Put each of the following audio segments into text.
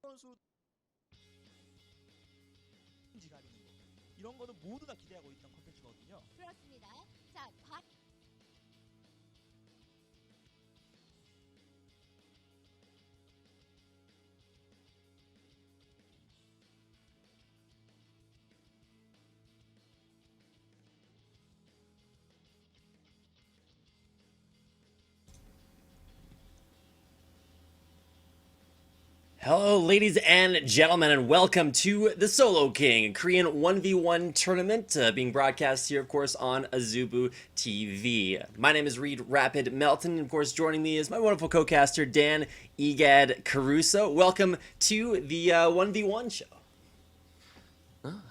선수 지 가리는 거 이런 거는 모두 다 기대하고 있던 콘텐츠거든요. 그렇습니다. 자, Hello, ladies and gentlemen, and welcome to the Solo King Korean 1v1 tournament being broadcast here, of course, on Azubu TV. My name is Reed Rapid Melton, and of course, joining me is my wonderful co-caster, Dan Egad Caruso. Welcome to the 1v1 show.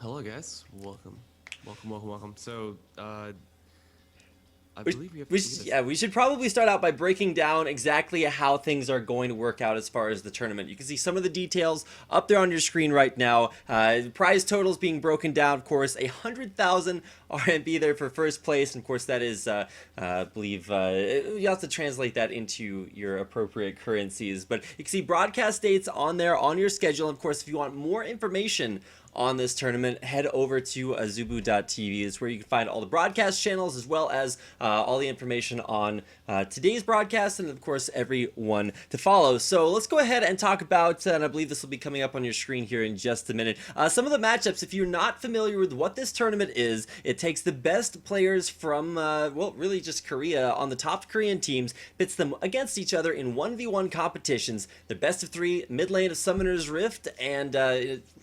Hello, guys. Welcome. So, I believe we should probably start out by breaking down exactly how things are going to work out as far as the tournament. You can see some of the details up there on your screen right now. Prize totals being broken down, of course, 100,000 RMB there for first place, and of course that is, I believe, you have to translate that into your appropriate currencies. But you can see broadcast dates on there on your schedule. And of course, if you want more information on this tournament, head over to azubu.tv. It's where you can find all the broadcast channels as well as all the information on today's broadcast and of course every one to follow. So let's go ahead and talk about, and I believe this will be coming up on your screen here in just a minute, some of the matchups. If you're not familiar with what this tournament is, it takes the best players from, well, really just Korea on the top Korean teams, pits them against each other in 1v1 competitions. The best of three, mid lane of Summoner's Rift, and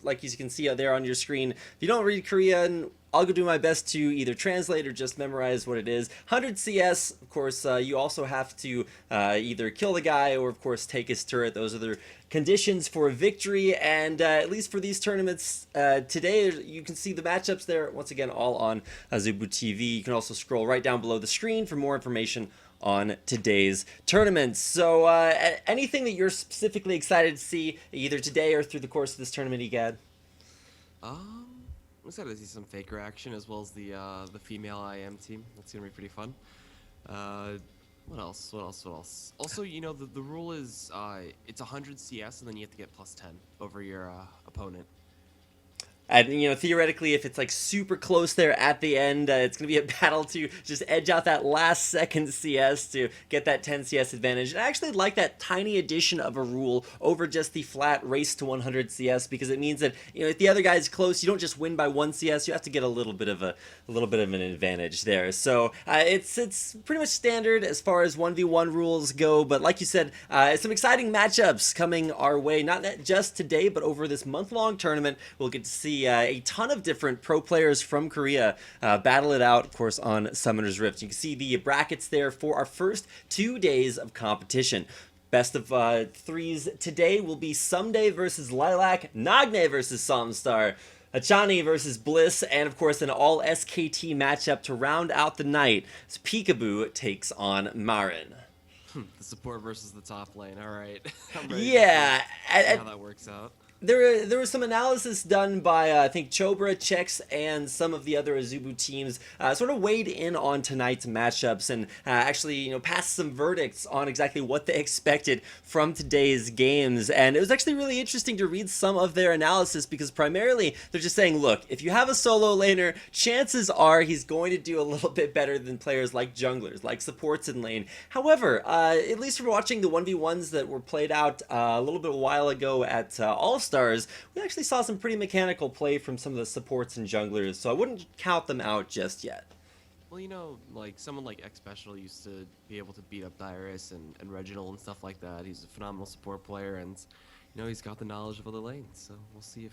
like you can see out there on your screen, if you don't read Korean, I'll go do my best to either translate or just memorize what it is. 100 CS, of course, you also have to either kill the guy or, of course, take his turret. Those are the conditions for victory, and at least for these tournaments today, you can see the matchups there, once again, all on Azubu TV. You can also scroll right down below the screen for more information on today's tournament. So anything that you're specifically excited to see either today or through the course of this tournament, Egad? I'm excited to see some Faker action as well as the female IM team. That's gonna be pretty fun. What else? Also, you know, the rule is it's 100 CS and then you have to get plus 10 over your opponent. And, you know, theoretically, if it's like super close there at the end, it's going to be a battle to just edge out that last second CS to get that 10 CS advantage. And I actually like that tiny addition of a rule over just the flat race to 100 CS, because it means that, you know, if the other guy's close, you don't just win by 1 CS, you have to get a little bit of an advantage there. So it's pretty much standard as far as 1v1 rules go. But like you said, some exciting matchups coming our way, not just today, but over this month-long tournament. We'll get to see a ton of different pro players from Korea battle it out, of course, on Summoner's Rift. You can see the brackets there for our first 2 days of competition. Best of threes today will be Someday versus Lilac, Nagne versus Somstar, Achani versus Bliss, and of course an all SKT matchup to round out the night as Peekaboo takes on Marin. The support versus the top lane. All right. Yeah, see how that works out. There was some analysis done by, I think, Chobra, Chex, and some of the other Azubu teams sort of weighed in on tonight's matchups and actually, you know, passed some verdicts on exactly what they expected from today's games. And it was actually really interesting to read some of their analysis, because primarily they're just saying, look, if you have a solo laner, chances are he's going to do a little bit better than players like junglers, like supports in lane. However, at least from watching the 1v1s that were played out a little bit a while ago at All-Stars, we actually saw some pretty mechanical play from some of the supports and junglers, so I wouldn't count them out just yet. Well, you know, like someone like X Special used to be able to beat up Dyrus and Reginald and stuff like that. He's a phenomenal support player, and you know, he's got the knowledge of other lanes. So we'll see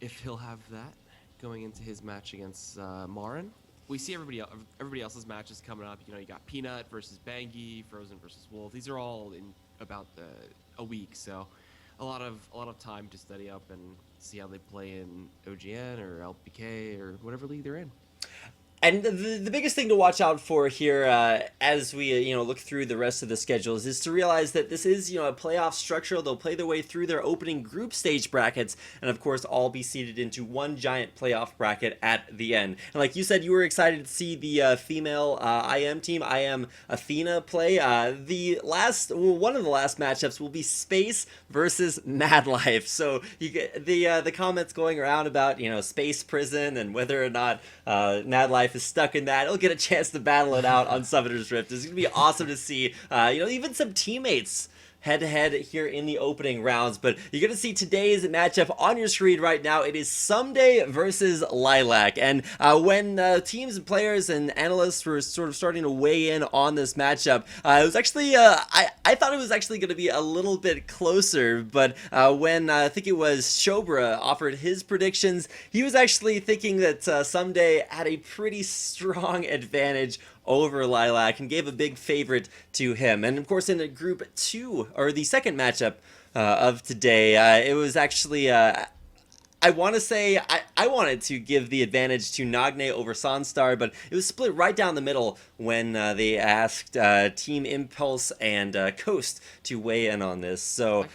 if he'll have that going into his match against Marin. We see everybody else's matches coming up. You know, you got Peanut versus Bangy, Frozen versus Wolf. These are all in about a week, so a lot of time to study up and see how they play in OGN or LPK or whatever league they're in. And the biggest thing to watch out for here, as we look through the rest of the schedules, is to realize that this is a playoff structure. They'll play their way through their opening group stage brackets, and of course, all be seeded into one giant playoff bracket at the end. And like you said, you were excited to see the female IM team, IM Athena, play. One of the last matchups will be Space versus Mad Life. So you get the comments going around about Space Prison and whether or not Mad Life is stuck in that. He'll get a chance to battle it out on Summoner's Rift. It's going to be awesome to see, even some teammates head-to-head here in the opening rounds. But you're going to see today's matchup on your screen right now. It is Someday versus Lilac. And when teams and players and analysts were sort of starting to weigh in on this matchup, it was actually, I thought it was actually going to be a little bit closer. But when I think it was Shobra offered his predictions, he was actually thinking that Someday had a pretty strong advantage over Lilac and gave a big favorite to him. And of course, in group 2, or the second matchup of today, it was actually I want to say I wanted to give the advantage to Nagne over Sunstar, but it was split right down the middle when they asked Team Impulse and Coast to weigh in on this. So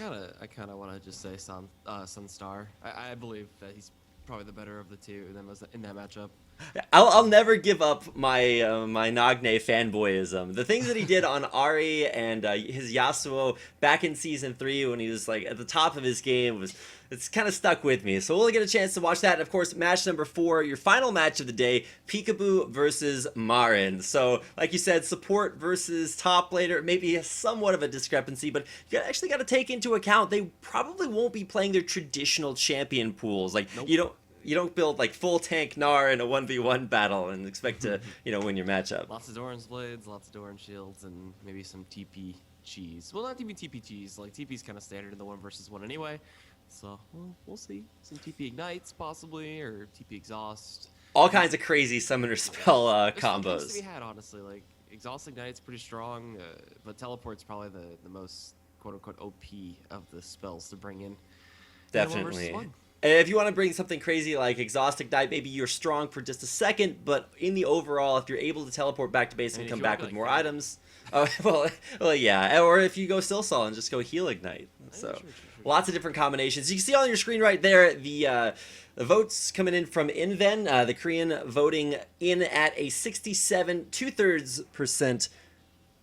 I kind of want to just say Sunstar. I believe that he's probably the better of the two in that matchup. I'll never give up my my Nagne fanboyism. The things that he did on Ari and his Yasuo back in Season 3 when he was like at the top of his game it's kind of stuck with me. So we'll get a chance to watch that. And of course, match number 4, your final match of the day, Peekaboo versus Marin. So like you said, support versus top laner, maybe somewhat of a discrepancy, but you actually got to take into account they probably won't be playing their traditional champion pools. Like, nope. You don't build like full tank Gnar in a 1v1 battle and expect to, win your matchup. Lots of Doran's blades, lots of Doran shields, and maybe some TP cheese. Well, not even TP cheese. Like, TP's kind of standard in the 1 versus 1 anyway. So, we'll see. Some TP ignites, possibly, or TP exhaust. All kinds of crazy summoner spell combos. There's to be had, honestly. Like, exhaust ignite's pretty strong, but teleport's probably the most quote-unquote OP of the spells to bring in. Definitely. If you want to bring something crazy like Exhaust Ignite, maybe you're strong for just a second, but in the overall, if you're able to teleport back to base and come back with more items, well, yeah. Or if you go Silsol and just go Heal Ignite. So, lots of different combinations. You can see on your screen right there the votes coming in from Inven, the Korean voting in at a 67 2/3%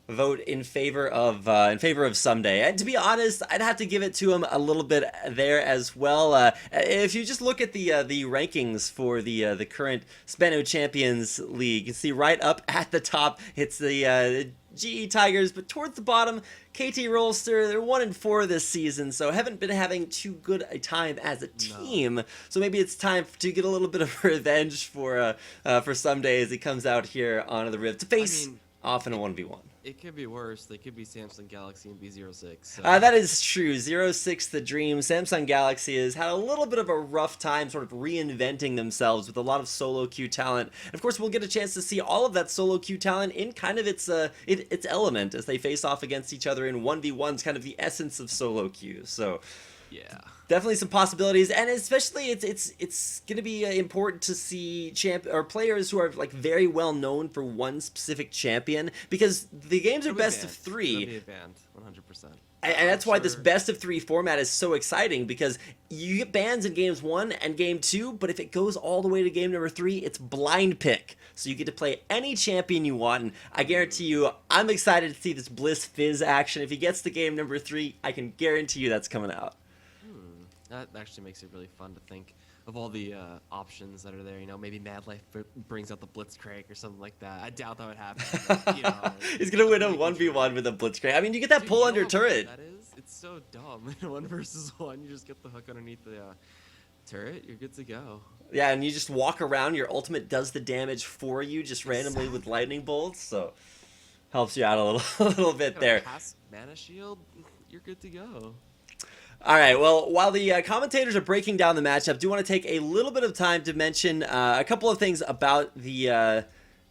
vote in favor of Someday. And to be honest, I'd have to give it to him a little bit there as well. If you just look at the rankings for the current Spano Champions League, you can see right up at the top it's the GE Tigers, but towards the bottom, KT Rolster, they're 1-4 this season, so haven't been having too good a time as a team. No. So maybe it's time to get a little bit of revenge for Someday as he comes out here onto the Rift to face off in a 1v1. It could be worse. They could be Samsung Galaxy and B06. So. That is true. 06 the dream. Samsung Galaxy has had a little bit of a rough time sort of reinventing themselves with a lot of solo queue talent. And of course, we'll get a chance to see all of that solo queue talent in kind of its element as they face off against each other in 1v1s, kind of the essence of solo queue. So, yeah. Definitely some possibilities, and especially it's going to be important to see players who are like very well known for one specific champion, because the games are best of 3. It'll be banned, 100%. And that's why this best of 3 format is so exciting, because you get bans in games 1 and game 2, but if it goes all the way to game number 3, it's blind pick. So you get to play any champion you want, and I guarantee you, I'm excited to see this Bliss Fizz action. If he gets to game number 3, I can guarantee you that's coming out. That actually makes it really fun to think of all the options that are there. Maybe Mad Life brings out the Blitzcrank or something like that. I doubt that would happen. But, he's gonna win a 1v1 with a Blitzcrank. I mean, you get that pull under turret. That is, it's so dumb. In 1 versus 1, you just get the hook underneath the turret. You're good to go. Yeah, and you just walk around. Your ultimate does the damage for you, just randomly with lightning bolts. So helps you out a little bit there. Pass mana shield. You're good to go. All right, well, while the commentators are breaking down the matchup, I do want to take a little bit of time to mention a couple of things about the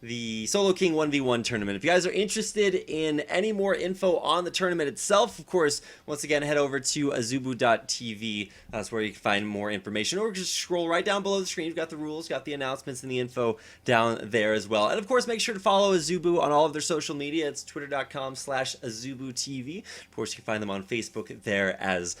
the Solo King 1v1 tournament. If you guys are interested in any more info on the tournament itself, of course, once again, head over to azubu.tv. That's where you can find more information. Or just scroll right down below the screen. You've got the rules, got the announcements, and the info down there as well. And of course, make sure to follow Azubu on all of their social media. It's twitter.com/AzubuTV. Of course, you can find them on Facebook there as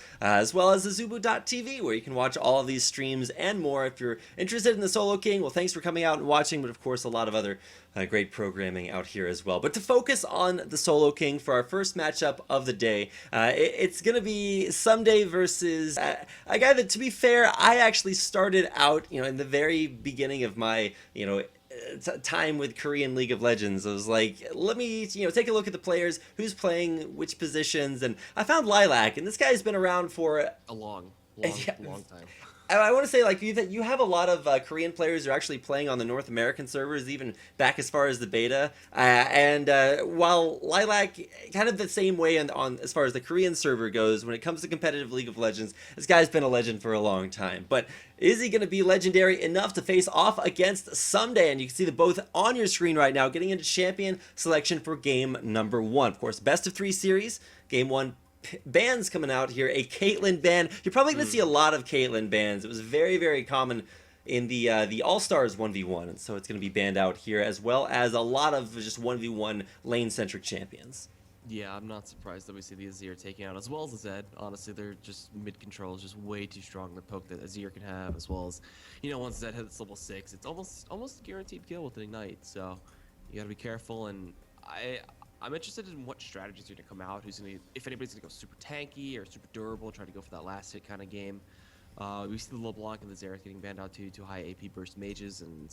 well as azubu.tv, where you can watch all of these streams and more. If you're interested in the Solo King, well, thanks for coming out and watching, but of course, a lot of other great programming out here as well. But to focus on the Solo King for our first matchup of the day, it's going to be Someday versus a guy that, to be fair, I actually started out, in the very beginning of my, time with Korean League of Legends. I was like, let me, take a look at the players, who's playing which positions, and I found Lilac, and this guy's been around for A long time. I want to say, like, you have a lot of Korean players who are actually playing on the North American servers, even back as far as the beta. And while Lilac, kind of the same way on as far as the Korean server goes, when it comes to competitive League of Legends, this guy's been a legend for a long time. But is he going to be legendary enough to face off against Someday? And you can see them both on your screen right now, getting into champion selection for game number 1. Of course, best of 3 series, game 1. Bans coming out here. A Caitlyn ban. You're probably going to see a lot of Caitlyn bans. It was very, very common in the All-Stars 1v1, and so it's going to be banned out here, as well as a lot of just 1v1 lane-centric champions. Yeah, I'm not surprised that we see the Azir taking out, as well as the Zed. Honestly, they're just mid-control is just way too strong. The poke that Azir can have, as well as, once Zed hits level 6, it's almost guaranteed kill with an Ignite, so you gotta be careful, and I'm interested in what strategies are going to come out. If anybody's going to go super tanky or super durable, try to go for that last hit kind of game. We see the LeBlanc and the Xerath getting banned out too high AP burst mages, and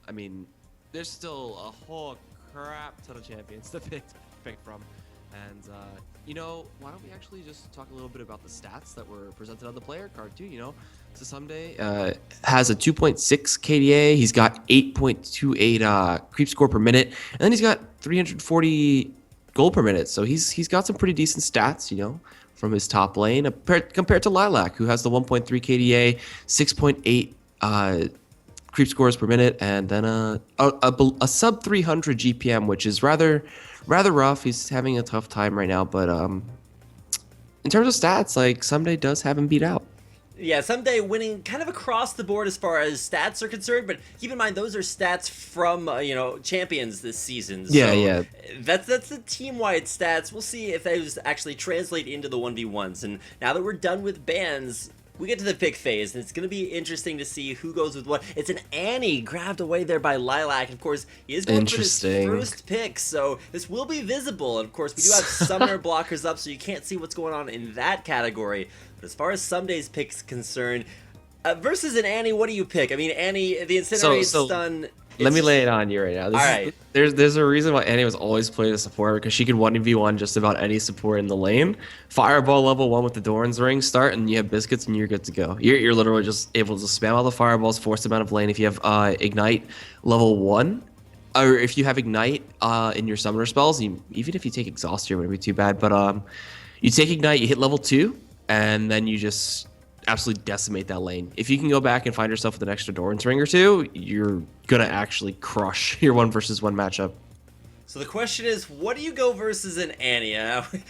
I mean, there's still a whole crap ton of champions to pick from. And why don't we actually just talk a little bit about the stats that were presented on the player card too? So Someday has a 2.6 KDA. He's got 8.28 creep score per minute, and then he's got 340 gold per minute. So he's got some pretty decent stats, from his top lane compared to Lilac, who has the 1.3 KDA, 6.8 creep scores per minute, and then a sub 300 GPM, which is rather rough. He's having a tough time right now, but in terms of stats, like, Someday does have him beat out. Yeah, Someday winning kind of across the board as far as stats are concerned, but keep in mind those are stats from champions this season. So yeah. That's the team-wide stats. We'll see if those actually translate into the 1v1s. And now that we're done with bans, we get to the pick phase, and it's going to be interesting to see who goes with what. It's an Annie grabbed away there by Lilac. Of course, he is going for his first pick, so this will be visible. And of course, we do have summoner blockers up, so you can't see what's going on in that category. But as far as Someday's pick's concerned, versus an Annie, what do you pick? I mean, Annie, the Incinerate stun... Let me lay it on you right now. Alright. There's a reason why Annie was always played as a support, because she can 1v1 just about any support in the lane. Fireball level 1 with the Doran's Ring start, and you have biscuits, and you're good to go. You're literally just able to spam all the fireballs, force them out of lane. If you have Ignite level 1, or if you have Ignite in your summoner spells, even if you take Exhaust here, it wouldn't be too bad. But you take Ignite, you hit level 2, and then you just absolutely decimate that lane. If you can go back and find yourself with an extra Doran's Ring or 2, you're gonna actually crush your 1v1 matchup. So the question is, what do you go versus an Annie?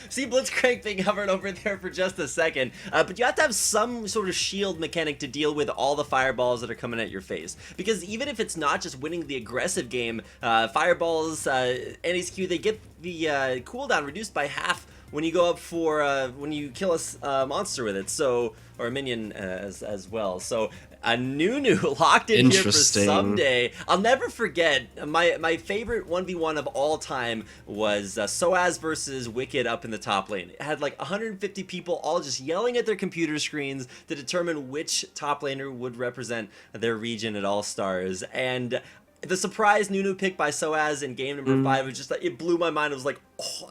See Blitzcrank being hovered over there for just a second, but you have to have some sort of shield mechanic to deal with all the fireballs that are coming at your face. Because even if it's not just winning the aggressive game, fireballs, Annie's Q, they get the cooldown reduced by half when you go up for when you kill a monster with it, so, or a minion as well. So a Nunu locked in here for Someday. I'll never forget my favorite 1v1 of all time was Soaz versus Wicked up in the top lane. It had like 150 people all just yelling at their computer screens to determine which top laner would represent their region at All Stars. And the surprise Nunu pick by Soaz in game number 5 was just like, it blew my mind. It was like, oh,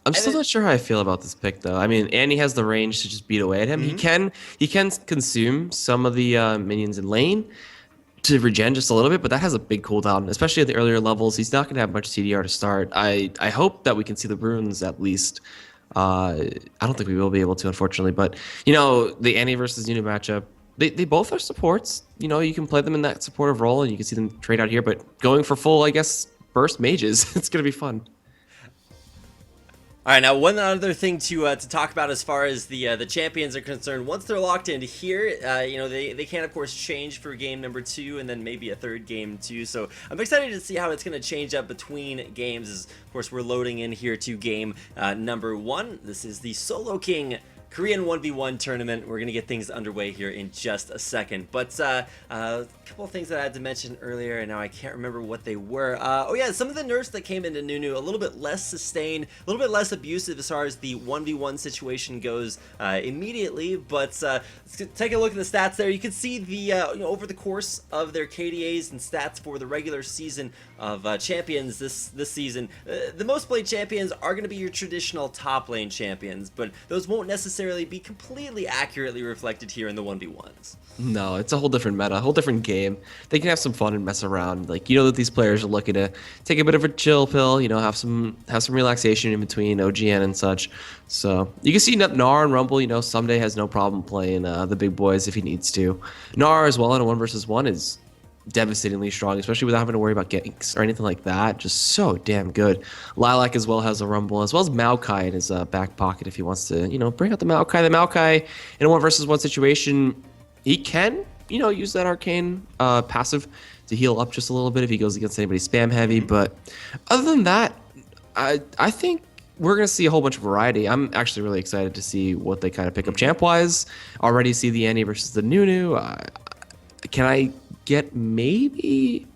I'm still not sure how I feel about this pick, though. I mean, Annie has the range to just beat away at him. He can consume some of the minions in lane to regen just a little bit, but that has a big cooldown, especially at the earlier levels. He's not going to have much TDR to start. I hope that we can see the runes at least. I don't think we will be able to, unfortunately. But, the Annie versus Nunu matchup, They both are supports. You know, you can play them in that supportive role, and you can see them trade out here. But going for full, I guess, burst mages, it's gonna be fun. All right, now one other thing to talk about as far as the champions are concerned. Once they're locked in here, you know they can of course change for game number 2 and then maybe a third game too. So I'm excited to see how it's going to change up between games. As of course we're loading in here to game number 1. This is the Solo King Korean 1v1 tournament. We're going to get things underway here in just a second. But a couple of things that I had to mention earlier, and now I can't remember what they were. Oh yeah, some of the nerfs that came into Nunu, a little bit less sustained, a little bit less abusive as far as the 1v1 situation goes immediately. But let's take a look at the stats there. You can see the, you know, over the course of their KDAs and stats for the regular season of champions this season, the most played champions are going to be your traditional top lane champions, but those won't necessarily be completely accurately reflected here in the 1v1s. No, it's a whole different meta, a whole different game. They can have some fun and mess around. Like, you know that these players are looking to take a bit of a chill pill, you know, have some relaxation in between OGN and such. So you can see Gnar and Rumble, you know, someday has no problem playing the big boys if he needs to. Gnar as well in a 1v1 is devastatingly strong, especially without having to worry about ganks or anything like that. Just so damn good. Lilac as well has a Rumble, as well as Maokai in his back pocket if he wants to, you know, bring out the Maokai. The Maokai in a 1v1 situation, he can, you know, use that arcane passive to heal up just a little bit if he goes against anybody spam heavy. But other than that, I think we're going to see a whole bunch of variety. I'm actually really excited to see what they kind of pick up champ-wise. Already see the Annie versus the Nunu. Can I get maybe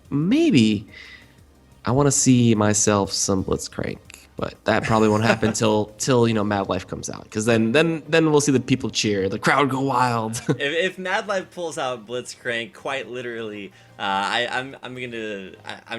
I want to see myself some Blitzcrank, but that probably won't happen till you know Mad Life comes out, because then we'll see the people cheer, the crowd go wild. if Mad Life pulls out Blitzcrank, quite literally, I'm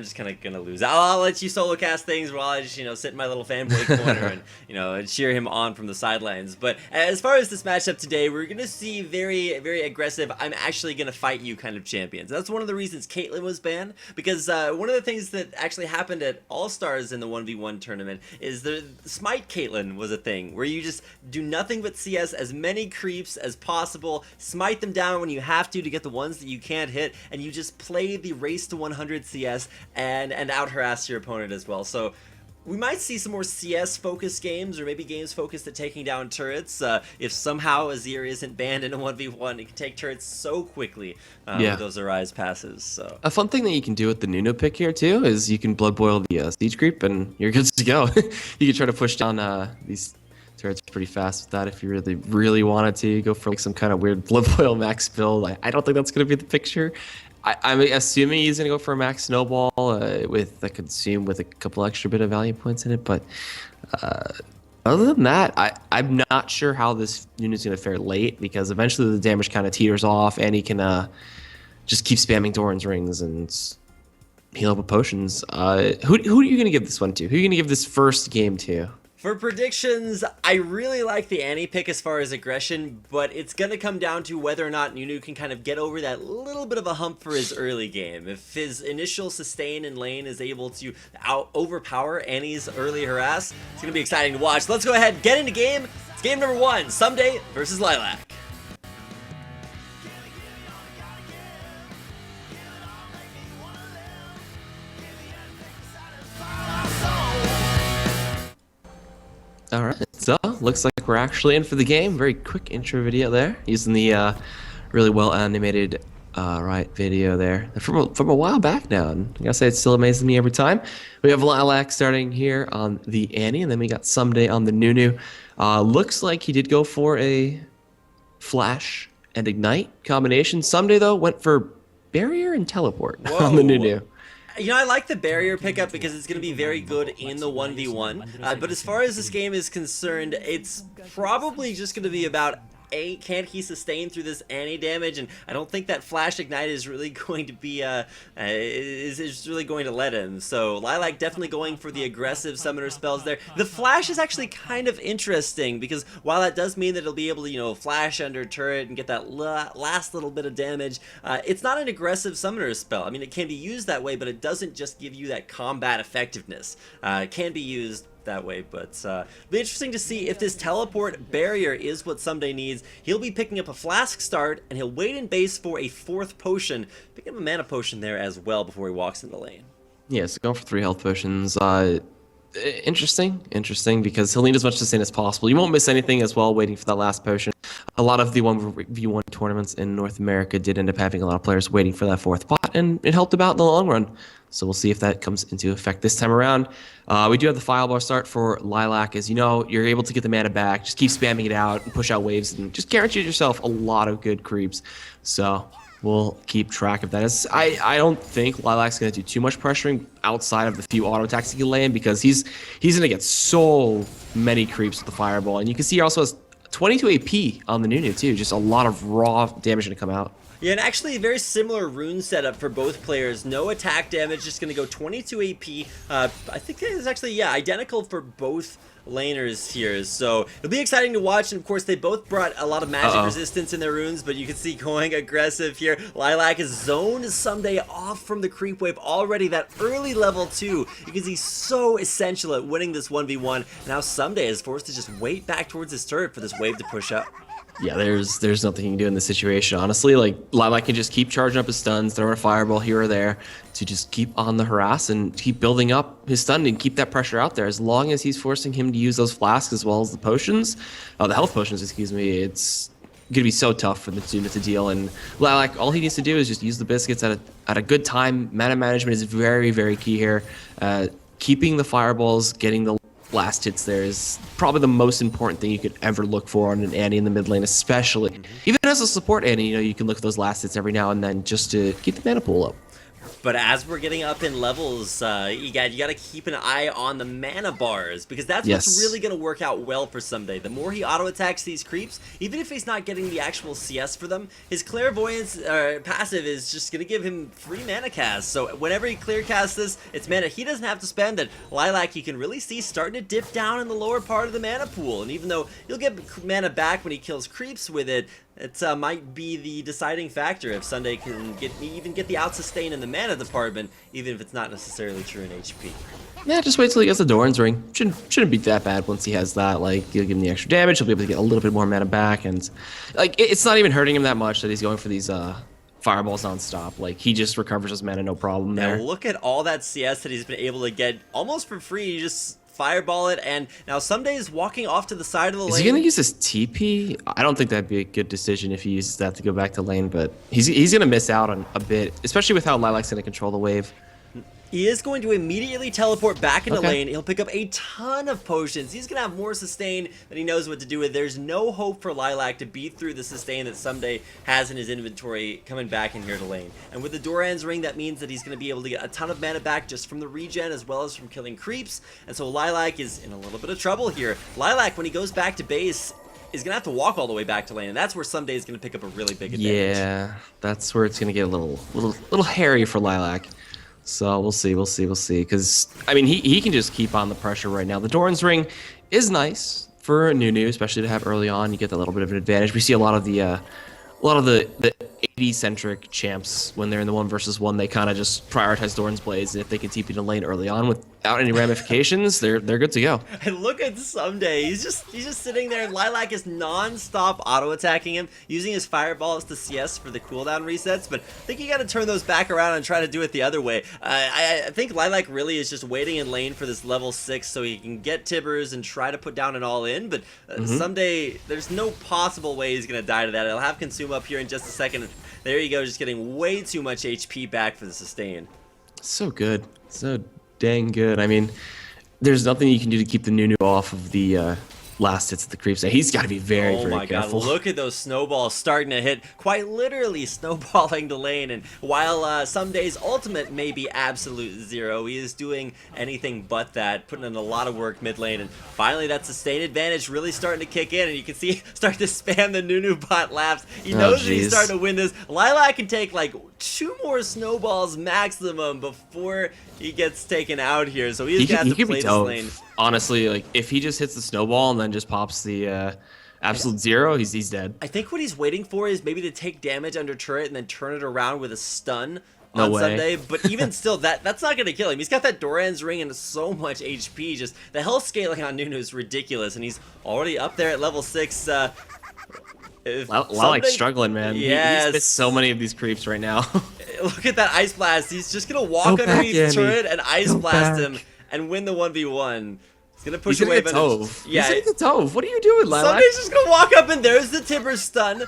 just kind of gonna lose. I'll let you solo cast things while I just, you know, sit in my little fanboy corner and, you know, cheer him on from the sidelines. But as far as this matchup today, we're gonna see very, very aggressive, I'm actually gonna fight you kind of champions. That's one of the reasons Caitlyn was banned, because one of the things that actually happened at All Stars in the 1v1 tournament is the Smite Caitlyn was a thing where you just do nothing but CS as many creeps as possible, smite them down when you have to get the ones that you can't hit, and you just play the race to 100 CS and out harass your opponent as well. So we might see some more CS focused games, or maybe games focused at taking down turrets. If somehow Azir isn't banned in a 1v1, it can take turrets so quickly with those Arise passes. So a fun thing that you can do with the Nuno pick here too is you can blood boil the siege creep and you're good to go. You can try to push down these turrets pretty fast with that if you really wanted to go for like some kind of weird blood boil max build. I don't think that's going to be the picture. I'm assuming he's gonna go for a max snowball with the consume with a couple extra bit of value points in it. But other than that, I'm not sure how this unit's gonna fare late, because eventually the damage kind of teeters off, and he can just keep spamming Doran's rings and heal up with potions. Who are you gonna give this one to? Who are you gonna give this first game to? For predictions, I really like the Annie pick as far as aggression, but it's going to come down to whether or not Nunu can kind of get over that little bit of a hump for his early game. If his initial sustain in lane is able to overpower Annie's early harass, it's going to be exciting to watch. Let's go ahead and get into game. It's game number 1, Someday versus Lilac. All right, so looks like we're actually in for the game. Very quick intro video there, using the really well animated video there from a while back now. And I gotta say, it still amazes me every time. We have Lilac starting here on the Annie, and then we got Someday on the Nunu. Looks like he did go for a Flash and Ignite combination. Someday though went for Barrier and Teleport on the Nunu. You know, I like the barrier pickup because it's going to be very good in the 1v1, but as far as this game is concerned, it's probably just going to be about can he sustain through this Annie damage, and I don't think that Flash Ignite is really going to be is really going to let him. So Lilac definitely going for the aggressive summoner spells there. The Flash is actually kind of interesting, because while that does mean that it'll be able to, you know, flash under turret and get that last little bit of damage, it's not an aggressive summoner spell. I mean, it can be used that way, but it doesn't just give you that combat effectiveness. It can be used that way, but it'll be interesting to see if this teleport barrier is what Someday needs. He'll be picking up a flask start, and he'll wait in base for a 4th potion, picking up a mana potion there as well before he walks into lane. Yeah, so going for 3 health potions. Interesting, because he'll need as much sustain as possible. You won't miss anything as well waiting for that last potion. A lot of the 1v1 tournaments in North America did end up having a lot of players waiting for that 4th pot, and it helped about in the long run. So we'll see if that comes into effect this time around. We do have the firebar start for Lilac. As you know, you're able to get the mana back. Just keep spamming it out and push out waves and just guarantee yourself a lot of good creeps. So we'll keep track of that. I don't think Lilac's going to do too much pressuring outside of the few auto attacks he can land, because he's going to get so many creeps with the fireball. And you can see he also has 22 AP on the Nunu too. Just a lot of raw damage going to come out. Yeah, and actually a very similar rune setup for both players. No attack damage, just going to go 22 AP. I think it is actually, yeah, identical for both laners here, so it'll be exciting to watch. And of course they both brought a lot of magic resistance in their runes, but you can see going aggressive here. Lilac has zoned Someday off from the creep wave already. That early level 2, because he's so essential at winning this 1v1. Now Someday is forced to just wait back towards his turret for this wave to push up. Yeah, there's nothing he can do in this situation, honestly. Like, Lilac can just keep charging up his stuns, throw a fireball here or there to just keep on the harass and keep building up his stun and keep that pressure out there. As long as he's forcing him to use those flasks as well as the potions, the health potions, excuse me, it's going to be so tough for the unit to deal. And Lilac, all he needs to do is just use the biscuits at a good time. Mana management is very, very key here. Keeping the fireballs, getting the last hits there is probably the most important thing you could ever look for on an Annie in the mid lane, especially. Even as a support Annie, you know, you can look at those last hits every now and then just to keep the mana pool up. But as we're getting up in levels, you got to keep an eye on the mana bars, because that's what's really going to work out well for Someday. The more he auto-attacks these creeps, even if he's not getting the actual CS for them, his Clairvoyance passive is just going to give him free mana cast. So whenever he clear casts this, it's mana he doesn't have to spend. And Lilac, you can really see starting to dip down in the lower part of the mana pool. And even though you'll get mana back when he kills creeps with it, it might be the deciding factor if Someday can even get the out sustain in the mana department, even if it's not necessarily true in HP. Yeah, just wait till he gets the Doran's Ring. Shouldn't be that bad once he has that. Like, you'll give him the extra damage, he'll be able to get a little bit more mana back, and like it's not even hurting him that much that he's going for these fireballs non-stop. Like, he just recovers his mana, no problem there. Now look at all that CS that he's been able to get almost for free. You just fireball it, and now Someday is walking off to the side of the lane. Is he gonna use his TP? I don't think that'd be a good decision if he uses that to go back to lane, but he's gonna miss out on a bit, especially with how Lilac's gonna control the wave. He is going to immediately teleport back into lane. He'll pick up a ton of potions. He's going to have more sustain than he knows what to do with. There's no hope for Lilac to beat through the sustain that Someday has in his inventory coming back in here to lane. And with the Doran's Ring, that means that he's going to be able to get a ton of mana back just from the regen as well as from killing creeps. And so Lilac is in a little bit of trouble here. Lilac, when he goes back to base, is going to have to walk all the way back to lane, and that's where Someday is going to pick up a really big advantage. Yeah, that's where it's going to get a little hairy for Lilac. So we'll see, because, I mean, he can just keep on the pressure right now. The Doran's Ring is nice for Nunu, especially to have early on. You get that little bit of an advantage. We see a lot of the AD-centric champs, when they're in the 1v1, they kind of just prioritize Doran's Blades, and if they can TP to lane early on without any ramifications, they're good to go. And look at Someday. He's just sitting there, and Lilac is non-stop auto-attacking him, using his fireballs to CS for the cooldown resets, but I think you got to turn those back around and try to do it the other way. I think Lilac really is just waiting in lane for this level 6 so he can get Tibbers and try to put down an all-in, but Someday, there's no possible way he's going to die to that. He'll have Consume up here in just a second. There you go, just getting way too much HP back for the sustain. So good. So dang good. I mean, there's nothing you can do to keep the Nunu off of the last hits of the creeps. He's got to be very careful. Oh my god, look at those snowballs starting to hit, quite literally snowballing the lane. And while Someday's ultimate may be absolute zero, he is doing anything but that, putting in a lot of work mid lane. And finally that sustained advantage really starting to kick in, and you can see start to spam the Nunu bot laps. He knows that he's starting to win this. Lilac can take like 2 more snowballs maximum before he gets taken out here, so he's got to play this lane. Honestly, like, if he just hits the snowball and then just pops the absolute zero, he's dead. I think what he's waiting for is maybe to take damage under turret and then turn it around with a stun No on way. Sunday, but even still, that's not going to kill him. He's got that Doran's ring and so much HP. Just the health scaling on Nunu is ridiculous, and he's already up there at level 6. Lalak's struggling, man. Yes. He's missed so many of these creeps right now. Look at that Ice Blast. He's just going to walk Go back, underneath the Annie. turret and Ice Go Blast back. him and win the 1v1. He's going to push He's gonna away get Venom. Tove. Yeah, He's gonna get Tove. What are you doing, Lilac? Somebody's just going to walk up and there's the Timber stun.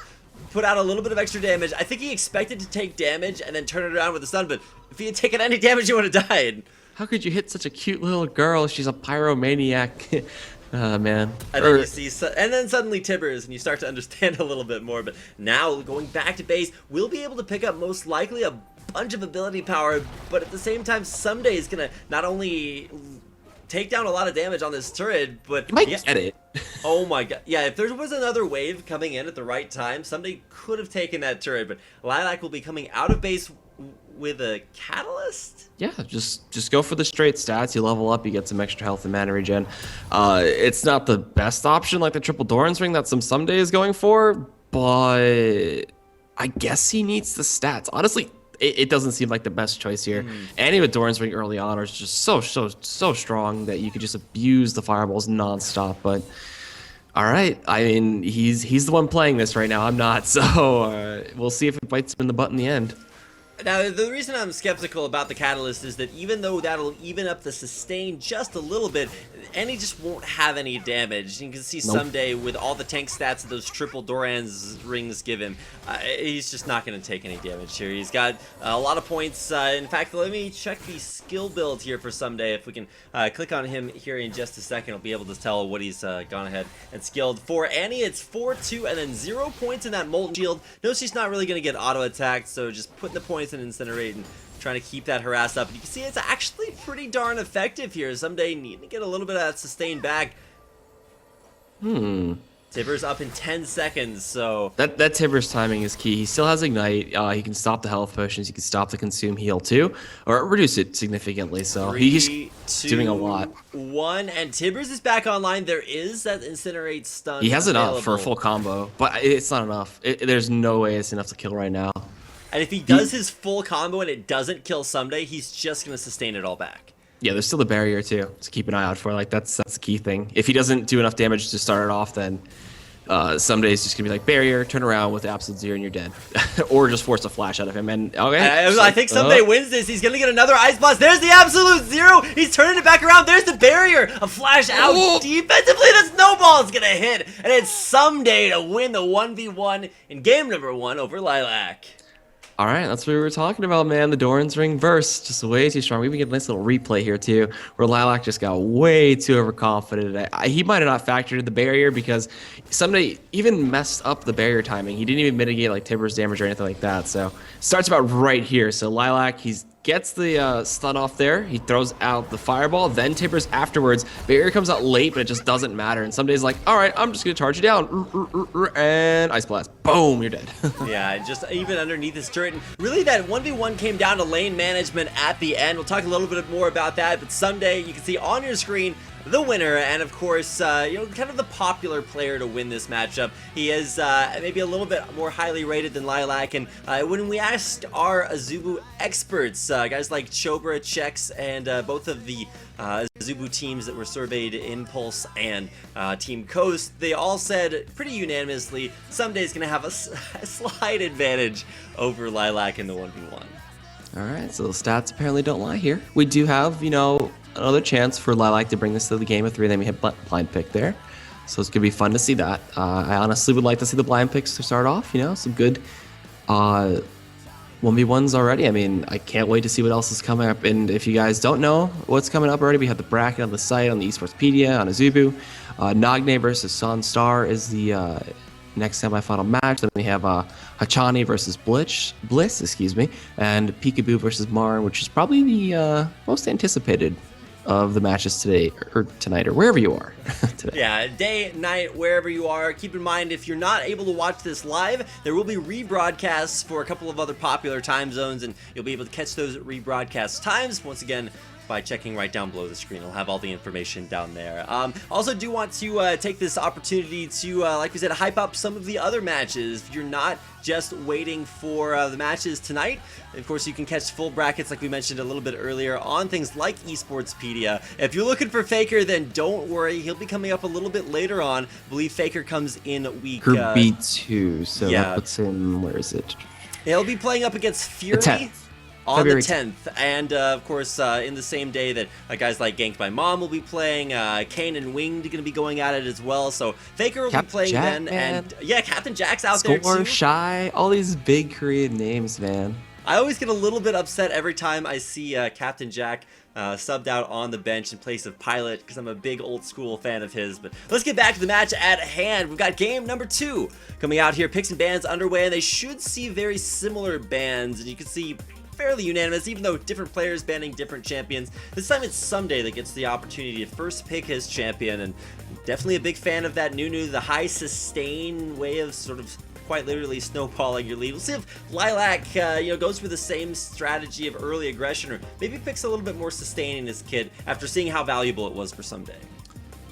Put out a little bit of extra damage. I think he expected to take damage and then turn it around with a stun, but if he had taken any damage, he would have died. How could you hit such a cute little girl? She's a pyromaniac. Man. And then you see, and then suddenly Tibbers, and you start to understand a little bit more. But now, going back to base, we'll be able to pick up most likely a bunch of ability power, but at the same time, Someday is gonna not only take down a lot of damage on this turret, but You might get it. Oh my god. Yeah, if there was another wave coming in at the right time, somebody could have taken that turret, but Lilac will be coming out of base with a catalyst? Yeah, just go for the straight stats. You level up, you get some extra health and mana regen. It's not the best option like the triple Doran's ring that Someday is going for, but I guess he needs the stats. Honestly, it doesn't seem like the best choice here. Annie with Doran's ring early on is just so strong that you could just abuse the fireballs nonstop. But all right, I mean he's the one playing this right now. I'm not, so we'll see if it bites him in the butt in the end. Now, the reason I'm skeptical about the catalyst is that even though that'll even up the sustain just a little bit, Annie just won't have any damage. You can see Someday with all the tank stats that those triple Doran's rings give him, he's just not going to take any damage here. He's got a lot of points. In fact, let me check the skill build here for Someday. If we can click on him here in just a second, we'll be able to tell what he's gone ahead and skilled. For Annie, it's 4-2 and then 0 points in that Molten Shield. Notice she's not really going to get auto-attacked, so just putting the points and Incinerate and trying to keep that harass up. And you can see it's actually pretty darn effective here. Someday need to get a little bit of that sustain back. Tibbers up in 10 seconds, so That Tibbers timing is key. He still has Ignite. He can stop the health potions. He can stop the Consume Heal too, or reduce it significantly. So he's 3, 2, doing a lot. 1, and Tibbers is back online. There is that Incinerate stun. He has available. enough for a full combo, but it's not enough. There's no way it's enough to kill right now. And if he does his full combo and it doesn't kill Someday, he's just going to sustain it all back. Yeah, there's still the barrier too to keep an eye out for. Like that's the key thing. If he doesn't do enough damage to start it off, then Someday it's just gonna be like barrier, turn around with absolute zero, and you're dead, or just force a flash out of him. And okay, I think Someday wins this. He's gonna get another Ice Blast. There's the absolute zero. He's turning it back around. There's the barrier. A flash out defensively. The snowball is gonna hit, and it's Someday to win the 1v1 in game number 1 over Lilac. All right, that's what we were talking about, man. The Doran's ring verse, just way too strong. We even get a nice little replay here too, where Lilac just got way too overconfident. He might have not factored in the barrier because Someday even messed up the barrier timing. He didn't even mitigate like Tibbers damage or anything like that. So starts about right here. So Lilac, he gets the stun off there. He throws out the fireball, then Tibbers afterwards. Barrier comes out late, but it just doesn't matter. And Someday's like, all right, I'm just gonna charge you down, and Ice Blast. Boom, you're dead. Yeah, just even underneath this turret. And really, that 1v1 came down to lane management at the end. We'll talk a little bit more about that, but Someday, you can see on your screen the winner, and of course, kind of the popular player to win this matchup. He is maybe a little bit more highly rated than Lilac, and when we asked our Azubu experts, guys like Chobra, Chex, and both of the Azubu teams that were surveyed, Impulse and Team Coast, they all said pretty unanimously Someday's going to have a slight advantage over Lilac in the 1v1. All right, so the stats apparently don't lie here. We do have, another chance for Lilac to bring this to the game of 3. Then we hit blind pick there, so it's gonna be fun to see that. I honestly would like to see the blind picks to start off. Some good 1v1s already. I mean, I can't wait to see what else is coming up. And if you guys don't know what's coming up already, we have the bracket on the site, on the Esportspedia, on Azubu. Nagne versus Sunstar is the next semifinal match. Then we have Hachani versus Bliss, and Peekaboo versus Marn, which is probably the most anticipated of the matches today, or tonight, or wherever you are today. Yeah, day, night, wherever you are. Keep in mind, if you're not able to watch this live, there will be rebroadcasts for a couple of other popular time zones, and you'll be able to catch those rebroadcast times. Once again, by checking right down below the screen. I'll have all the information down there. Also do want to take this opportunity to, like we said, hype up some of the other matches. If you're not just waiting for the matches tonight, of course, you can catch full brackets like we mentioned a little bit earlier on things like Esportspedia. If you're looking for Faker, then don't worry. He'll be coming up a little bit later on. I believe Faker comes in week... Group B2, so yeah. that puts him... Where is it? He'll be playing up against Fury. The 10th. On February the 10th, and of course, in the same day that guys like Ganked by Mom will be playing, Kane and Winged are going to be going at it as well. So Faker will Captain be playing Jack, then, man. and yeah, Captain Jack's out there Score, too. Shy, all these big Korean names, man. I always get a little bit upset every time I see Captain Jack subbed out on the bench in place of Pilot, because I'm a big old school fan of his. But let's get back to the match at hand. We've got game number 2 coming out here. Picks and bans underway, and they should see very similar bans, and you can see fairly unanimous, even though different players banning different champions. This time it's Someday that gets the opportunity to first pick his champion, and definitely a big fan of that Nunu, the high sustain way of sort of quite literally snowballing your lead. We'll see if Lilac goes for the same strategy of early aggression, or maybe picks a little bit more sustain in his kit after seeing how valuable it was for Someday.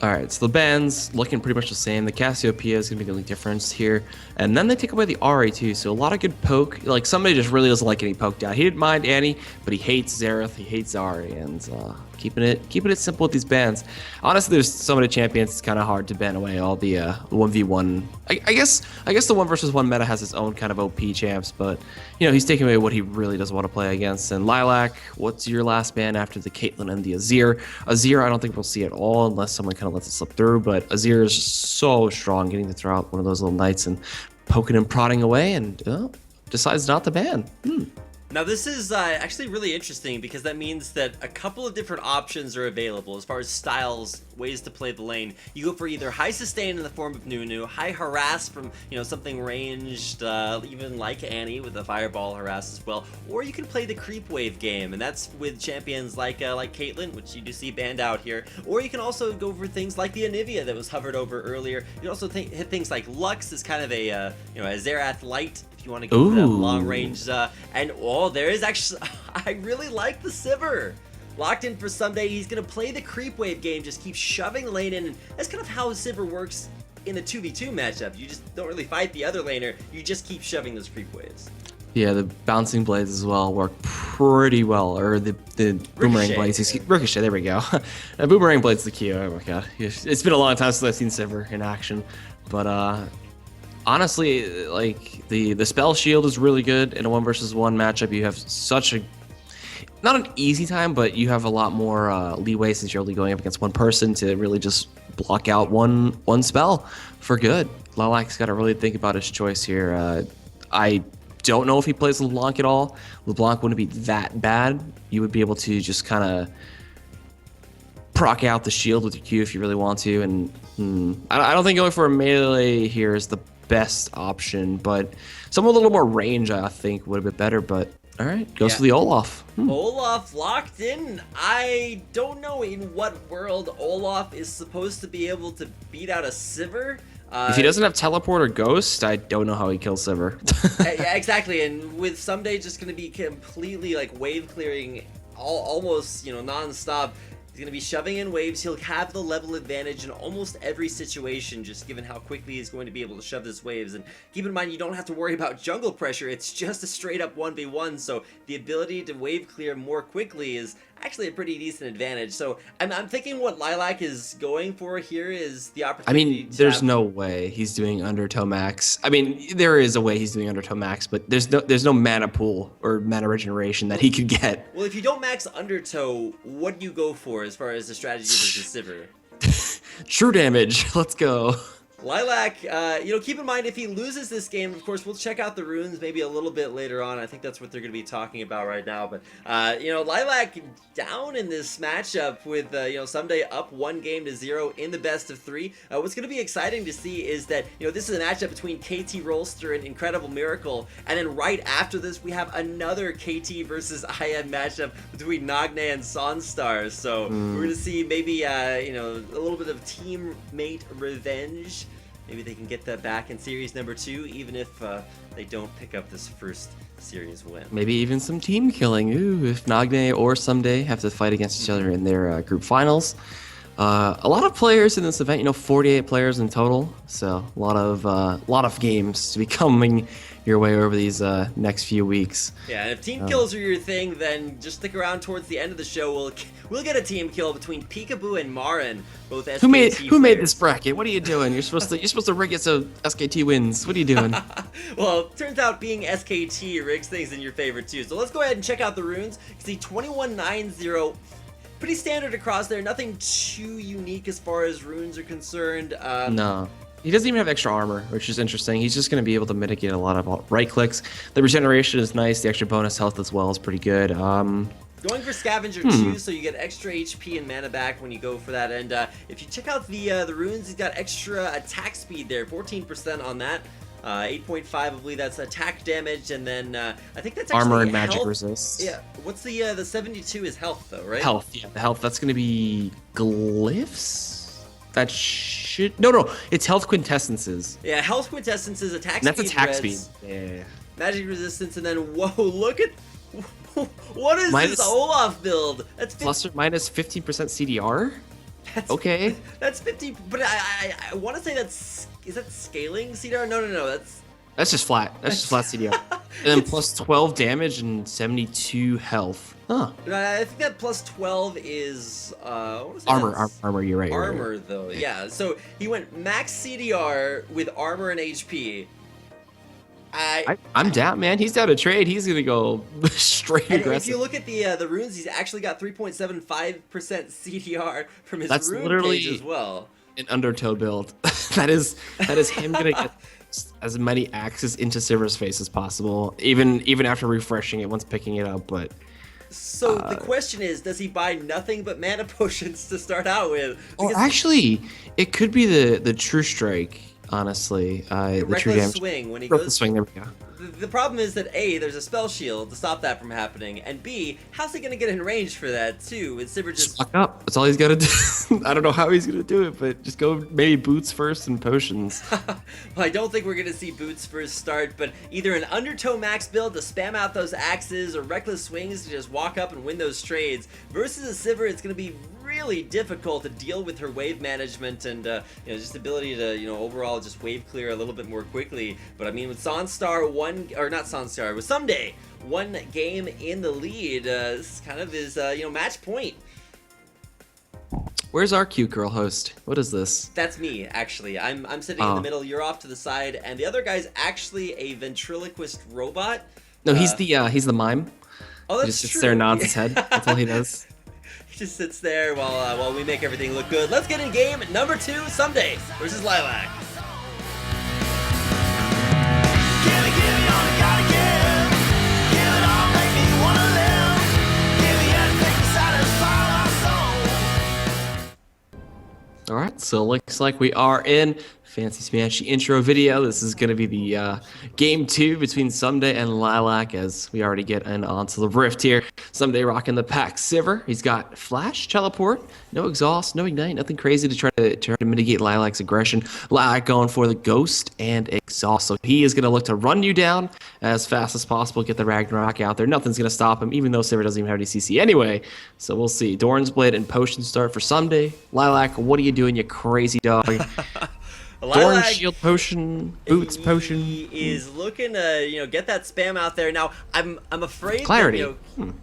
Alright, so the bans looking pretty much the same. The Cassiopeia is going to be the only difference here. And then they take away the RA too, so a lot of good poke. Like, somebody just really doesn't like getting poked out. He didn't mind Annie, but he hates Xerath, he hates Ahri, and keeping it simple with these bans. Honestly, there's so many champions, it's kind of hard to ban away all the 1v1. I guess the 1 versus 1 meta has its own kind of OP champs, but he's taking away what he really doesn't want to play against. And Lilac, what's your last ban after the Caitlyn and the Azir? Azir, I don't think we'll see at all unless someone kind of lets it slip through, but Azir is just so strong, getting to throw out one of those little knights and poking and prodding away, and decides not to ban. Now this is actually really interesting, because that means that a couple of different options are available as far as styles, ways to play the lane. You go for either high sustain in the form of Nunu, high harass from something ranged, even like Annie with the fireball harass as well, or you can play the creep wave game, and that's with champions like Caitlyn, which you do see banned out here, or you can also go for things like the Anivia that was hovered over earlier. You can also hit things like Lux as kind of a a Xerath light, if you want to go for that long range, and there is actually, I really like the Sivir. Locked in for Someday, he's going to play the creep wave game, just keep shoving the lane in, and that's kind of how Sivir works in a 2v2 matchup. You just don't really fight the other laner, you just keep shoving those creep waves. Yeah, the bouncing blades as well work pretty well, or the boomerang blades. Ricochet, there we go. Boomerang blades the key. Oh my god, it's been a long time since I've seen Sivir in action, but honestly, like the spell shield is really good in a 1 versus 1 matchup. You have such a not an easy time, but you have a lot more leeway since you're only going up against one person to really just block out one spell for good. Lilac's got to really think about his choice here. I don't know if he plays LeBlanc at all. LeBlanc wouldn't be that bad. You would be able to just kind of proc out the shield with your Q if you really want to, and I don't think going for a melee here is the best option, but someone with a little more range I think would have been better. But all right, goes for the Olaf. Olaf locked in. I don't know in what world Olaf is supposed to be able to beat out a Sivir. If he doesn't have teleport or ghost, I don't know how he kills Sivir. Yeah, exactly. And with Someday just going to be completely like wave clearing, almost non-stop. He's going to be shoving in waves. He'll have the level advantage in almost every situation, just given how quickly he's going to be able to shove his waves. And keep in mind, you don't have to worry about jungle pressure. It's just a straight up 1v1, so the ability to wave clear more quickly is actually a pretty decent advantage. So I'm thinking what Lilac is going for here is the opportunity. I mean, there's no way he's doing Undertow max. I mean, there is a way he's doing Undertow max, but there's no mana pool or mana regeneration that he could get. Well, if you don't max Undertow, what do you go for as far as the strategy versus Sivir? True damage. Let's go. Lilac, keep in mind, if he loses this game, of course, we'll check out the runes maybe a little bit later on. I think that's what they're going to be talking about right now. But, Lilac down in this matchup with, Someday up 1-0 in the best of 3. What's going to be exciting to see is that, this is a matchup between KT Rolster and Incredible Miracle. And then right after this, we have another KT versus IM matchup between Nagne and Sonstar. So we're going to see maybe, a little bit of teammate revenge maybe they can get that back in series number 2, even if they don't pick up this first series win. Maybe even some team killing. Ooh, if Nagne or Someday have to fight against each other in their group finals. A lot of players in this event, 48 players in total. So a lot of games to be coming your way over these next few weeks. Yeah, and if team kills are your thing, then just stick around towards the end of the show. We'll get a team kill between Peekaboo and Marin, both SKT Who made players. this bracket? What are you doing? You're supposed to rig it so SKT wins. What are you doing? Well, turns out being SKT rigs things in your favor too. So let's go ahead and check out the runes. You see 2190. Pretty standard across there, nothing too unique as far as runes are concerned. No. He doesn't even have extra armor, which is interesting. He's just going to be able to mitigate a lot of right clicks. The regeneration is nice. The extra bonus health as well is pretty good. Going for Scavenger too, so you get extra HP and mana back when you go for that. And if you check out the runes, he's got extra attack speed there, 14% on that. 8.5, I believe that's attack damage, and then I think that's actually armor and magic health. resist. Yeah, what's the 72 is health though, right? Health, yeah, the health. That's going to be glyphs. That should no, it's health quintessences. Yeah, health quintessences, attack And that's speed. attack reds, speed. Yeah. Magic resistance, and then whoa, look at what is Minus- this Olaf build? That's 50, Plus or minus 15% CDR. that's, Okay. That's 50, but I want to say is that scaling CDR? No, That's just flat. That's just flat CDR. And then plus 12 damage and 72 health. Huh. I think that plus 12 is I wanna say Armor. that's You're right. Armor though, yeah. So he went max CDR with armor and HP. I'm down, man. He's down to trade. He's gonna go straight And aggressive. if you look at the runes, he's actually got 3.75% CDR from his That's rune literally- page as well. An undertow build. that is him gonna get as many axes into Sivir's face as possible, even after refreshing it once picking it up. But So the question is, does he buy nothing but mana potions to start out with? or actually, it could be the True Strike. Honestly, the True Reckless Damage. Swing when he Reckless goes. Swing. There we go. The problem is that A, there's a spell shield to stop that from happening, and B, how's he gonna get in range for that too? With Sivir Just just fuck up. That's all he's got to do. I don't know how he's gonna do it, but just go maybe boots first and potions. well, I don't think we're gonna see Boots first start, but either an Undertow max build to spam out those axes, or Reckless Swings to just walk up and win those trades. Versus a Sivir, it's gonna be really difficult to deal with her wave management and just ability to overall just wave clear a little bit more quickly. But I mean, with with Someday one game in the lead, this kind of is match point. Where's our cute girl host? What is this? That's me, actually. I'm sitting in the middle, you're off to the side, and the other guy's actually a ventriloquist robot. No, he's the mime. Oh, He that's just sits true. there and nods his head. That's all he does. He just sits there while we make everything look good. Let's get in game number 2, Someday versus Lilac. All right, so looks like we are in Fancy Smashy intro video. This is going to be the game 2 between Someday and Lilac, as we already get onto the rift here. Someday rocking the pack Sivir. He's got Flash, Teleport, no Exhaust, no Ignite, nothing crazy to try to mitigate Lilac's aggression. Lilac going for the Ghost and Exhaust. So he is going to look to run you down as fast as possible, get the Ragnarok out there. Nothing's going to stop him, even though Sivir doesn't even have any CC anyway. So we'll see. Doran's Blade and Potion start for Someday. Lilac, what are you doing, you crazy dog? Doran Shield Potion, Boots Potion. He is looking to get that spam out there. Now I'm afraid Clarity. That,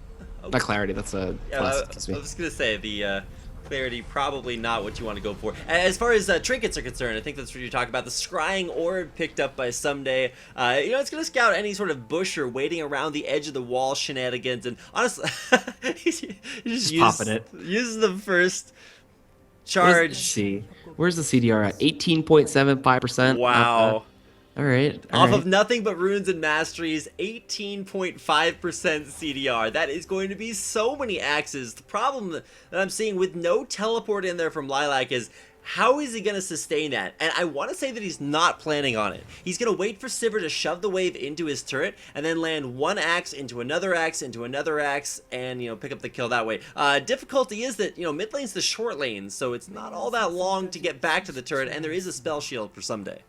Not Clarity, that's a classic. I was gonna say the Clarity probably not what you want to go for. As far as trinkets are concerned, I think that's what you're talking about. The Scrying Orb picked up by Someday. It's gonna scout any sort of bush or waiting around the edge of the wall shenanigans. And honestly, he just popping it. Uses the first charge. Let's see. Where's the CDR at? 18.75%. Wow. All right. Off of nothing but runes and masteries, 18.5% CDR. That is going to be so many axes. The problem that I'm seeing with no teleport in there from Lilac is, how is he going to sustain that? And I want to say that he's not planning on it. He's going to wait for Sivir to shove the wave into his turret and then land one axe into another axe and, you know, pick up the kill that way. Difficulty is that, you know, mid lane's the short lane, so it's not all that long to get back to the turret, and there is a spell shield for someday.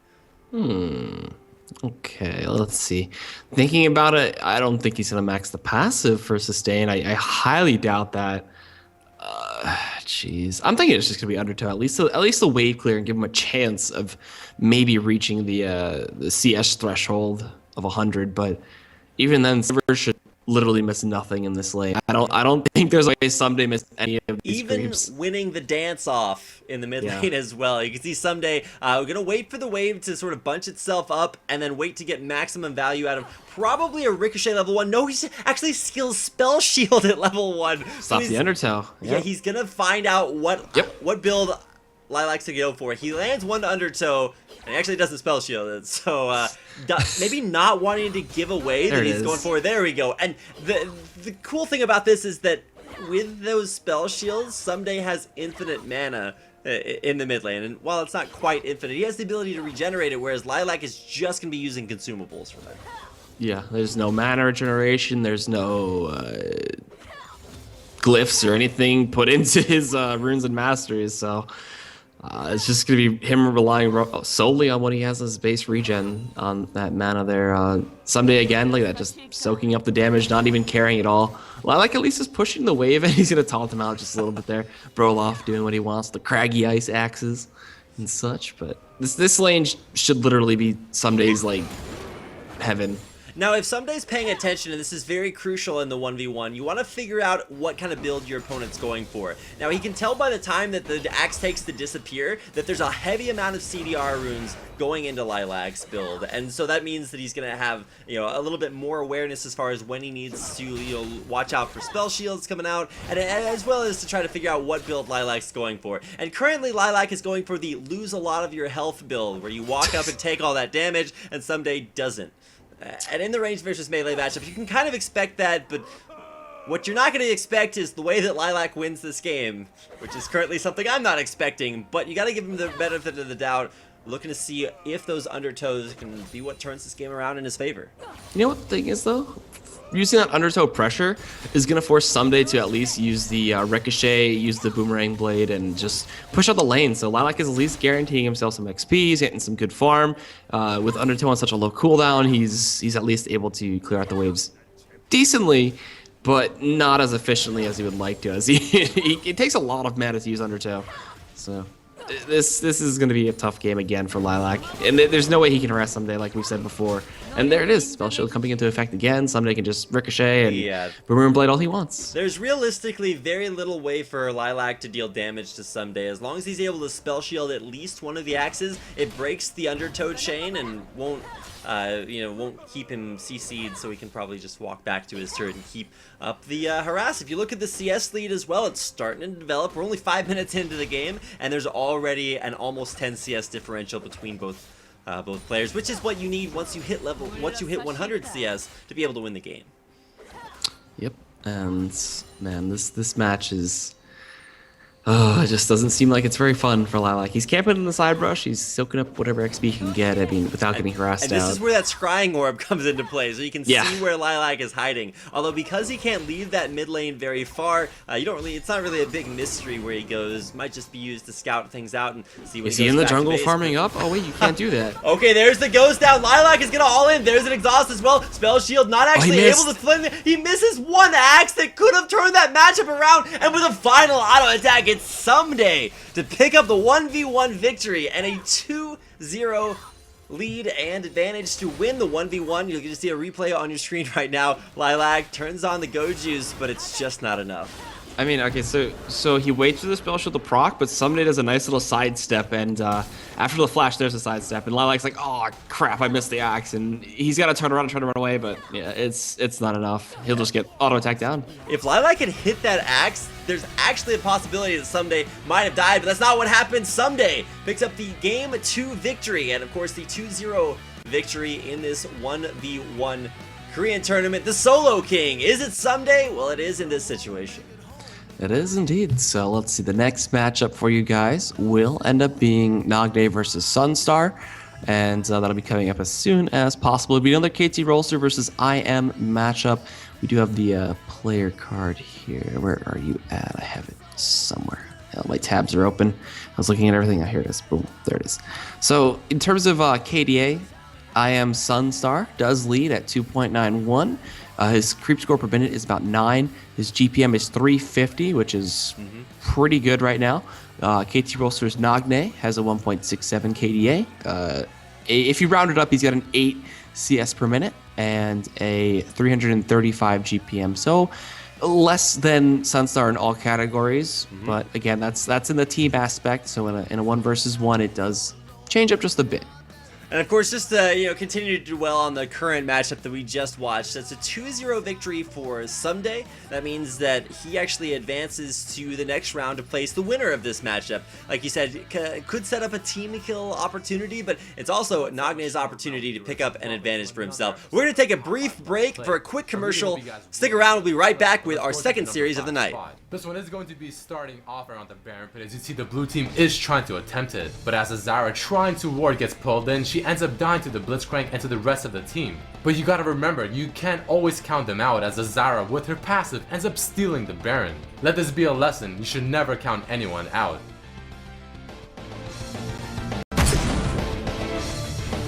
Okay, let's see. Thinking about it, I don't think he's gonna max the passive for sustain. I highly doubt that. Jeez, I'm thinking it's just gonna be Undertow. At least the wave clear and give him a chance of maybe reaching the CS threshold of 100. But even then, Silver should literally miss nothing in this lane. I don't think there's like a someday miss any of these Even creeps. winning the dance off in the mid lane as well. You can see someday we're gonna wait for the wave to sort of bunch itself up and then wait to get maximum value out of probably a Ricochet level 1. No, he's actually skills Spell Shield at level 1. Stop so the Undertow. Yeah, he's gonna find out what build Lilac's to go for. He lands one Undertow, and he actually doesn't Spell Shield it. So maybe not wanting to give away that he's going for. There we go. And the cool thing about this is that with those Spell Shields, Someday has infinite mana in the mid lane. And while it's not quite infinite, he has the ability to regenerate it, whereas Lilac is just going to be using consumables for that. Yeah, there's no mana regeneration. There's no glyphs or anything put into his runes and masteries. So it's just going to be him relying solely on what he has as base regen on that mana there. Someday again, like that, just soaking up the damage, not even caring at all. Lilac at least is pushing the wave, and he's going to taunt him out just a little bit there. Broloff doing what he wants, the craggy ice axes and such. But this lane should literally be Someday's like heaven. Now, if Someday's paying attention, and this is very crucial in the 1v1, you want to figure out what kind of build your opponent's going for. Now, he can tell by the time that the axe takes to disappear that there's a heavy amount of CDR runes going into Lilac's build, and so that means that he's going to have, you know, a little bit more awareness as far as when he needs to, you know, watch out for spell shields coming out, and as well as to try to figure out what build Lilac's going for. And currently, Lilac is going for the lose a lot of your health build, where you walk up and take all that damage, and Someday doesn't. And in the range versus melee matchup, you can kind of expect that, but what you're not going to expect is the way that Lilac wins this game, which is currently something I'm not expecting, but you got to give him the benefit of the doubt, looking to see if those Undertows can be what turns this game around in his favor. You know what the thing is, though? Using that Undertow pressure is going to force Someday to at least use the Ricochet, use the Boomerang Blade, and just push out the lane. So Lilac is at least guaranteeing himself some XP, he's getting some good farm. With Undertow on such a low cooldown, he's at least able to clear out the waves decently, but not as efficiently as he would like to. As it takes a lot of mana to use Undertow. So this is going to be a tough game again for Lilac, and there's no way he can harass Someday, like we said before. And there it is, Spell Shield coming into effect again. Someday can just Ricochet and Boomerang Blade all he wants. There's realistically very little way for Lilac to deal damage to Someday. As long as he's able to Spell Shield at least one of the axes, it breaks the Undertow chain and won't keep him CC'd, so he can probably just walk back to his turret and keep up the harass. If you look at the CS lead as well, it's starting to develop. We're only 5 minutes into the game, and there's already an almost 10 CS differential between both players, which is what you need once you hit 100 CS to be able to win the game. Yep, and man, this match is. Oh, it just doesn't seem like it's very fun for Lilac. He's camping in the side brush. He's soaking up whatever XP he can get. I mean, without getting harassed out. And this is where that scrying orb comes into play, so you can see where Lilac is hiding. Although because he can't leave that mid lane very far, it's not really a big mystery where he goes. Might just be used to scout things out and see what. Is he in the jungle farming up? Oh wait, you can't do that. Okay, there's the ghost down. Lilac is gonna all in. There's an exhaust as well. Spell shield not actually able to flame. He misses one axe that could have turned that matchup around, and with a final auto attack, it's Someday to pick up the 1v1 victory and a 2-0 lead and advantage to win the 1v1. You'll get to see a replay on your screen right now. Lilac turns on the go juice, but it's just not enough. I mean, okay, so he waits for the spell shield to proc, but Someday does a nice little sidestep, and after the flash, there's a sidestep, and Lilac's like, oh crap, I missed the axe, and he's got to turn around and try to run away, but yeah, it's not enough. He'll just get auto attack down. If Lilac had hit that axe, there's actually a possibility that Someday might have died, but that's not what happened. Someday picks up the Game 2 victory, and of course the 2-0 victory in this 1v1 Korean tournament. The Solo King, is it someday? Well, it is in this situation. It is indeed. So let's see. The next matchup for you guys will end up being Nagne versus Sunstar. And that'll be coming up as soon as possible. It'll be another KT Rolster versus IM matchup. We do have the player card here. Where are you at? I have it somewhere. Oh, my tabs are open. I was looking at everything. Oh, here it is. Boom. There it is. So in terms of KDA, IM Sunstar does lead at 2.91. His creep score per minute is about 9. His GPM is 350, which is pretty good right now. KT Rolster's Nagne has a 1.67 KDA. If you round it up, he's got an 8 CS per minute and a 335 GPM. So less than Sunstar in all categories, but again, that's in the team aspect. So in a 1 versus 1, it does change up just a bit. And of course, just to continue to dwell on the current matchup that we just watched, that's a 2-0 victory for Someday. That means that he actually advances to the next round to place the winner of this matchup. Like you said, could set up a team kill opportunity, but it's also Nagne's opportunity to pick up an advantage for himself. We're going to take a brief break for a quick commercial. Stick around, we'll be right back with our second series of the night. This one is going to be starting off around the Baron pit. As you see, the blue team is trying to attempt it, but as Azara trying to ward gets pulled in, she ends up dying to the Blitzcrank and to the rest of the team. But you gotta remember, you can't always count them out, as Azara with her passive ends up stealing the Baron. Let this be a lesson, you should never count anyone out.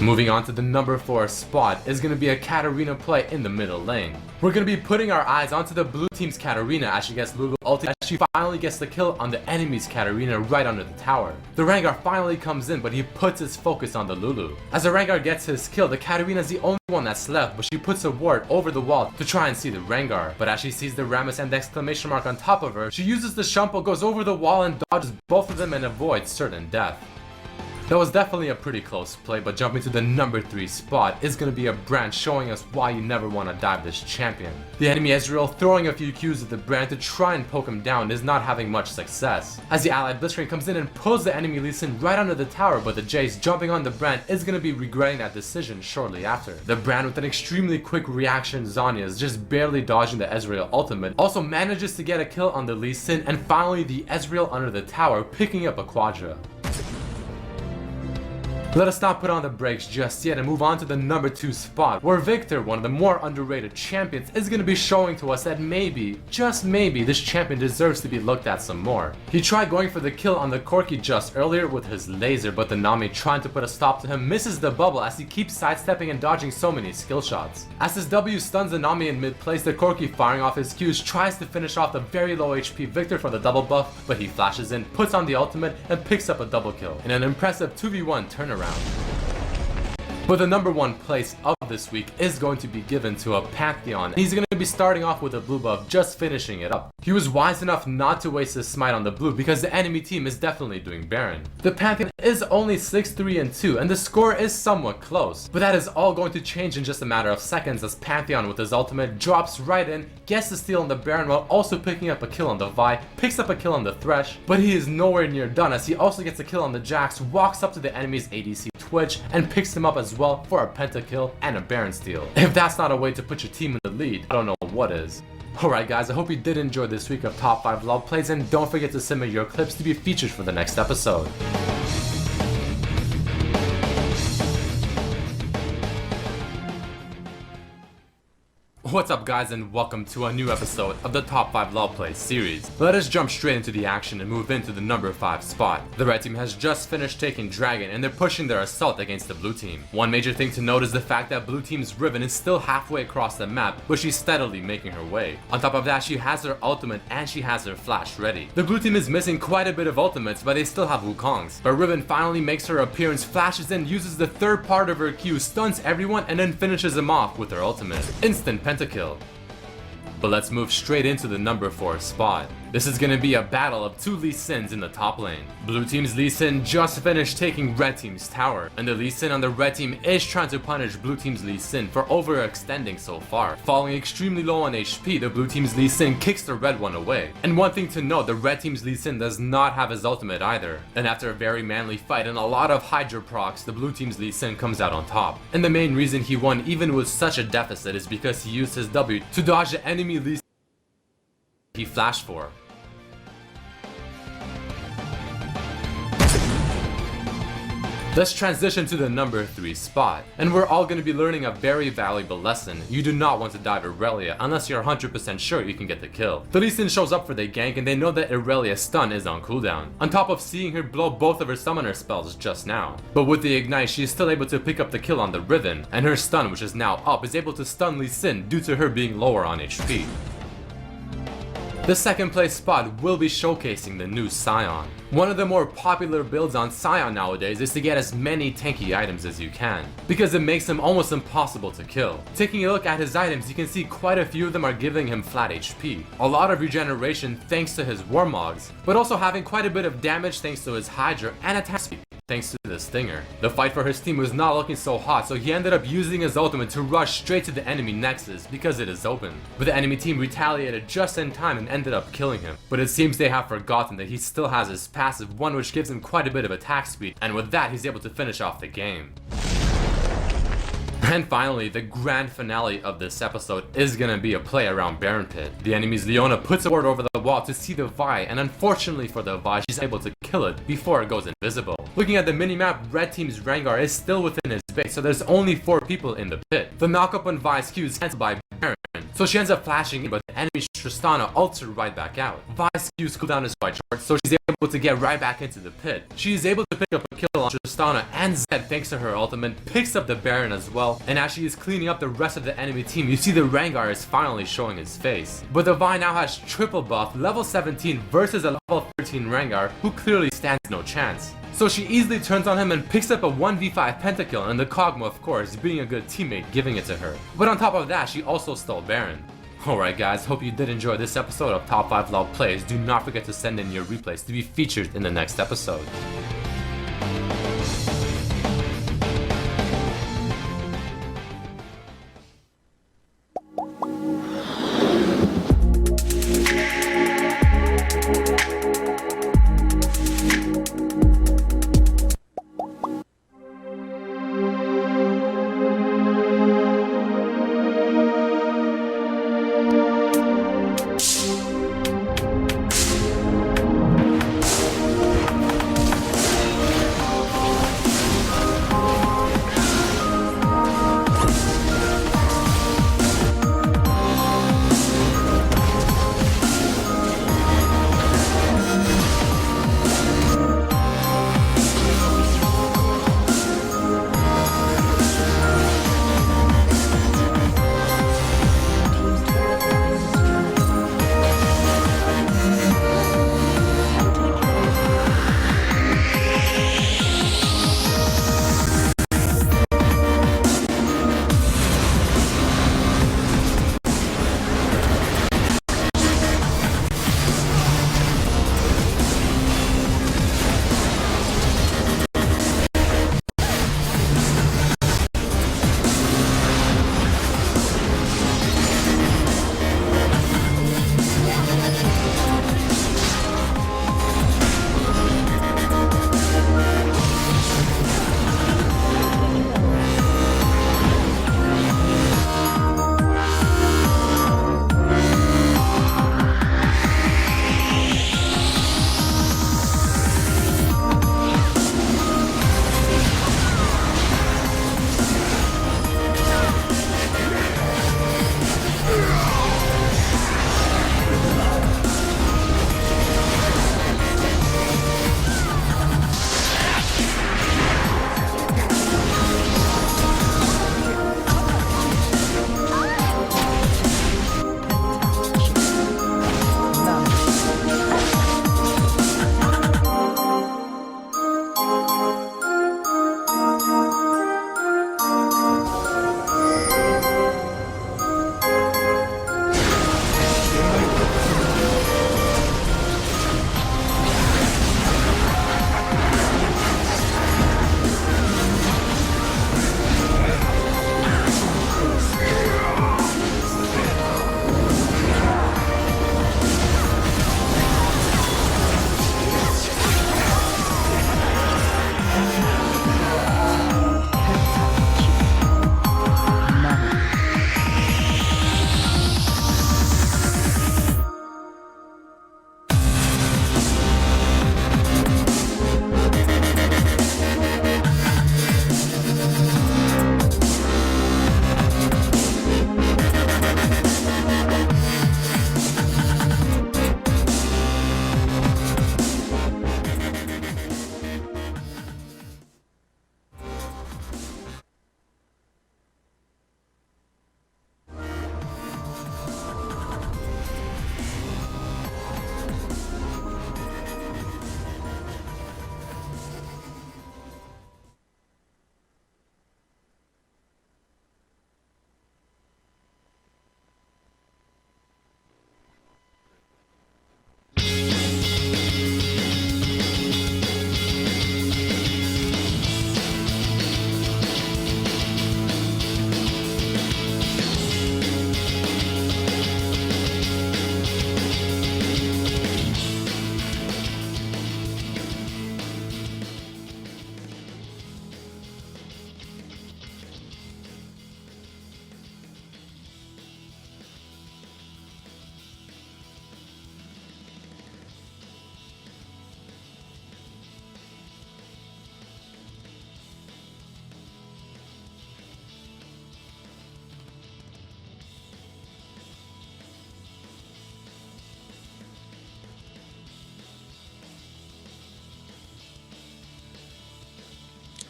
Moving on to the number 4 spot is going to be a Katarina play in the middle lane. We're going to be putting our eyes onto the blue team's Katarina as she gets Lulu ulted, as she finally gets the kill on the enemy's Katarina right under the tower. The Rengar finally comes in, but he puts his focus on the Lulu. As the Rengar gets his kill, the Katarina is the only one that's left, but she puts a ward over the wall to try and see the Rengar. But as she sees the Rammus and the exclamation mark on top of her, she uses the Shumpo, goes over the wall and dodges both of them and avoids certain death. That was definitely a pretty close play, but jumping to the number 3 spot is going to be a Brand showing us why you never want to dive this champion. The enemy Ezreal throwing a few Qs at the Brand to try and poke him down is not having much success. As the allied Blitzcrank comes in and pulls the enemy Lee Sin right under the tower, but the Jace jumping on the Brand is going to be regretting that decision shortly after. The Brand with an extremely quick reaction, Zanya is just barely dodging the Ezreal ultimate, also manages to get a kill on the Lee Sin, and finally the Ezreal under the tower picking up a Quadra. Let us not put on the brakes just yet and move on to the number 2 spot, where Victor, one of the more underrated champions, is going to be showing to us that maybe, just maybe, this champion deserves to be looked at some more. He tried going for the kill on the Corki just earlier with his laser, but the Nami trying to put a stop to him misses the bubble as he keeps sidestepping and dodging so many skill shots. As his W stuns the Nami in mid-place, the Corki firing off his Qs tries to finish off the very low HP Victor for the double buff, but he flashes in, puts on the ultimate, and picks up a double kill in an impressive 2v1 turnaround. But the number 1 place of this week is going to be given to a Pantheon. He's going to be starting off with a blue buff, just finishing it up. He was wise enough not to waste his smite on the blue because the enemy team is definitely doing Baron. The Pantheon is only 6-3-2 and the score is somewhat close, but that is all going to change in just a matter of seconds as Pantheon with his ultimate drops right in, gets the steal on the Baron while also picking up a kill on the Vi, picks up a kill on the Thresh, but he is nowhere near done as he also gets a kill on the Jax, walks up to the enemy's ADC Twitch and picks him up as well for a pentakill and a Baron steal. If that's not a way to put your team in the lead, I don't know what is. Alright guys, I hope you did enjoy this week of top 5 LoL plays, and don't forget to submit your clips to be featured for the next episode. What's up guys, and welcome to a new episode of the Top 5 LoL Plays series. Let us jump straight into the action and move into the number 5 spot. The red team has just finished taking Dragon and they're pushing their assault against the blue team. One major thing to note is the fact that blue team's Riven is still halfway across the map, but she's steadily making her way. On top of that, she has her ultimate and she has her flash ready. The blue team is missing quite a bit of ultimates, but they still have Wukong's. But Riven finally makes her appearance, flashes in, uses the third part of her Q, stuns everyone, and then finishes them off with her ultimate. Instant pentakill. But let's move straight into the number 4 spot. This is gonna be a battle of two Lee Sins in the top lane. Blue team's Lee Sin just finished taking red team's tower, and the Lee Sin on the red team is trying to punish blue team's Lee Sin for overextending so far. Falling extremely low on HP, the blue team's Lee Sin kicks the red one away. And one thing to note, the red team's Lee Sin does not have his ultimate either. And after a very manly fight and a lot of Hydra procs, the blue team's Lee Sin comes out on top. And the main reason he won even with such a deficit is because he used his W to dodge the enemy Lee Sin he flashed for. Let's transition to the number 3 spot, and we're all going to be learning a very valuable lesson. You do not want to dive Irelia unless you're 100% sure you can get the kill. The Lee Sin shows up for the gank and they know that Irelia's stun is on cooldown, on top of seeing her blow both of her summoner spells just now. But with the ignite, she is still able to pick up the kill on the Riven, and her stun, which is now up, is able to stun Lee Sin due to her being lower on HP. The second place spot will be showcasing the new Scion. One of the more popular builds on Scion nowadays is to get as many tanky items as you can, because it makes him almost impossible to kill. Taking a look at his items, you can see quite a few of them are giving him flat HP, a lot of regeneration thanks to his Warmogs, but also having quite a bit of damage thanks to his Hydra and attack speed thanks to the Stinger. The fight for his team was not looking so hot, so he ended up using his ultimate to rush straight to the enemy Nexus because it is open. But the enemy team retaliated just in time and ended up killing him. But it seems they have forgotten that he still has his passive one, which gives him quite a bit of attack speed, and with that he's able to finish off the game. And finally, the grand finale of this episode is gonna be a play around Baron Pit. The enemy's Leona puts a ward over the wall to see the Vi, and unfortunately for the Vi, she's able to kill it before it goes invisible. Looking at the minimap, red team's Rengar is still within his base, so there's only 4 people in the pit. The knockup on Vi's Q is cancelled by Baron, so she ends up flashing in, but the enemy's Tristana ults her right back out. Vi's Q's cooldown is quite short, so she's able to get right back into the pit. She is able to pick up a kill on Tristana and Zed thanks to her ultimate, picks up the Baron as well, and as she is cleaning up the rest of the enemy team, you see the Rengar is finally showing his face. But the Vi now has triple buff, level 17 versus a level 13 Rengar, who clearly stands no chance. So she easily turns on him and picks up a 1v5 pentakill, and the Kog'Maw, of course, being a good teammate, giving it to her. But on top of that, she also stole Baron. Alright guys, hope you did enjoy this episode of Top 5 LoL Plays. Do not forget to send in your replays to be featured in the next episode.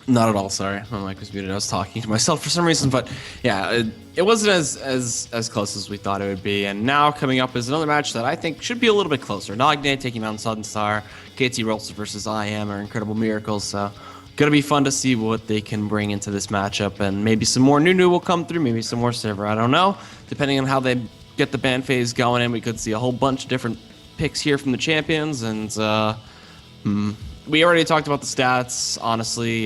Not at all. Sorry, my mic was muted. I was talking to myself for some reason, but yeah, it wasn't as close as we thought it would be. And now coming up is another match that I think should be a little bit closer. Nagne taking on Sunstar. KT Rolls versus IM are incredible miracles. So gonna be fun to see what they can bring into this matchup, and maybe some more Nunu will come through. Maybe some more Silver. I don't know. Depending on how they get the ban phase going in, we could see a whole bunch of different picks here from the champions, and we already talked about the stats. Honestly,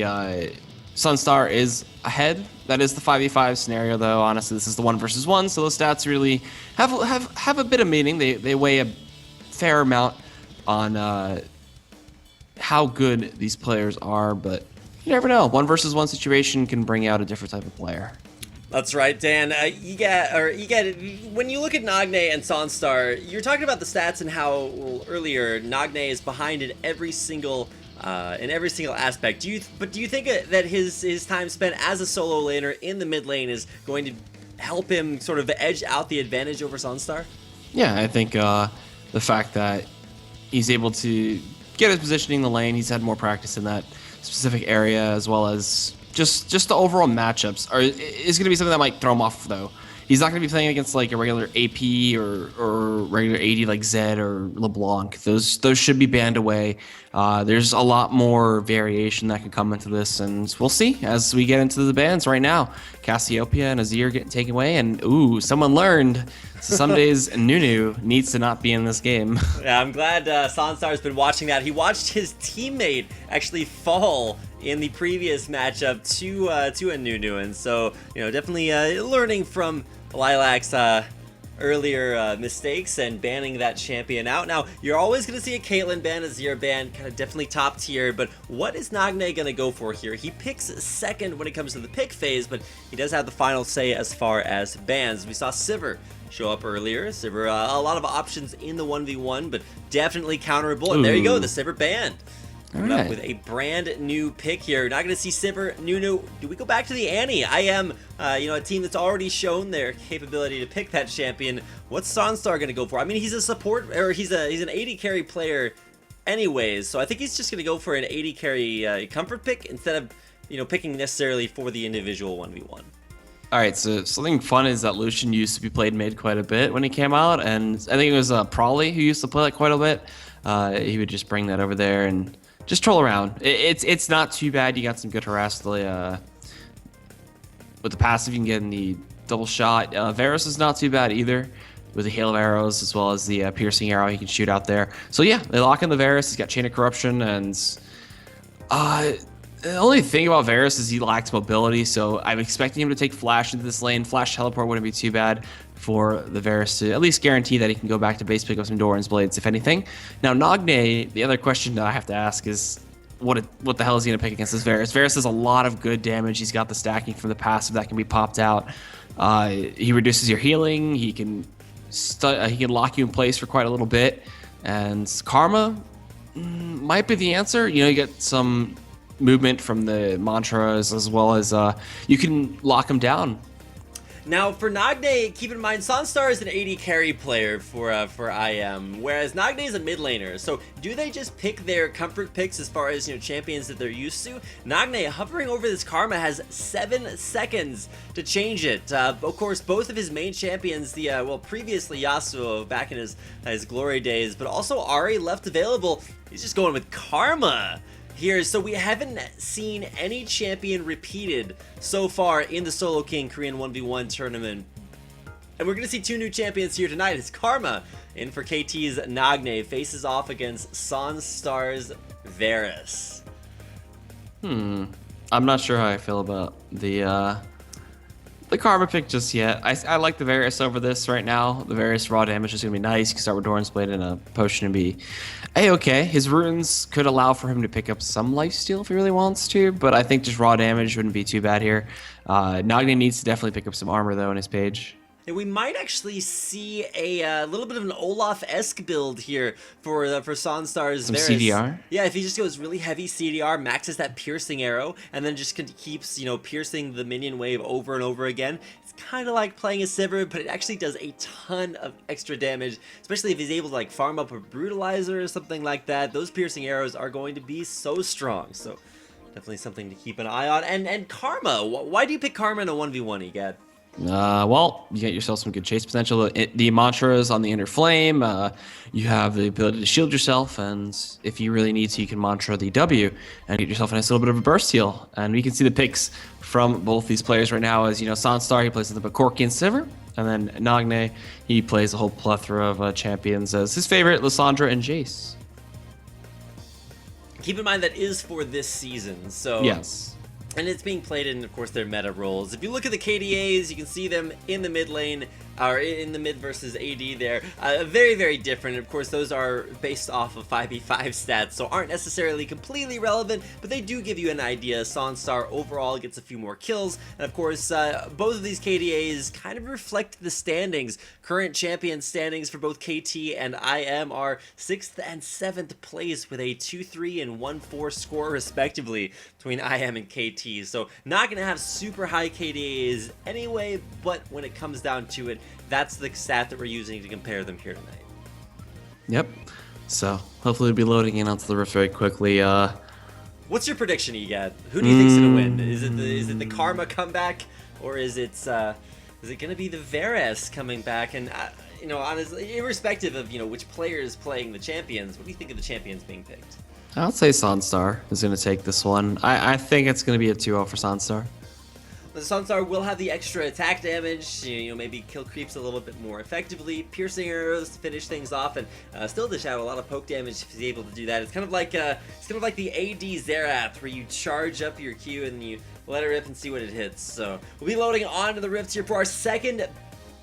Sunstar is ahead. That is the 5v5 scenario, though. Honestly, this is the 1 versus 1, so those stats really have a bit of meaning. They weigh a fair amount on how good these players are, but you never know. 1 versus 1 situation can bring out a different type of player. That's right, Dan. When you look at Nagne and Sunstar, you're talking about the stats and how earlier Nagne is behind in every single aspect. Do you think that his time spent as a solo laner in the mid lane is going to help him sort of edge out the advantage over Sunstar? Yeah, I think the fact that he's able to get his positioning in the lane, he's had more practice in that specific area, as well as just the overall matchups is going to be something that might throw him off, though. He's not going to be playing against like a regular AP or regular AD like Zed or LeBlanc. Those should be banned away. There's a lot more variation that can come into this, and we'll see as we get into the bans right now. Cassiopeia and Azir getting taken away, and ooh, someone learned. So some days Nunu needs to not be in this game. Yeah, I'm glad Sunstar's been watching that. He watched his teammate actually fall in the previous matchup to a Nunu, and so definitely learning from Lilac's earlier mistakes and banning that champion out. Now, you're always going to see a Caitlyn ban, a Azir ban, kind of definitely top tier, but what is Nagne going to go for here? He picks second when it comes to the pick phase, but he does have the final say as far as bans. We saw Sivir show up earlier. Sivir, a lot of options in the 1v1, but definitely counterable. And there you go, the Sivir banned. Coming up with a brand new pick here. Not going to see Sivir, Nunu. Do we go back to the Annie? I am, a team that's already shown their capability to pick that champion. What's Sunstar going to go for? I mean, he's a support, or he's an AD carry player anyways, so I think he's just going to go for an AD carry comfort pick instead of, picking necessarily for the individual 1v1. All right, so something fun is that Lucian used to be played mid quite a bit when he came out, and I think it was Prawley who used to play that quite a bit. He would just bring that over there and just troll around. It's not too bad. You got some good harass with the passive. You can get in the double shot. Varus is not too bad either, with the hail of arrows as well as the piercing arrow he can shoot out there. So yeah, they lock in the Varus. He's got Chain of Corruption, and the only thing about Varus is he lacks mobility, so I'm expecting him to take Flash into this lane. Flash teleport wouldn't be too bad for the Varus to at least guarantee that he can go back to base, pick up some Doran's Blades, if anything. Now, Nagne, the other question that I have to ask is, what the hell is he going to pick against this Varus? Varus does a lot of good damage. He's got the stacking from the passive that can be popped out. He reduces your healing. He can lock you in place for quite a little bit. And Karma might be the answer. You get some movement from the mantras, as well as you can lock him down. Now, for Nagne, keep in mind, Sunstar is an AD carry player for IM, whereas Nagne is a mid laner. So, do they just pick their comfort picks as far as champions that they're used to? Nagne, hovering over this Karma, has 7 seconds to change it. Of course, both of his main champions, previously Yasuo back in his glory days, but also Ahri left available. He's just going with Karma here. So we haven't seen any champion repeated so far in the Solo King Korean 1v1 tournament. And we're going to see 2 new champions here tonight. It's Karma in for KT's Nagne, faces off against Sunstar's Varus. I'm not sure how I feel about the Karma pick just yet. I like the Varus over this right now. The Varus raw damage is going to be nice. You can start with Doran's Blade and a potion and be A-okay. His runes could allow for him to pick up some lifesteal if he really wants to, but I think just raw damage wouldn't be too bad here. Nagne needs to definitely pick up some armor, though, in his page. And we might actually see a little bit of an Olaf-esque build here for Sunstar's Some Varus. CDR? Yeah, if he just goes really heavy CDR, maxes that piercing arrow, and then just keeps, piercing the minion wave over and over again. It's kind of like playing a Sivir, but it actually does a ton of extra damage, especially if he's able to farm up a Brutalizer or something like that. Those piercing arrows are going to be so strong. So definitely something to keep an eye on. And Karma, why do you pick Karma in a 1v1, Egad? Well, you get yourself some good chase potential. The mantras on the inner flame, you have the ability to shield yourself, and if you really need to, you can mantra the W and get yourself a nice little bit of a burst heal. And we can see the picks from both these players right now. As you know, Sanstar, he plays with the Corki and Sivir, and then Nagne, he plays a whole plethora of champions as his favorite, Lissandra and Jace. Keep in mind that is for this season, so Yes. And it's being played in, of course, their meta roles. If you look at the KDAs, you can see them in the mid lane, or in the mid versus AD there. Very, very different. Of course, those are based off of 5v5 stats, so aren't necessarily completely relevant, but they do give you an idea. Sanstar overall gets a few more kills, and of course, both of these KDAs kind of reflect the standings. Current champion standings for both KT and IM are 6th and 7th place with a 2-3 and 1-4 score respectively between IM and KT. So not going to have super high KDAs anyway, but when it comes down to it, that's the stat that we're using to compare them here tonight. Yep. So hopefully we'll be loading in onto the rift very quickly. What's your prediction, Egad? Who do you think's gonna win? Is it the Karma comeback, or is it gonna be the Varus coming back? And you know, honestly, irrespective of which player is playing the champions, what do you think of the champions being picked? I'll say Sanstar is going to take this one. I think it's going to be a 2-0 for Sanstar. The Sanstar will have the extra attack damage, maybe kill creeps a little bit more effectively, piercing arrows to finish things off, and still dish out a lot of poke damage if he's able to do that. It's kind of like the AD Xerath, where you charge up your Q and you let it rip and see what it hits. So we'll be loading onto the rifts here for our second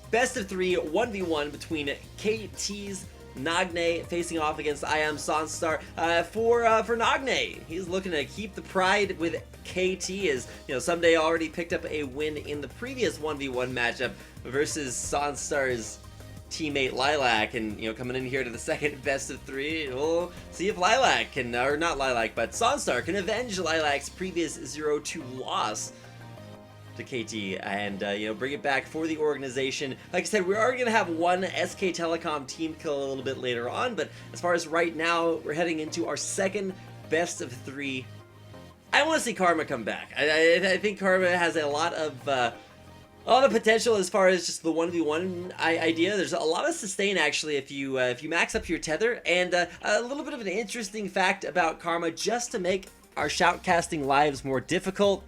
best of 3 1v1 between KT's Nagne facing off against IM Sanstar. For Nagne, he's looking to keep the pride with KT, as Someday already picked up a win in the previous 1v1 matchup versus Sanstar's teammate Lilac, and coming in here to the second best of 3, we'll see if Lilac can, or not Lilac, but Sanstar can avenge Lilac's previous 0-2 loss to KT and bring it back for the organization. Like I said, we are going to have one SK Telecom team kill a little bit later on, but as far as right now, we're heading into our second best of 3. I want to see Karma come back. I think Karma has a lot of potential as far as just the 1v1 idea. There's a lot of sustain actually if you max up your tether, and a little bit of an interesting fact about Karma, just to make our shoutcasting lives more difficult,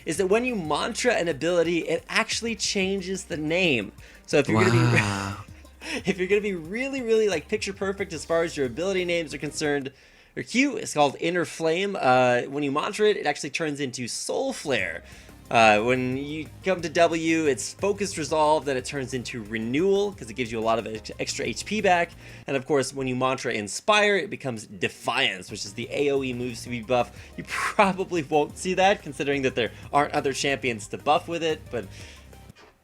is that when you mantra an ability, it actually changes the name. So if you're gonna be really, really like picture perfect as far as your ability names are concerned, your Q is called Inner Flame. When you mantra it, it actually turns into Soul Flare. When you come to W, it's Focused Resolve, then it turns into Renewal, because it gives you a lot of extra HP back. And of course, when you mantra Inspire, it becomes Defiance, which is the AoE moves to be buffed. You probably won't see that, considering that there aren't other champions to buff with it, but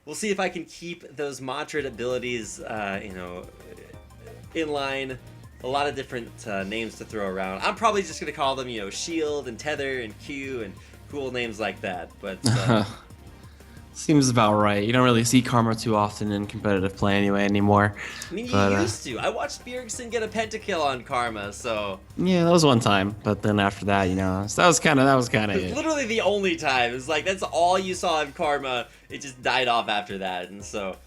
we'll see if I can keep those mantra abilities, in line. A lot of different names to throw around. I'm probably just going to call them, Shield and Tether and Q and cool names like that, but seems about right. You don't really see Karma too often in competitive play anymore. I mean, you used to. I watched Bjergsen get a pentakill on Karma, so yeah, that was one time. But then after that, so that was kind of it. Literally the only time. It was like that's all you saw of Karma. It just died off after that, and so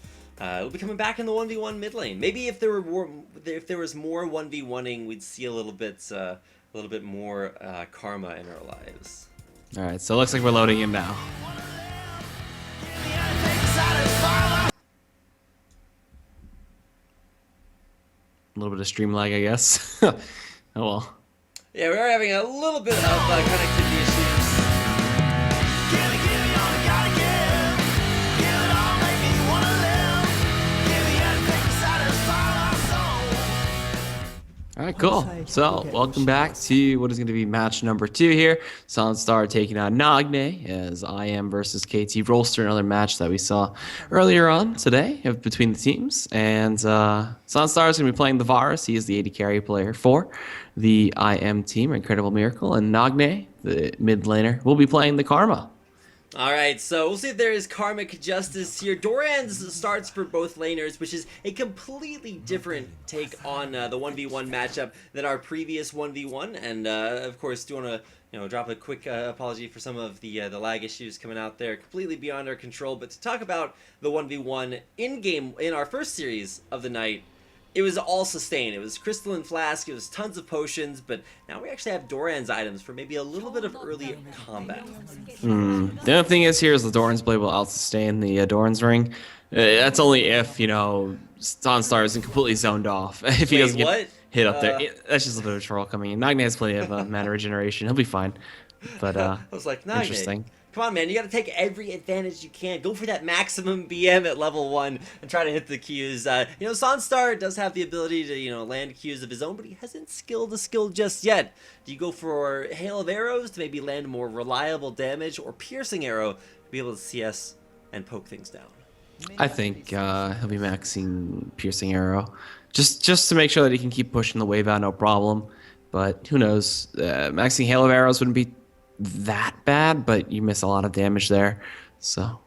it'll be coming back in the 1v1 mid lane. Maybe if there was more 1v1ing, we'd see a little bit more Karma in our lives. All right, so it looks like we're loading in now. A little bit of stream lag, I guess. Oh well. Yeah, we are having a little bit of connectivity issues. All right, cool. So, welcome back to what is going to be match number 2 here. Sanstar taking on Nagne as IM versus KT Rolster, another match that we saw earlier on today between the teams. And Sanstar is going to be playing the Varus. He is the AD carry player for the IM team, Incredible Miracle. And Nagne, the mid laner, will be playing the Karma. All right, so we'll see if there is karmic justice here. Doran's starts for both laners, which is a completely different take on the 1v1 matchup than our previous 1v1. And of course, do want to drop a quick apology for some of the lag issues coming out there, completely beyond our control. But to talk about the 1v1 in game in our first series of the night, it was all sustained. It was crystalline flask, it was tons of potions, but now we actually have Doran's items for maybe a little bit of early combat. The other thing is here is the Doran's blade will out-sustain the Doran's ring. That's only if, Sunstar isn't completely zoned off. If he Wait, doesn't get what? hit up there. That's just a bit of a troll coming in. Nagne has plenty of mana regeneration. He'll be fine. But, I was like, Nagne, interesting. come on, man, you gotta take every advantage you can. Go for that maximum BM at level 1 and try to hit the Qs. Sunstar does have the ability to, land Qs of his own, but he hasn't skilled the skill just yet. Do you go for Hail of Arrows to maybe land more reliable damage, or Piercing Arrow to be able to CS and poke things down? I think he'll be maxing Piercing Arrow. Just to make sure that he can keep pushing the wave out, no problem. But who knows? Maxing Hail of Arrows wouldn't be that bad, but you miss a lot of damage there. So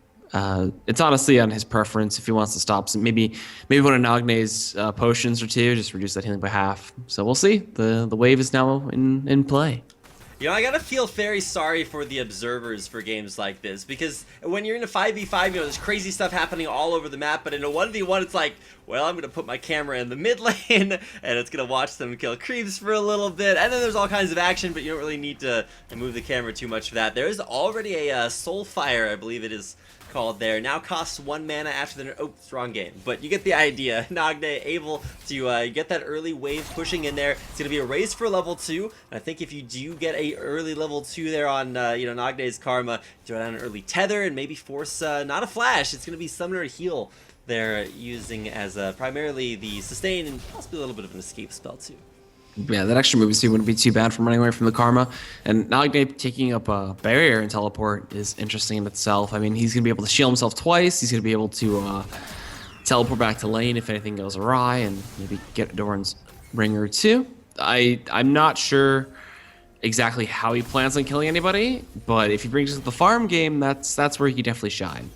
it's honestly on his preference if he wants to stop some, maybe one of Nagne's potions or two, just reduce that healing by half. So we'll see. The wave is now in play. I gotta feel very sorry for the observers for games like this, because when you're in a 5v5, there's crazy stuff happening all over the map, but in a 1v1, it's like, well, I'm gonna put my camera in the mid lane, and it's gonna watch them kill creeps for a little bit, and then there's all kinds of action, but you don't really need to move the camera too much for that. There is already a Soulfire, I believe it is called there. Now costs 1 mana after the... Oh, strong game. But you get the idea. Nagne able to get that early wave pushing in there. It's going to be a race for level 2. And I think if you do get a early level 2 there on, Nagne's Karma, throw down an early tether and maybe force not a flash. It's going to be Summoner Heal they're using as primarily the sustain and possibly a little bit of an escape spell too. Yeah, that extra movement speed wouldn't be too bad from running away from the Karma. And Nagne taking up a barrier and teleport is interesting in itself. I mean, he's going to be able to shield himself twice. He's going to be able to teleport back to lane if anything goes awry and maybe get Doran's ring or two. I'm not sure exactly how he plans on killing anybody, but if he brings up the farm game, that's where he can definitely shine.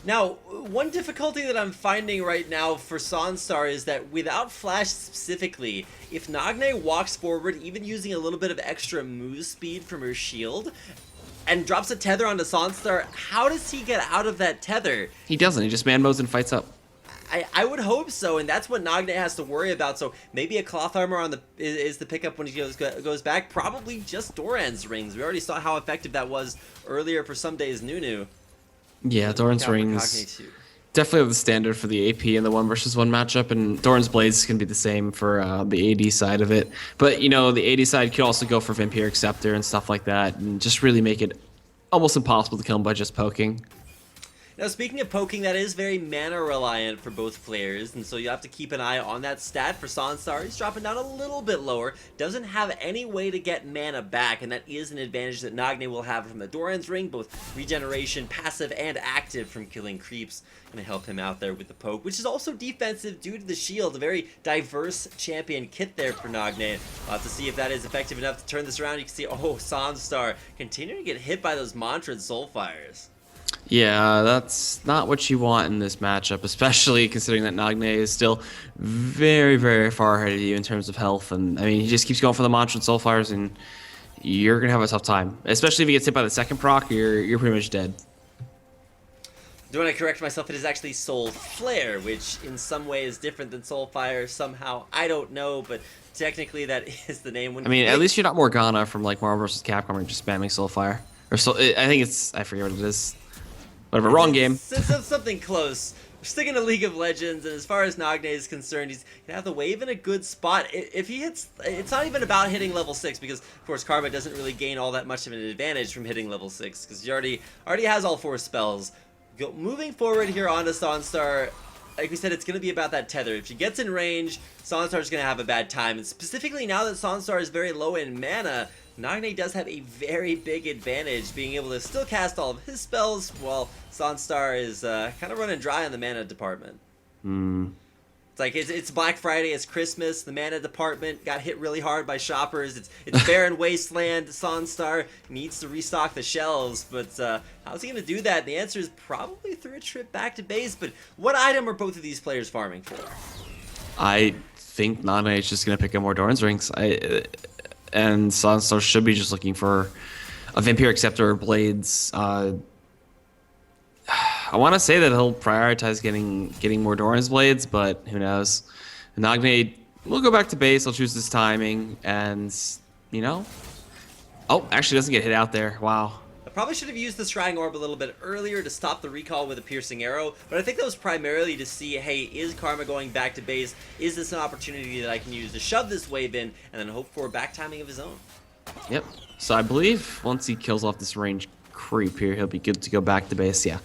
Now, one difficulty that I'm finding right now for Sunstar is that without Flash specifically, if Nagne walks forward, even using a little bit of extra move speed from her shield, and drops a tether onto Sunstar, how does he get out of that tether? He doesn't. He just man modes and fights up. I would hope so, and that's what Nagne has to worry about. So maybe a cloth armor on is the pickup when he goes back. Probably just Doran's rings. We already saw how effective that was earlier for some days Nunu. Yeah, Doran's rings definitely have the standard for the AP in the 1v1 matchup, and Doran's blades can be the same for the AD side of it. But the AD side could also go for Vampiric Scepter and stuff like that, and just really make it almost impossible to kill him by just poking. Now, speaking of poking, that is very mana reliant for both players, and so you have to keep an eye on that stat. For Sunstar, he's dropping down a little bit lower, doesn't have any way to get mana back, and that is an advantage that Nagne will have from the Doran's ring, both regeneration, passive, and active from killing creeps. Gonna help him out there with the poke, which is also defensive due to the shield. A very diverse champion kit there for Nagne. We'll have to see if that is effective enough to turn this around. You can see, Sunstar continuing to get hit by those Mantra and Soulfires. Yeah, that's not what you want in this matchup, especially considering that Nagne is still very, very far ahead of you in terms of health. And I mean, he just keeps going for the Mantra and Soulfires, and you're gonna have a tough time. Especially if he gets hit by the second proc, you're pretty much dead. Do want to correct myself, it is actually Soul Flare, which in some way is different than Soulfire somehow. I don't know, but technically that is the name. I mean, at least you're not Morgana from like Marvel vs. Capcom or just spamming Soulfire. Or I think I forget what it is. Whatever, wrong game. Something close. We're sticking to League of Legends, and as far as Nagne is concerned, he's gonna have the wave in a good spot. If he hits, it's not even about hitting level 6, because of course Karma doesn't really gain all that much of an advantage from hitting level 6, because he already has all 4 spells. Moving forward here onto Sunstar, like we said, it's going to be about that tether. If she gets in range, Sunstar's going to have a bad time. And specifically now that Sunstar is very low in mana, Nagne does have a very big advantage, being able to still cast all of his spells while Sunstar is kind of running dry in the mana department. It's like it's Black Friday, it's Christmas. The mana department got hit really hard by shoppers. It's barren wasteland. Sonstar needs to restock the shelves, but how's he gonna do that? The answer is probably through a trip back to base. But what item are both of these players farming for? I think Nana is just gonna pick up more Doran's rings. And Sunstar should be just looking for a Vampiric Scepter or Blades. I want to say that he'll prioritize getting more Doran's Blades, but who knows? Nagne will go back to base. He'll choose his timing, and you know, oh, actually doesn't get hit out there. Wow. I probably should have used the Scrying Orb a little bit earlier to stop the recall with a Piercing Arrow, but I think that was primarily to see, hey, is Karma going back to base? Is this an opportunity that I can use to shove this wave in and then hope for a back timing of his own? Yep. So I believe once he kills off this range creep here, he'll be good to go back to base. Yeah.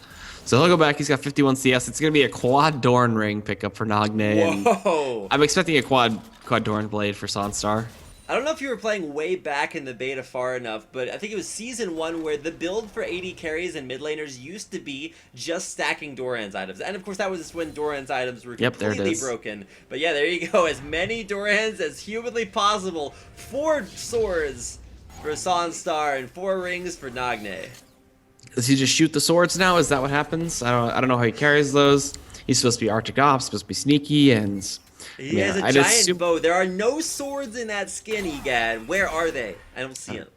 So he'll go back. He's got 51 CS. It's going to be a quad Doran ring pickup for Nagne. Whoa! I'm expecting a quad Doran Blade for Sonstar. I don't know if you were playing way back in the beta far enough, but I think it was Season 1 where the build for AD carries and mid laners used to be just stacking Doran's items. And of course that was when Doran's items were completely broken. But yeah, there you go. As many Dorans as humanly possible. 4 swords for Sonstar and 4 rings for Nagne. Does he just shoot the swords now? Is that what happens? I don't know how he carries those. He's supposed to be Arctic Ops, supposed to be sneaky, and he has a giant bow. There are no swords in that skin, Egad. Where are they? I don't see them.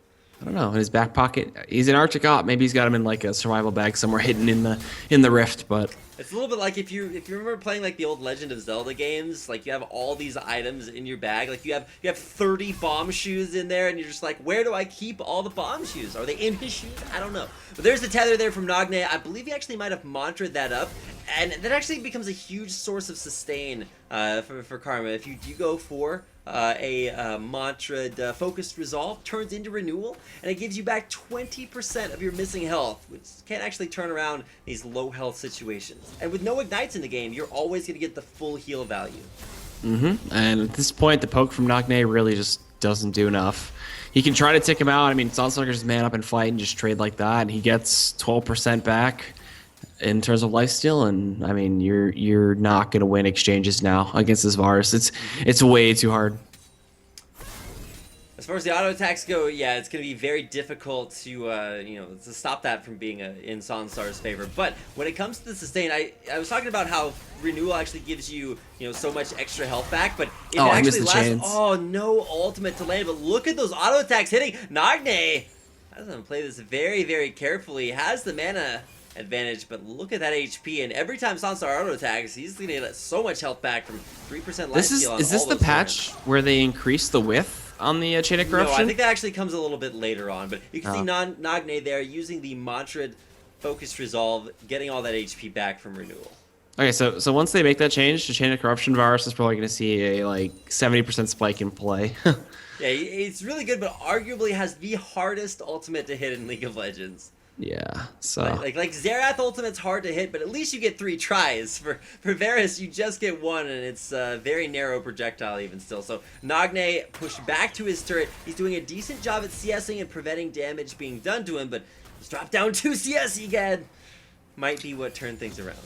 I don't know. In his back pocket, he's an Arctic Op. Maybe he's got him in like a survival bag somewhere hidden in the rift. But it's a little bit like if you remember playing like the old Legend of Zelda games, like you have all these items in your bag, like you have 30 bomb shoes in there, and you're just like, where do I keep all the bomb shoes? Are they in his shoes? I don't know. But there's the tether there from Nagne. I believe he actually might have mantra'd that up, and that actually becomes a huge source of sustain for Karma. If you do go for a mantra'd focused resolve, turns into renewal, and it gives you back 20% of your missing health, which can actually turn around these low health situations. And with no ignites in the game, you're always going to get the full heal value. And at this point, the poke from Nagne really just doesn't do enough. He can try to tick him out. I mean, Sonstar can just man up and fight and just trade like that, and he gets 12% back in terms of lifesteal, and I mean, you're not gonna win exchanges now against this Varus. It's way too hard. As far as the auto attacks go, yeah, it's going to be very difficult to to stop that from being in Sonstar's favor. But when it comes to the sustain, I was talking about how renewal actually gives you so much extra health back, but if it actually lasts, oh, no ultimate to land. But look at those auto attacks hitting. Nagne has to play this very, very carefully. Has the mana advantage, but look at that HP, and every time Sonstar auto attacks, he's gonna get so much health back from 3% life steal. Is this the patch where they increase the width on the Chain of Corruption? No, I think that actually comes a little bit later on, but you can see Nagne there using the mantra'd focused resolve, getting all that HP back from renewal. Okay, so once they make that change, the Chain of Corruption Varus is probably going to see a like 70% spike in play. Yeah, it's really good, but arguably has the hardest ultimate to hit in League of Legends. Yeah, so like Xerath ultimate's hard to hit, but at least you get 3 tries. For Varus, you just get 1, and it's a very narrow projectile even still. So Nagne pushed back to his turret. He's doing a decent job at CSing and preventing damage being done to him, but he's dropped down 2 CS again. Might be what turned things around.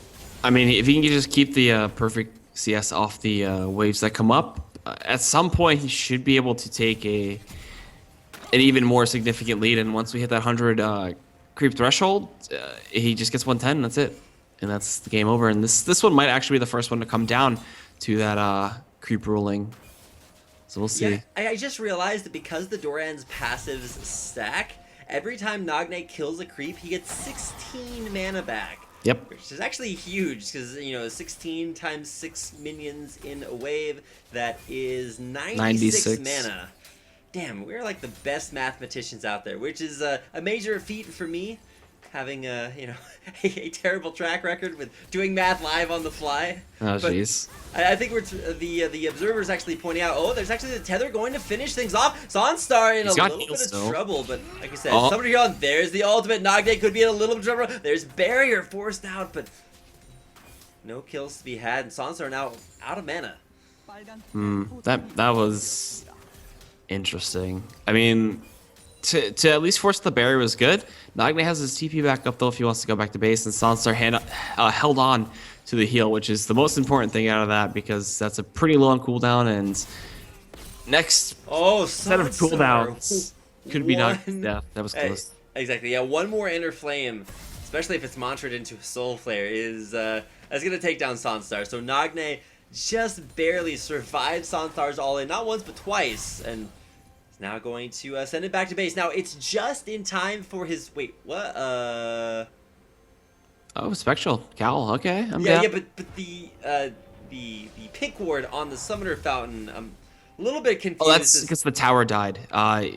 I mean, if he can just keep the perfect CS off the waves that come up, at some point he should be able to take an even more significant lead. And once we hit that 100 creep threshold, he just gets 110, and that's it, and that's the game over. And this one might actually be the first one to come down to that creep ruling, so we'll see. Yeah, I just realized that because the Doran's passives stack, every time Nagne kills a creep, he gets 16 mana back. Yep. Which is actually huge, because 16 times 6 minions in a wave, that is 96 mana. Damn, we're like the best mathematicians out there, which is a major feat for me, having a terrible track record with doing math live on the fly. Oh jeez. I think the observer's actually pointing out, oh, there's actually the tether going to finish things off. Sonstar in a little bit of trouble, but like I said, somebody on there's the ultimate. Nagne could be in a little bit of trouble. There's barrier forced out, but no kills to be had, and Sonstar now out of mana. That was interesting. I mean, to at least force the barrier was good. Nagne has his TP back up though if he wants to go back to base, and Sonstar held on to the heal, which is the most important thing out of that because that's a pretty long cooldown. And next set of cooldowns could be not. Yeah, that was close. Exactly. Yeah, one more inner flame, especially if it's mantraed into a soul flare, is that's gonna take down Sanstar. So Nagne just barely survived Sanstar's all in, not once but twice, and is now going to send it back to base. Now it's just in time for his what? Oh, Spectral Cowl. Okay, I'm yeah, down. yeah, but the pick ward on the Summoner Fountain, I'm a little bit confused. Oh, that's because the tower died.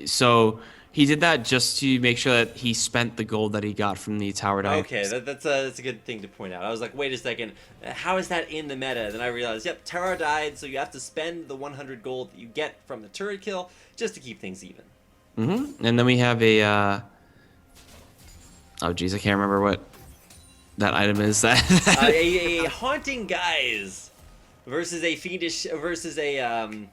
So he did that just to make sure that he spent the gold that he got from the tower die. Okay, that's a good thing to point out. I was like, wait a second, how is that in the meta? Then I realized, yep, tower died, so you have to spend the 100 gold that you get from the turret kill just to keep things even. And then we have a. Oh, geez, I can't remember what that item is. A haunting guise versus a fiendish versus a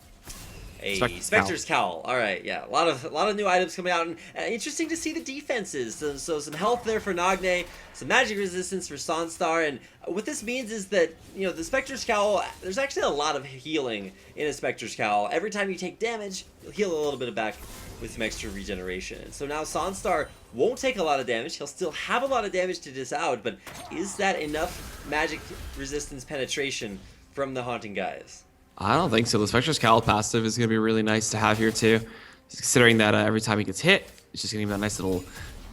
Spectre's Cowl. All right, yeah, a lot of new items coming out, and interesting to see the defenses. So some health there for Nagne, some magic resistance for Sanstar, and what this means is that the Spectre's Cowl. There's actually a lot of healing in a Spectre's Cowl. Every time you take damage, you'll heal a little bit back with some extra regeneration. And so now Sanstar won't take a lot of damage. He'll still have a lot of damage to dish out, but is that enough magic resistance penetration from the haunting guys? I don't think so. The Spectre's Cowl passive is going to be really nice to have here too, considering that every time he gets hit, it's just going to give him a nice little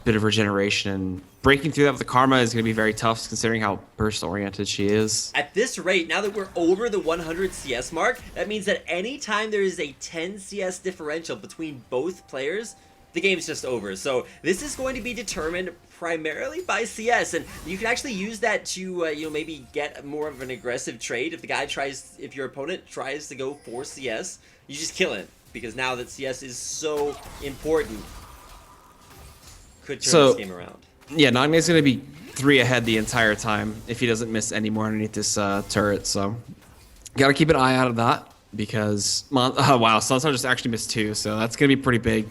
bit of regeneration. And breaking through that with the Karma is going to be very tough, considering how burst-oriented she is. At this rate, now that we're over the 100 CS mark, that means that anytime there is a 10 CS differential between both players, the game's just over. So this is going to be determined primarily by CS, and you can actually use that to maybe get more of an aggressive trade. If your opponent tries to go for CS, you just kill it, because now that CS is so important, could turn this game around. Yeah, Nagne's going to be 3 ahead the entire time if he doesn't miss any more underneath this turret. So gotta keep an eye out of that, because wow, Sansar just actually missed 2, so that's going to be pretty big.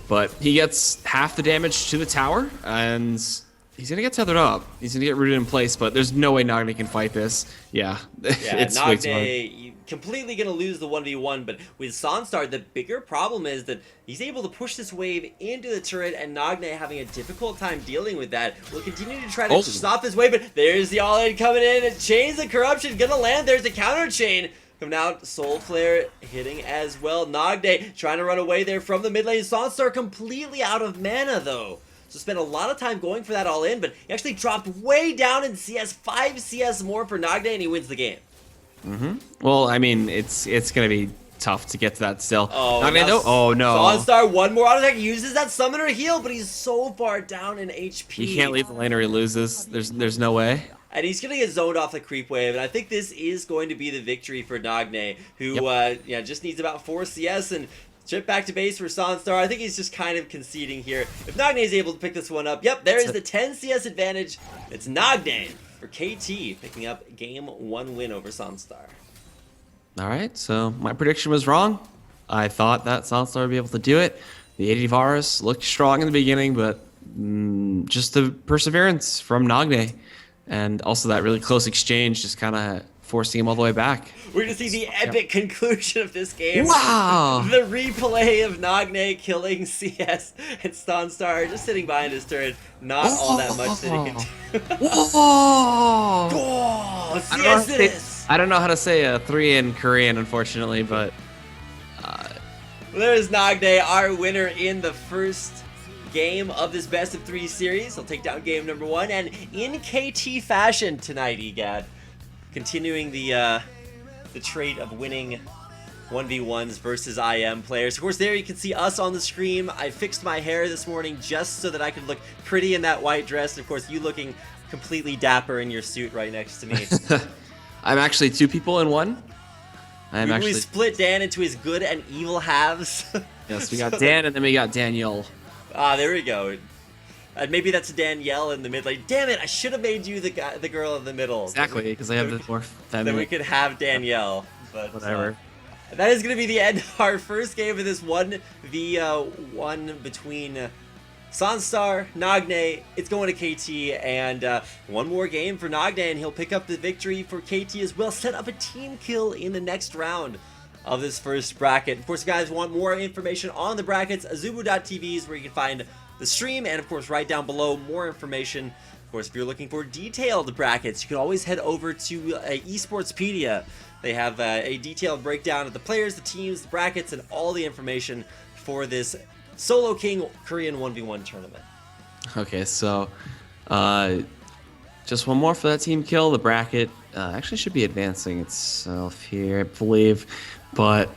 But he gets half the damage to the tower, and he's going to get tethered up. He's going to get rooted in place, but there's no way Nagne can fight this. Yeah, it's Nagne completely going to lose the 1v1, but with Sanstar, the bigger problem is that he's able to push this wave into the turret, and Nagne having a difficult time dealing with that. Will continue to try to stop this wave, but there's the all-in coming in, and Chains of Corruption going to land. There's the counter chain. Coming out, Soul Flare hitting as well. Nagne trying to run away there from the mid lane. Sanstar completely out of mana though. So spent a lot of time going for that all in, but he actually dropped way down in CS, 5 CS more for Nagne, and he wins the game. Well, I mean, it's going to be tough to get to that still. Oh, Nagne, no. Oh, no. Sanstar, one more auto attack, uses that summoner heal, but he's so far down in HP. He can't leave the lane or he loses. There's no way. And he's going to get zoned off the creep wave, and I think this is going to be the victory for Nagne, who just needs about 4 CS and chip back to base for Sanstar. I think he's just kind of conceding here. If Nagne is able to pick this one up, yep, there is the 10 CS advantage. It's Nagne for KT picking up game 1 win over Sanstar. All right, so my prediction was wrong. I thought that Sanstar would be able to do it. The AD Varus looked strong in the beginning, but just the perseverance from Nagne. And also that really close exchange just kind of forcing him all the way back. We're going to see the epic conclusion of this game. Wow! The replay of Nagne killing CS and Sanstar just sitting behind his turret. Not all that much that he can do. Whoa! CS I don't know how to say 3 in Korean, unfortunately, but... There's Nagne, our winner in the first game of this best of 3 series. He'll take down game number 1, and in KT fashion tonight, EGAD, continuing the trait of winning 1v1s versus IM players. Of course, there you can see us on the screen. I fixed my hair this morning just so that I could look pretty in that white dress. And of course, you looking completely dapper in your suit right next to me. I'm actually 2 people in 1. We split Dan into his good and evil halves. Yes, we got Dan, and then we got Daniel. Ah, there we go. Maybe that's Danielle in the mid lane. Damn it! I should have made you the girl in the middle. Exactly, because I have the more feminine. Then we could have Danielle. But whatever. That is going to be the end of our first game of this 1v1 between Sanstar, Nagne, it's going to KT, and one more game for Nagne, and he'll pick up the victory for KT as well. Set up a team kill in the next round of this first bracket. Of course, if you guys want more information on the brackets, azubu.tv is where you can find the stream, and of course, right down below, more information. Of course, if you're looking for detailed brackets, you can always head over to Esportspedia. They have a detailed breakdown of the players, the teams, the brackets, and all the information for this Solo King Korean 1v1 tournament. Okay, so just one more for that team kill. The bracket actually should be advancing itself here, I believe. But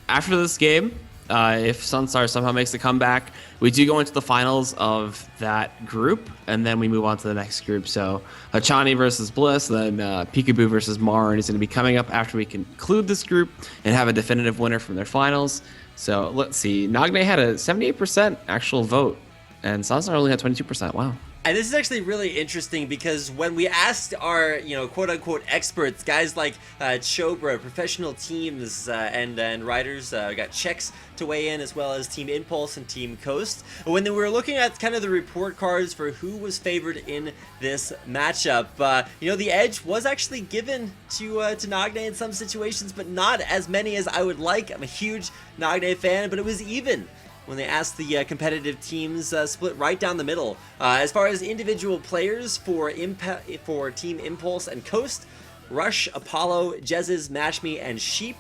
after this game, if Sunstar somehow makes a comeback, we do go into the finals of that group, and then we move on to the next group. So Hachani versus Bliss, then Peekaboo versus Marin is going to be coming up after we conclude this group and have a definitive winner from their finals. So let's see. Nagne had a 78% actual vote, and Sunstar only had 22%. Wow. And this is actually really interesting because when we asked our, quote-unquote experts, guys like Chobra, professional teams and riders, got checks to weigh in, as well as Team Impulse and Team Coast. When they were looking at kind of the report cards for who was favored in this matchup, the edge was actually given to Nagne in some situations, but not as many as I would like. I'm a huge Nagne fan, but it was even when they asked the competitive teams, split right down the middle. As far as individual players for Team Impulse and Coast, Rush, Apollo, Jezzes, Mashme, and Sheep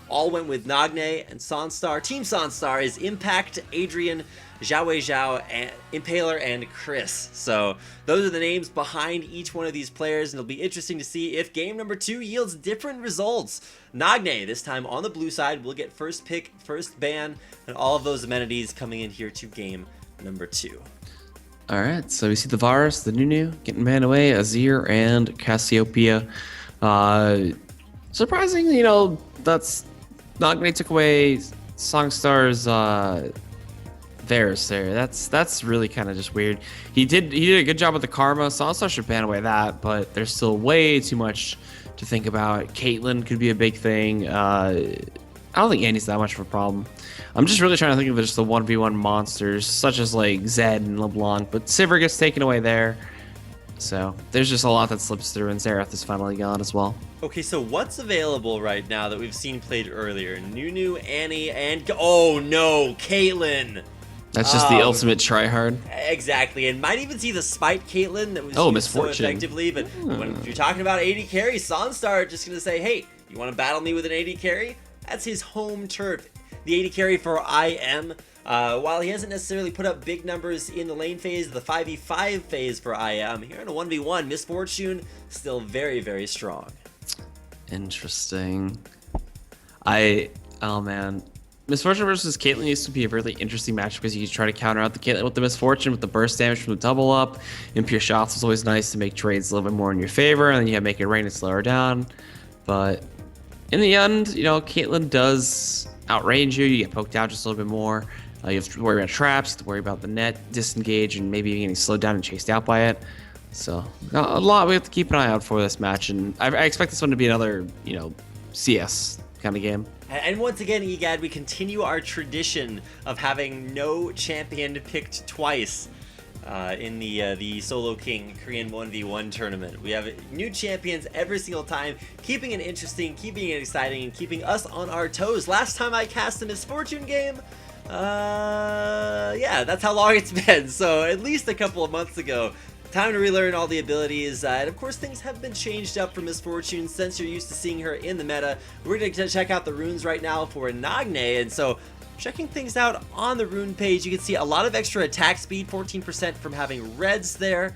all went with Nagne, and Sanstar. Team Sanstar is Impact, Adrian, Zhao, and Impaler, and Chris. So those are the names behind each one of these players, and it'll be interesting to see if game number 2 yields different results. Nagne, this time on the blue side, will get first pick, first ban, and all of those amenities coming in here to game number 2. All right, so we see the Varus, the Nunu getting banned away, Azir, and Cassiopeia. Surprisingly, that's Nagne took away Songstar's Varus there. That's really kind of just weird. He did a good job with the Karma. Songstar should ban away that, but there's still way too much to think about. Caitlyn could be a big thing. I don't think Annie's that much of a problem. I'm just really trying to think of just the 1v1 monsters, such as like Zed and LeBlanc, but Sivir gets taken away there. So there's just a lot that slips through, and Xerath is finally gone as well. Okay, so what's available right now that we've seen played earlier? Nunu, Annie, and oh no, Caitlyn. That's just the ultimate tryhard. Exactly, and might even see the Spite Caitlyn that was used Misfortune. so effectively. But when you're talking about AD carry, Sanstar just gonna say, "Hey, you want to battle me with an AD carry?" That's his home turf. The AD carry for IM. While he hasn't necessarily put up big numbers in the lane phase, the 5v5 phase for IM, here in a 1v1, Misfortune still very, very strong. Interesting. Oh man. Misfortune versus Caitlyn used to be a really interesting match because you could try to counter out the Caitlyn with the Misfortune with the burst damage from the double up. Impure shots was always nice to make trades a little bit more in your favor, and then you have make it rain and slow her down. But in the end, Caitlyn does outrange you. You get poked out just a little bit more. You have to worry about traps, to worry about the net, disengage, and maybe getting slowed down and chased out by it. So a lot we have to keep an eye out for this match, and I expect this one to be another, CS kind of game. And once again, EGAD, we continue our tradition of having no champion picked twice in the Solo King Korean 1v1 tournament. We have new champions every single time, keeping it interesting, keeping it exciting, and keeping us on our toes. Last time I cast a Misfortune game, yeah, that's how long it's been. So at least a couple of months ago. Time to relearn all the abilities, and of course things have been changed up for Misfortune since you're used to seeing her in the meta. We're going to check out the runes right now for Nagne, and so checking things out on the rune page, you can see a lot of extra attack speed, 14% from having reds there.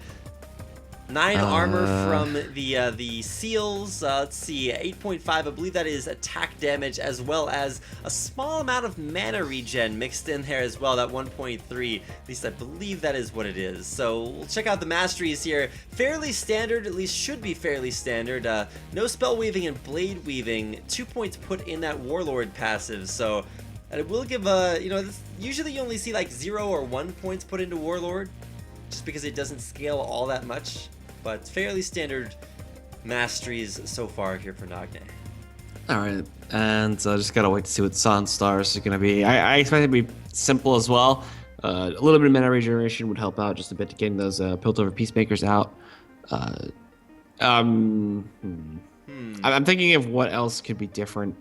9 armor from the seals. Let's see, 8.5. I believe that is attack damage, as well as a small amount of mana regen mixed in there as well. That 1.3. At least I believe that is what it is. So we'll check out the masteries here. Fairly standard, at least should be fairly standard. No spell weaving and blade weaving. 2 points put in that warlord passive. So it will give usually you only see like 0 or 1 points put into warlord, just because it doesn't scale all that much. But fairly standard masteries so far here for Nagne. Alright, and just gotta wait to see what Sunstar's is gonna be. I expect it to be simple as well. A little bit of mana regeneration would help out just a bit to getting those Piltover Peacemakers out. I'm thinking of what else could be different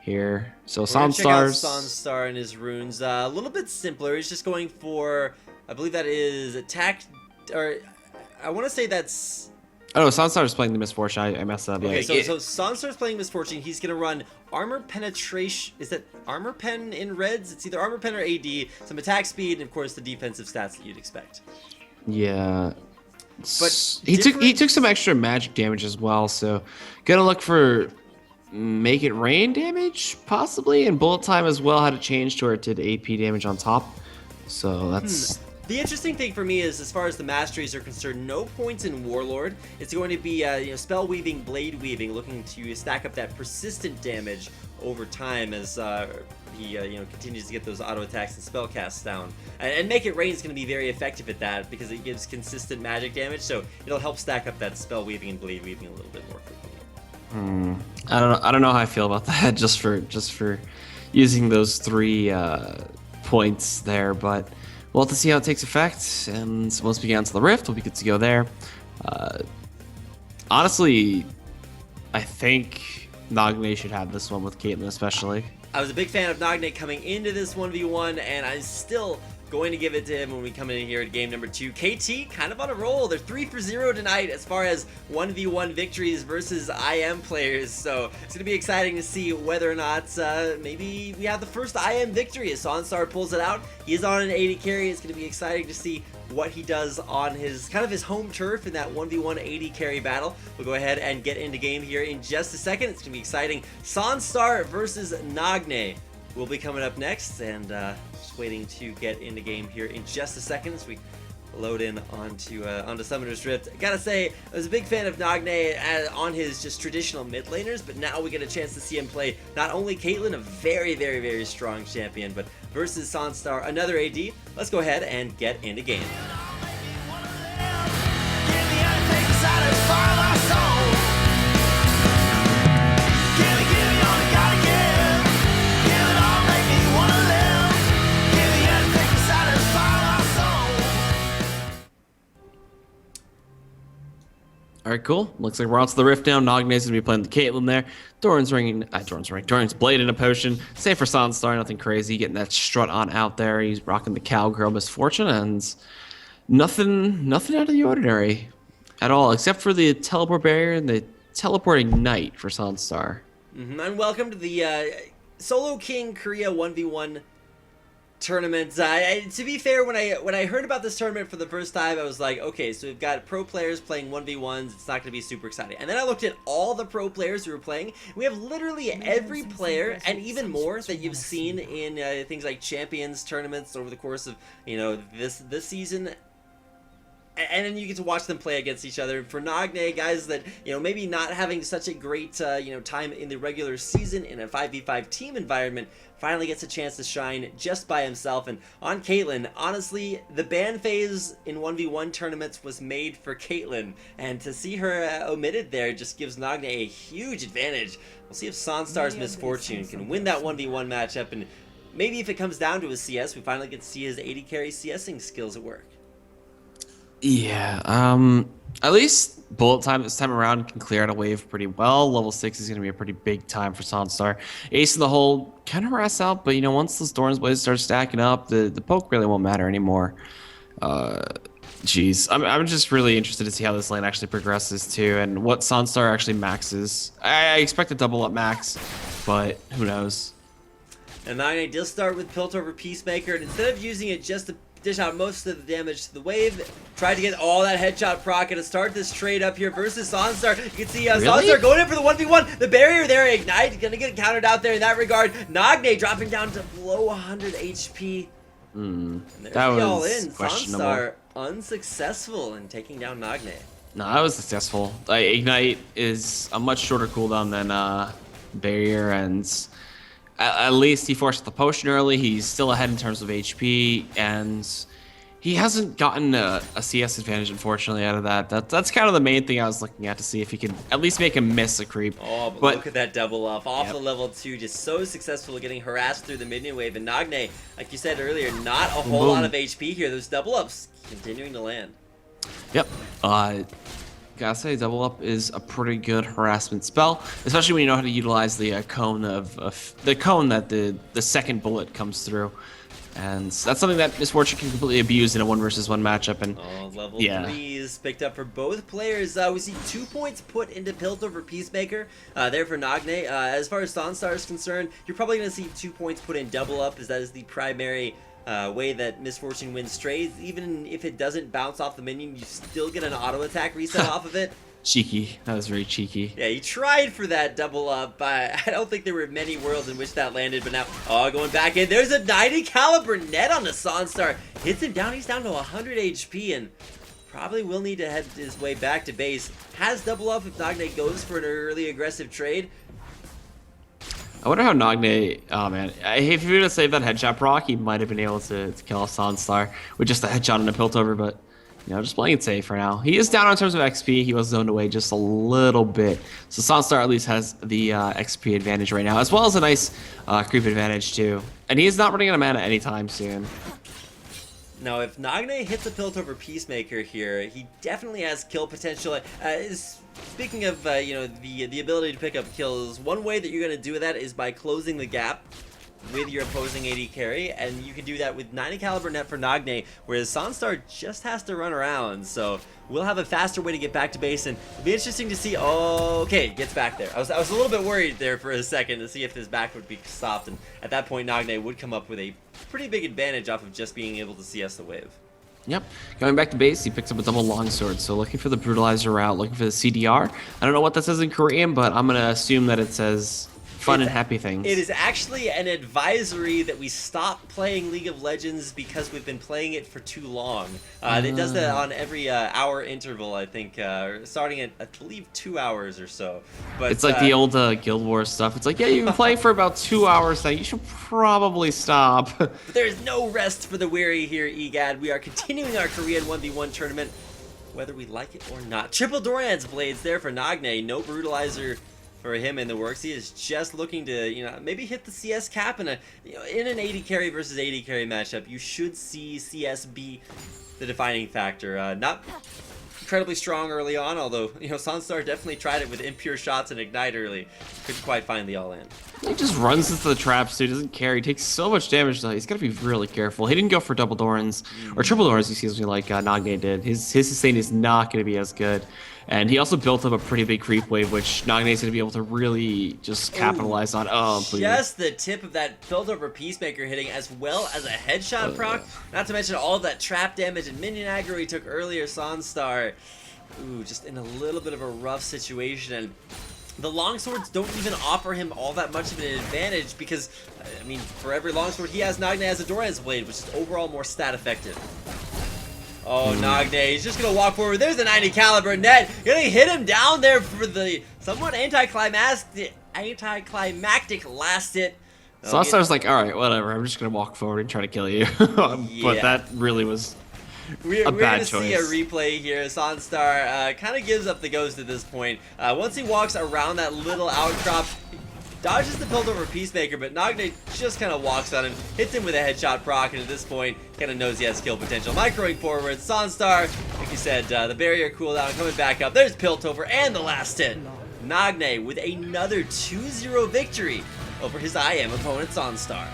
here. So We're gonna check out Sandstar's. Sanstar and his runes. A little bit simpler. He's just going for, I believe that is attack, or I want to say that's. Oh, no, Sandstar's playing the Misfortune. I messed up. Okay, Yeah. so Sanstar's playing Misfortune. He's gonna run armor penetration. Is that armor pen in reds? It's either armor pen or AD. Some attack speed, and of course the defensive stats that you'd expect. Yeah. But he took some extra magic damage as well, so gotta look for make it rain damage possibly, and bullet time as well had to change to where it did AP damage on top. So that's The interesting thing for me is, as far as the masteries are concerned, no points in Warlord. It's going to be spell weaving, blade weaving, looking to stack up that persistent damage over time as he continues to get those auto attacks and spell casts down. And Make It Rain is going to be very effective at that because it gives consistent magic damage, so it'll help stack up that spell weaving and blade weaving a little bit more frequently. I don't know how I feel about that just for using those 3 points there, but we'll have to see how it takes effect, and once we get onto the rift, we'll be good to go there. Honestly, I think Nagne should have this one with Caitlyn especially. I was a big fan of Nagne coming into this 1v1, and I'm still going to give it to him when we come in here at game number 2. KT kind of on a roll. They're 3 for 0 tonight as far as 1v1 victories versus IM players, so it's going to be exciting to see whether or not maybe we have the first IM victory as Sanstar pulls it out. He is on an 80 carry. It's going to be exciting to see what he does on his his home turf in that 1v1 80 carry battle. We'll go ahead and get into game here in just a second. It's going to be exciting. Sanstar versus Nagne will be coming up next, and just waiting to get into game here in just a second as we load in onto Summoner's Rift. I gotta say, I was a big fan of Nagne on his just traditional mid laners, but now we get a chance to see him play not only Caitlyn, a very, very, very strong champion, but versus Sanstar, another AD. Let's go ahead and get into game. Alright, cool. Looks like we're onto the rift now. Nagne's gonna be playing the Caitlyn there. Doran's blade in a potion. Save for Sanstar, nothing crazy. Getting that strut on out there. He's rocking the cowgirl Misfortune, and nothing out of the ordinary at all, except for the teleport barrier and the teleporting knight for Sanstar. And welcome to the Solo King Korea 1v1 tournament. To be fair, when I heard about this tournament for the first time, I was like, okay, so we've got pro players playing 1v1s. It's not going to be super exciting. And then I looked at all the pro players who were playing. We have literally every player and even more that you've seen in things like Champions tournaments over the course of this season. And then you get to watch them play against each other. For Nagne, guys that, maybe not having such a great, time in the regular season in a 5v5 team environment, finally gets a chance to shine just by himself. And on Caitlyn, honestly, the ban phase in 1v1 tournaments was made for Caitlyn. And to see her omitted there just gives Nagne a huge advantage. We'll see if Sanstar's Misfortune can win that 1v1 matchup. And maybe if it comes down to a CS, we finally get to see his 80 carry CSing skills at work. Yeah, at least bullet time this time around can clear out a wave pretty well. Level 6 is going to be a pretty big time for Sanstar. Ace in the hole kind of harass out, but once those Doran's Blades start stacking up, the poke really won't matter anymore. Jeez, I'm just really interested to see how this lane actually progresses too, and what Sanstar actually maxes. I expect a double up max, but who knows? And Nagne does start with Piltover Peacemaker, and instead of using it just to dish out most of the damage to the wave, tried to get all that headshot proc and to start this trade up here versus Sanstar. You can see Sanstar going in for the 1v1. The barrier there, Ignite, gonna get countered out there in that regard. Nagne dropping down to below 100 HP. And there's That the was all-in. questionable. Sanstar unsuccessful in taking down Nagne. No, that was successful. Ignite is a much shorter cooldown than Barrier, and at least he forced the potion early. He's still ahead in terms of HP, and he hasn't gotten a CS advantage, unfortunately, out of that. That's kind of the main thing I was looking at to see if he could at least make him miss a creep. Oh, but look at that double up off the level 2, just so successful getting harassed through the minion wave. And Nagne, like you said earlier, not a whole lot of HP here. Those double ups continuing to land. Yep. Gotta say, double up is a pretty good harassment spell, especially when you know how to utilize the cone the cone that the second bullet comes through. And that's something that Misfortune can completely abuse in a 1-versus-1 matchup. And level 3 is picked up for both players. We see 2 points put into Piltover Peacemaker there for Nagne. As far as Dawnstar is concerned, you're probably going to see 2 points put in double up, as that is the primary way that Misfortune wins trades. Even if it doesn't bounce off the minion, you still get an auto attack reset off of it. Cheeky. That was very cheeky. Yeah, he tried for that double up. I don't think there were many worlds in which that landed, but now, going back in. There's a 90 caliber net on the Sonstar. Hits him down. He's down to 100 HP and probably will need to head his way back to base. Has double up if Nagne goes for an early aggressive trade. I wonder how Nagne, oh man, if he would have saved that headshot proc, he might have been able to kill a Sonstar with just a headshot and a Piltover, but you know, just playing it safe for now. He is down in terms of XP. He was zoned away just a little bit. So Sonstar at least has the XP advantage right now, as well as a nice creep advantage too. And he is not running out of mana anytime soon. Now, if Nagne hits a Piltover Peacemaker here, he definitely has kill potential. Speaking of, you know, the ability to pick up kills, one way that you're going to do that is by closing the gap with your opposing AD carry, and you can do that with 90 caliber net for Nagne, whereas Sonstar just has to run around. So we'll have a faster way to get back to base, and it'll be interesting to see. Oh, okay, gets back there. I was a little bit worried there for a second to see if his back would be stopped, and at that point Nagne would come up with a pretty big advantage off of just being able to CS the wave. Yep. Going back to base, he picks up a double longsword. So looking for the brutalizer route, looking for the CDR. I don't know what that says in Korean, but I'm going to assume that it says fun and happy things. It is actually an advisory that we stop playing League of Legends because we've been playing it for too long. It does that on every hour interval, I think, starting at, I believe, 2 hours or so. But it's like the old Guild Wars stuff. It's like, yeah, you've been playing for about 2 hours now. You should probably stop. But there is no rest for the weary here, EGAD. We are continuing our Korean 1v1 tournament, whether we like it or not. Triple Doran's Blades there for Nagne. No Brutalizer for him in the works. He is just looking to, you know, maybe hit the CS cap in in an 80 carry versus 80 carry matchup. You should see CS be the defining factor. Not incredibly strong early on, although, you know, Sonstar definitely tried it with impure shots and ignite early. Couldn't quite find the all-in. He just runs into the traps, dude. Doesn't care. He takes so much damage, though. He's got to be really careful. He didn't go for double Dorans, or triple Dorans, excuse me, like Nagne did. His sustain is not going to be as good. And he also built up a pretty big creep wave, which Nagne's going to be able to really just capitalize on. Oh, please. Just the tip of that Piltover Peacemaker hitting, as well as a headshot proc. Not to mention all of that trap damage and minion aggro he took earlier. Sonstar, ooh, just in a little bit of a rough situation. And the longswords don't even offer him all that much of an advantage because, I mean, for every longsword he has, Nagne has a Doran's Blade, which is overall more stat effective. Oh, Nagne, he's just going to walk forward. There's a 90 caliber net. Going to hit him down there for the somewhat anticlimactic last hit. Sonstar's like, all right, whatever. I'm just going to walk forward and try to kill you. But that really was We're bad going to see a replay here. Sonstar kind of gives up the ghost at this point. Once he walks around that little outcrop, dodges the Piltover Peacemaker, but Nagne just kind of walks on him, hits him with a headshot proc, and at this point, kind of knows he has skill potential. Microing forward, Sonstar, like you said, the barrier cooldown coming back up. There's Piltover, and the last hit. Nagne with another 2-0 victory over his IM opponent, Sonstar.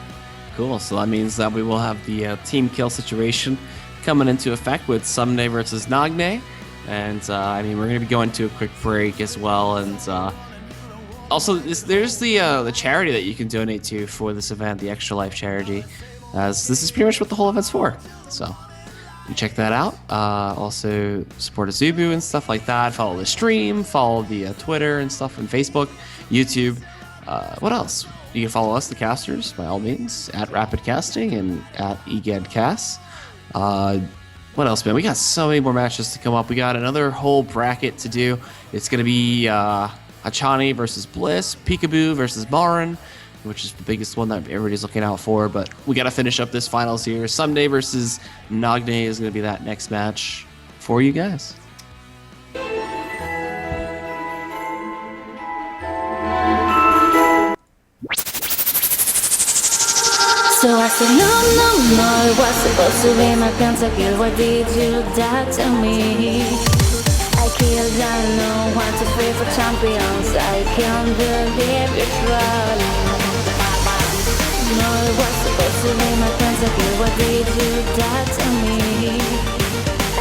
Cool, so that means that we will have the team kill situation coming into effect with Someday versus Nagne. And, I mean, we're going to be going to a quick break as well, and, also, there's the charity that you can donate to for this event, the Extra Life charity, as this is pretty much what the whole event's for. So, you check that out. Also, support Azubu and stuff like that. Follow the stream, follow the Twitter and stuff, and Facebook, YouTube. What else? You can follow us, the casters, by all means, at Rapid Casting and at EGADcast. What else, man? We got so many more matches to come up. We got another whole bracket to do. It's going to be Achani versus Bliss, Peekaboo versus Marin, which is the biggest one that everybody's looking out for. But we got to finish up this finals here. Someday versus Nagne is going to be that next match for you guys. So I said, no, it was supposed to be my pentakill. Why did you die to me? I killed, I know, 1, 2, 3 for champions. I can't believe it's rolling. No, it was supposed to be my pentakill. Why did you die to me?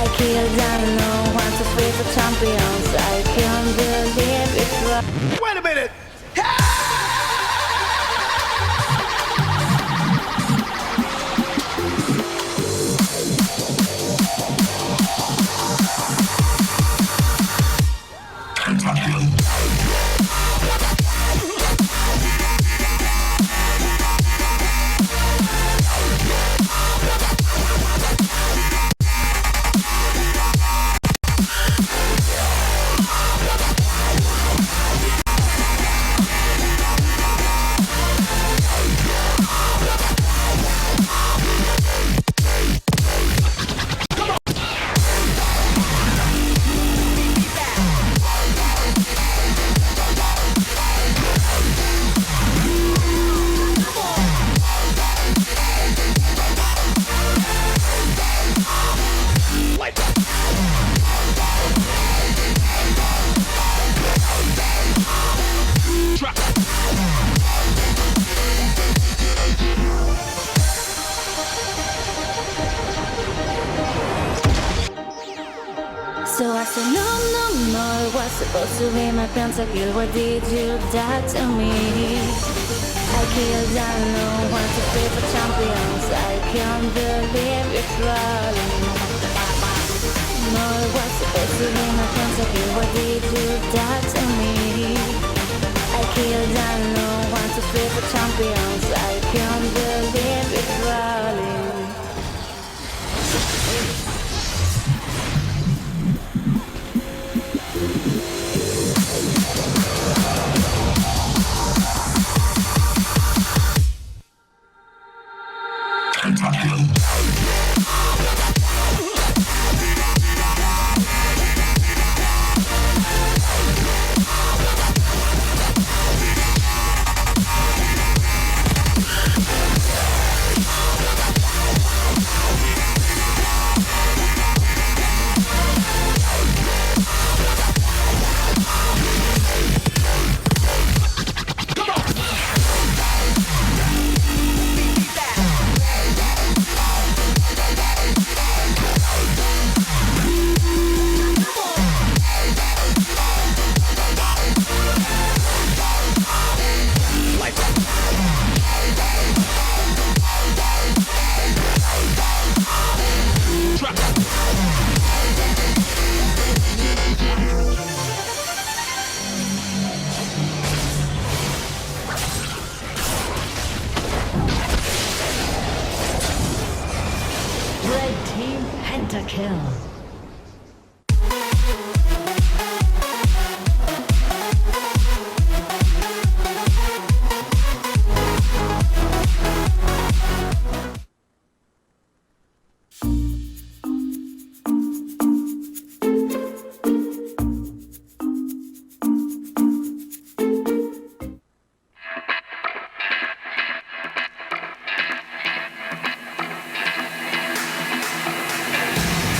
I killed, I know, 1, 2, 3 for champions. I can't believe it's rolling. Wait a minute! So I said, no, it was supposed to be my pentakill. Why did you die to me? I killed, I know, 1, 2, 3 for champions. I can't believe it's rolling. No, it was supposed to be my pentakill. Why did you die to me? I killed, I know, 1, 2, 3 for champions. I can't believe it's rolling. Red team pentakill.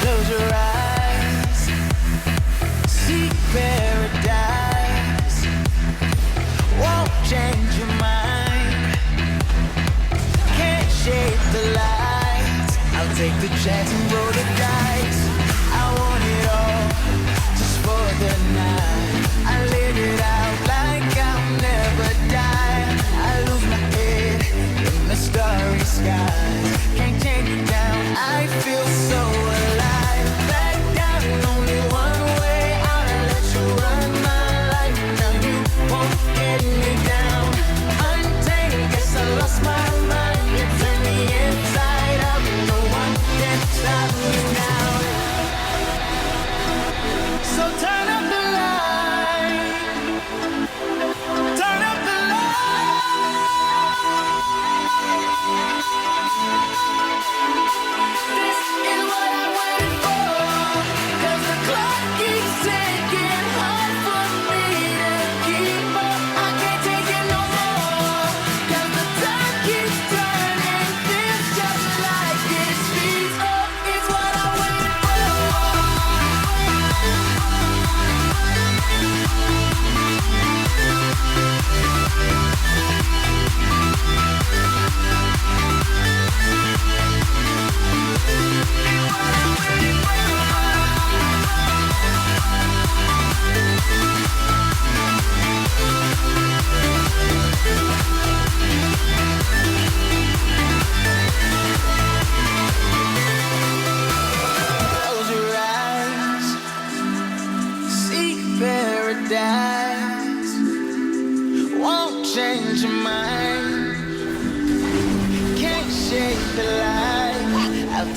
Close your eyes, seek paradise. Won't change your mind. Can't shake the lights. I'll take the chance and roll the dice. I want it all, just for the night. I live it out like I'll never die. I lose my head in the starry sky. Can't take it down. I feel so alive. Back down, only one way out. I let you run my life. Now you won't get me down. Untamed, guess I lost my mind. You turn me inside out. No one can stop me.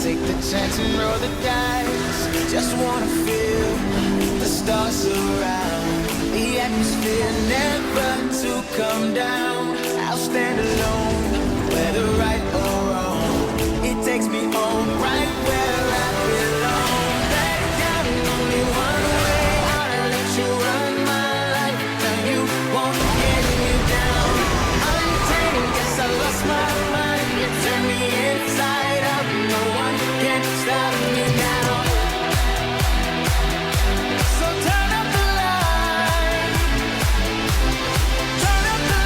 take the chance and roll the dice. Just wanna feel the stars around, the atmosphere never to come down. I'll stand alone, whether right or wrong. It takes me home, right where I belong. Back down, only one way out. I let you run my life, now you won't get me down. Untamed, guess I lost my mind. You turn me inside out, no one can stop me now. So turn up the light, turn up the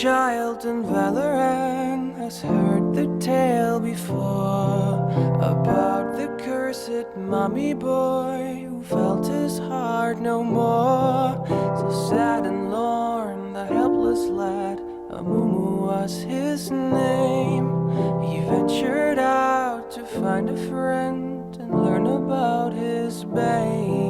child in Valorant has heard the tale before about the cursed mummy boy who felt his heart no more. So sad and lorn, the helpless lad, Amumu was his name. He ventured out to find a friend and learn about his bane.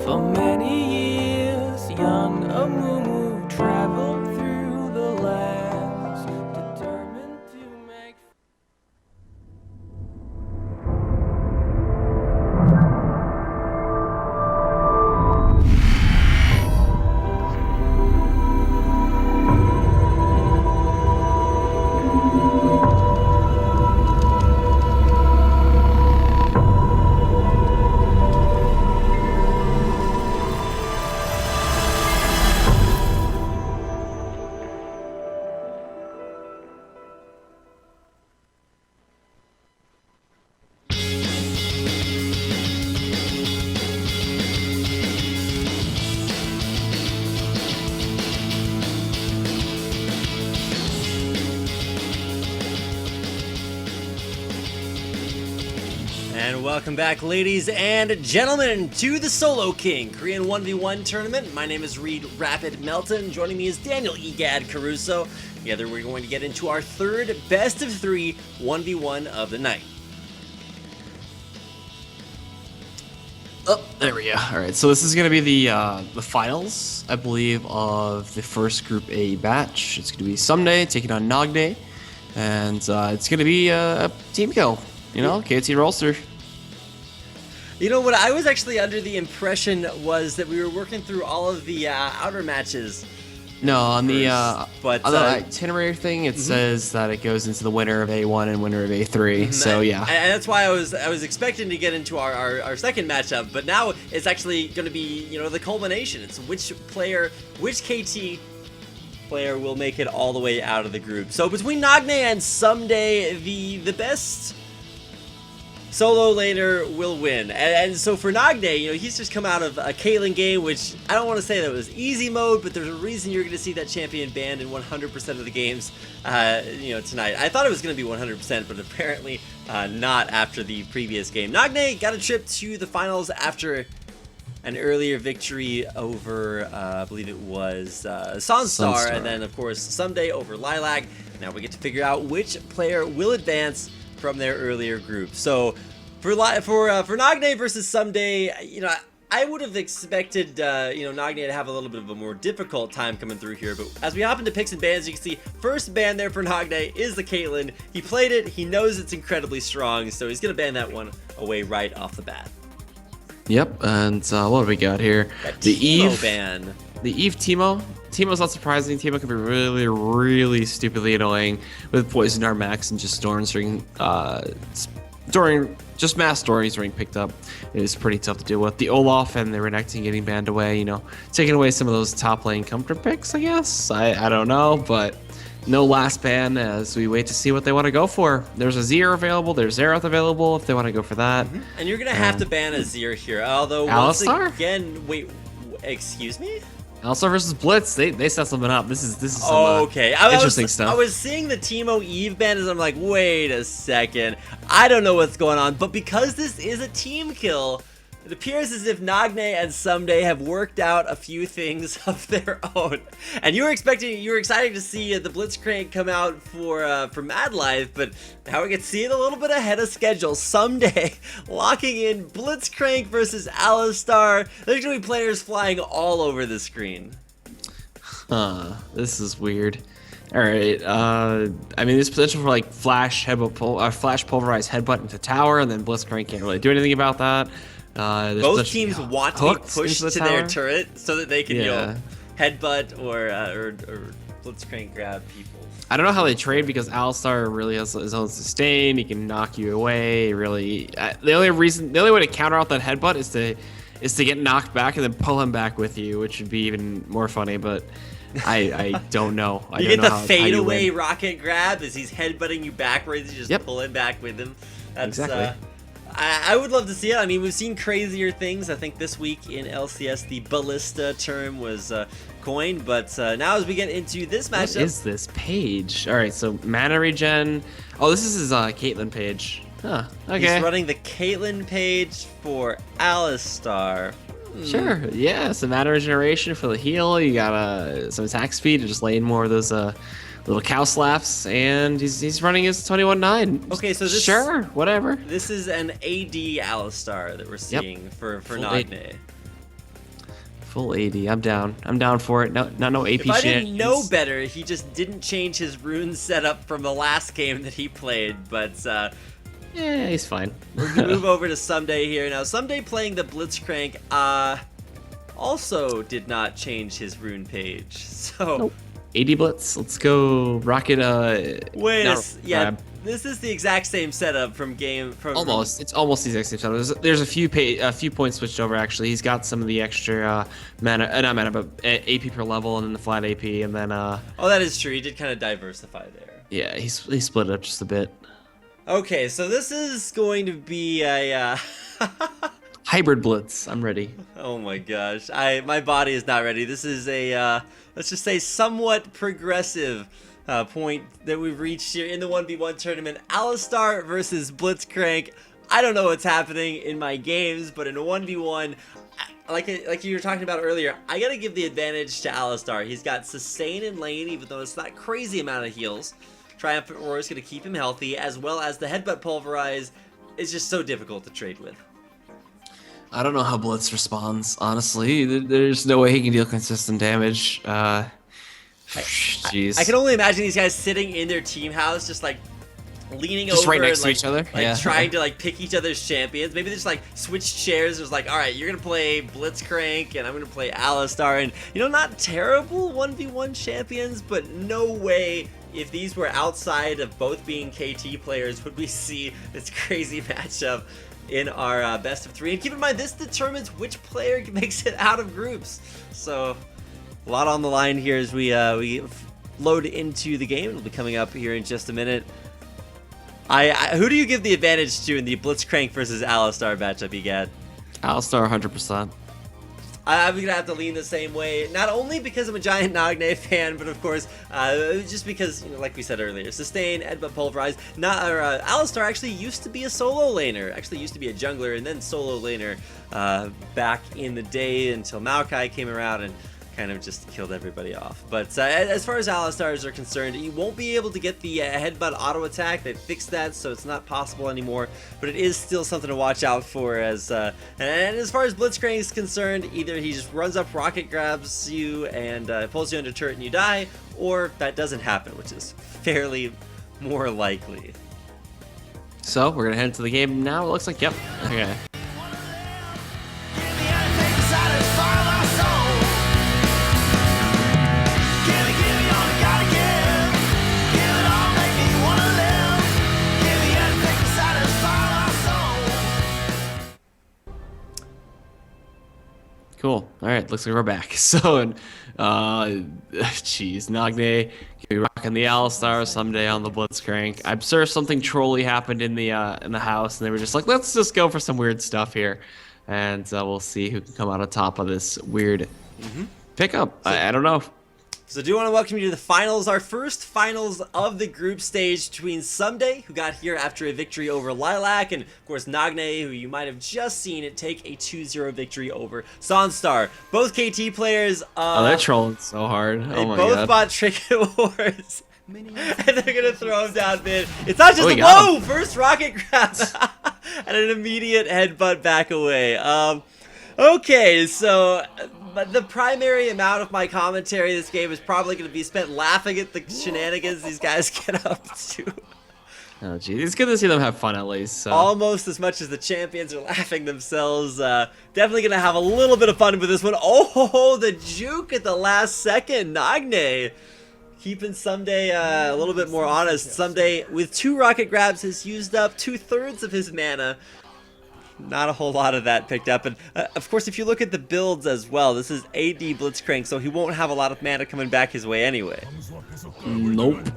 For many years, young Amumu traveled through the lands, determined to make And welcome back, ladies and gentlemen, to the Solo King Korean 1v1 tournament. My name is Reed Rapid Melton. Joining me is Daniel Egad Caruso. Together, we're going to get into our third best of 3 1v1 of the night. Oh, there we go. All right, so this is gonna be the finals, I believe, of the first Group A batch. It's gonna be Someday taking on Nagne, and it's gonna be a team kill. You know, KT Rolster. You know what I was actually under the impression was that we were working through all of the outer matches. No, on the but on the itinerary thing, it says that it goes into the winner of A1 and winner of A3. So yeah, and that's why I was expecting to get into our second matchup, but now it's actually going to be, you know, the culmination. It's which KT player will make it all the way out of the group. So between Nagne and Someday, the best solo laner will win. And so for Nagne, you know, he's just come out of a Caitlyn game, which I don't want to say that it was easy mode, but there's a reason you're going to see that champion banned in 100% of the games, you know, tonight. I thought it was going to be 100%, but apparently not after the previous game. Nagne got a trip to the finals after an earlier victory over, I believe it was Sunstar, and then, of course, Someday over Lilac. Now we get to figure out which player will advance from their earlier group. So for Nagne versus Someday, you know, I would have expected you know, Nagne to have a little bit of a more difficult time coming through here. But as we hop into picks and bans, you can see first ban there for Nagne is the Caitlyn. He played it. He knows it's incredibly strong, so he's gonna ban that one away right off the bat. Yep, and what do we got here? The Eve ban. The Eve Teemo. Teemo's not surprising. Teemo can be really, really stupidly annoying with Poison Dart Max and just Storms during just mass stories being picked up. It is pretty tough to deal with. The Olaf and the Renekton getting banned away, you know, taking away some of those top lane comfort picks, I guess. I don't know, but no last ban as we wait to see what they want to go for. There's a Azir available, there's Xerath available if they want to go for that. And you're gonna have to ban Azir here, although once again, wait, excuse me? Alistar versus Blitz, they set something up. This is some okay. interesting stuff. I was seeing the Teemo Eve ban and I'm like, wait a second. I don't know what's going on, but because this is a team kill, it appears as if Nagne and Someday have worked out a few things of their own. And you were excited to see the Blitzcrank come out for Mad Life, but now we get to see it a little bit ahead of schedule. Someday locking in Blitzcrank versus Alistar. There's gonna be players flying all over the screen. This is weird. All right. I mean, there's potential for like flash pulverized headbutt into tower, and then Blitzcrank can't really do anything about that. Both teams want to be pushed to their turret so that they can, you know, headbutt or Blitzcrank grab people. I don't know how they trade because Alistar really has his own sustain. He can knock you away. Really, the only way to counter out that headbutt is to get knocked back and then pull him back with you, which would be even more funny. But I don't know. You get the fade away rocket grab as he's headbutting you backwards. You just pull him back with him. That's, exactly. I would love to see it. I mean, we've seen crazier things. I think this week in LCS, the Ballista term was coined. But now as we get into this matchup... What is this page? All right, so mana regen. Oh, this is his Caitlyn page. Huh, okay. He's running the Caitlyn page for Alistar. Sure, yeah, some mana regeneration for the heal. You got some attack speed to just lay in more of those little cow slaps, and he's running his 21-9. Okay, so this... Sure, whatever. This is an AD Alistar that we're seeing for Nagne. Full AD, I'm down. I'm down for it. No AP shit. If I didn't know better, he just didn't change his rune setup from the last game that he played, but... yeah, he's fine. We're gonna move over to Someday here. Now, Someday playing the Blitzcrank also did not change his rune page, so... Nope. 80 Blitz, let's go Rocket, yeah, this is the exact same setup from almost. It's almost the exact same setup. There's a few points switched over actually. He's got some of the extra mana, not mana, but AP per level, and then the flat AP, and then oh, that is true. He did kind of diversify there. Yeah, he split it up just a bit. Okay, so this is going to be a hybrid Blitz. I'm ready. Oh my gosh, my body is not ready. This is a let's just say somewhat progressive point that we've reached here in the 1v1 tournament. Alistar versus Blitzcrank. I don't know what's happening in my games, but in a 1v1, like you were talking about earlier, I gotta give the advantage to Alistar. He's got sustain in lane, even though it's not crazy amount of heals. Triumphant Roar is gonna keep him healthy, as well as the headbutt pulverize is just so difficult to trade with. I don't know how Blitz responds, honestly. There's no way he can deal consistent damage. Jeez. I can only imagine these guys sitting in their team house, just like leaning just over right next and, to like, each other. like Yeah. trying to like pick each other's champions. Maybe they just like switch chairs. There's like, all right, you're gonna play Blitzcrank and I'm gonna play Alistar, and you know, not terrible 1v1 champions, but no way. If these were outside of both being KT players, would we see this crazy matchup in our best of 3? And keep in mind, this determines which player makes it out of groups. So a lot on the line here as we load into the game. It'll be coming up here in just a minute. Who do you give the advantage to in the Blitzcrank versus Alistar matchup, Egad? Alistar 100%. I'm gonna have to lean the same way, not only because I'm a giant Nagne fan, but of course, just because, you know, like we said earlier, sustain, headbutt, pulverize. Alistar actually used to be a solo laner, actually used to be a jungler, and then solo laner back in the day until Maokai came around and kind of just killed everybody off. But as far as Alistars are concerned, you won't be able to get the headbutt auto attack. They fixed that, so it's not possible anymore. But it is still something to watch out for. And as far as Blitzcrank is concerned, either he just runs up, rocket grabs you, and pulls you under turret and you die, or that doesn't happen, which is fairly more likely. So we're gonna head into the game now. It looks like, yep. Okay. Cool. All right, looks like we're back. So, jeez, Nagne gonna be rocking the Alistar someday on the Blitzcrank. I'm sure something trolly happened in the house, and they were just like, let's just go for some weird stuff here, and we'll see who can come out on top of this weird pickup. I don't know. So I do want to welcome you to the finals, our first finals of the group stage between Someday, who got here after a victory over Lilac, and of course Nagne, who you might have just seen it take a 2-0 victory over Sonstar. Both KT players, they're trolling so hard. They Oh my both god. bought Trinket Wars. And they're gonna throw him down mid. It's not just whoa! First rocket grab and an immediate headbutt back away. Okay, so but the primary amount of my commentary this game is probably going to be spent laughing at the shenanigans these guys get up to. Oh geez, it's good to see them have fun at least. So. Almost as much as the champions are laughing themselves. Definitely going to have a little bit of fun with this one. Oh, the juke at the last second. Nagne keeping Someday a little bit more honest. Someday, with 2 rocket grabs, has used up 2/3 of his mana. Not a whole lot of that picked up. And of course, if you look at the builds as well, this is AD Blitzcrank, so he won't have a lot of mana coming back his way anyway. Nope.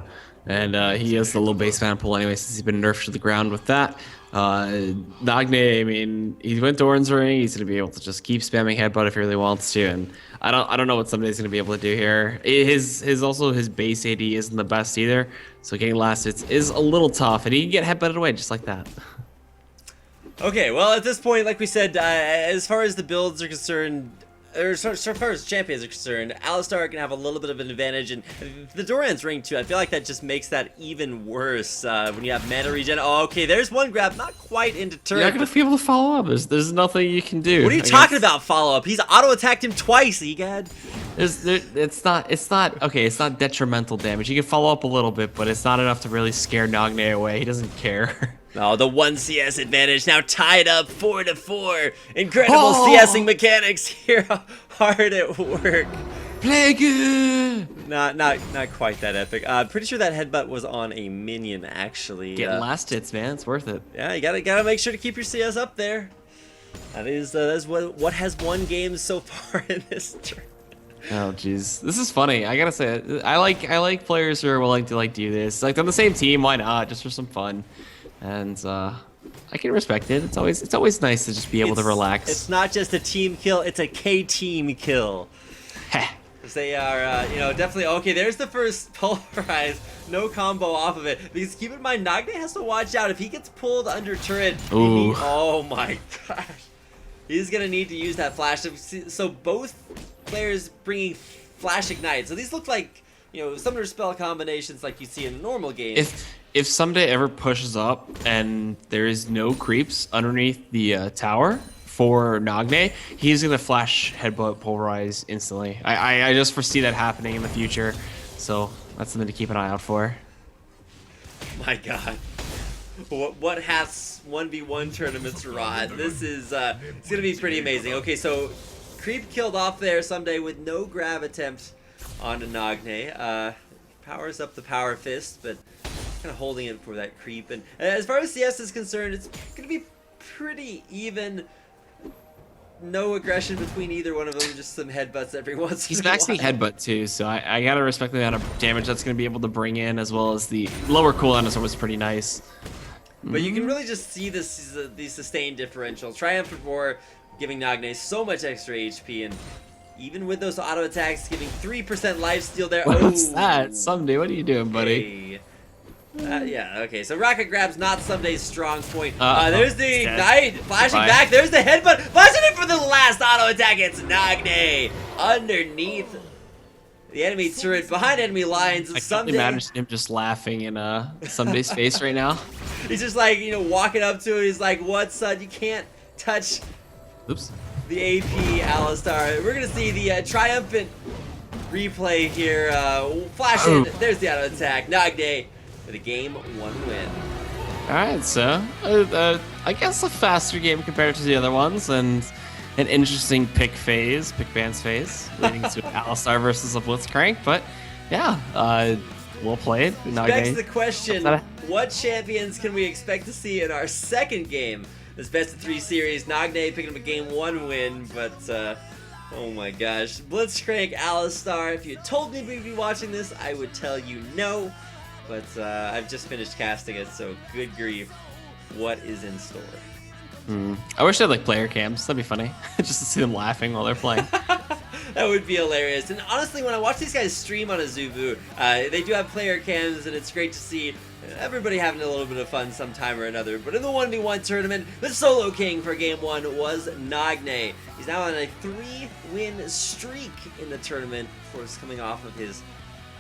And he has the low base mana pool anyway, since he's been nerfed to the ground with that. Nagne, I mean, he went to Oran's Ring. He's gonna be able to just keep spamming headbutt if he really wants to. And I don't know what somebody's gonna be able to do here. His base AD isn't the best either. So getting last hits is a little tough, and he can get headbutted away just like that. Okay, well, at this point, like we said, as far as the builds are concerned, or so far as champions are concerned, Alistar can have a little bit of an advantage, and the Doran's Ring too. I feel like that just makes that even worse when you have mana regen. Oh, okay, there's one grab, not quite into turret. You're not gonna be able to follow up. There's nothing you can do. What are you talking about? Follow up? He's auto attacked him twice, Egad. It's not okay. It's not detrimental damage. You can follow up a little bit, but it's not enough to really scare Nagne away. He doesn't care. Oh, the 1 CS advantage now tied up 4-4. Incredible CSing mechanics here, hard at work. Play good. Not quite that epic. Pretty sure that headbutt was on a minion actually. Getting last hits, man. It's worth it. Yeah, you gotta make sure to keep your CS up there. That's what has won games so far in this tournament. Oh jeez, this is funny. I gotta say, I like players who are willing to do this. Like on the same team, why not? Just for some fun. And I can respect it. It's always nice to just be able to relax. It's not just a team kill; it's a K-team kill. Heh. They are, you know, definitely okay. There's the first pulverize, no combo off of it. Because keep in mind, Nagne has to watch out if he gets pulled under turret. Oh my gosh, he's gonna need to use that flash. So both players bringing flash ignite. So these look like, you know, summoner spell combinations like you see in a normal game. If someday ever pushes up and there is no creeps underneath the tower for Nagne, he's gonna flash headbutt pulverize instantly. I just foresee that happening in the future, so that's something to keep an eye out for. My God, what has 1v1 tournaments rod? This is it's gonna be pretty amazing. Okay, so creep killed off there someday with no grab attempt onto Nagne. Powers up the power fist, but kind of holding it for that creep. And as far as CS is concerned, it's gonna be pretty even. No aggression between either one of them, just some headbutts every once in a while. He's maxing headbutt too, so I gotta respect the amount of damage that's gonna be able to bring in, as well as the lower cooldown is always pretty nice. But you can really just see this the sustained differential. Triumphant Roar giving Nagne so much extra HP, and even with those auto attacks, giving 3% lifesteal there. What's that? Someday, what are you doing, buddy? Hey. Yeah, okay, so Rocket Grab's not Someday's strong point. There's the Ignite, flashing back, there's the headbutt, flashing it for the last auto attack, it's Nagne underneath the enemy turret, behind enemy lines. I can't imagine him just laughing in Someday's face right now. He's just like, you know, walking up to it, he's like, what, son, you can't touch Oops. the AP Alistar. We're gonna see the triumphant replay here, flashing, there's the auto attack, Nagne with a game 1 win. Alright, so I guess a faster game compared to the other ones, and an interesting pick bands phase, leading to Alistar versus a Blitzcrank, but yeah, we'll play it. This begs the question, what champions can we expect to see in our second game? This best of 3 series, Nagne picking up a game 1 win, but oh my gosh. Blitzcrank, Alistar, if you told me we'd be watching this, I would tell you no. But I've just finished casting it, so good grief, what is in store? I wish they had like player cams. That'd be funny, just to see them laughing while they're playing. That would be hilarious. And honestly, when I watch these guys stream on Azubu, they do have player cams, and it's great to see everybody having a little bit of fun sometime or another. But in the 1v1 tournament, the solo king for game 1 was Nagne. He's now on a 3-win streak in the tournament, of course, coming off of his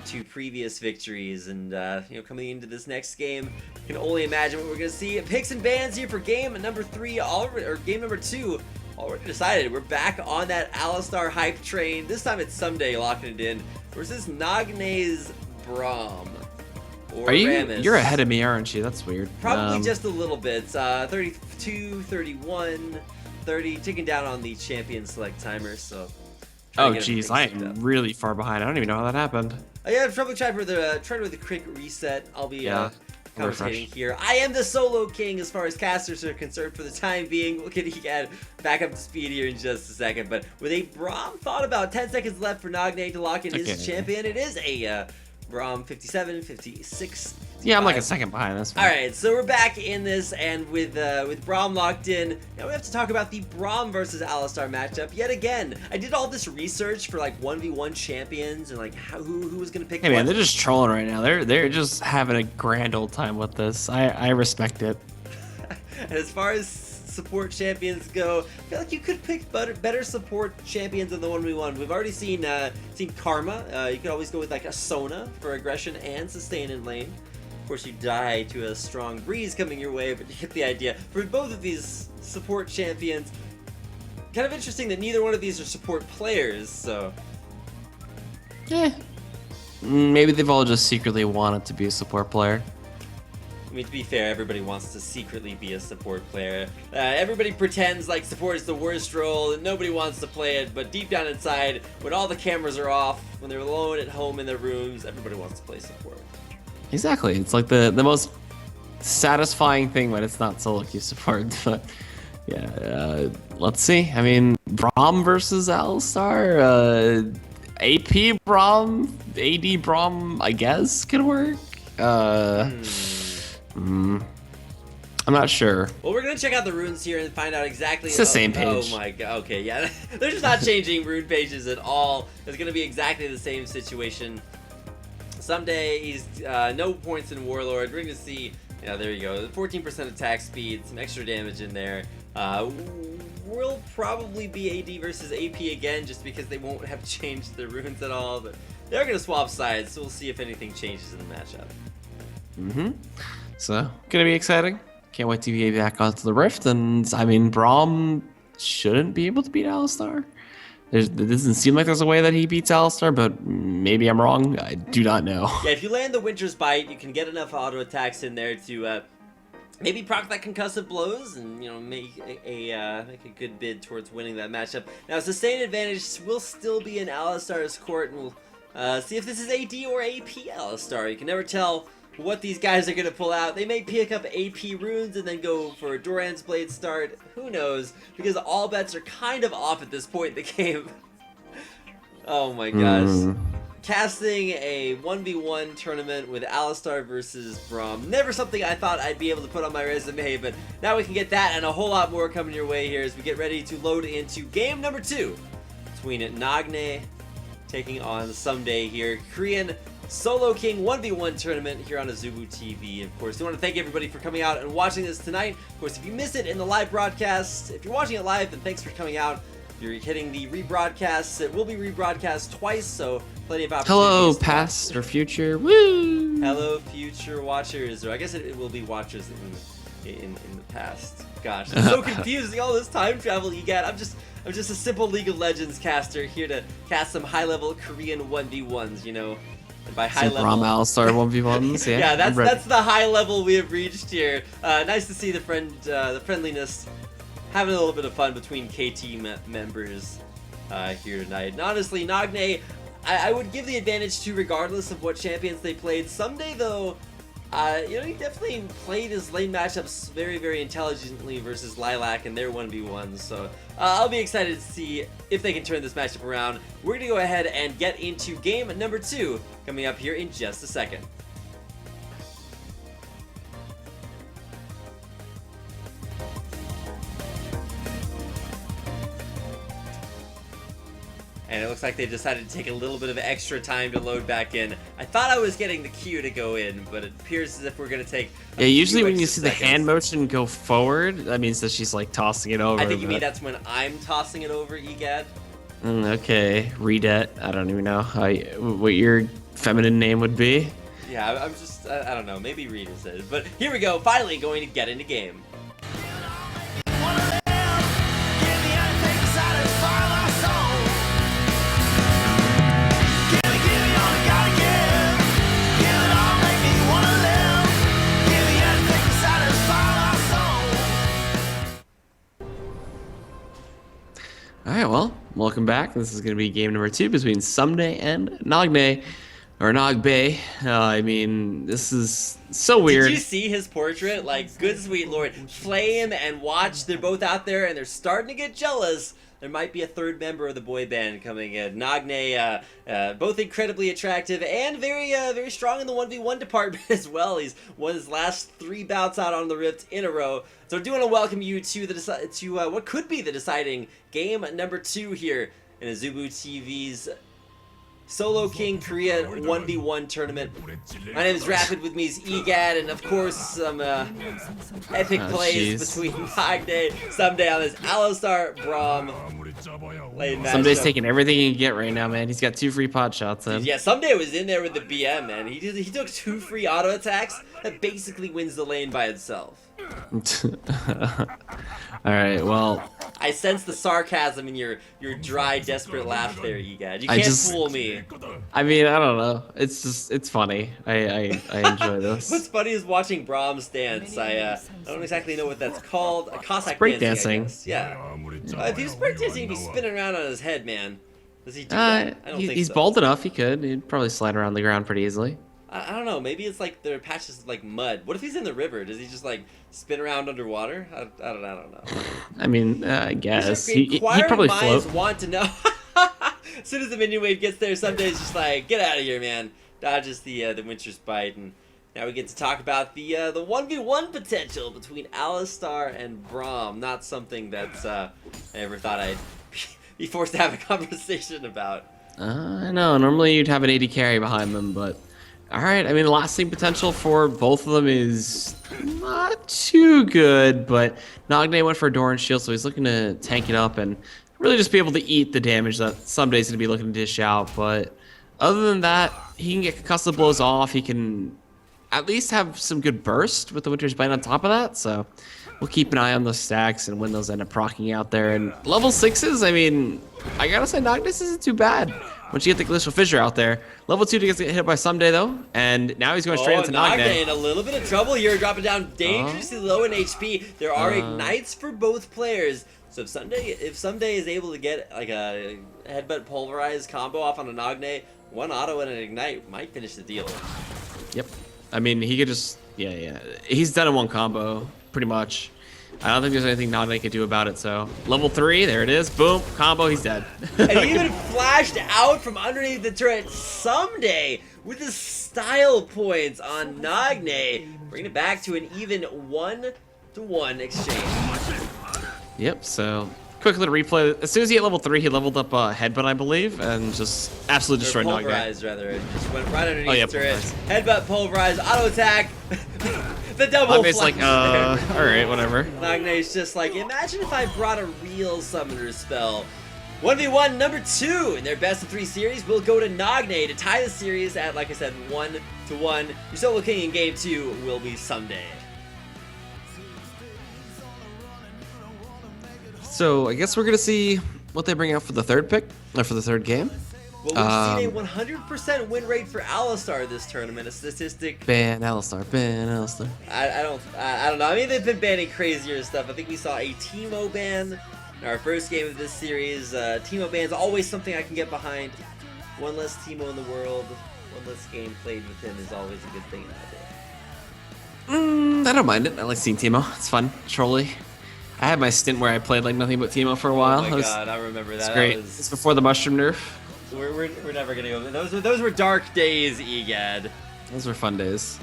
2 previous victories, and you know, coming into this next game, you can only imagine what we're gonna see. Picks and bans here for game number 3 already, or game number 2 already decided. We're back on that Alistar hype train. This time it's Someday locking it in versus Nagne's Braum. Or Are you? Rammus. You're ahead of me, aren't you? That's weird. Probably just a little bit. 32, 31, 30, ticking down on the champion select timer. So. Oh geez, I am really far behind. I don't even know how that happened. Yeah, probably tried with a quick reset. I'll be commentating here. I am the solo king as far as casters are concerned for the time being. We'll get back up to speed here in just a second. But with a Braum thought about 10 seconds left for Nagne to lock in his champion. It is a Braum 57, 56. Yeah, I'm like a second behind. That's fine. All right, so we're back in this, and with Braum locked in, now we have to talk about the Braum versus Alistar matchup yet again. I did all this research for like 1v1 champions and like who was gonna pick. Hey man, they're just trolling right now. They're just having a grand old time with this. I respect it. And as far as support champions go, I feel like you could pick better support champions in the 1v1. We've already seen Karma. You could always go with like a Sona for aggression and sustain in lane. Of course, you die to a strong breeze coming your way, but you get the idea. For both of these support champions, kind of interesting that neither one of these are support players, so. Yeah. Maybe they've all just secretly wanted to be a support player. I mean, to be fair, everybody wants to secretly be a support player. Everybody pretends like support is the worst role and nobody wants to play it, but deep down inside, when all the cameras are off, when they're alone at home in their rooms, everybody wants to play support. Exactly. It's like the most satisfying thing when it's not solo queue support. But yeah, let's see. I mean, Braum versus Alistar, AP Braum, AD Braum, I guess could work. I'm not sure. Well, we're gonna check out the runes here and find out exactly. It's the same page. Oh my god. Okay, yeah. They're just not changing rune pages at all. It's gonna be exactly the same situation. Someday he's no points in Warlord. We're gonna see. Yeah, there you go. 14% attack speed, some extra damage in there. Will probably be AD versus AP again, just because they won't have changed their runes at all. But they're gonna swap sides, so we'll see if anything changes in the matchup. So, gonna be exciting. Can't wait to get back onto the Rift. And I mean, Braum shouldn't be able to beat Alistar. It doesn't seem like there's a way that he beats Alistar, but maybe I'm wrong. I do not know. Yeah, if you land the Winter's Bite, you can get enough auto attacks in there to maybe proc that concussive blows and make a good bid towards winning that matchup. Now, sustained advantage will still be in Alistar's court, and we'll see if this is AD or AP Alistar. You can never tell what these guys are going to pull out. They may pick up AP runes and then go for a Doran's Blade start. Who knows? Because all bets are kind of off at this point in the game. Oh my gosh. Casting a 1v1 tournament with Alistar versus Braum. Never something I thought I'd be able to put on my resume, but now we can get that and a whole lot more coming your way here as we get ready to load into game number 2 between Nagne taking on Someday here. Korean Solo King 1v1 tournament here on Azubu TV. Of course, we want to thank everybody for coming out and watching this tonight. Of course, if you miss it in the live broadcast, if you're watching it live, then thanks for coming out. If you're hitting the rebroadcasts, it will be rebroadcast twice, so plenty of opportunities. Hello, past or future. Woo! Hello, future watchers, or I guess it will be watchers in the past. Gosh, it's so confusing, all this time travel you get. I'm just a simple League of Legends caster here to cast some high-level Korean 1v1s, And by high level, Braum Alistar 1v1s. Yeah, yeah, that's the high level we have reached here. Nice to see the friendliness, having a little bit of fun between KT members here tonight. And honestly, Nagne, I would give the advantage to regardless of what champions they played. Someday though, he definitely played his lane matchups very, very intelligently versus Lilac and their 1v1s. So I'll be excited to see if they can turn this matchup around. We're gonna go ahead and get into game number 2 coming up here in just a second. And it looks like they decided to take a little bit of extra time to load back in. I thought I was getting the queue to go in, but it appears as if we're going to take usually when you see the hand motion go forward, that means that she's like tossing it over. I think you mean that's when I'm tossing it over, Egad. Okay, Redet. I don't even know what your feminine name would be. Yeah, I'm just, I don't know, maybe Reed is it. But here we go, finally going to get into game. Alright, well, welcome back. This is going to be game number 2 between Someday and Nagne, or Nagbe. I mean, this is so weird. Did you see his portrait? Like, good sweet lord. Flame and Watch, they're both out there, and they're starting to get jealous. There might be a third member of the boy band coming in. Nagne, both incredibly attractive and very strong in the 1v1 department as well. He's won his last 3 bouts out on the Rift in a row. So I do want to welcome you to what could be the deciding game number 2 here in Azubu TV's Solo King Korea 1v1 tournament. My name is Rapid, with me is Egad, and of course some epic plays between Nagne, Someday on this Alistar Braum lane matchup. Someday's taking everything he can get right now, man. He's got 2 free pot shots in. Yeah, Someday was in there with the BM, man. He took 2 free auto attacks. That basically wins the lane by itself. Alright, well, I sense the sarcasm in your dry, desperate laugh there, Egad. You can't fool me. I mean, I don't know. It's funny. I enjoy this. What's funny is watching Braum's dance. I don't exactly know what that's called. Cossack break dancing. dancing. Yeah. If he was breakdancing, he'd be spinning around on his head, man. Does he do that? I don't think he's so. bold enough. He could. He'd probably slide around the ground pretty easily. I don't know. Maybe it's like there are patches of like mud. What if he's in the river? Does he just like spin around underwater? I don't know. I mean, I guess He'd probably float. Want to know. As soon as the minion wave gets there, Someday is just like, get out of here, man. Dodges the Winter's Bite and Now we get to talk about the 1v1 potential between Alistar and Braum. Not something that I ever thought I'd be forced to have a conversation about. I know. Normally you'd have an AD carry behind them, but all right. I mean, the lasting potential for both of them is not too good, but Nagne went for a Doran shield, so he's looking to tank it up and really just be able to eat the damage that Someday's going to be looking to dish out. But other than that, he can get concussive blows off. He can at least have some good burst with the Winter's Bite on top of that, so we'll keep an eye on those stacks and when those end up proccing out there. And level 6s, I mean, I gotta say, Noctis isn't too bad once you get the Glacial Fissure out there. Level 2 gets hit by Someday, though, and now he's going straight into Nagne Nagne. in a little bit of trouble here, dropping down dangerously low in HP. There are ignites for both players, so if Someday is able to get like a headbutt pulverized combo off on a Nagne, one auto and an ignite might finish the deal. Yep. I mean, he could just, yeah. He's done in one combo, pretty much. I don't think there's anything Nagne could do about it, so. Level 3, there it is. Boom, combo, he's dead. And he even flashed out from underneath the turret Someday with his style points on Nagne, bringing it back to an even 1-to-1 exchange. Yep, so quick little replay. As soon as he hit level 3, he leveled up Headbutt, I believe, and just absolutely destroyed Nagne. Pulverized, rather. It just went right underneath the turret. Pulverized. Headbutt, pulverized, auto attack. The double Nagne's flash. like, alright, whatever. Nagne's just like, imagine if I brought a real summoner spell. 1v1 number 2 in their best of 3 series will go to Nagne to tie the series at, like I said, 1-to-1. Your solo king in game 2 will be Someday. So I guess we're gonna see what they bring out for the third pick, or for the third game. Well, we've seen a 100% win rate for Alistar this tournament, a statistic. Ban Alistar, ban Alistar. I don't know. I mean, they've been banning crazier stuff. I think we saw a Teemo ban in our first game of this series. Teemo ban's always something I can get behind. One less Teemo in the world, one less game played with him is always a good thing nowadays. I don't mind it. I like seeing Teemo. It's fun. Trolly. I had my stint where I played like nothing but Teemo for a while. Oh my god, I remember that. It's great. It's before the mushroom nerf. We're never gonna go. Those were dark days, Egad. Those were fun days.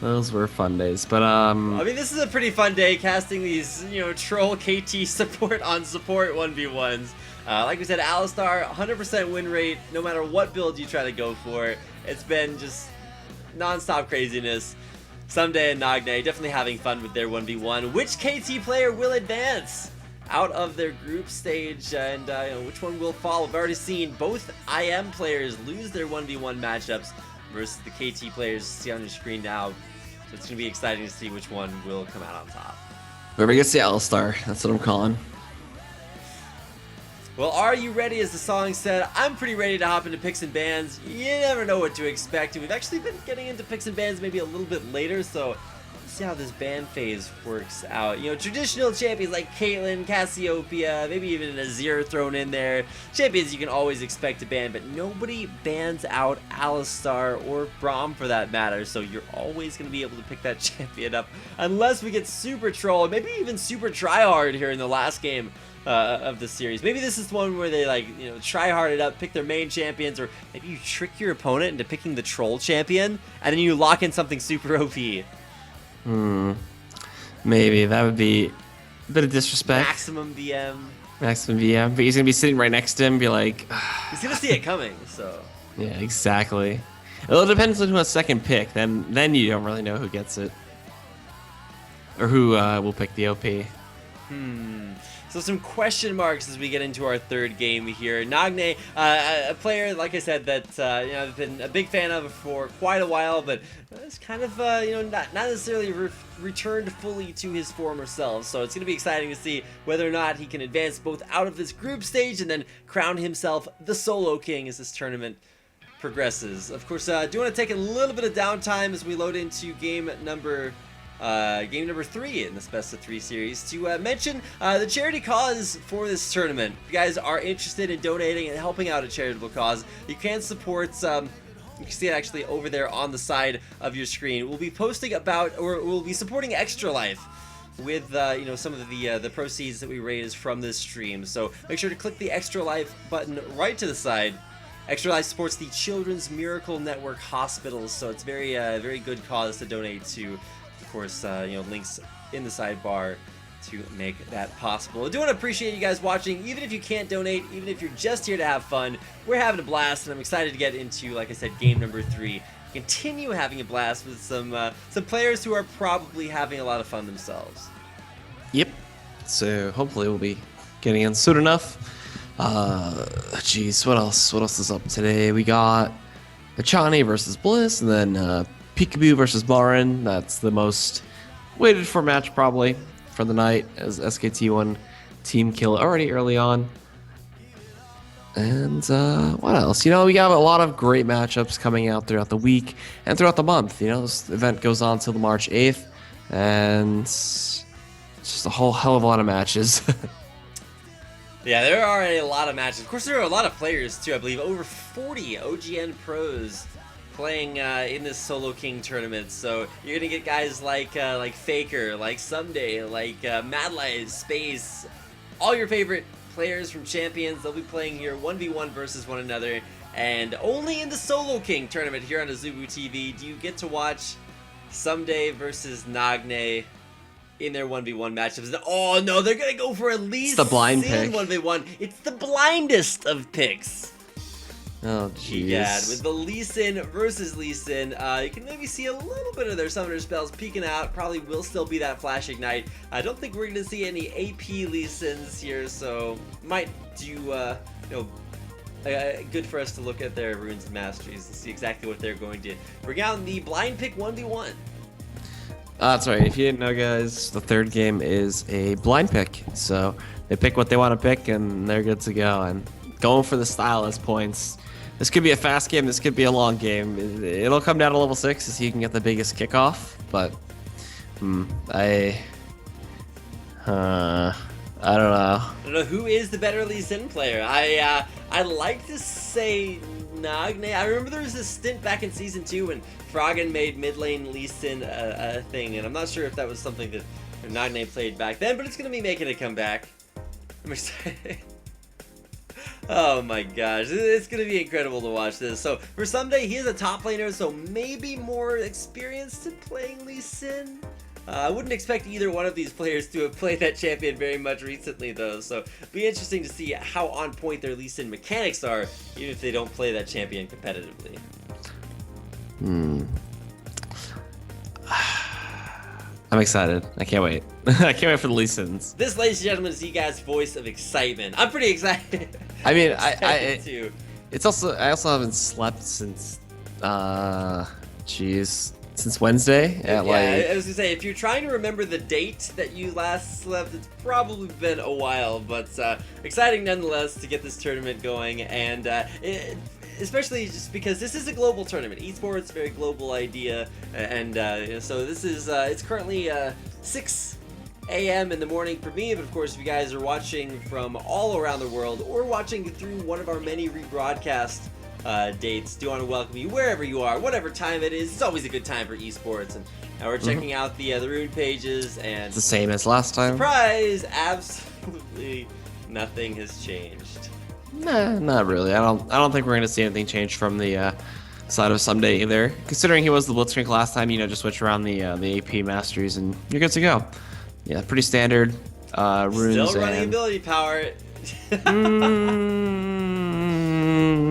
Those were fun days. But I mean, this is a pretty fun day casting these, troll KT support on support 1v1s. Like we said, Alistar, 100% win rate, no matter what build you try to go for. It's been just non-stop craziness. Someday and Nagne definitely having fun with their 1v1. Which KT player will advance out of their group stage, and which one will fall? We've already seen both IM players lose their 1v1 matchups versus the KT players you see on your screen now. So it's going to be exciting to see which one will come out on top. whoever gets the Alistar, that's what I'm calling. Well, are you ready? As the song said, I'm pretty ready to hop into picks and bans. You never know what to expect, and we've actually been getting into picks and bans maybe a little bit later, so let's see how this ban phase works out. Traditional champions like Caitlyn, Cassiopeia, maybe even an Azir thrown in there. Champions you can always expect to ban, but nobody bans out Alistar or Braum for that matter, so you're always going to be able to pick that champion up unless we get super troll, maybe even super tryhard here in the last game of the series. Maybe this is the one where they try hard it up, pick their main champions, or maybe you trick your opponent into picking the troll champion, and then you lock in something super OP. Maybe that would be a bit of disrespect. Maximum VM. Maximum VM, but he's gonna be sitting right next to him, and be like, he's gonna see it coming. So yeah, exactly. Well, it depends on who has second pick. Then you don't really know who gets it, or who will pick the OP. So some question marks as we get into our third game here. Nagne, a player, like I said, that I've been a big fan of for quite a while, but it's kind of not necessarily returned fully to his former self. So it's going to be exciting to see whether or not he can advance both out of this group stage and then crown himself the solo king as this tournament progresses. Of course, I do want to take a little bit of downtime as we load into game number 3 in this best of 3 series to mention the charity cause for this tournament. If you guys are interested in donating and helping out a charitable cause, you can support you can see it actually over there on the side of your screen. We'll be posting about, or we'll be supporting Extra Life with some of the proceeds that we raise from this stream. So make sure to click the Extra Life button right to the side Extra Life supports the Children's Miracle Network hospitals, so it's very good cause to donate to. Of course, links in the sidebar to make that possible. I do want to appreciate you guys watching, even if you can't donate, even if you're just here to have fun. We're having a blast, and I'm excited to get into, like I said, game number 3. Continue having a blast with some players who are probably having a lot of fun themselves. Yep. So hopefully we'll be getting in soon enough. Jeez, what else? What else is up today? We got Achane versus Bliss, and then Peekaboo versus Barin. That's the most waited for match probably for the night, as SKT won team kill already early on. And what else? We got a lot of great matchups coming out throughout the week and throughout the month. This event goes on till March 8th, and it's just a whole hell of a lot of matches. Yeah, there are a lot of matches. Of course, there are a lot of players too. I believe over 40 OGN pros playing in this Solo King tournament. So you're gonna get guys like Faker, like Someday, like Madlight, Space, all your favorite players from Champions. They'll be playing here 1v1 versus one another, and only in the Solo King tournament here on Azubu TV do you get to watch Someday versus Nagne in their 1v1 matchups. Oh no, they're gonna go for at least the blind pick. 1v1. It's the blindest of picks. Oh jeez. Yeah, with the Lee Sin versus Lee Sin, you can maybe see a little bit of their summoner spells peeking out. Probably will still be that Flash Ignite. I don't think we're gonna see any AP Lee Sins here, so might do good for us to look at their runes and masteries and see exactly what they're going to bring out in the blind pick 1v1. That's right. If you didn't know, guys, the third game is a blind pick. So they pick what they want to pick, and they're good to go. And going for the stylist points. This could be a fast game. This could be a long game. It'll come down to level 6 to see who can get the biggest kickoff. But I don't know. I don't know who is the better Lee Sin player. I'd like to say Nagne. I remember there was this stint back in Season 2 when Froggen made mid lane Lee Sin a thing, and I'm not sure if that was something that Nagne played back then, but it's going to be making a comeback. I'm excited. Oh my gosh, it's going to be incredible to watch this. So for Someday, he is a top laner, so maybe more experienced in playing Lee Sin. I wouldn't expect either one of these players to have played that champion very much recently, though, so it'll be interesting to see how on point their Lee Sin mechanics are, even if they don't play that champion competitively. I'm excited. I can't wait. I can't wait for the Lee Sins. This, ladies and gentlemen, is you guys' voice of excitement. I'm pretty excited. I mean, too. I also haven't slept since since Wednesday at I was gonna say, if you're trying to remember the date that you last slept, it's probably been a while, but exciting nonetheless to get this tournament going, and especially just because this is a global tournament. Esports, very global idea, and so this is it's currently 6 a.m. in the morning for me, but of course if you guys are watching from all around the world or watching through one of our many rebroadcast dates, do want to welcome you wherever you are, whatever time it is. It's always a good time for esports, and we're checking out the rune pages, and it's the same as last time. Surprise! Absolutely nothing has changed. Nah, not really. I don't think we're gonna see anything change from the side of Someday either. Considering he was the Blitzcrank last time, just switch around the AP masteries and you're good to go. Yeah, pretty standard runes. Still running ability power.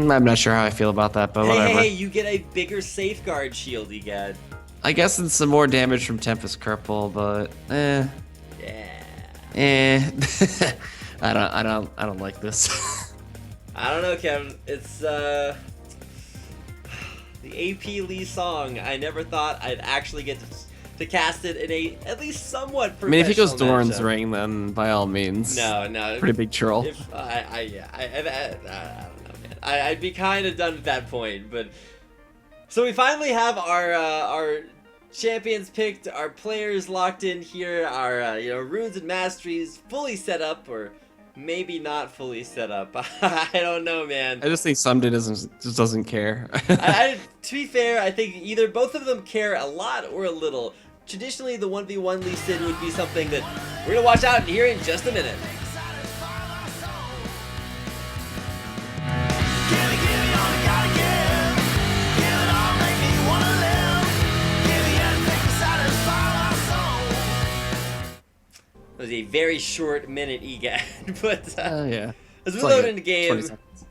I'm not sure how I feel about that, but whatever. Hey, you get a bigger safeguard shield, egad. I guess it's some more damage from Tempest Cripple, but Yeah. I don't like this. I don't know, Kevin. It's the AP Lee song. I never thought I'd actually get to cast it in a at least somewhat professional. I mean, if he goes Doran's matchup. Ring, then by all means. No. Pretty big troll. I don't know, man. I'd be kind of done at that point, but so we finally have our champions picked, our players locked in here, our runes and masteries fully set up, or maybe not fully set up. I don't know, man. I just think Someday just doesn't care. To be fair, I think either both of them care a lot or a little. Traditionally, the 1v1 Lee Sin would be something that we're gonna watch out and hear in just a minute. Give me on was a very short minute EGAD, but Yeah. as we It's load like into 20 game, seconds.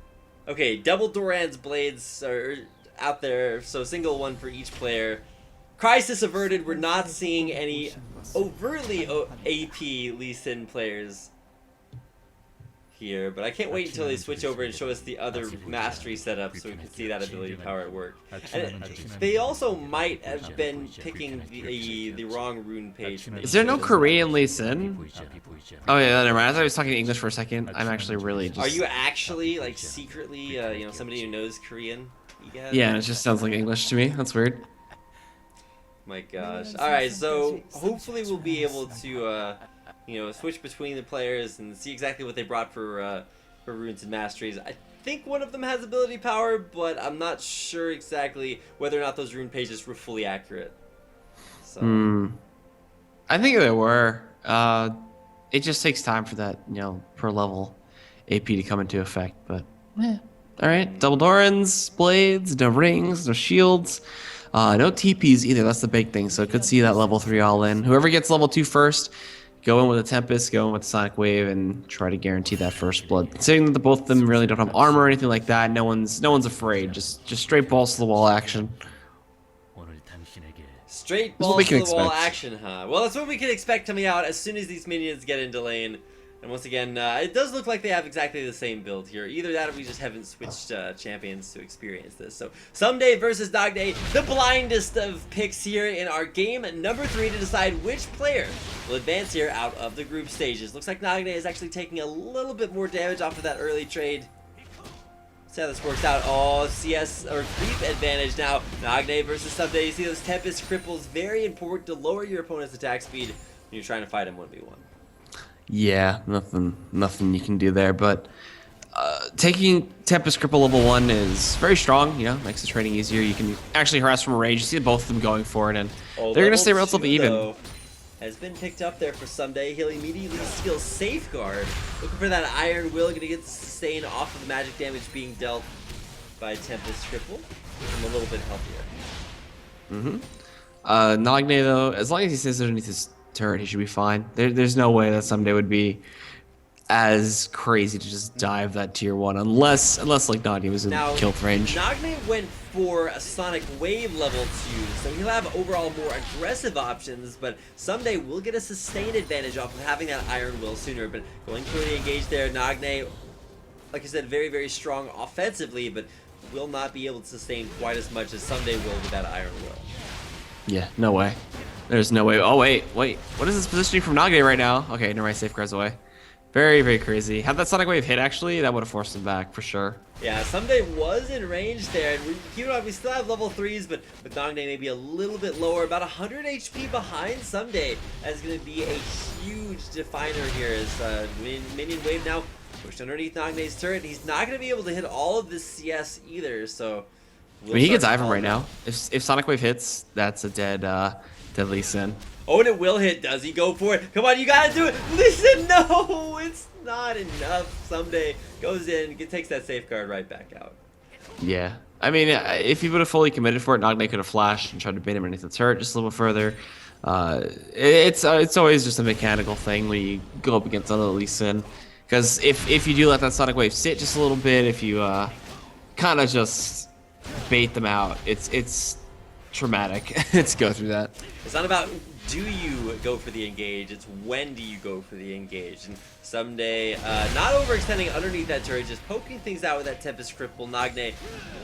okay, double Doran's blades are out there, so single one for each player. Crisis averted. We're not seeing any overtly AP Lee Sin players here, but I can't wait until they switch over and show us the other mastery setup so we can see that ability power at work. And they also might have been picking the wrong rune page. Is there no Korean Lee Sin? Oh yeah, never mind. I thought I was talking English for a second. I'm actually really just... Are you actually like secretly, you know, somebody who knows Korean? Yeah, and it just sounds like English to me. That's weird. My gosh. Alright, so hopefully we'll be able to, you know, switch between the players and see exactly what they brought for runes and masteries. I think one of them has ability power, but I'm not sure exactly whether or not those rune pages were fully accurate. So. I think they were. It just takes time for that, you know, per level AP to come into effect, but yeah. Alright, double Dorans, blades, no rings, no shields. No TPs either, that's the big thing, so could see that level 3 all in. Whoever gets level 2 first, go in with a Tempest, go in with a Sonic Wave, and try to guarantee that first blood. Considering that the both of them really don't have armor or anything like that, no one's afraid. Just straight balls to the wall action. Straight balls to the wall action, huh? Well, that's what we can expect coming out as soon as these minions get into lane. And once again, it does look like they have exactly the same build here. Either that or we just haven't switched champions to experience this. So, Someday versus Nagne, the blindest of picks here in our game number 3 to decide which player will advance here out of the group stages. Looks like Nagne is actually taking a little bit more damage off of that early trade. See how this works out. Oh, CS or creep advantage now. Nagne versus Someday. You see those Tempest cripples. Very important to lower your opponent's attack speed when you're trying to fight him 1v1. Yeah, nothing you can do there, but taking Tempest Cripple level 1 is very strong, you know, makes the trading easier. You can actually harass from a range. You see both of them going for it, and they're going to stay relatively even. Though, has been picked up there for Someday. He'll immediately steal Safeguard. Looking for that Iron Will, going to get the sustain off of the magic damage being dealt by Tempest Cripple. I'm a little bit healthier. Nagne, though, as long as he stays underneath his turret, he should be fine. There's no way that Someday would be as crazy to just dive that tier 1 unless like Nagne was in kill range. Nagne went for a Sonic Wave level 2, so he'll have overall more aggressive options, but Someday will get a sustained advantage off of having that Iron Will sooner. But going for the engage there, Nagne, like I said, very, very strong offensively, but will not be able to sustain quite as much as Someday will with that Iron Will. Yeah, no way. There's no way. Oh, wait. What is this positioning from Nagne right now? Okay, never mind, safeguards away. Very, very crazy. Had that Sonic Wave hit, actually, that would have forced him back, for sure. Yeah, Someday was in range there, and we still have level 3s, but with Nagne maybe a little bit lower, about 100 HP behind Someday. That's going to be a huge definer here as Minion Wave now pushed underneath Nagne's turret. He's not going to be able to hit all of this CS either, so... I mean, he can dive him right now. If Sonic Wave hits, that's a dead Lee Sin. Oh, and it will hit. Does he go for it? Come on, you gotta do it. Listen, no, it's not enough. Someday goes in, takes that safeguard right back out. Yeah. I mean, if he would have fully committed for it, Nagne could have flashed and tried to bait him underneath the turret just a little bit further. It's always just a mechanical thing when you go up against another Lee Sin. Because if you do let that Sonic Wave sit just a little bit, if you kind of just bait them out, it's traumatic to go through that. It's not about do you go for the engage, it's when do you go for the engage. And Someday, not overextending underneath that turret, just poking things out with that Tempest Cripple. Nagne in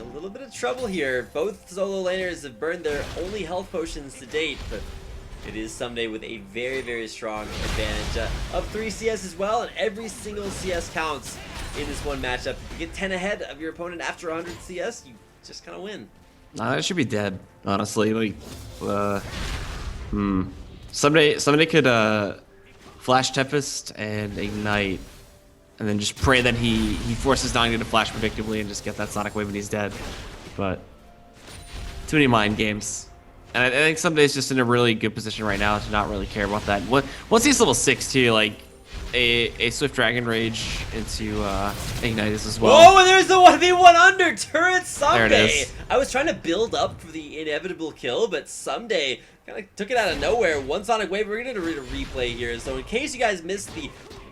a little bit of trouble here. Both solo laners have burned their only health potions to date, but it is Someday with a very, very strong advantage. Up 3 CS as well, and every single CS counts in this one matchup. If you get 10 ahead of your opponent after 100 CS, you just kind of win. Nah, it should be dead, honestly. Like, Someday could flash Tempest and ignite, and then just pray that he forces Nagne to flash predictably and just get that Sonic Wave and he's dead. But too many mind games. And I think Someday's just in a really good position right now to not really care about that. Once he's level 6 too, like, a Swift Dragon Rage into Ignitus as well. Oh, and there's the 1v1 under turret someday. There it is. I was trying to build up for the inevitable kill, but someday kind of took it out of nowhere. One Sonic Wave. We're gonna read a replay here. So in case you guys missed the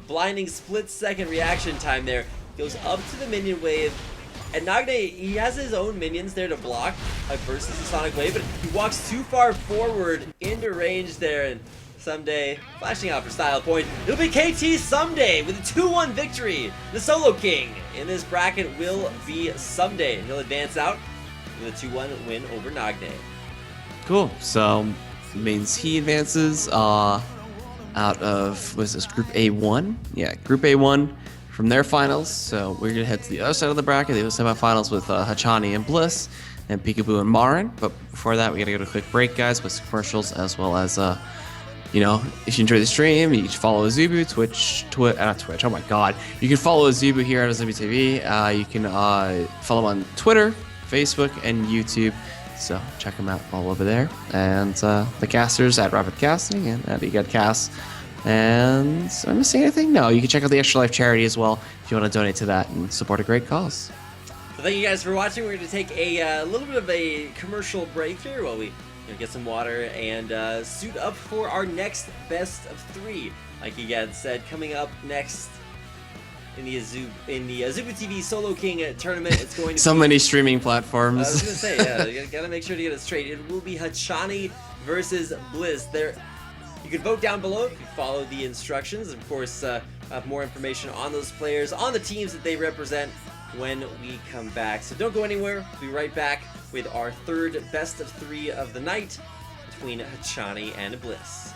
blinding split-second reaction time there, goes up to the minion wave. And Nagne, he has his own minions there to block versus the Sonic Wave, but he walks too far forward into range there, and someday flashing out for style point. It'll be KT someday with a 2-1 victory. The Solo King in this bracket will be someday. He'll advance out with a 2-1 win over Nagne. Cool. So means he advances out of, what is this, Group A1? Yeah, Group A1 from their finals. So we're gonna head to the other side of the bracket. They have semifinals with Hachani and Bliss, and Peekaboo and Marin. But before that, we gotta go to a quick break, guys, with some commercials, as well as you know, if you enjoy the stream, you can follow Azubu, not Twitch, oh my god. You can follow Azubu here at Azubu TV. You can follow him on Twitter, Facebook, and YouTube. So check him out all over there. And the casters at Rapid Casting and at EGADcast. And am I missing anything? No, you can check out the Extra Life charity as well if you want to donate to that and support a great cause. So thank you guys for watching. We're going to take a little bit of a commercial break here while we get some water and suit up for our next best of 3. Like you guys said, coming up next in the Azubu TV Solo King tournament, it's going to so be many streaming platforms. I was gonna say, yeah, you gotta make sure to get it straight. It will be Hachani versus Bliss. There, you can vote down below if you follow the instructions. Of course, have more information on those players, on the teams that they represent when we come back. So don't go anywhere. We'll be right back with our third best of 3 of the night between Hachani and Bliss.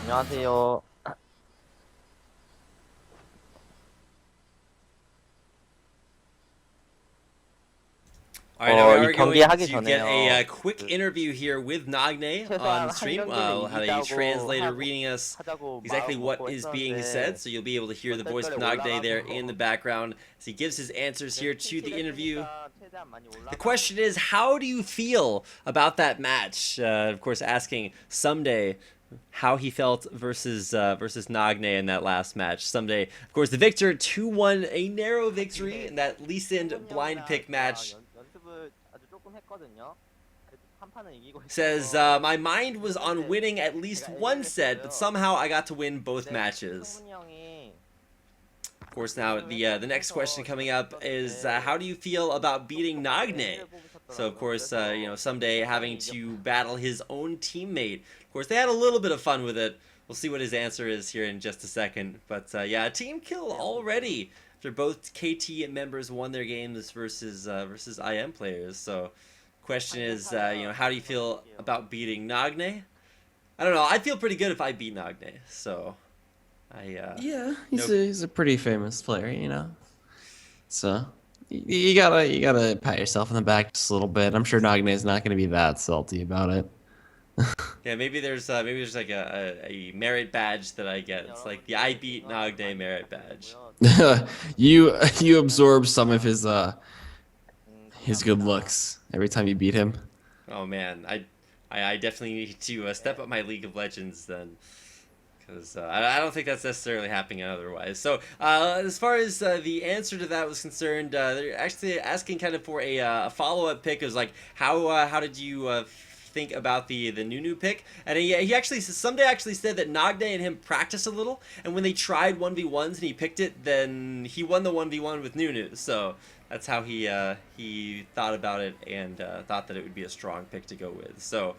안녕하세요. All right, now we 이 are 경기 going 하기 to get 전에요. a quick interview here with Nagne 최소한 on 한 stream. 경기를 We'll have a 이기자고 translator reading us 하자고 exactly 마음 what 먹고 is being 했었는데 said, so you'll be able to hear the voice of Nagne there in the background as he gives his answers here to the interview. 최대한 많이 The question is, how do you feel about that match? Of course, asking someday how he felt versus Nagne in that last match. Someday, of course, the victor 2-1, a narrow victory in that Lee-Sin blind pick match. 연습을 아주 조금 했거든요. 한 판은 이기고 Says, my mind was on winning at least one set, but somehow I got to win both matches. 성훈이 형이 Of course, now the next question coming up is, how do you feel about beating Nagne? So, of course, you know, someday having to battle his own teammate. Of course, they had a little bit of fun with it. We'll see what his answer is here in just a second. But, yeah, a team kill already after both KT members won their games versus IM players. So, question is, you know, how do you feel about beating Nagne? I don't know. I feel pretty good if I beat Nagne. So, Yeah, he's a pretty famous player, you know. So you gotta pat yourself on the back just a little bit. I'm sure Nagne's not gonna be that salty about it. yeah, maybe there's like a merit badge that I get. It's like the I beat Nagne merit badge. you absorb some of his good looks every time you beat him. Oh man, I definitely need to step up my League of Legends then, because I don't think that's necessarily happening otherwise. So as far as the answer to that was concerned, they're actually asking kind of for a follow-up pick. It was like, how did you think about the Nunu pick? And he actually someday actually said that Nagne and him practiced a little, and when they tried 1v1s and he picked it, then he won the 1v1 with Nunu. So that's how he thought about it and thought that it would be a strong pick to go with. So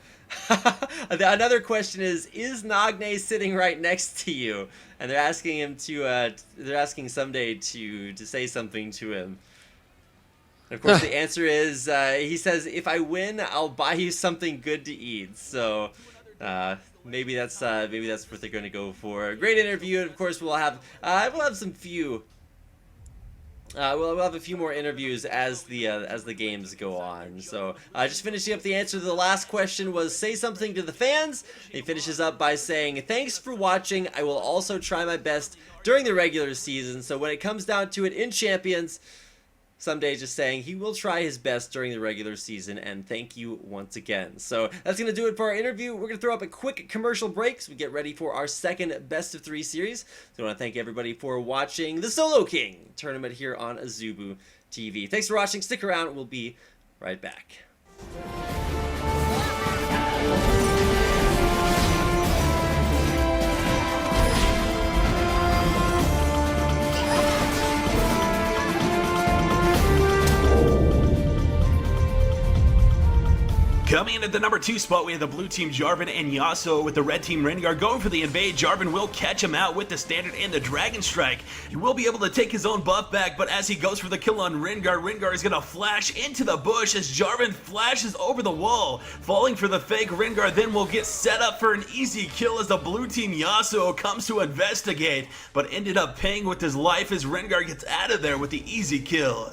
another question is Nagne sitting right next to you? And they're asking him to they're asking someday to say something to him. And of course, the answer is he says, "If I win, I'll buy you something good to eat." So maybe that's what they're going to go for. A great interview, and of course, we'll have some few. We'll have a few more interviews as the games go on. So just finishing up the answer to the last question was, say something to the fans. He finishes up by saying, "Thanks for watching. I will also try my best during the regular season. So when it comes down to it in Champions." Someday just saying he will try his best during the regular season, and thank you once again. So that's going to do it for our interview. We're going to throw up a quick commercial break so we get ready for our second best of 3 series. So I want to thank everybody for watching the Solo King tournament here on Azubu TV. Thanks for watching. Stick around. We'll be right back. Coming in at the number 2 spot, we have the blue team Jarvan and Yasuo with the red team Rengar going for the invade. Jarvan will catch him out with the standard and the Dragon Strike. He will be able to take his own buff back, but as he goes for the kill on Rengar, Rengar is going to flash into the bush as Jarvan flashes over the wall. Falling for the fake, Rengar then will get set up for an easy kill as the blue team Yasuo comes to investigate, but ended up paying with his life as Rengar gets out of there with the easy kill.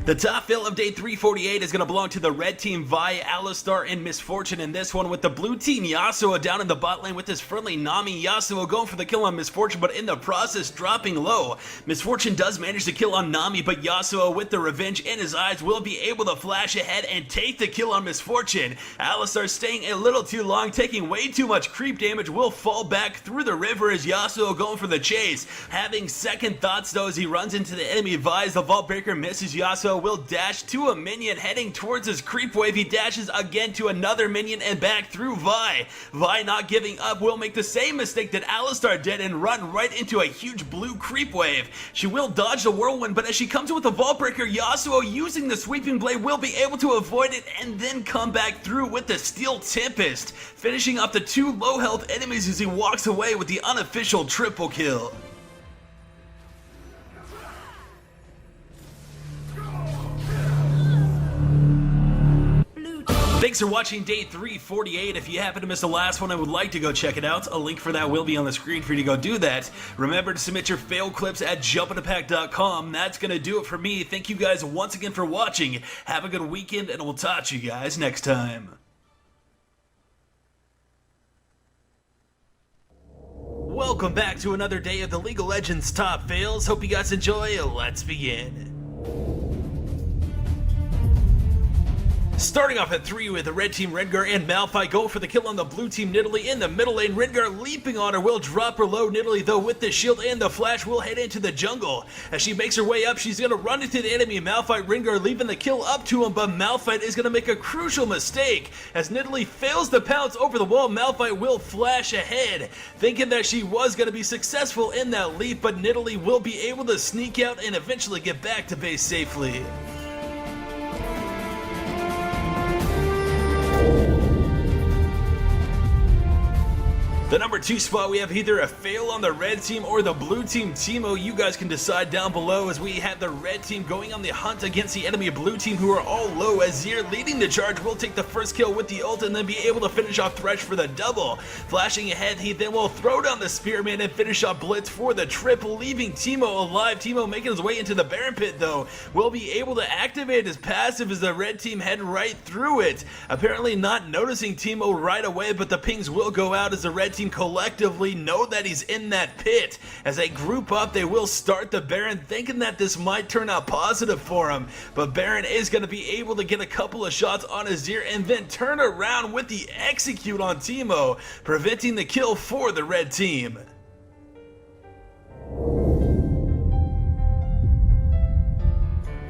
The top fill of day 348 is going to belong to the red team Vi, Alistar, and Misfortune in this one, with the blue team Yasuo down in the bot lane with his friendly Nami. Yasuo going for the kill on Misfortune, but in the process dropping low. Misfortune does manage to kill on Nami, but Yasuo with the revenge in his eyes will be able to flash ahead and take the kill on Misfortune. Alistar staying a little too long, taking way too much creep damage, will fall back through the river as Yasuo going for the chase. Having second thoughts though as he runs into the enemy Vi, as the Vault Breaker misses Yasuo Yasuo will dash to a minion heading towards his creep wave. He dashes again to another minion and back through Vi. Vi not giving up will make the same mistake that Alistar did and run right into a huge blue creep wave. She will dodge the whirlwind, but as she comes in with a vault breaker, Yasuo using the sweeping blade will be able to avoid it and then come back through with the Steel Tempest, finishing off the 2 low health enemies as he walks away with the unofficial triple kill. Thanks for watching day 348. If you happen to miss the last one and would like to go check it out, a link for that will be on the screen for you to go do that. Remember to submit your fail clips at jumpinthepack.com. That's going to do it for me. Thank you guys once again for watching. Have a good weekend, and we'll talk to you guys next time. Welcome back to another day of the League of Legends Top Fails. Hope you guys enjoy. Let's begin. Starting off at 3 with the red team Rengar and Malphite go for the kill on the blue team Nidalee in the middle lane. Rengar leaping on her will drop her low. Nidalee though with the shield and the flash will head into the jungle. As she makes her way up, she's going to run into the enemy. Malphite Rengar leaving the kill up to him, but Malphite is going to make a crucial mistake. As Nidalee fails to pounce over the wall, Malphite will flash ahead, thinking that she was going to be successful in that leap, but Nidalee will be able to sneak out and eventually get back to base safely. The number 2 spot, we have either a fail on the red team or the blue team. Teemo, you guys can decide down below, as we have the red team going on the hunt against the enemy blue team, who are all low. As Azir leading the charge will take the first kill with the ult and then be able to finish off Thresh for the double. Flashing ahead, he then will throw down the Spearman and finish off Blitz for the triple, leaving Teemo alive. Teemo making his way into the Baron Pit though, will be able to activate his passive as the red team head right through it. Apparently not noticing Teemo right away, but the pings will go out as the red team collectively know that he's in that pit. As they group up, they will start the Baron, thinking that this might turn out positive for him, but Baron is going to be able to get a couple of shots on Azir and then turn around with the execute on Teemo, preventing the kill for the red team.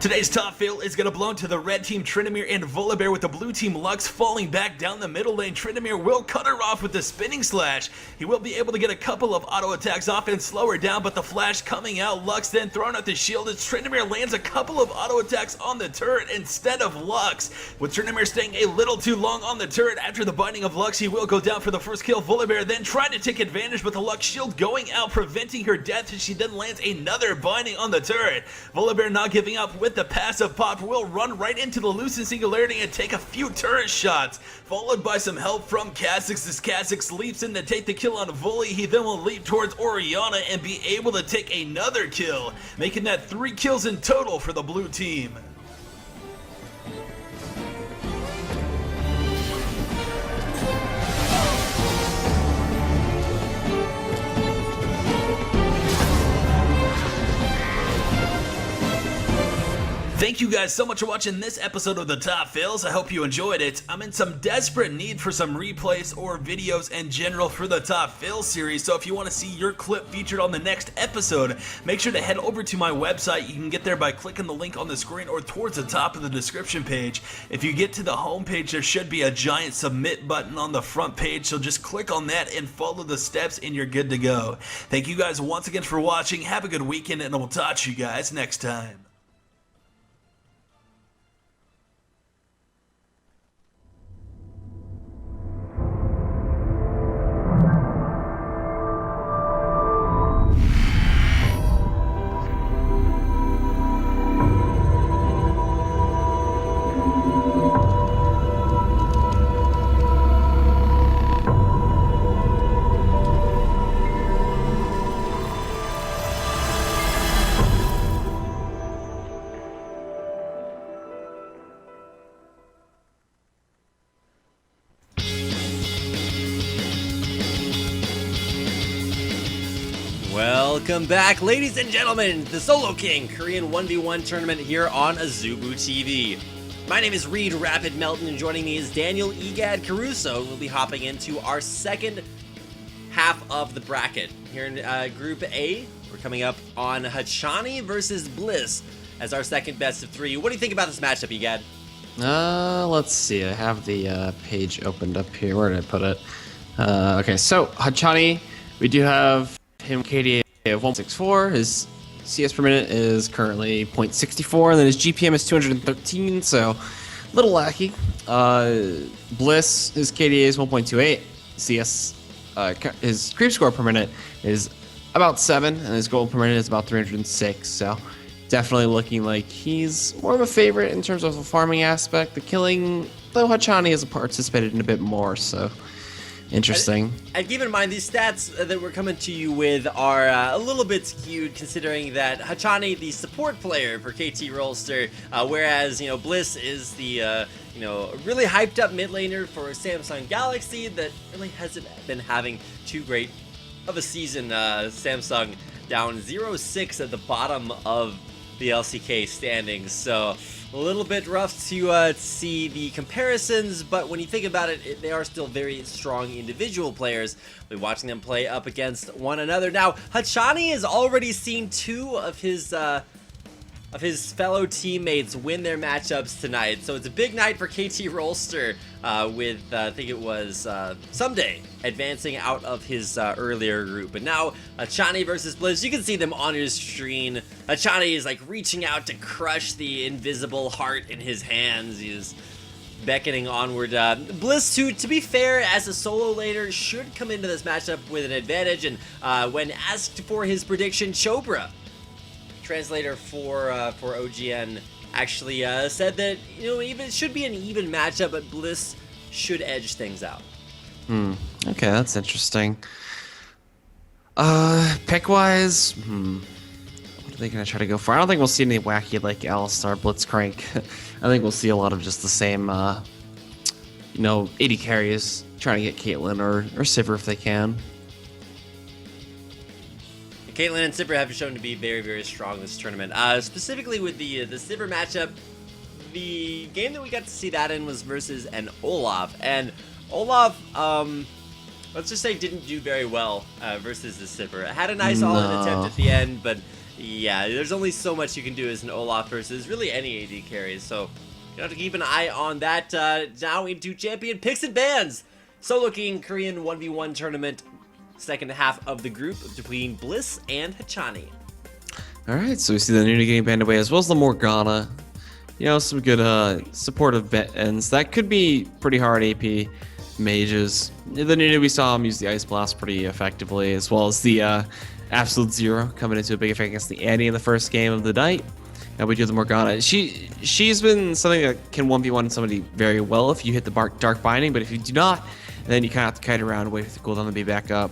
Today's top fail is going to belong to the red team Tryndamere and Volibear, with the blue team Lux falling back down the middle lane. Tryndamere will cut her off with the spinning slash. He will be able to get a couple of auto attacks off and slow her down, but the flash coming out, Lux then throwing out the shield as Tryndamere lands a couple of auto attacks on the turret instead of Lux. With Tryndamere staying a little too long on the turret after the binding of Lux, he will go down for the first kill. Volibear then trying to take advantage, but the Lux shield going out, preventing her death as she then lands another binding on the turret. Volibear not giving up with the passive pop, will run right into the Lucent Singularity and take a few turret shots, followed by some help from Kha'Zix as Kha'Zix leaps in to take the kill on Volley. He then will leap towards Orianna and be able to take another kill, making that 3 kills in total for the blue team. Thank you guys so much for watching this episode of the Top Fails. I hope you enjoyed it. I'm in some desperate need for some replays or videos in general for the Top Fails series, so if you want to see your clip featured on the next episode, make sure to head over to my website. You can get there by clicking the link on the screen or towards the top of the description page. If you get to the home page, there should be a giant submit button on the front page, so just click on that and follow the steps and you're good to go. Thank you guys once again for watching. Have a good weekend, and I will talk to you guys next time. Welcome back, ladies and gentlemen, to the Solo King Korean 1v1 tournament here on Azubu TV. My name is Reed Rapid Melton, and joining me is Daniel Egad Caruso. We'll be hopping into our second half of the bracket. Here in Group A, we're coming up on Hachani versus Bliss. as our second best of 3. What do you think about this matchup, Egad? Let's see. I have the page opened up here. Where did I put it? Okay, so Hachani, we do have him KDA of 164. His CS per minute is currently 0.64, and then his GPM is 213, so a little lackey. Bliss, his KDA is 1.28. CS, his creep score per minute is about 7, and his gold per minute is about 306, so definitely looking like he's more of a favorite in terms of the farming aspect. The killing, though Hachani has participated in a bit more, so interesting. And keep in mind, these stats that we're coming to you with are a little bit skewed, considering that Hachani, the support player for KT Rolster, whereas, Bliss is the, really hyped up mid laner for Samsung Galaxy that really hasn't been having too great of a season. Samsung down 0-6 at the bottom of the LCK standings, so a little bit rough to see the comparisons, but when you think about it, they are still very strong individual players. We're watching them play up against one another. Now, Hachani has already seen 2 of his fellow teammates win their matchups tonight, so it's a big night for KT Rolster with, I think it was Someday advancing out of his earlier group. But now, Hachani versus Bliss, you can see them on your screen. Hachani is like reaching out to crush the invisible heart in his hands. He's beckoning onward. Bliss, to be fair, as a solo laner, should come into this matchup with an advantage, and when asked for his prediction, Chopra, translator for OGN, actually said that even it should be an even matchup, but Bliss should edge things out. Okay, that's interesting. Pick wise, what are they gonna try to go for? I don't think we'll see any wacky like Alistar Blitzcrank. I think we'll see a lot of just the same 80 carries trying to get Caitlyn or Sivir if they can. Caitlyn and Sivir have shown to be very, very strong this tournament. Specifically with the Sivir matchup, the game that we got to see that in was versus an Olaf, and Olaf, let's just say, didn't do very well versus the Sivir. It had a nice all-in attempt at the end, but yeah, there's only so much you can do as an Olaf versus really any AD carries, so you have to keep an eye on that. Now into champion picks and bans. Solo King Korean 1v1 tournament. Second half of the group between Bliss and Hachani. Alright, so we see the Nunu getting banned away as well as the Morgana. Some good supportive ends. That could be pretty hard AP mages. The Nunu, we saw him use the Ice Blast pretty effectively, as well as the Absolute Zero coming into a big effect against the Annie in the first game of the night. Now we do the Morgana. She's been something that can 1v1 somebody very well if you hit the Dark Binding, but if you do not, then you kind of have to kite around, wait for the cooldown to be back up.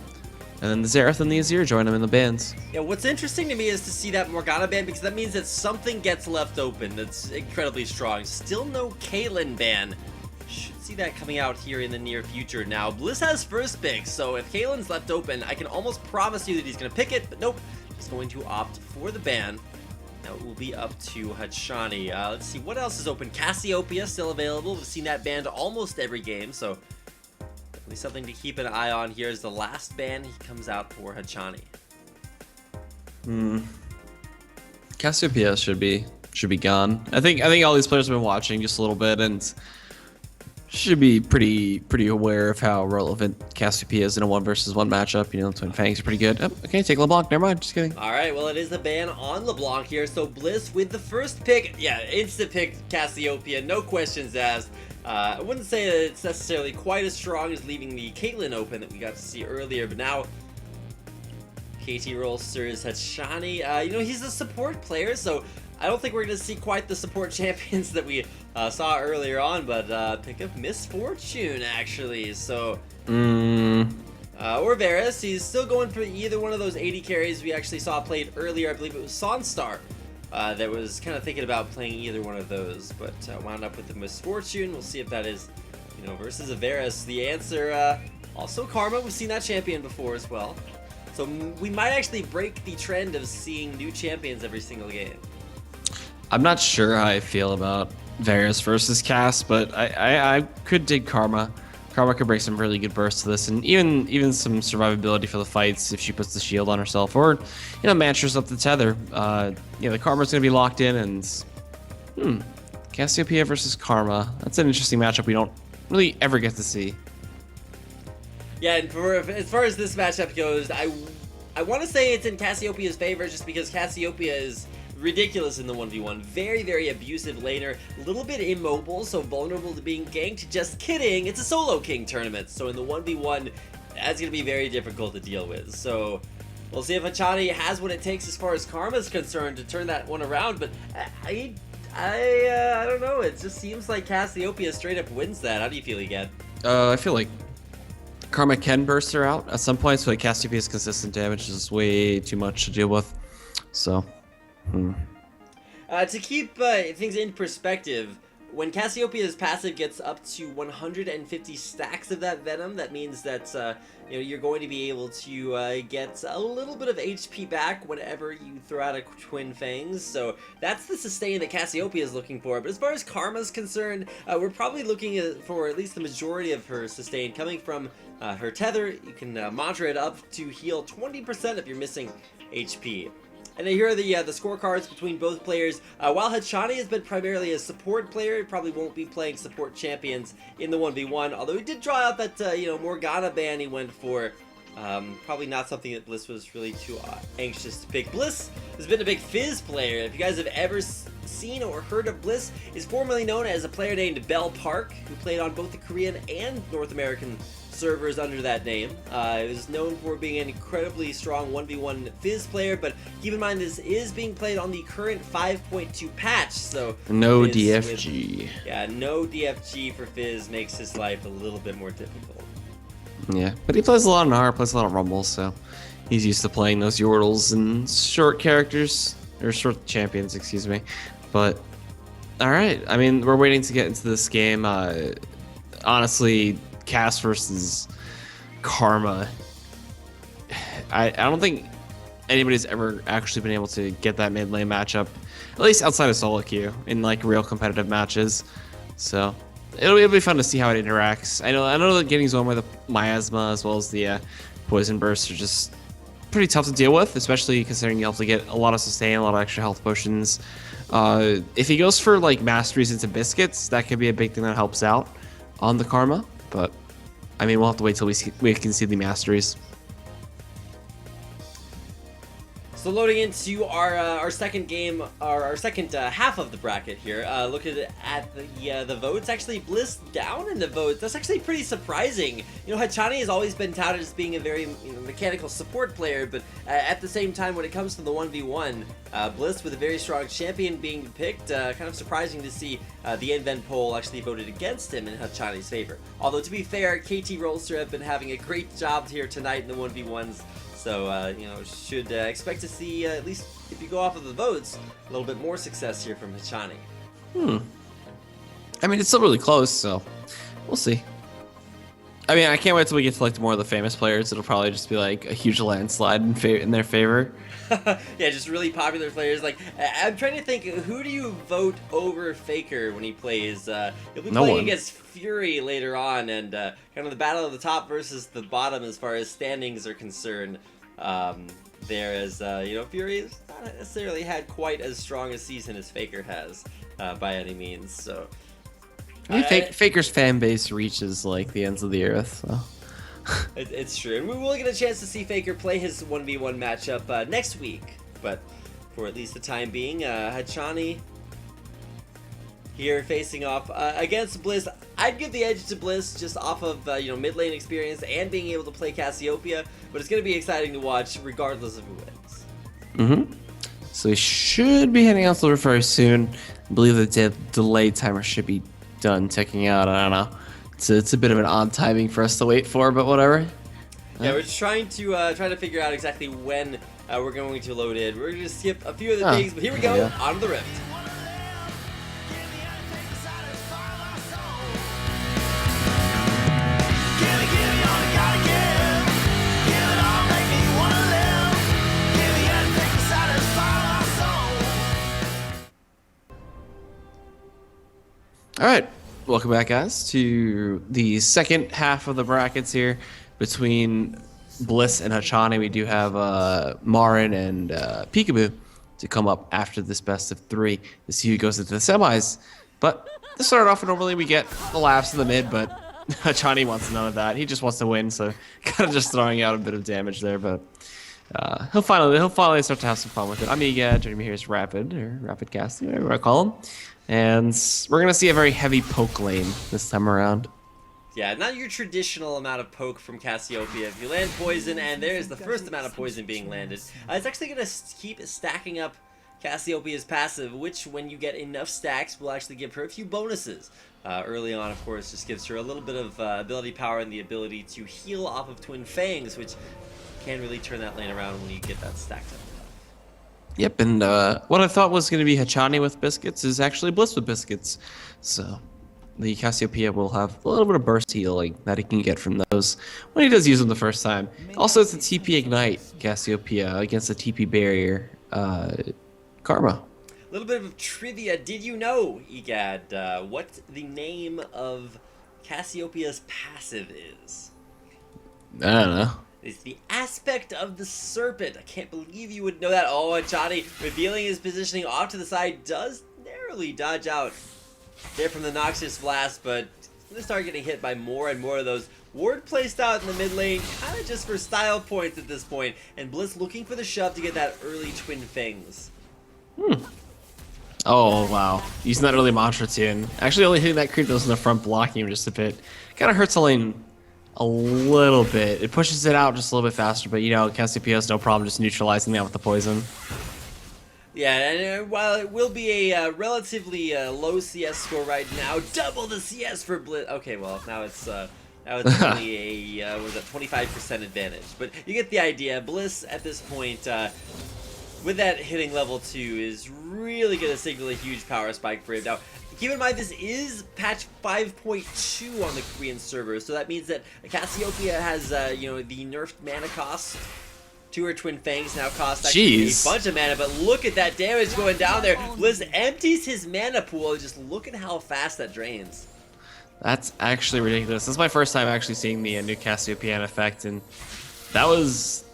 And then the Xerath and the Azir join them in the bans. Yeah, what's interesting to me is to see that Morgana ban, because that means that something gets left open that's incredibly strong. Still no Caitlyn ban. Should see that coming out here in the near future. Now, Bliss has first pick, so if Caitlyn's left open, I can almost promise you that he's going to pick it, but nope. He's going to opt for the ban. Now it will be up to Hachani. Let's see, what else is open? Cassiopeia still available. We've seen that banned almost every game, so something to keep an eye on here is the last ban he comes out for Hachani. Cassiopeia should be gone. I think all these players have been watching just a little bit and should be pretty aware of how relevant Cassiopeia is in a 1v1 matchup. Twin Fangs are pretty good. Oh, okay, take LeBlanc. Never mind. Just kidding. All right, well, it is a ban on LeBlanc here. So Bliss with the first pick. Yeah, instant pick Cassiopeia. No questions asked. I wouldn't say that it's necessarily quite as strong as leaving the Caitlyn open that we got to see earlier, but now KT Rolster's Hachani. He's a support player, so I don't think we're going to see quite the support champions that we saw earlier on, but pick up Misfortune, actually. So, or Varus. He's still going for either one of those 80 carries we actually saw played earlier. I believe it was Sonstar that was kind of thinking about playing either one of those, but wound up with the Misfortune. We'll see if that is, versus a Varus. The answer, also Karma. We've seen that champion before as well. So we might actually break the trend of seeing new champions every single game. I'm not sure how I feel about Varus versus Cass, but I could dig Karma. Karma could bring some really good bursts to this, and even some survivability for the fights if she puts the shield on herself, or matches up the tether. The Karma's gonna be locked in, and Cassiopeia versus Karma. That's an interesting matchup we don't really ever get to see. Yeah, and as far as this matchup goes, I want to say it's in Cassiopeia's favor just because Cassiopeia is ridiculous in the 1v1. Very, very abusive laner. A little bit immobile, so vulnerable to being ganked. Just kidding. It's a solo king tournament, so in the 1v1, that's going to be very difficult to deal with. So we'll see if Hachani has what it takes as far as Karma is concerned to turn that one around, but I don't know. It just seems like Cassiopeia straight up wins that. How do you feel, Egad? I feel like Karma can burst her out at some points, but Cassiopeia's consistent damage is way too much to deal with. So, to keep things in perspective, when Cassiopeia's passive gets up to 150 stacks of that venom, that means that you're going to be able to get a little bit of HP back whenever you throw out a Twin Fangs. So that's the sustain that Cassiopeia is looking for. But as far as Karma's concerned, we're probably looking for at least the majority of her sustain coming from her tether. You can mantra it up to heal 20% of your missing HP. And here are the scorecards between both players. While Hachani has been primarily a support player, he probably won't be playing support champions in the 1v1. Although he did draw out that Morgana ban he went for. Probably not something that Bliss was really too anxious to pick. Bliss has been a big Fizz player. If you guys have ever seen or heard of Bliss, is formerly known as a player named Bell Park, who played on both the Korean and North American servers under that name. It was known for being an incredibly strong 1v1 Fizz player, but keep in mind this is being played on the current 5.2 patch, so no DFG. No DFG for Fizz makes his life a little bit more difficult. Yeah, but he plays a lot in R, plays a lot of Rumble, so he's used to playing those Yordles and short characters, or short champions, excuse me. But, alright, I mean, we're waiting to get into this game. Honestly, Cass versus Karma. I don't think anybody's ever actually been able to get that mid lane matchup, at least outside of solo queue, in like real competitive matches. So it'll be fun to see how it interacts. I know that getting zone with the miasma as well as the poison bursts are just pretty tough to deal with, especially considering you have to get a lot of sustain, a lot of extra health potions. If he goes for like masteries into biscuits, that could be a big thing that helps out on the Karma. But I mean, we'll have to wait till we can see the masteries. So loading into our second game, our second half of the bracket here. Looking at the votes, actually Bliss down in the votes. That's actually pretty surprising. Hachani has always been touted as being a very mechanical support player, but at the same time, when it comes to the 1v1, Bliss with a very strong champion being picked. Kind of surprising to see the Invent poll actually voted against him in Hachani's favor. Although to be fair, KT Rolster have been having a great job here tonight in the 1v1s. So, should expect to see, at least if you go off of the votes, a little bit more success here from Hachani. I mean, it's still really close, so we'll see. I mean, I can't wait till we get to like more of the famous players. It'll probably just be like a huge landslide in their favor. Yeah, just really popular players. Like, I'm trying to think, who do you vote over Faker when he plays? He'll be playing against Fury later on, and kind of the battle of the top versus the bottom as far as standings are concerned. Fury has not necessarily had quite as strong a season as Faker has by any means. So, I mean, Faker's fan base reaches like the ends of the earth. So. It's true, and we will get a chance to see Faker play his 1v1 matchup next week. But for at least the time being, Hachani here facing off against Bliss. I'd give the edge to Bliss just off of mid lane experience and being able to play Cassiopeia, but it's going to be exciting to watch regardless of who wins. So we should be heading out to the very soon. I believe the delay timer should be done ticking out. I don't know. It's a bit of an odd timing for us to wait for, but whatever. Yeah, we're just trying to figure out exactly when we're going to load in. We're going to skip a few of the things, but here we go, on to the Rift. All right, welcome back, guys, to the second half of the brackets here between Bliss and Hachani. We do have Marin and Peekaboo to come up after this best of 3 to see who goes into the semis. But to start off, normally we get the laughs in the mid, but Hachani wants none of that. He just wants to win, so kind of just throwing out a bit of damage there, but he'll finally start to have some fun with it. I'm Ega, joining me here is Rapid, or Rapid Casting, whatever I call him. And we're going to see a very heavy poke lane this time around. Yeah, not your traditional amount of poke from Cassiopeia. If you land poison, and there's the first amount of poison being landed, it's actually going to keep stacking up Cassiopeia's passive, which, when you get enough stacks, will actually give her a few bonuses. Early on, of course, just gives her a little bit of ability power and the ability to heal off of Twin Fangs, which can really turn that lane around when you get that stacked up. Yep, and what I thought was going to be Hachani with biscuits is actually Bliss with biscuits. So the Cassiopeia will have a little bit of burst healing that he can get from those when he does use them the first time. Also, it's a TP Ignite Cassiopeia against a TP Barrier Karma. A little bit of trivia. Did you know, Egad, what the name of Cassiopeia's passive is? I don't know. It's the aspect of the serpent. I can't believe you would know that. Oh, Hachani revealing his positioning off to the side does narrowly dodge out there from the Noxious Blast, but he's going to start getting hit by more and more of those. Ward placed out in the mid lane, kind of just for style points at this point, and Bliss looking for the shove to get that early Twin Fangs. Oh, wow. Using that early mantra tune. Actually, only hitting that creep that was in the front, blocking him just a bit. Kind of hurts the lane a little bit. It pushes it out just a little bit faster, but you know, Cassiopeia has no problem just neutralizing that with the poison. Yeah, and while it will be a relatively low CS score right now, double the CS for Bliss. Okay, well, now it's only a was a 25% advantage, but you get the idea. Bliss at this point, with that hitting level 2, is really going to signal a huge power spike for him. Now, keep in mind, this is patch 5.2 on the Korean server, so that means that Cassiopeia has, you know, the nerfed mana cost to her Twin Fangs now cost actually a bunch of mana, but look at that damage going down there. Bliss empties his mana pool, just look at how fast that drains. That's actually ridiculous. This is my first time actually seeing the new Cassiopeia effect, and that was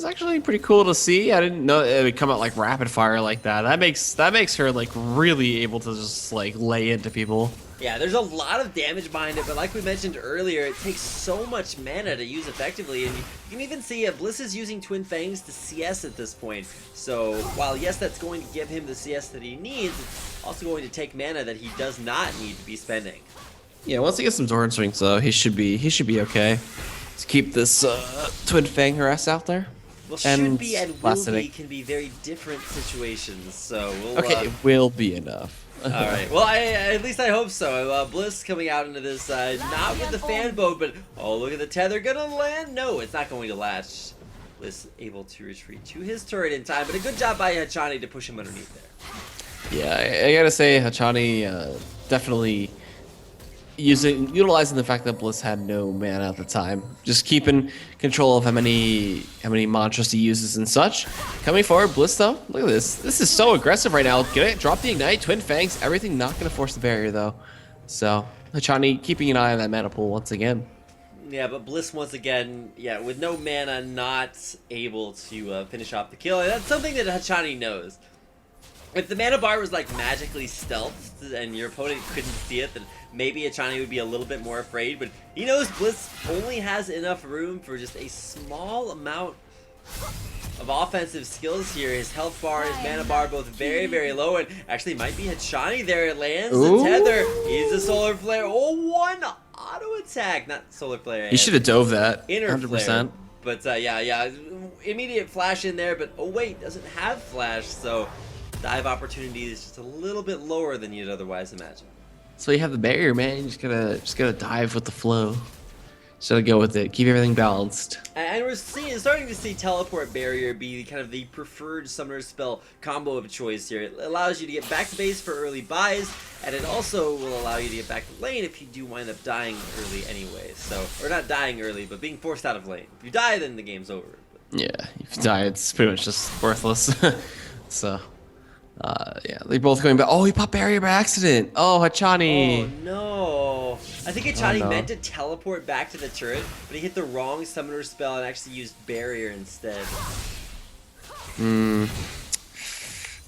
actually pretty cool to see. I didn't know it would come out like rapid fire like that. That makes her like really able to just like lay into people. Yeah, there's a lot of damage behind it, but like we mentioned earlier, it takes so much mana to use effectively, and you can even see Bliss is using Twin Fangs to CS at this point. So while yes, that's going to give him the CS that he needs, it's also going to take mana that he does not need to be spending. Yeah, once he gets some Zoran swings though, he should be okay. To keep this Twin Fang harass out there. Well, should be and will be can be very different situations, so we'll... Okay, it will be enough. Alright, well, at least I hope so. Bliss coming out into this, not with the fan boat, but, oh, look at the tether, gonna land? No, it's not going to latch. Bliss able to retreat to his turret in time, but a good job by Hachani to push him underneath there. Yeah, I gotta say, Hachani definitely utilizing the fact that Bliss had no mana at the time, just keeping control of how many mantras he uses and such. Coming forward, Bliss though, look at this. This is so aggressive right now. Get it, drop the ignite, Twin Fangs, everything not gonna force the barrier though. So Hachani keeping an eye on that mana pool once again. Yeah, but Bliss once again, yeah, with no mana, not able to finish off the kill. And that's something that Hachani knows. If the mana bar was like magically stealthed and your opponent couldn't see it, then maybe Hachani would be a little bit more afraid, but he knows Bliss only has enough room for just a small amount of offensive skills here. His health bar, his mana bar, both very, very low, and actually might be Hachani there. It lands the tether. He's a solar flare. Oh, one auto attack, not solar flare. He should have dove that. Inner 100%. flare. But yeah, immediate flash in there, but oh wait, doesn't have flash, so dive opportunity is just a little bit lower than you'd otherwise imagine. So you have the barrier, man. You just gotta dive with the flow. Just gotta go with it. Keep everything balanced. And we're starting to see teleport barrier be kind of the preferred summoner spell combo of choice here. It allows you to get back to base for early buys, and it also will allow you to get back to lane if you do wind up dying early anyway. So, or not dying early, but being forced out of lane. If you die, then the game's over. But... yeah, if you die, it's pretty much just worthless. So. Yeah, they're both going back. Oh, he popped barrier by accident. Oh, Hachani. Oh, no. Oh, I think Achani no. meant to teleport back to the turret, but he hit the wrong summoner spell and actually used barrier instead.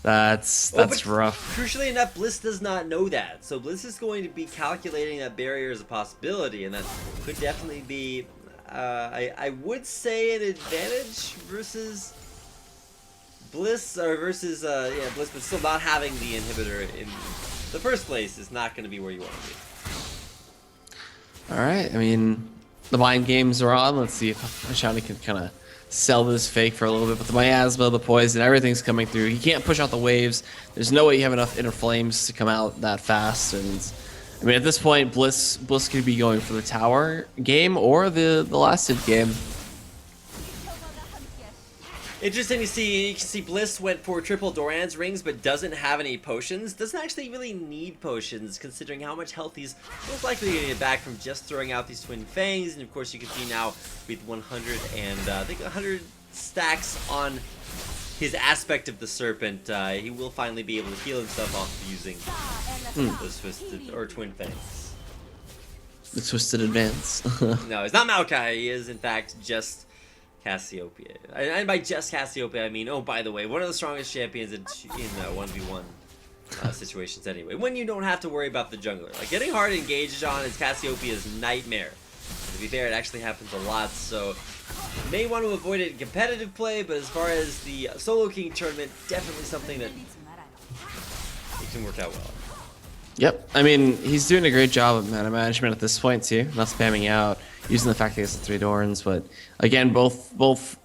That's but rough. Crucially enough, Bliss does not know that, so Bliss is going to be calculating that barrier as a possibility, and that could definitely be, I would say, an advantage versus Bliss, or versus Bliss, but still not having the inhibitor in the first place is not going to be where you want to be. All right, I mean, the mind games are on. Let's see if Ashani can kind of sell this fake for a little bit. But the miasma, the poison, everything's coming through. He can't push out the waves. There's no way you have enough inner flames to come out that fast. And I mean, at this point, Bliss could be going for the tower game or the last hit game. Interesting to see. You can see Bliss went for triple Doran's rings, but doesn't have any potions. Doesn't actually really need potions, considering how much health he's most likely going to get back from just throwing out these twin fangs. And of course, you can see now with 100 and I think 100 stacks on his aspect of the serpent, he will finally be able to heal himself off of using those twisted or twin fangs. The twisted advance. No, he's not Maokai. He is in fact just Cassiopeia. And by just Cassiopeia, I mean, oh, by the way, one of the strongest champions in 1v1 situations anyway. When you don't have to worry about the jungler. Like, getting hard engaged on is Cassiopeia's nightmare. To be fair, it actually happens a lot, so you may want to avoid it in competitive play, but as far as the Solo King tournament, definitely something that it can work out well. Yep, I mean, he's doing a great job of mana management at this point too, not spamming out, using the fact that he has the 3 Dorans, but again, both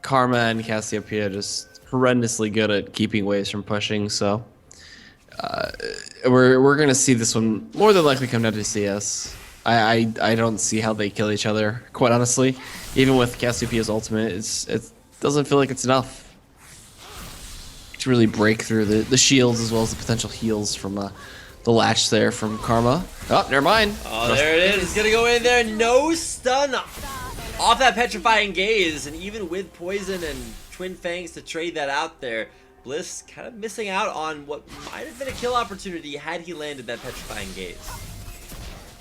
Karma and Cassiopeia just horrendously good at keeping waves from pushing, so we're gonna see this one more than likely come down to CS. I don't see how they kill each other, quite honestly. Even with Cassiopeia's ultimate, it doesn't feel like it's enough to really break through the shields as well as the potential heals from the latch there from Karma. Oh, never mind. Oh, there it is. It's gonna go in there. No stun off that petrifying gaze, and even with poison and twin fangs to trade that out there, Bliss kind of missing out on what might have been a kill opportunity had he landed that petrifying gaze.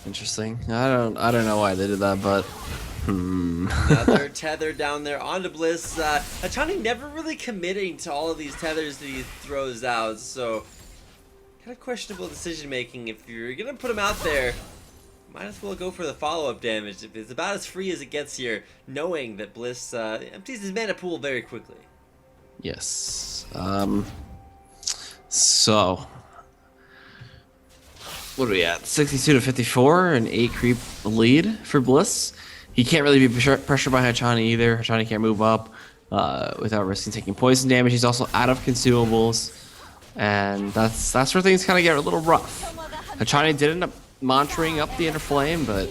Interesting. I don't know why they did that, but Another tether down there onto Bliss. Achani never really committing to all of these tethers that he throws out, so kind of questionable decision making. If you're gonna put him out there, might as well go for the follow-up damage. If it's about as free as it gets here, knowing that Bliss empties his mana pool very quickly. yes. So what are we at? 62 to 54, an 8 creep lead for Bliss. He can't really be pressured by Hachani either. Hachani can't move up without risking taking poison damage. He's also out of consumables, and that's where things kind of get a little rough. Hachani did end up monitoring up the inner flame, but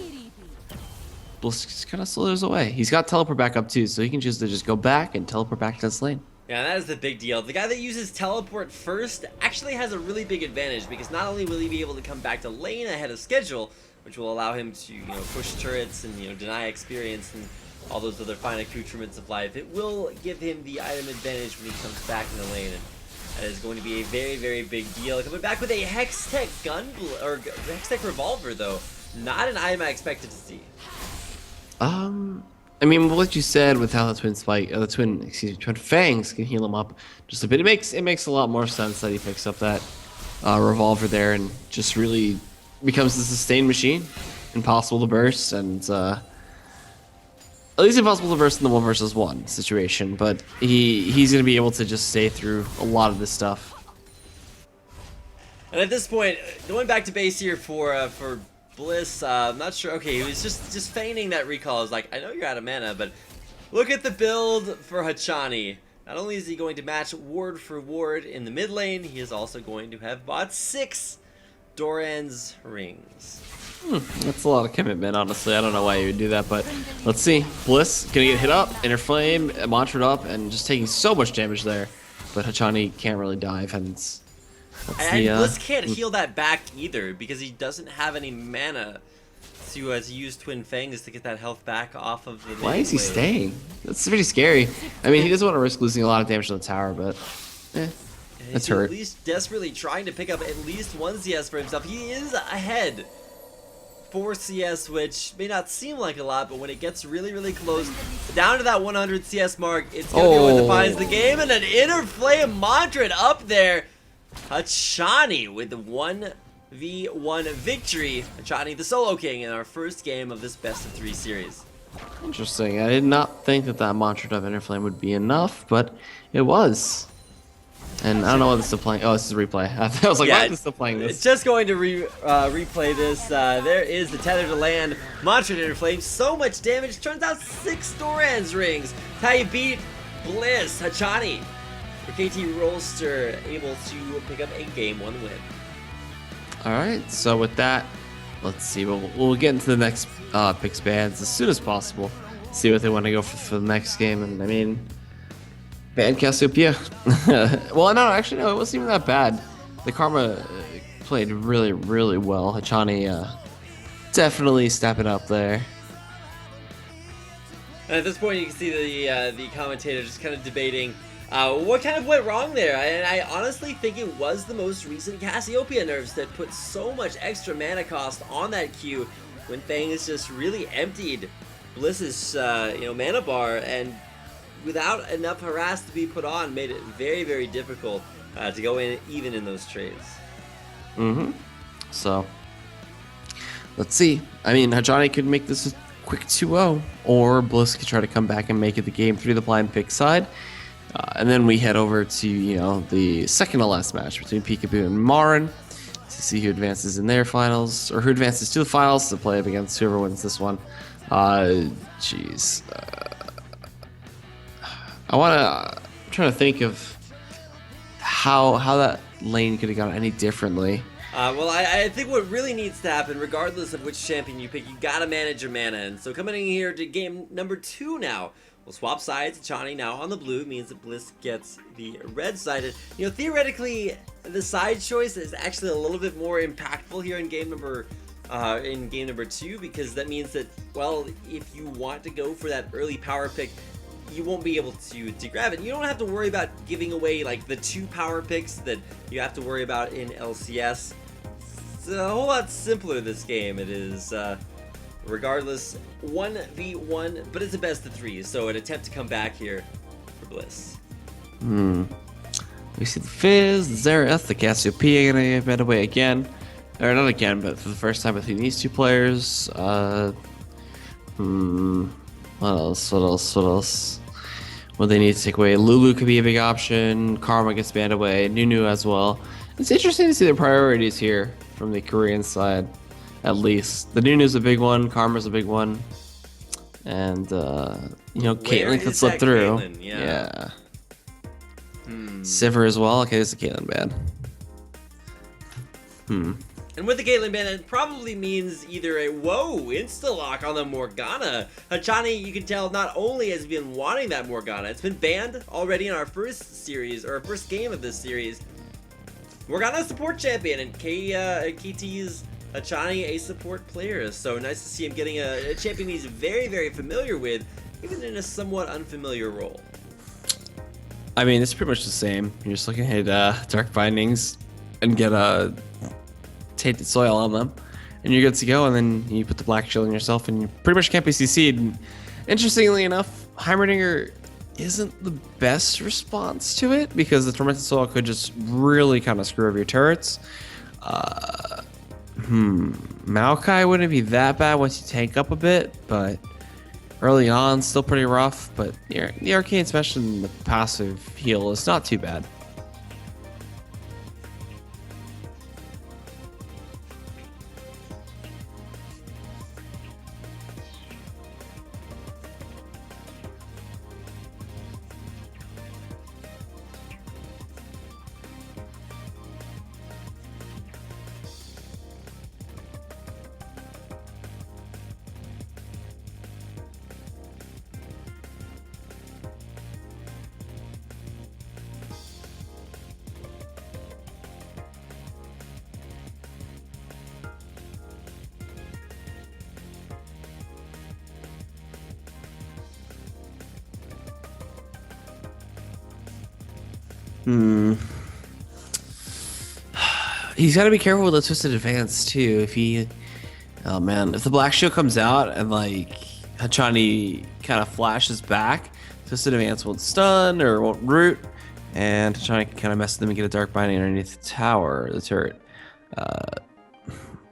Bliss just kind of slithers away. He's got teleport back up too, so he can choose to just go back and teleport back to this lane. Yeah, that is the big deal. The guy that uses teleport first actually has a really big advantage, because not only will he be able to come back to lane ahead of schedule, which will allow him to, push turrets and, deny experience and all those other fine accoutrements of life, it will give him the item advantage when he comes back in the lane, and that is going to be a very, very big deal. Coming back with a Hextech Hextech revolver, though, not an item I expected to see. I mean, what you said with how the twin fangs can heal him up just a bit, it makes a lot more sense that he picks up that revolver there and just really becomes the sustained machine, impossible to burst, and at least impossible to burst in the 1 versus 1 situation. But he's gonna be able to just stay through a lot of this stuff. And at this point, going back to base here for Bliss, I'm not sure. Okay, he was just feigning that recall. I was like, I know you're out of mana, but look at the build for Hachani. Not only is he going to match ward for ward in the mid lane, he is also going to have bought 6 Doran's rings. That's a lot of commitment, honestly. I don't know why you would do that, but let's see. Bliss gonna get hit up, inner flame, mantra'd up, and just taking so much damage there. But Hachani can't really dive, and Bliss can't heal that back either, because he doesn't have any mana to use Twin Fangs to get that health back off of the. Why is he staying? That's pretty scary. I mean, he doesn't want to risk losing a lot of damage to the tower, but that's hurt. At least desperately trying to pick up at least one CS for himself. He is ahead 4 CS, which may not seem like a lot, but when it gets really, really close, down to that 100 CS mark, it's going to be what defines the game, and an Inner Flame Mantra up there. Hachani with the 1v1 victory. Hachani, the solo king, in our first game of this best of 3 series. Interesting. I did not think that mantra of Inner Flame would be enough, but it was. And I don't know what this is still playing. Oh, this is a replay. I was like, why is this still playing this? It's just going to replay this. There is the Tether to Land. Mantra Inner Flame. So much damage. Turns out 6 Doran's rings. How you beat Bliss. Hachani. For KT Rolster able to pick up a Game 1 win. Alright, so with that, let's see. We'll get into the next picks bands as soon as possible. See what they want to go for the next game. And I mean, ban Cassiopeia. Well, no, actually, no, it wasn't even that bad. The Karma played really, really well. Hachani definitely stepping up there. And at this point, you can see the commentator just kind of debating what kind of went wrong there. And I honestly think it was the most recent Cassiopeia nerfs that put so much extra mana cost on that queue when Fang has just really emptied Bliss's mana bar, and without enough harass to be put on, made it very, very difficult to go in even in those trades. So, let's see. I mean, Hachani could make this a quick 2-0, or Bliss could try to come back and make it the game 3 the blind pick side. And then we head over to, the second to last match between Peekaboo and Marin to see who advances in their finals, or who advances to the finals to play up against whoever wins this one. Jeez. I'm trying to think of how that lane could have gone any differently. Well, I think what really needs to happen, regardless of which champion you pick, you gotta manage your mana. And so coming in here to game number 2 now, we'll swap sides. Hachani now on the blue means that Bliss gets the red side. Theoretically, the side choice is actually a little bit more impactful here in game number 2, because that means that, well, if you want to go for that early power pick, you won't be able to grab it. You don't have to worry about giving away like the 2 power picks that you have to worry about in LCS. It's a whole lot simpler this game. It is regardless 1v1, but it's a best of 3, so an attempt to come back here for Bliss. We see the Fizz, the Xerath, the Cassiopeia gonna get bent away again. Or not again, but for the first time between these 2 players. What else? What they need to take away? Lulu could be a big option. Karma gets banned away. Nunu as well. It's interesting to see the priorities here from the Korean side, at least. The Nunu's a big one. Karma's a big one. And, Caitlyn could slip through. Caitlyn? Yeah. Sivir as well. Okay, this is a Caitlyn ban. And with the Caitlyn ban, it probably means either a insta-lock on the Morgana. Hachani, you can tell, not only has been wanting that Morgana, it's been banned already in our first series, or first game of this series. Morgana's support champion, and KT's Hachani a support player, so nice to see him getting a champion he's very, very familiar with, even in a somewhat unfamiliar role. I mean, it's pretty much the same. You're just looking at Dark Bindings and get a tainted soil on them, and you're good to go, and then you put the black shield on yourself, and you pretty much can't be CC'd. And interestingly enough, Heimerdinger isn't the best response to it, because the Tormented Soil could just really kind of screw up your turrets. Maokai wouldn't be that bad once you tank up a bit, but early on, still pretty rough. But the Arcane Smash and the passive heal is not too bad. He's got to be careful with the twisted advance too. If he Oh man, if the Black Shield comes out and like Hachani kind of flashes back, Twisted Advance won't stun or won't root, and Hachani can kind of mess with them and get a Dark Binding underneath the tower, the turret.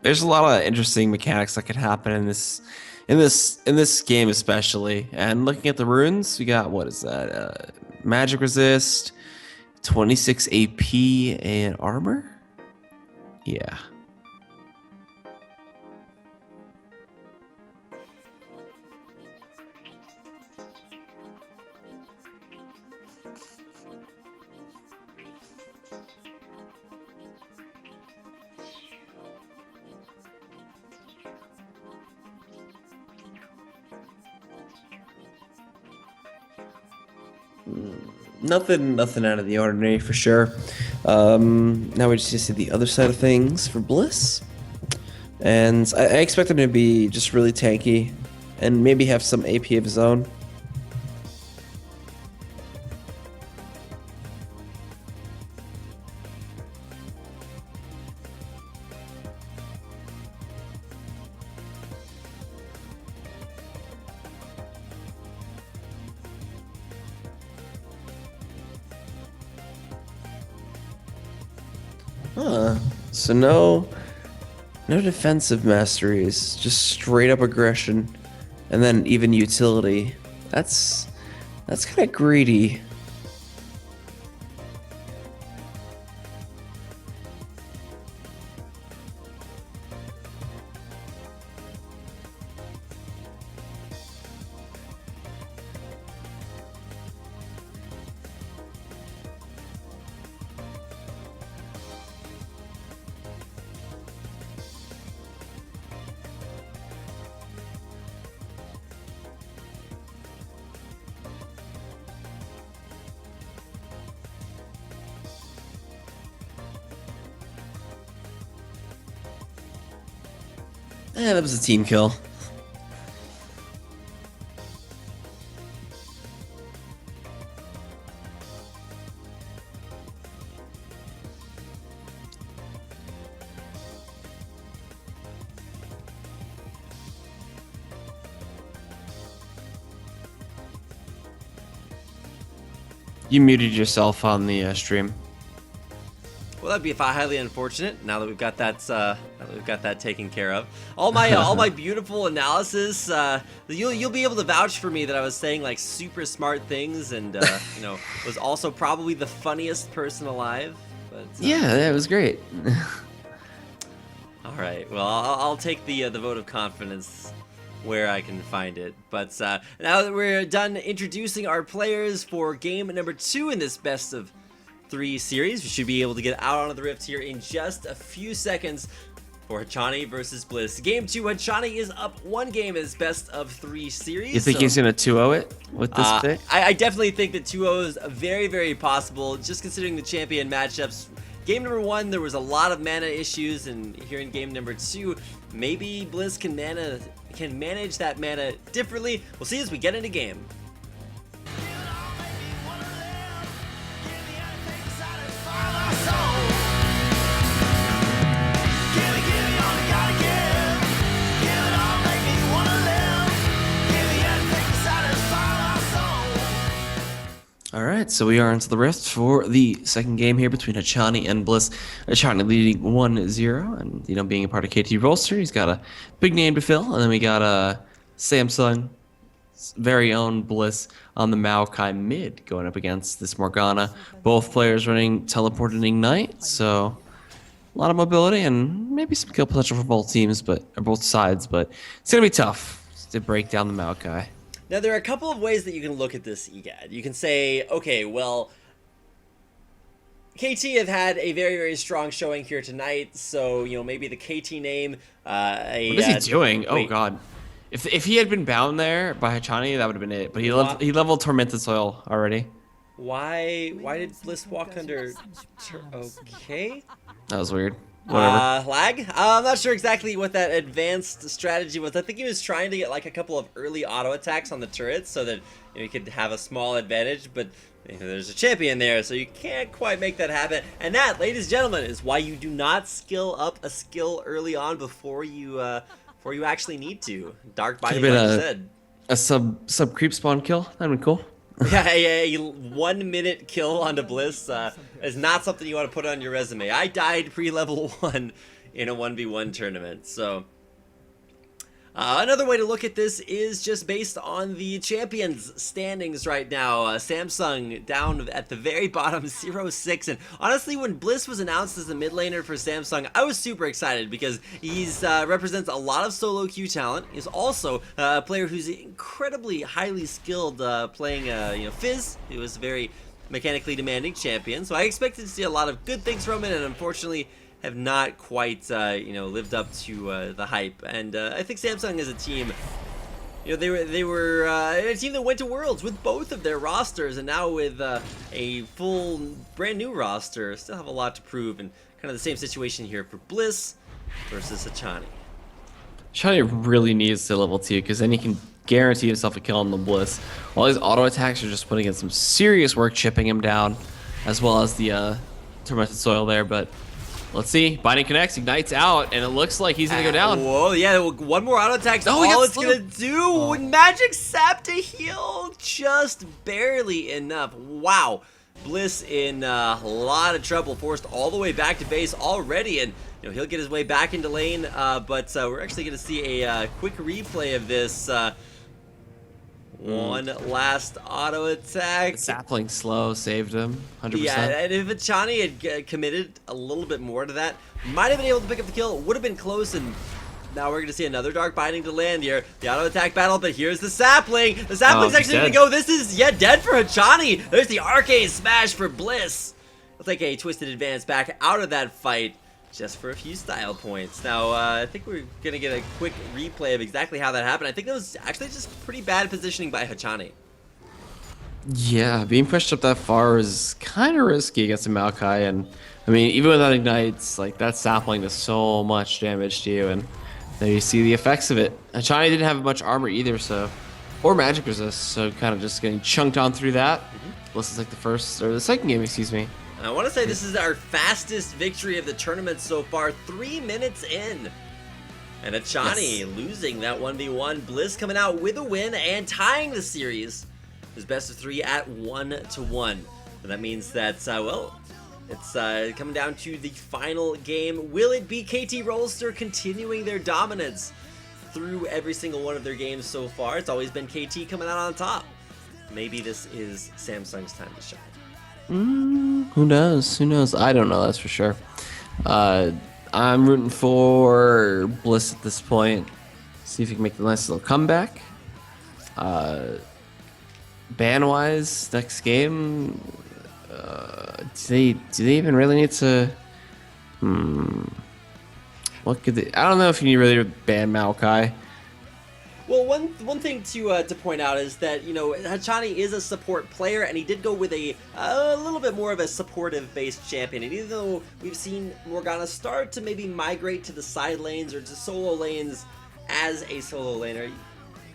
There's a lot of interesting mechanics that could happen in this game especially. And looking at the runes, we got, what is that? Magic resist, 26 AP and armor. Yeah. Nothing out of the ordinary for sure. Now we just see the other side of things for Bliss, and I expect him to be just really tanky, and maybe have some AP of his own. So no defensive masteries, just straight up aggression, and then even utility. That's kind of greedy. Yeah, that was a team kill. You muted yourself on the stream. Well, that'd be highly unfortunate. Now that we've got that taken care of, all my beautiful analysis, you'll be able to vouch for me that I was saying like super smart things, and was also probably the funniest person alive. But yeah, that was great. All right, well, I'll take the vote of confidence where I can find it. But now that we're done introducing our players for game number 2 in this best of 3 series, we should be able to get out onto the rift here in just a few seconds for Hachani versus Bliss. Game 2, Hachani is up 1 game in his best of 3 series. You think he's gonna 2-0 it with this pick? I definitely think that 2-0 is very, very possible, just considering the champion matchups. Game number 1, there was a lot of mana issues, and here in game number 2, maybe Bliss can manage that mana differently. We'll see as we get into game. Alright, so we are into the rift for the second game here between Hachani and Bliss. Hachani leading 1-0, and being a part of KT Roster, he's got a big name to fill. And then we got Samsung's very own Bliss on the Maokai mid, going up against this Morgana. Both players running Teleport and Ignite, so a lot of mobility and maybe some kill potential for both teams, or both sides, but it's gonna be tough to break down the Maokai. Now, there are a couple of ways that you can look at this, EGAD. You can say, okay, well, KT have had a very, very strong showing here tonight, so, maybe the KT name... what is he doing? Oh, God. If he had been bound there by Hachani, that would have been it. But he leveled Tormented Soil already. Why did Bliss walk under... Okay. That was weird. Whatever. Lag? I'm not sure exactly what that advanced strategy was. I think he was trying to get like a couple of early auto attacks on the turrets so that he could have a small advantage, but there's a champion there, so you can't quite make that happen. And that, ladies and gentlemen, is why you do not skill up a skill early on before you before you actually need to. Dark Could've Binding, been like you said. a sub creep spawn kill. That'd be cool. Yeah, a 1 minute kill onto Bliss is not something you want to put on your resume. I died pre-level 1 in a 1v1 tournament, so... another way to look at this is just based on the champions standings right now. Samsung down at the very bottom, 0-6. And honestly, when Bliss was announced as the mid laner for Samsung, I was super excited because he's represents a lot of solo queue talent. He's also a player who's incredibly highly skilled playing Fizz. He was a very mechanically demanding champion, so I expected to see a lot of good things from it, and unfortunately have not quite, lived up to the hype. And I think Samsung as a team, they were a team that went to Worlds with both of their rosters, and now with a full brand new roster, still have a lot to prove. And kind of the same situation here for Bliss versus Hachani. Hachani really needs to level 2 because then he can guarantee himself a kill on the Bliss. While his auto attacks are just putting in some serious work chipping him down, as well as the tormented soil there, but. Let's see. Binding connects, ignites out, and it looks like he's gonna go down. Whoa, yeah, one more auto attack's all it's gonna do. Magic Sap to heal, just barely enough. Wow. Bliss in a lot of trouble, forced all the way back to base already, and he'll get his way back into lane, but we're actually gonna see a quick replay of this. One last auto attack. Sapling slow saved him, 100%. Yeah, and if Hachani had committed a little bit more to that, might have been able to pick up the kill. Would have been close, and now we're going to see another Dark Binding to land here. The auto attack battle, but here's the Sapling. The Sapling's actually going to go. This is, dead for Hachani. There's the Arcade Smash for Bliss. Let's take a Twisted Advance back out of that fight. Just for a few style points. Now, I think we're going to get a quick replay of exactly how that happened. I think that was actually just pretty bad positioning by Hachani. Yeah, being pushed up that far is kind of risky against a Maokai, and I mean, even without ignites, like that sapling does so much damage to you, and there you see the effects of it. Hachani didn't have much armor either, or magic resist, so kind of just getting chunked on through that. This is like the second game, excuse me. I want to say this is our fastest victory of the tournament so far, 3 minutes in. And Hachani losing that 1v1. Bliss coming out with a win and tying the series. His best of 3 at 1-1. And that means that, it's coming down to the final game. Will it be KT Rolster continuing their dominance through every single one of their games so far? It's always been KT coming out on top. Maybe this is Samsung's time to shine. Who knows? Who knows? I don't know, that's for sure. I'm rooting for Bliss at this point. See if he can make the nice little comeback. Ban-wise, next game, do they even really need to? What could they? I don't know if you need really to ban Maokai. Well, one thing to point out is that, Hachani is a support player, and he did go with a little bit more of a supportive-based champion. And even though we've seen Morgana start to maybe migrate to the side lanes or to solo lanes as a solo laner,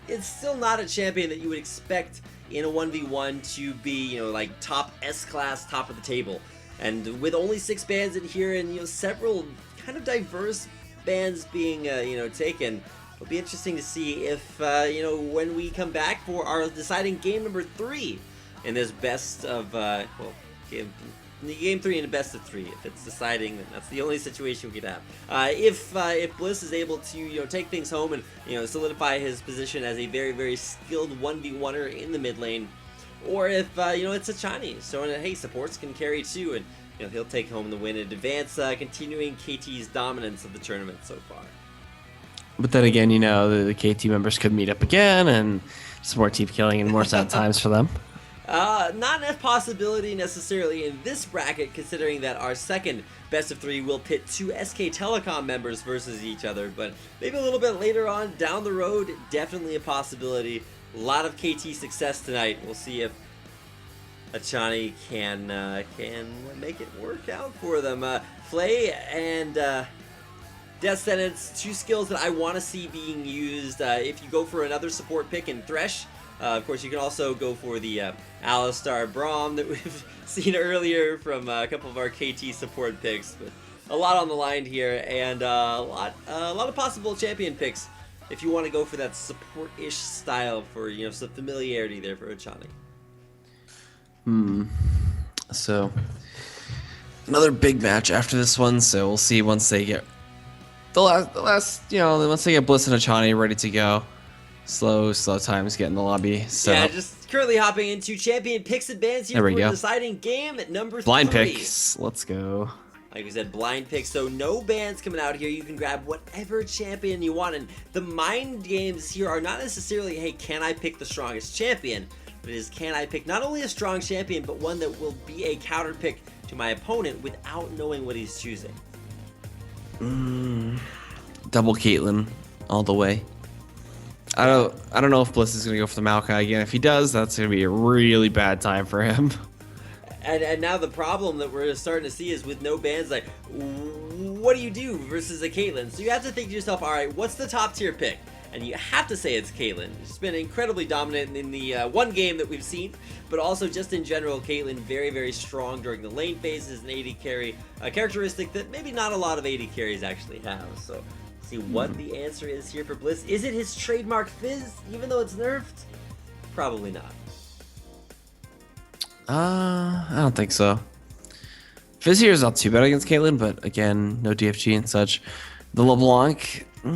it's still not a champion that you would expect in a 1v1 to be, like top S-class, top of the table. And with only 6 bans in here and, several kind of diverse bans being, taken, it'll be interesting to see if, when we come back for our deciding game number 3 in this best of, game 3 in a best of 3. If it's deciding, then that's the only situation we could have. If Bliss is able to, take things home and, solidify his position as a very, very skilled 1v1er in the mid lane, or if, it's Hachani. So, hey, supports can carry too, and, he'll take home the win and advance, continuing KT's dominance of the tournament so far. But then again, the KT members could meet up again and support keep killing in more sad times for them. Not a possibility necessarily in this bracket, considering that our second best of 3 will pit 2 SK Telecom members versus each other, but maybe a little bit later on down the road, definitely a possibility. A lot of KT success tonight. We'll see if Hachani can make it work out for them. Flay and Death Sentence, 2 skills that I want to see being used. If you go for another support pick in Thresh, of course you can also go for the Alistar Braum that we've seen earlier from a couple of our KT support picks. But a lot on the line here, and a lot of possible champion picks if you want to go for that support-ish style for, you know, some familiarity there for Hachani. So another big match after this one. So we'll see once they get the last, you know, once they get Bliss and Hachani ready to go. Slow times get in the lobby. So yeah, just currently hopping into champion picks advance here there we for go. deciding game at number 3. Blind picks. Let's go. Like we said, blind picks, so no bans coming out here. You can grab whatever champion you want, and the mind games here are not necessarily, hey, can I pick the strongest champion? But it is, can I pick not only a strong champion, but one that will be a counter pick to my opponent without knowing what he's choosing. Double Caitlyn all the way. I don't know if Bliss is gonna go for the Maokai again. If he does, that's gonna be a really bad time for him. And now the problem that we're starting to see is with no bans, like, what do you do versus a Caitlyn? So you have to think to yourself, all right, what's the top tier pick? And you have to say it's Caitlyn. She's been incredibly dominant in the one game that we've seen, but also just in general, Caitlyn very, very strong during the lane phases, an AD carry, a characteristic that maybe not a lot of AD carries actually have. So see what the answer is here for Bliss. Is it his trademark Fizz, even though it's nerfed? Probably not. I don't think so. Fizz here is not too bad against Caitlyn, but again, no DFG and such. The LeBlanc, I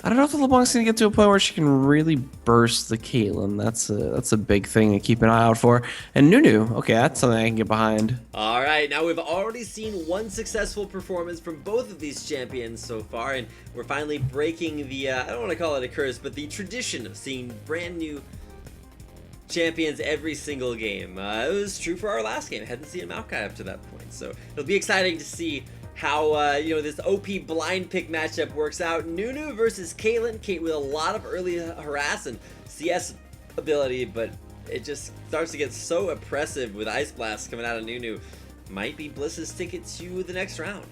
don't know if the LeBlanc's gonna get to a point where she can really burst the Caitlyn. That's a big thing to keep an eye out for. And Nunu, okay, that's something I can get behind. All right, now we've already seen one successful performance from both of these champions so far, and we're finally breaking the, I don't want to call it a curse, but the tradition of seeing brand new champions every single game. It was true for our last game. I hadn't seen a Maokai up to that point, so it'll be exciting to see how you know, this OP blind pick matchup works out. Nunu versus Caitlyn. Kate with a lot of early harass and CS ability, but it just starts to get so oppressive with Ice Blast coming out of Nunu. Might be Bliss's ticket to the next round.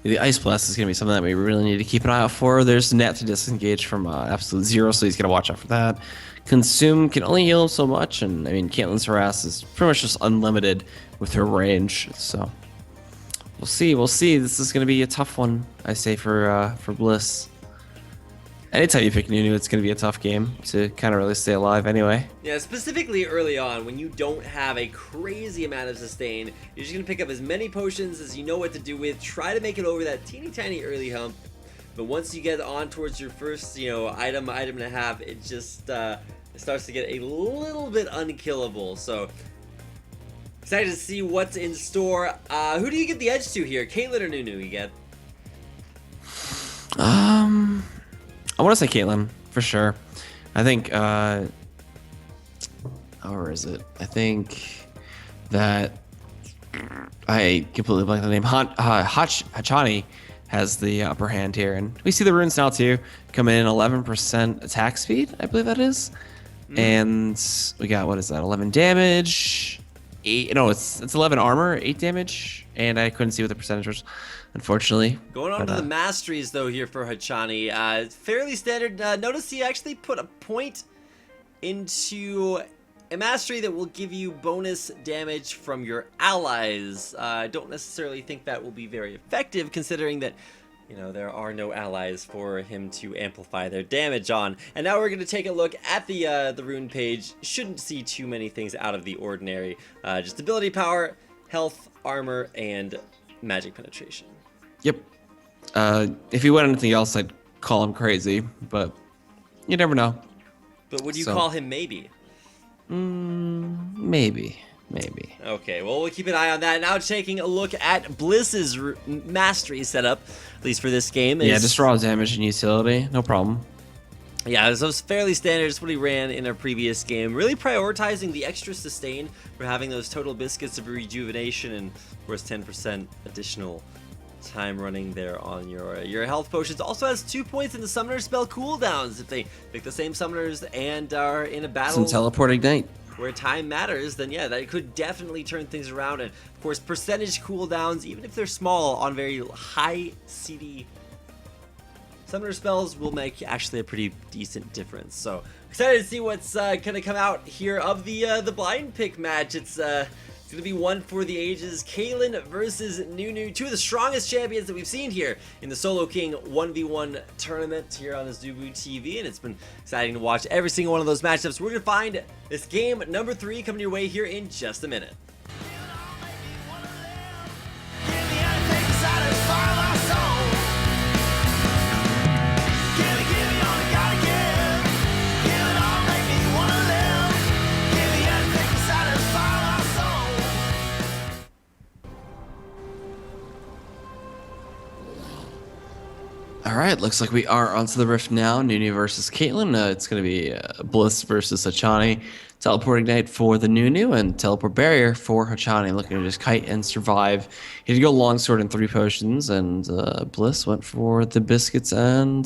The Ice Blast is going to be something that we really need to keep an eye out for. There's net to disengage from Absolute Zero, so he's going to watch out for that. Consume can only heal him so much, and I mean, Caitlyn's harass is pretty much just unlimited with her range, so we'll see. We'll see. This is going to be a tough one, I say, for Bliss. Anytime you pick Nunu, it's going to be a tough game to kind of really stay alive anyway. Yeah, specifically early on, when you don't have a crazy amount of sustain, you're just going to pick up as many potions as you know what to do with. Try to make it over that teeny tiny early hump. But once you get on towards your first, you know, item and a half, it just it starts to get a little bit unkillable. So excited to see what's in store. Who do you get the edge to here? Caitlyn or Nunu you get? I want to say Caitlyn, for sure. I think, where is it? I think that I completely blanked the name. Hachani has the upper hand here, and we see the runes now too come in 11% attack speed, I believe that is, and we got, what is that, 11 damage, 8, no, it's 11 armor, 8 damage, and I couldn't see what the percentage was, unfortunately. Going on to the masteries though here for Hachani, fairly standard. Notice he actually put a point into a mastery that will give you bonus damage from your allies. I don't necessarily think that will be very effective, considering that, you know, there are no allies for him to amplify their damage on. And now we're going to take a look at the rune page. Shouldn't see too many things out of the ordinary. Just ability power, health, armor, and magic penetration. Yep. If he went anything else, I'd call him crazy, but you never know. But would you call him maybe? Maybe. Okay, well, we'll keep an eye on that. Now taking a look at Bliss's mastery setup, at least for this game. Yeah, just raw damage and utility, no problem. Yeah, so it's fairly standard. It's what he ran in a previous game. Really prioritizing the extra sustain for having those total biscuits of rejuvenation and, of course, 10% additional time running there on your health potions. Also has 2 points in the summoner spell cooldowns if they pick the same summoners and are in a battle. Some teleport ignite. Where time matters, then yeah, that could definitely turn things around. And of course, percentage cooldowns, even if they're small on very high CD summoner spells, will make actually a pretty decent difference. So excited to see what's gonna come out here of the blind pick match. It's It's going to be one for the ages. Caitlyn versus Nunu, two of the strongest champions that we've seen here in the Solo King 1v1 tournament here on Azubu TV, and it's been exciting to watch every single one of those matchups. We're going to find this game number 3 coming your way here in just a minute. Alright, looks like we are onto the Rift now. Nunu versus Caitlyn. It's going to be Bliss versus Hachani. Teleport Ignite for the Nunu and Teleport Barrier for Hachani. Looking to just kite and survive. He had to go Longsword and 3 potions, and Bliss went for the Biscuits and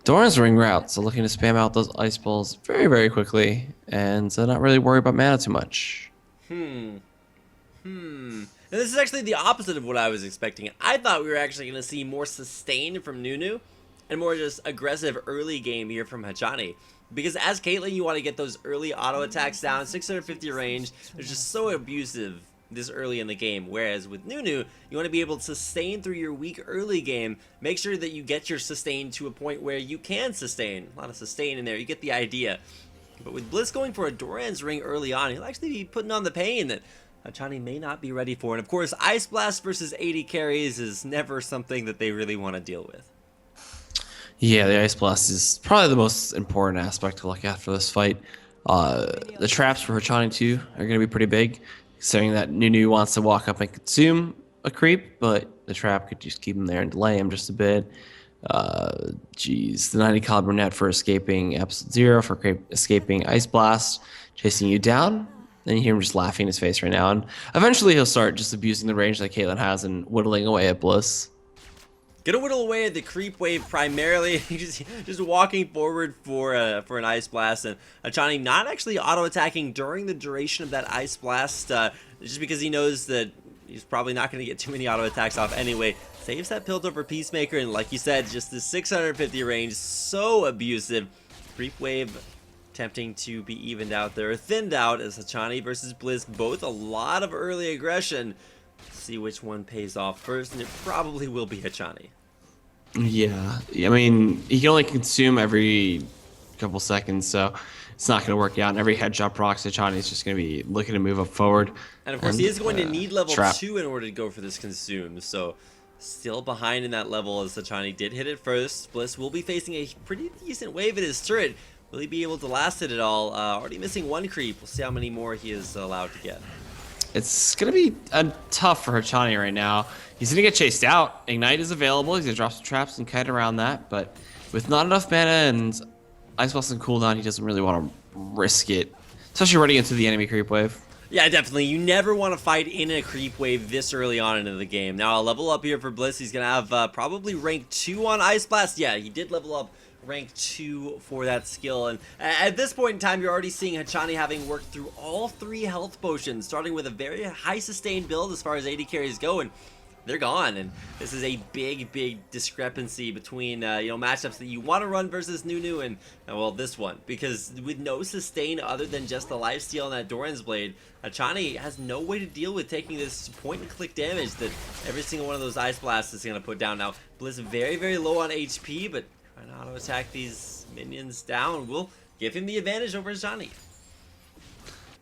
Doran's Ring route. So looking to spam out those Ice Balls very, very quickly and not really worry about mana too much. And this is actually the opposite of what I was expecting. I thought we were actually going to see more sustain from Nunu and more just aggressive early game here from Hachani. Because as Caitlyn, you want to get those early auto attacks down, 650 range. They're just so abusive this early in the game. Whereas with Nunu, you want to be able to sustain through your weak early game. Make sure that you get your sustain to a point where you can sustain. A lot of sustain in there. You get the idea. But with Bliss going for a Doran's Ring early on, he'll actually be putting on the pain that Hachani may not be ready for. And of course, Ice Blast versus 80 carries is never something that they really want to deal with. Yeah, the Ice Blast is probably the most important aspect to look at for this fight. The traps for Hachani too are going to be pretty big, considering that Nunu wants to walk up and consume a creep, but the trap could just keep him there and delay him just a bit. The 90 caliber net for escaping Episode 0 for escaping Ice Blast, chasing you down. Then you hear him just laughing in his face right now, and eventually he'll start just abusing the range that Caitlyn has and whittling away at Bliss. Gonna whittle away at the creep wave primarily, just walking forward for an Ice Blast, and Hachani not actually auto-attacking during the duration of that Ice Blast, just because he knows that he's probably not going to get too many auto-attacks off anyway. Saves that Piltover Peacemaker, and like you said, just the 650 range, so abusive. Creep wave attempting to be evened out there, thinned out as Hachani versus Bliss, both a lot of early aggression. See which one pays off first, and it probably will be Hachani. Yeah, I mean, he can only consume every couple seconds, so it's not going to work out. And every headshot procs, Hachani is just going to be looking to move up forward. And of course, he is going to need level 2 in order to go for this consume, so still behind in that level as Hachani did hit it first. Bliss will be facing a pretty decent wave at his turret. Will he be able to last it at all? Already missing 1 creep. We'll see how many more he is allowed to get. It's going to be tough for Hachani right now. He's going to get chased out. Ignite is available. He's going to drop some traps and kite around that. But with not enough mana and Ice Blast and cooldown, he doesn't really want to risk it. Especially running into the enemy creep wave. Yeah, definitely. You never want to fight in a creep wave this early on into the game. Now, a level up here for Bliss. He's going to have probably rank 2 on Ice Blast. Yeah, he did level up rank 2 for that skill, and at this point in time you're already seeing Hachani having worked through all 3 health potions, starting with a very high sustained build as far as 80 carries go, and they're gone. And this is a big discrepancy between matchups that you want to run versus Nunu and well, this one, because with no sustain other than just the lifesteal and that Doran's Blade, Hachani has no way to deal with taking this point and click damage that every single one of those Ice Blasts is going to put down. Now Bliss very low on HP, but trying to auto attack these minions down will give him the advantage over Hachani.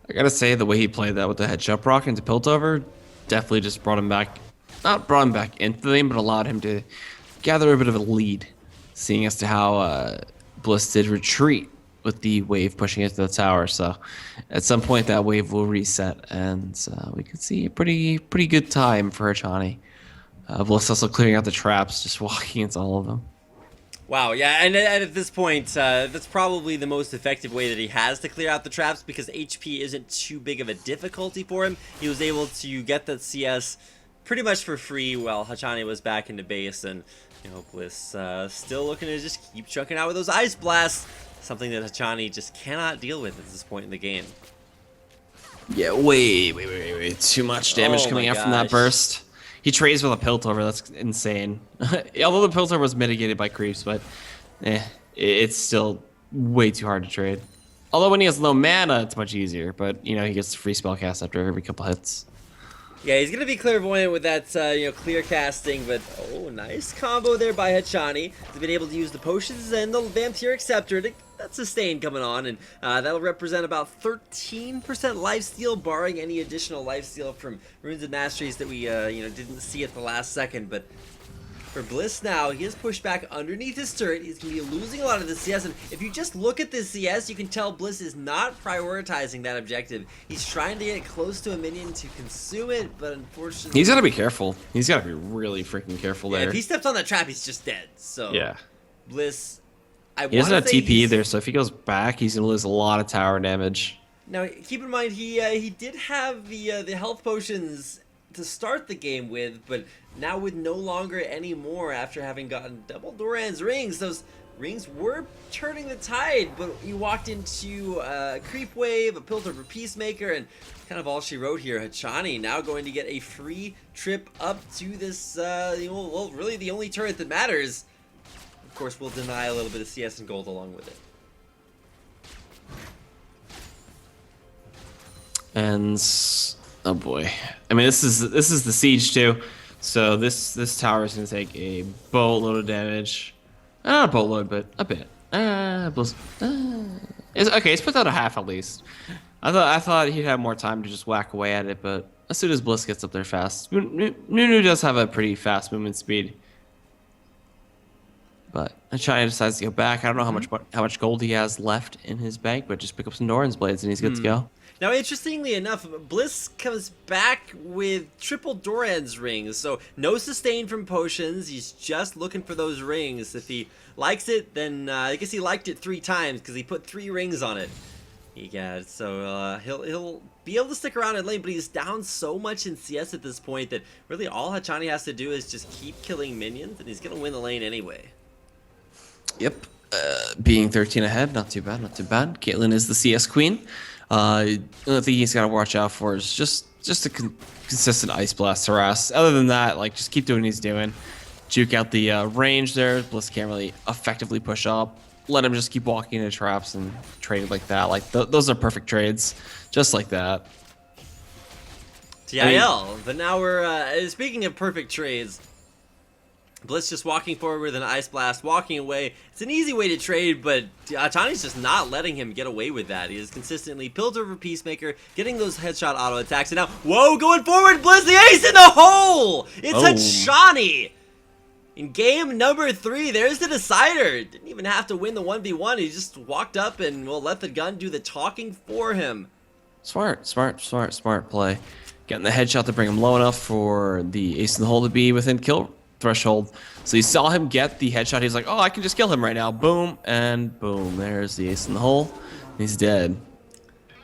I gotta say, the way he played that with the headshot proc into Piltover definitely just brought him back, not brought him back into the game, but allowed him to gather a bit of a lead, seeing as to how Bliss did retreat with the wave pushing into the tower. So at some point that wave will reset, and we could see a pretty good time for Hachani. Bliss also clearing out the traps, just walking into all of them. Wow, yeah, and at this point, that's probably the most effective way that he has to clear out the traps, because HP isn't too big of a difficulty for him. He was able to get that CS pretty much for free while Hachani was back into base, and Bliss still looking to just keep chunking out with those Ice Blasts, something that Hachani just cannot deal with at this point in the game. Yeah, way too much damage coming out from that burst. He trades with a Piltover. That's insane. Although the Piltover was mitigated by creeps, but it's still way too hard to trade. Although when he has low mana, it's much easier. But you know, he gets free spell cast after every couple hits. Yeah, he's gonna be clairvoyant with that, clear casting, but oh, nice combo there by Hachani. He's been able to use the potions and the Vampiric Scepter to that sustain coming on, and that'll represent about 13% lifesteal, barring any additional lifesteal from Runes and Masteries that we, didn't see at the last second, but for Bliss now, he is pushed back underneath his turret. He's going to be losing a lot of the CS, and if you just look at this CS, you can tell Bliss is not prioritizing that objective. He's trying to get close to a minion to consume it, but unfortunately... He's got to be careful. He's got to be really freaking careful there. If he steps on that trap, he's just dead. So yeah. Bliss... He doesn't have TP either, so if he goes back, he's going to lose a lot of tower damage. Now, keep in mind, he did have the health potions to start the game with, but now with no longer any more after having gotten double Doran's rings. Those rings were turning the tide, but you walked into a creep wave, a Piltover Peacemaker, and kind of all she wrote here. Hachani now going to get a free trip up to this, really the only turret that matters. Of course, we'll deny a little bit of CS and gold along with it. And oh boy, I mean this is the siege too, so this tower is gonna take a boatload of damage. Not a boatload, but a bit. It's put out a half at least. I thought he'd have more time to just whack away at it, but as soon as Bliss gets up there fast, Nunu does have a pretty fast movement speed. But Hachani decides to go back. I don't know how much gold he has left in his bank, but just pick up some Doran's blades and he's good to go. Now, interestingly enough, Bliss comes back with triple Doran's rings, so no sustain from potions. He's just looking for those rings. If he likes it, then I guess he liked it 3 times because he put 3 rings on it. Yeah, so he'll be able to stick around in lane, but he's down so much in CS at this point that really all Hachani has to do is just keep killing minions, and he's gonna win the lane anyway. Yep, being 13 ahead, not too bad, not too bad. Caitlyn is the CS queen. The only thing he's got to watch out for is just a consistent Ice Blast harass. Other than that, like, just keep doing what he's doing. Juke out the range there. Bliss can't really effectively push up. Let him just keep walking into traps and trade it like that. Like, those are perfect trades. Just like that. TIL, but now we're, speaking of perfect trades, Bliss just walking forward with an Ice Blast, walking away. It's an easy way to trade, but Hachani's just not letting him get away with that. He is consistently Piltover Peacemaker, getting those headshot auto attacks, and now, whoa, going forward, Bliss, the ace in the hole! It's Hachani! In game number 3, there's the decider. Didn't even have to win the 1v1. He just walked up and will let the gun do the talking for him. Smart play. Getting the headshot to bring him low enough for the ace in the hole to be within kill threshold. So you saw him get the headshot. He's like, oh, I can just kill him right now. Boom, and boom. There's the ace in the hole. He's dead.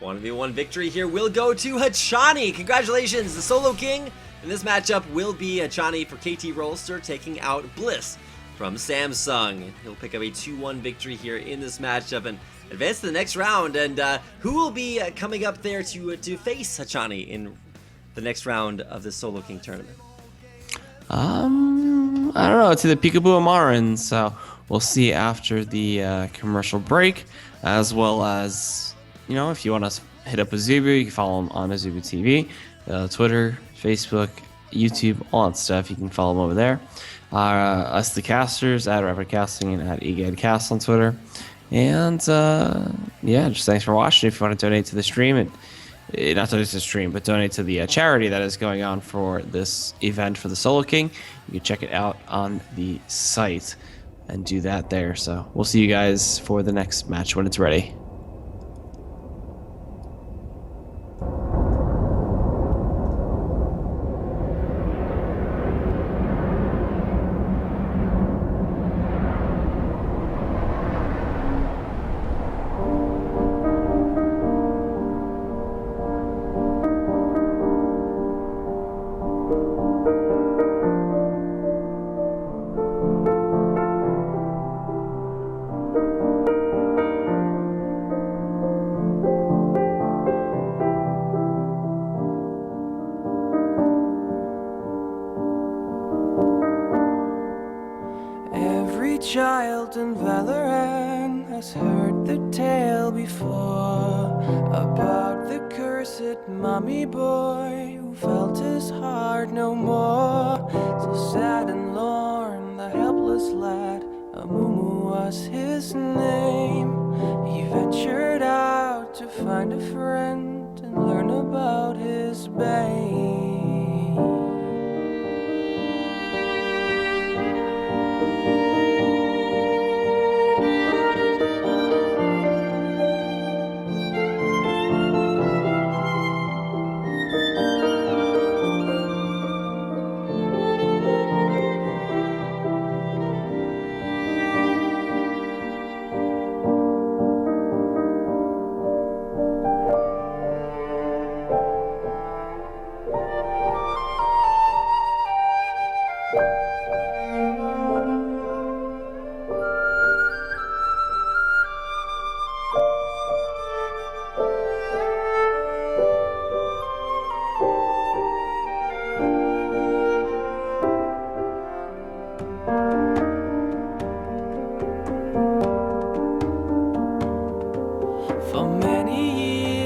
1v1 victory here will go to Hachani. Congratulations, the Solo King. And this matchup will be Hachani for KT Rolster taking out Bliss from Samsung. He'll pick up a 2-1 victory here in this matchup and advance to the next round. And who will be coming up there to face Hachani in the next round of the Solo King tournament? I don't know. It's either Peekaboo or Marin, so we'll see after the commercial break, as well as, you know, if you want to hit up Azubu, you can follow him on Azubu TV, Twitter, Facebook, YouTube, all that stuff. You can follow him over there. Us, the casters, at Rapid Casting and at EGADcast on Twitter. And yeah, just thanks for watching. If you want to donate to the stream, not donate to the stream, but donate to the charity that is going on for this event for the Solo King, you can check it out on the site and do that there. So we'll see you guys for the next match when it's ready. Child in Valorant has heard the tale before about the cursed mummy boy who felt his heart no more. So sad and lorn, the helpless lad, Amumu was his name. He ventured out to find a friend and learn about his bane. For many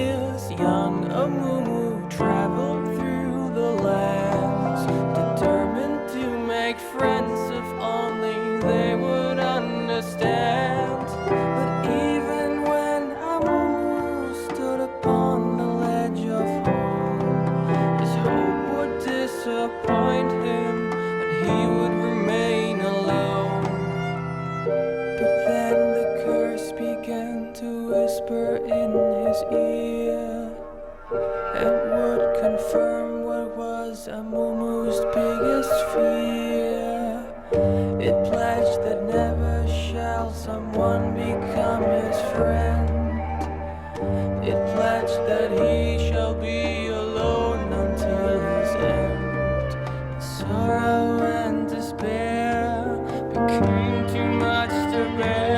years, young Amumu traveled through the lands, determined to make friends if only they would understand. But even when Amumu stood upon the ledge of home, his hope would disappoint him and he would remain alone. But then the curse began to whisper in his ear and would confirm what was Amumu's biggest fear. It pledged that never shall someone become his friend. It pledged that he shall be alone until his end. Sorrow and despair became too much to bear.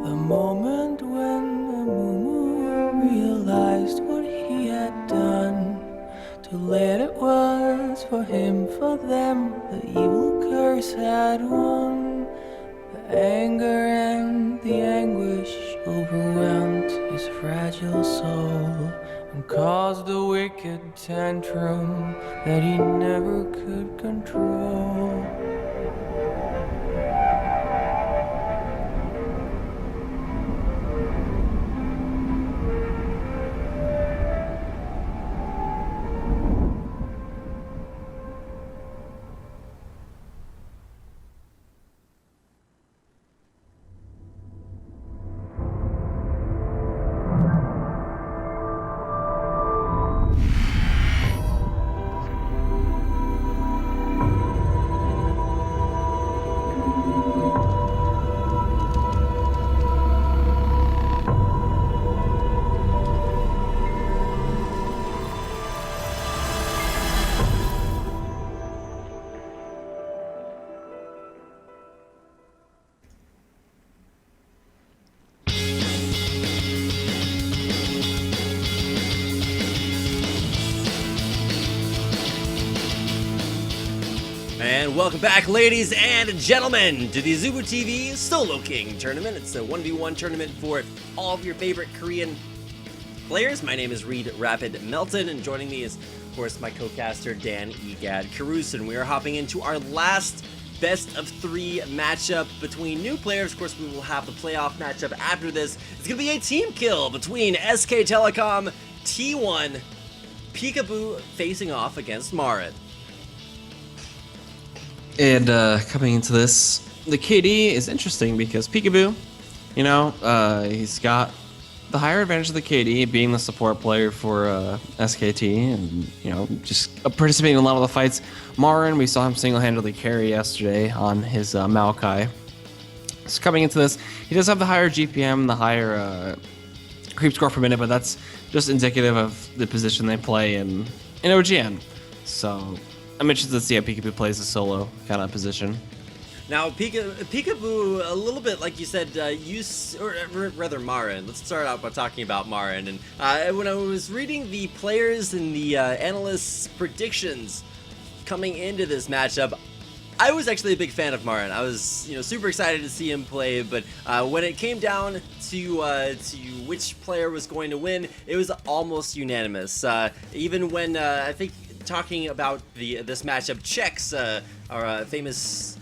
The moment when Amumu realized what he had done, too late it was for him, for them, the evil curse had won. The anger and the anguish overwhelmed his fragile soul and caused a wicked tantrum that he never could control. And welcome back, ladies and gentlemen, to the Azubu TV Solo King Tournament. It's a 1v1 tournament for all of your favorite Korean players. My name is Reed Rapid Melton, and joining me is, of course, my co-caster Dan Egad Caruson. We are hopping into our last best of 3 matchup between new players. Of course, we will have the playoff matchup after this. It's going to be a team kill between SK Telecom, T1, Peekaboo facing off against Marin. And coming into this, the KD is interesting because Peekaboo, you know, he's got the higher advantage of the KD being the support player for SKT and, you know, just participating in a lot of the fights. Marin, we saw him single-handedly carry yesterday on his Maokai. So coming into this, he does have the higher GPM, the higher creep score per minute, but that's just indicative of the position they play in OGN. So I'm interested to see how Peekaboo plays a solo kind of position. Now, Peekaboo, a little bit like you said, or rather Marin. Let's start out by talking about Marin. And when I was reading the players and the analysts' predictions coming into this matchup, I was actually a big fan of Marin. I was, super excited to see him play. But when it came down to which player was going to win, it was almost unanimous. Even when I think talking about this matchup, Chex, our famous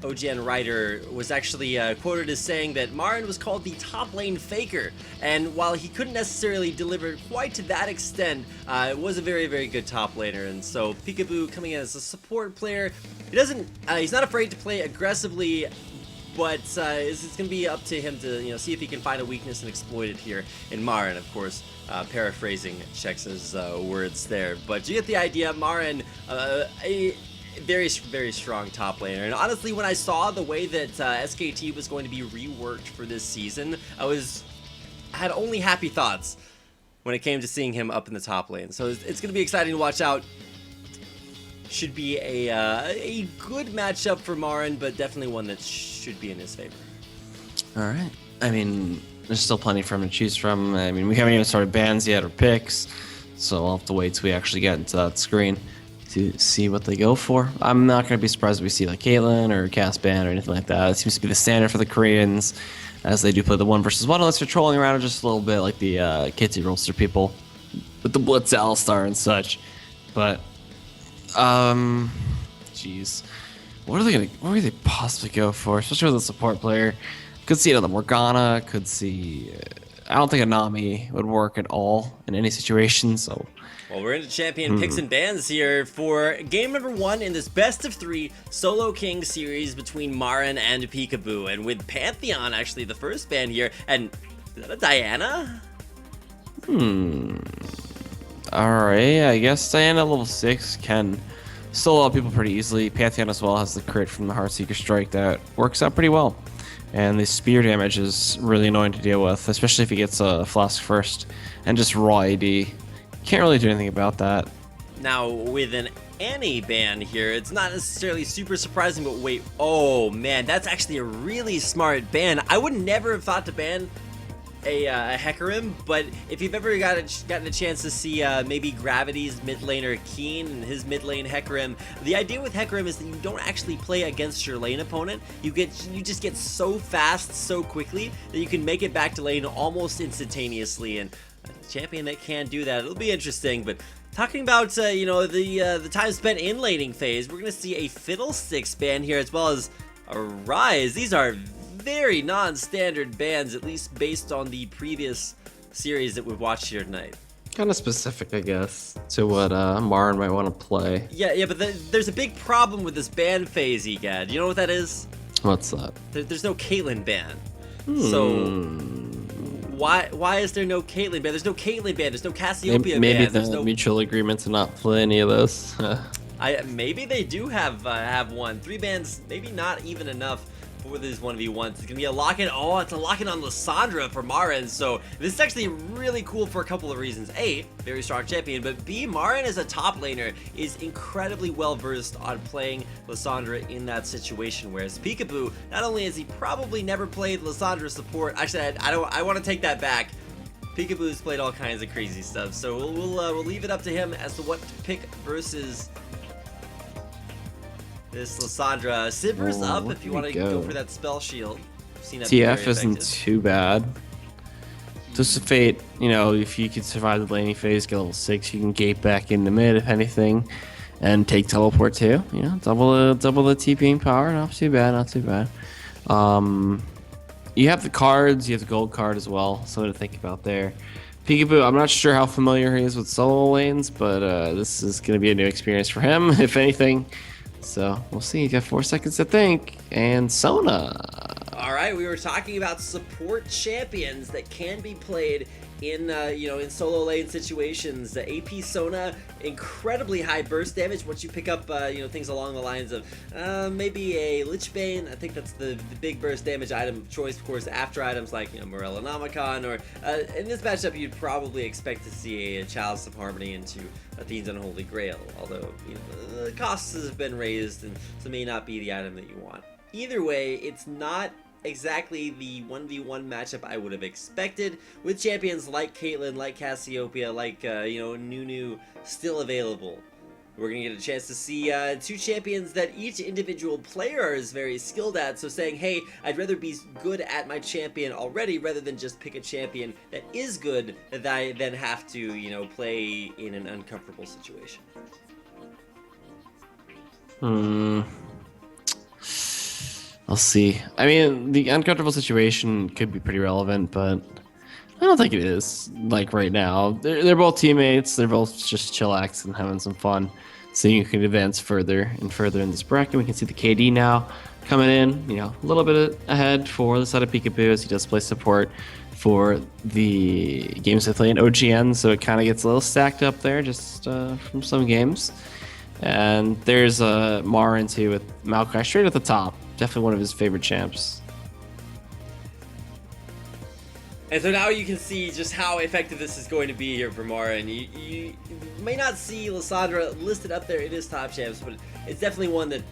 OGN writer, was actually quoted as saying that Marin was called the top lane faker, and while he couldn't necessarily deliver quite to that extent, it was a very, very good top laner. And so Peekaboo coming in as a support player, he's not afraid to play aggressively, but it's going to be up to him to see if he can find a weakness and exploit it here in Marin, of course. Paraphrasing Chex's words there, but you get the idea. Marin, a very, very strong top laner, and honestly, when I saw the way that SKT was going to be reworked for this season, I had only happy thoughts when it came to seeing him up in the top lane. So it's going to be exciting to watch out. Should be a good matchup for Marin, but definitely one that should be in his favor. All right. I mean, there's still plenty for him to choose from. I mean, we haven't even started bans yet or picks, so I'll have to wait till we actually get into that screen to see what they go for. I'm not going to be surprised if we see like Caitlyn or Cass ban or anything like that. It seems to be the standard for the Koreans, as they do play the 1 versus 1 unless you're trolling around just a little bit like the Kitty Roaster people with the Blitz Alistar and such. But, jeez. What would they possibly go for, especially with a support player? Could see another Morgana, could see... I don't think a Nami would work at all in any situation, so... Well, we're into champion picks and bans here for game number 1 in this best of 3 Solo King series between Marin and Peekaboo. And with Pantheon, actually, the first ban here. And is that a Diana? Alright, I guess Diana level 6 can solo out people pretty easily. Pantheon as well has the crit from the Heartseeker Strike that works out pretty well. And the spear damage is really annoying to deal with, especially if he gets a Flask first and just raw AD. Can't really do anything about that. Now, with an Annie ban here, it's not necessarily super surprising, but wait, oh man, that's actually a really smart ban. I would never have thought to ban a Hecarim, but if you've ever gotten a chance to see maybe Gravity's mid laner Keen and his mid lane Hecarim, the idea with Hecarim is that you don't actually play against your lane opponent. You just get so fast so quickly that you can make it back to lane almost instantaneously, and a champion that can do that, it'll be interesting. But talking about the time spent in laning phase, we're gonna see a Fiddlesticks ban here as well as a Rise. These are very non-standard bans, at least based on the previous series that we've watched here tonight. Kind of specific, I guess, to what Marin might want to play. Yeah, but there's a big problem with this ban phase, Egad. You know what that is? What's that? There's no Caitlyn ban. So why is there no Caitlyn ban? There's no Caitlyn ban. There's no Cassiopeia ban. Maybe There's the mutual agreement to not play any of those. Maybe they do have one. 3 bans, maybe not even enough for these 1v1s. It's gonna be a lock-in. Oh, it's a lock-in on Lissandra for Marin. So this is actually really cool for a couple of reasons. A, very strong champion, but B, Marin as a top laner is incredibly well versed on playing Lissandra in that situation. Whereas Peekaboo, not only has he probably never played Lissandra support, actually I want to take that back. Peekaboo's played all kinds of crazy stuff. So we'll leave it up to him as to what to pick versus this Lissandra. Sivers up if you want to go for that spell shield. I've seen that TF isn't too bad. Dissipate, if you can survive the laning phase, get level 6, you can gate back into mid if anything, and take teleport too. Double the TPing power. Not too bad. Not too bad. You have the cards. You have the gold card as well. Something to think about there. Peekaboo, I'm not sure how familiar he is with solo lanes, but this is going to be a new experience for him, if anything. So we'll see. You got 4 seconds to think. And Sona. All right, we were talking about support champions that can be played in in solo lane situations. AP Sona, incredibly high burst damage once you pick up things along the lines of maybe a Lich Bane. I think that's the big burst damage item of choice, of course, after items like Morella Namicon, or in this matchup you'd probably expect to see a Chalice of Harmony into Athene's Unholy Grail, although the costs have been raised and so may not be the item that you want. Either way, it's not exactly the 1v1 matchup I would have expected, with champions like Caitlyn, like Cassiopeia, like Nunu still available. We're gonna get a chance to see two champions that each individual player is very skilled at, so saying, hey, I'd rather be good at my champion already rather than just pick a champion that is good that I then have to play in an uncomfortable situation. I'll see. I mean, the uncomfortable situation could be pretty relevant, but I don't think it is. Like right now, they're both teammates. They're both just chillax and having some fun. So you can advance further and further in this bracket. We can see the KD now coming in, a little bit ahead for the side of Peekaboo, as he does play support for the games they play in OGN. So it kind of gets a little stacked up there just from some games. And there's Marin too with Maokai straight at the top. Definitely one of his favorite champs. And so now you can see just how effective this is going to be here for Marin. You may not see Lissandra listed up there in his top champs, but it's definitely one that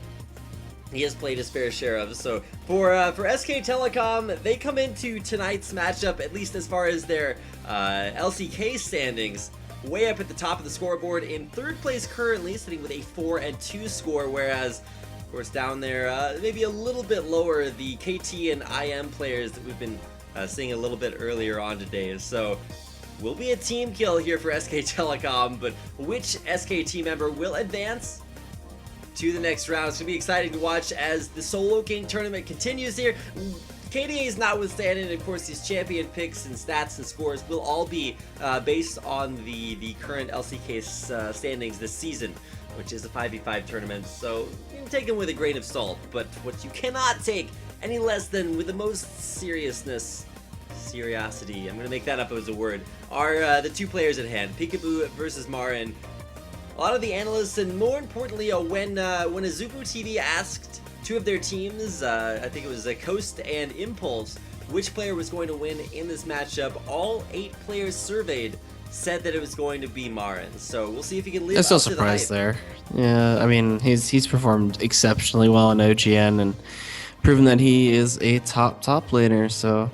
he has played his fair share of. So for SK Telecom, they come into tonight's matchup, at least as far as their LCK standings, way up at the top of the scoreboard, in third place currently, sitting with a 4-2 score, whereas of course down there maybe a little bit lower, the KT and IM players that we've been seeing a little bit earlier on today. So will be a team kill here for SK Telecom, but which SK team member will advance to the next round? It's gonna be exciting to watch as the Solo King tournament continues here. KDA's notwithstanding, of course, these champion picks and stats and scores will all be based on the current LCK standings this season, which is a 5v5 tournament, so you can take them with a grain of salt. But what you cannot take any less than with the most seriosity, I'm gonna make that up as a word, are the two players at hand, Peekaboo versus Marin. A lot of the analysts, and more importantly, when Azubu TV asked two of their teams, I think it was Coast and Impulse, which player was going to win in this matchup, all 8 players surveyed said that it was going to be Marin. So we'll see if he can live There's no up to the hype. surprise there. Yeah, I mean, he's performed exceptionally well in OGN and proven that he is a top laner, so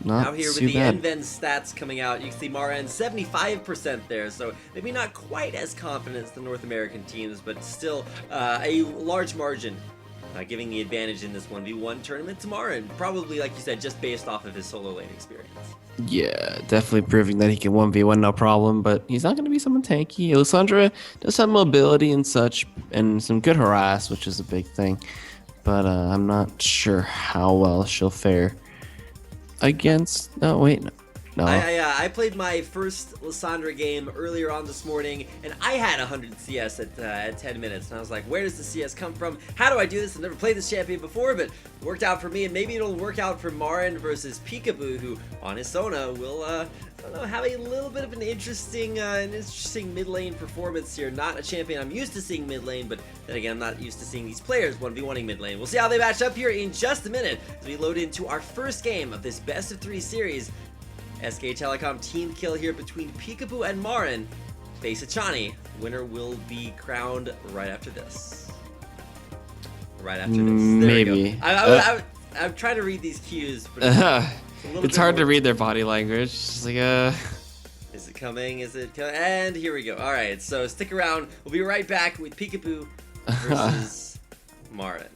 not Now here with too the bad. NVEN stats coming out, you can see Marin 75% there, so maybe not quite as confident as the North American teams, but still a large margin, giving the advantage in this 1v1 tournament to Marin, probably, like you said, just based off of his solo lane experience. Yeah, definitely proving that he can 1v1 no problem, but he's not going to be someone tanky. Lissandra does have mobility and such, and some good harass, which is a big thing, but I'm not sure how well she'll fare against... No, wait, no. I played my first Lissandra game earlier on this morning, and I had 100 CS at 10 minutes, and I was like, where does the CS come from? How do I do this? I've never played this champion before, but it worked out for me, and maybe it'll work out for Marin versus Peekaboo, who on his Sona will I don't know, have a little bit of an interesting mid lane performance here. Not a champion I'm used to seeing mid lane, but then again, I'm not used to seeing these players 1v1ing mid lane. We'll see how they match up here in just a minute as we load into our first game of this best of 3 series. SK Telecom team kill here between Peekaboo and Marin. Face Achani. Winner will be crowned right after this. Right after this. There Maybe. we go. I'm trying to read these cues, but it's hard to read their body language. It's like Is it coming? Is it coming? And here we go. All right, so stick around. We'll be right back with Peekaboo versus Marin.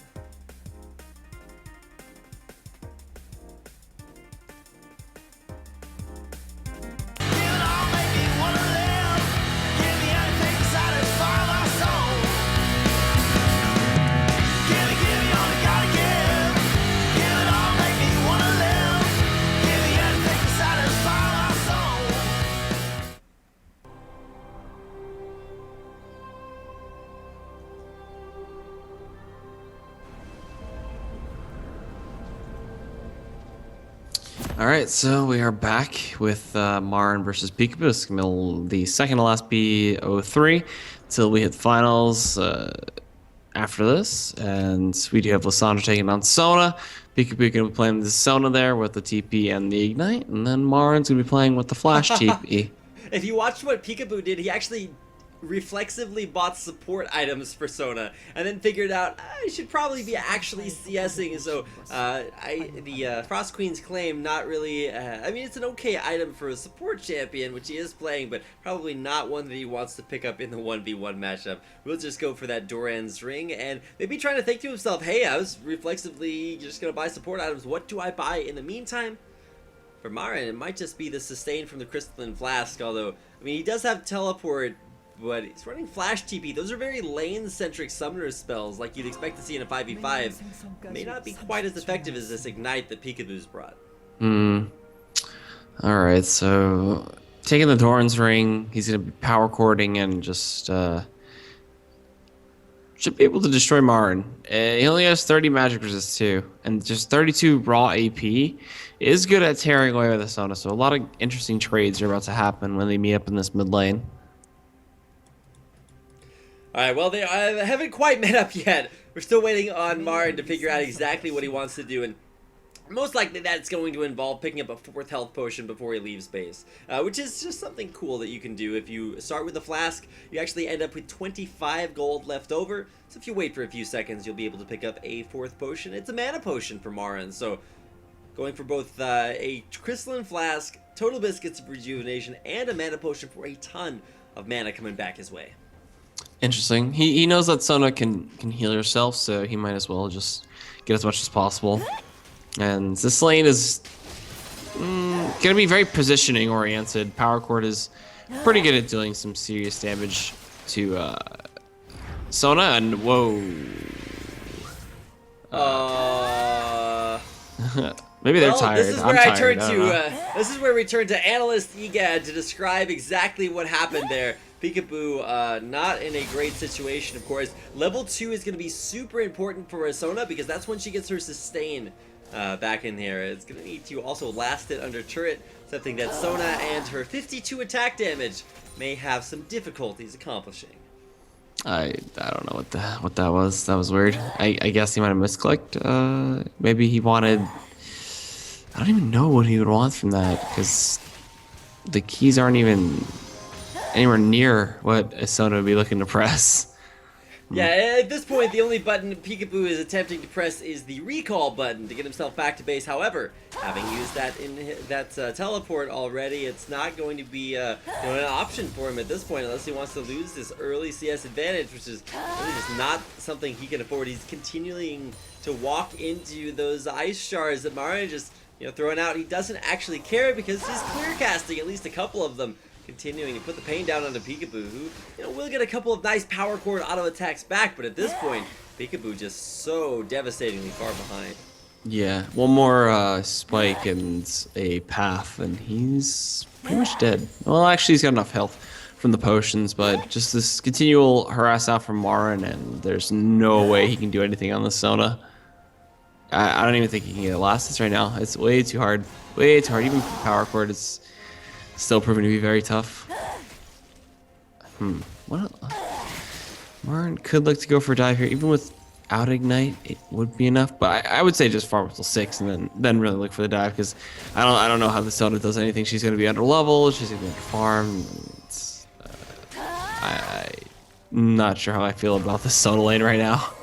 All right, so we are back with Marin versus Peekaboo. It's gonna be the second to last B03 till we hit finals after this, and we do have Lissandra taking on Sona. Peekaboo gonna be playing the Sona there with the TP and the Ignite, and then Marin's gonna be playing with the Flash TP. If you watched what Peekaboo did, he actually reflexively bought support items for Sona, and then figured out I should probably be actually CSing. So the Frost Queen's claim, not really. I mean, it's an okay item for a support champion, which he is playing, but probably not one that he wants to pick up in the 1v1 matchup. We'll just go for that Doran's ring, and maybe trying to think to himself, hey, I was reflexively just gonna buy support items. What do I buy in the meantime? For Marin, it might just be the sustain from the Crystalline Flask, although, I mean, he does have teleport, but he's running Flash TP. Those are very lane-centric summoner spells like you'd expect to see in a 5v5. May not be quite as effective as this Ignite that Peekaboo's brought. Alright, so taking the Doran's ring, he's going to be power cording and just should be able to destroy Marin. He only has 30 magic resist too, and just 32 raw AP is good at tearing away with the Sona, so a lot of interesting trades are about to happen when they meet up in this mid lane. Alright, well, they haven't quite met up yet. We're still waiting on Marin to figure out exactly what he wants to do, and most likely that's going to involve picking up a 4th health potion before he leaves base, which is just something cool that you can do. If you start with a flask, you actually end up with 25 gold left over, so if you wait for a few seconds, you'll be able to pick up a 4th potion. It's a mana potion for Marin, so going for both a crystalline flask, total biscuits of rejuvenation, and a mana potion for a ton of mana coming back his way. Interesting. He knows that Sona can heal herself, so he might as well just get as much as possible. And this lane is gonna be very positioning oriented. Power Chord is pretty good at dealing some serious damage to Sona, and whoa. Maybe they're tired. This is where this is where we turn to Analyst Egad to describe exactly what happened there. Peekaboo, not in a great situation, of course. Level 2 is going to be super important for Sona because that's when she gets her sustain back in here. It's going to need to also last it under turret, something that Sona and her 52 attack damage may have some difficulties accomplishing. I don't know what that was. That was weird. I guess he might have misclicked. Maybe he wanted. I don't even know what he would want from that because the keys aren't even anywhere near what a Sona would be looking to press. Yeah, at this point, the only button Peekaboo is attempting to press is the recall button to get himself back to base. However, having used that in that teleport already, it's not going to be an option for him at this point unless he wants to lose this early CS advantage, which is really just not something he can afford. He's continuing to walk into those ice shards that Marin just throwing out. He doesn't actually care because he's clear casting at least a couple of them, continuing to put the pain down onto Peekaboo, who will get a couple of nice power chord auto attacks back, but at this point, Peekaboo just so devastatingly far behind. Yeah, one more spike and a path, and he's pretty much dead. Well, actually, he's got enough health from the potions, but just this continual harass out from Marin, and there's no way he can do anything on the Sona. I don't even think he can get last this right now. It's way too hard. Way too hard. Even for power chord, it's still proving to be very tough. What? Marin could look to go for a dive here. Even without Ignite, it would be enough. But I would say just farm until 6 and then really look for the dive, because I don't know how the Sona does anything. She's going to be under level. She's going to be under farm. I'm not sure how I feel about the Sona lane right now.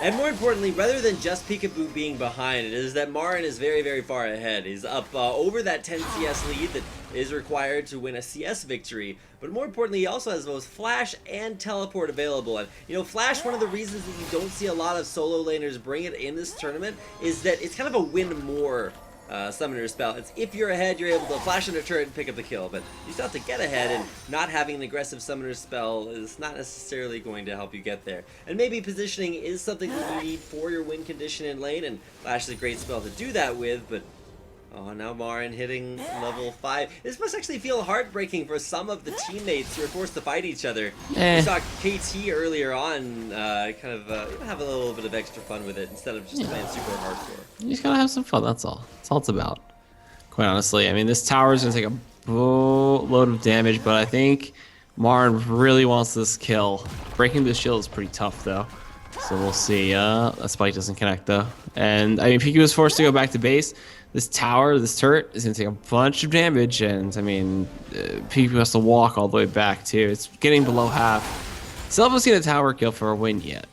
And more importantly, rather than just Peekaboo being behind, it is that Marin is very, very far ahead. He's up over that 10 CS lead that is required to win a CS victory. But more importantly, he also has both Flash and Teleport available. And, Flash, one of the reasons that you don't see a lot of solo laners bring it in this tournament is that it's kind of a win more summoner spell. It's if you're ahead, you're able to flash under turret and pick up the kill, but you still have to get ahead, and not having an aggressive summoner spell is not necessarily going to help you get there. And maybe positioning is something that you need for your win condition in lane, and Flash is a great spell to do that with, but now Marin hitting level 5. This must actually feel heartbreaking for some of the teammates who are forced to fight each other. We saw KT earlier on have a little bit of extra fun with it instead of just playing super hardcore. You just gotta have some fun, that's all. That's all it's about. quite honestly. I mean, this tower is going to take a boatload of damage, but I think Marn really wants this kill. Breaking the shield is pretty tough, though. So we'll see. That spike doesn't connect, though. And, I mean, Pika was forced to go back to base. This tower, this turret, is going to take a bunch of damage, and, I mean, Pika has to walk all the way back, too. It's getting below half. Still haven't seen a tower kill for a win yet.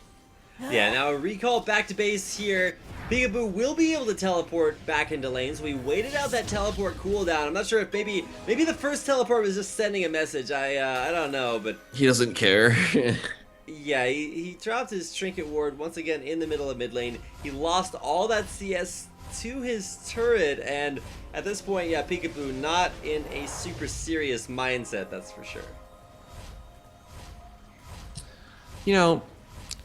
Yeah, now a recall back to base here. Peekaboo will be able to teleport back into lane, so we waited out that teleport cooldown. I'm not sure if maybe the first teleport was just sending a message. I don't know, but He doesn't care. yeah, he dropped his trinket ward once again in the middle of mid lane. He lost all that CS to his turret, and at this point, yeah, Peekaboo not in a super serious mindset, that's for sure. You know,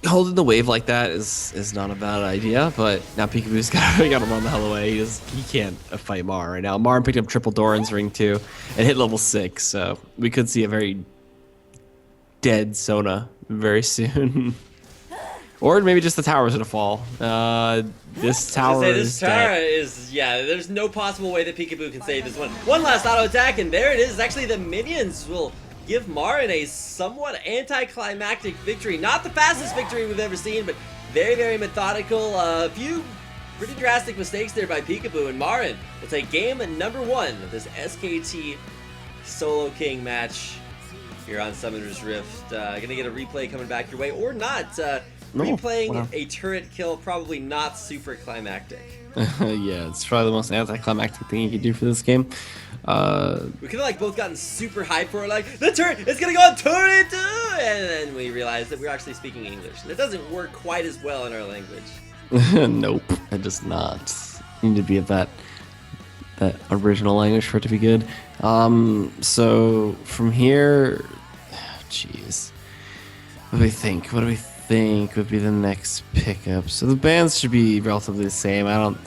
holding the wave like that is not a bad idea, but now Peekaboo's gotta run the hell away. He can't fight Mar right now. Mar picked up triple Doran's ring too and hit level 6, so we could see a very dead Sona very soon. Or maybe just the tower's gonna fall. This tower is dead. Yeah, there's no possible way that Peekaboo can save this one. One last auto attack, and there it is. Actually, the minions will give Marin a somewhat anticlimactic victory. Not the fastest victory we've ever seen, but very, very methodical. A few pretty drastic mistakes there by Peekaboo, and Marin will take game number 1 of this SKT Solo King match here on Summoner's Rift. Gonna get a replay coming back your way, or not. Replaying a turret kill, probably not super climactic. Yeah, it's probably the most anticlimactic thing you could do for this game. We could have like both gotten super hyped for it, like, the turret, it's gonna go on turret, and then we realized that we're actually speaking English, and it doesn't work quite as well in our language. Nope, it does not. You need to be at that original language for it to be good. So from here, jeez, what do we think? What do we think would be the next pickup? So the bans should be relatively the same. I don't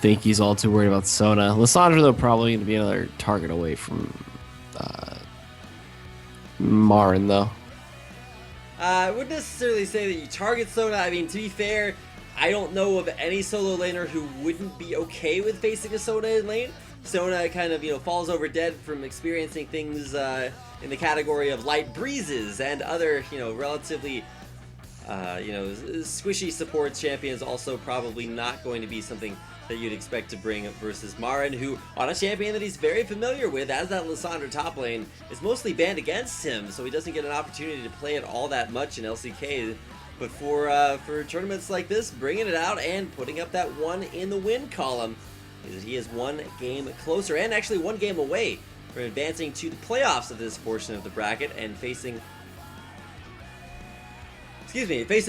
think he's all too worried about Sona. Lissandra, though, probably going to be another target away from Marin, though. I wouldn't necessarily say that you target Sona. I mean, to be fair, I don't know of any solo laner who wouldn't be okay with facing a Sona in lane. Sona kind of, falls over dead from experiencing things in the category of light breezes and other, relatively squishy support champions. Also probably not going to be something that you'd expect to bring versus Marin, who, on a champion that he's very familiar with, as that Lissandra top lane, is mostly banned against him, so he doesn't get an opportunity to play it all that much in LCK. But for tournaments like this, bringing it out and putting up that 1 in the win column, he is 1 game closer, and actually 1 game away from advancing to the playoffs of this portion of the bracket and facing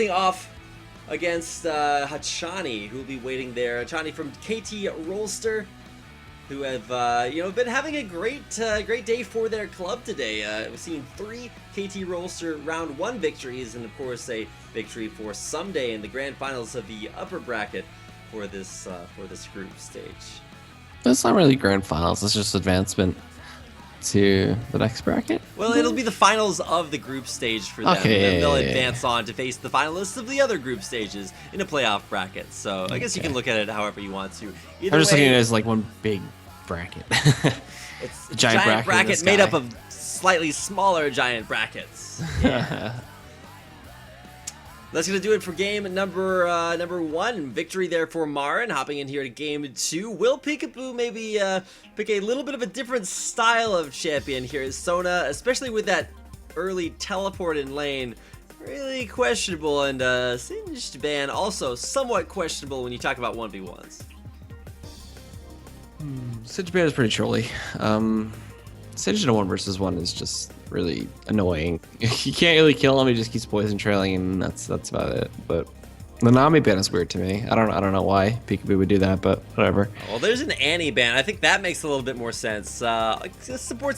off against Hachani, who will be waiting there. Hachani from KT Rolster, who have been having a great day for their club today. We've seen 3 KT Rolster round 1 victories, and of course a victory for Someday in the grand finals of the upper bracket for this group stage. That's not really grand finals. It's just advancement to the next bracket. Well, it'll be the finals of the group stage for them. Okay, and they'll advance on to face the finalists of the other group stages in a playoff bracket. So I guess you can look at it however you want to. Either I'm just way, looking at it as like one big bracket. It's a giant bracket made up of slightly smaller giant brackets. Yeah. That's going to do it for game number 1. Victory there for Marin. Hopping in here to game 2. Will Peekaboo maybe pick a little bit of a different style of champion here? Sona, especially with that early teleport in lane, really questionable. And Singed ban, also somewhat questionable when you talk about 1v1s. Singed ban is pretty trolly. Singed in a 1 versus 1 is just really annoying. You can't really kill him, he just keeps poison trailing, and that's about it. But the Nami ban is weird to me. I don't know why Peekaboo would do that, but whatever. Well, there's an Annie ban. I think that makes a little bit more sense. A support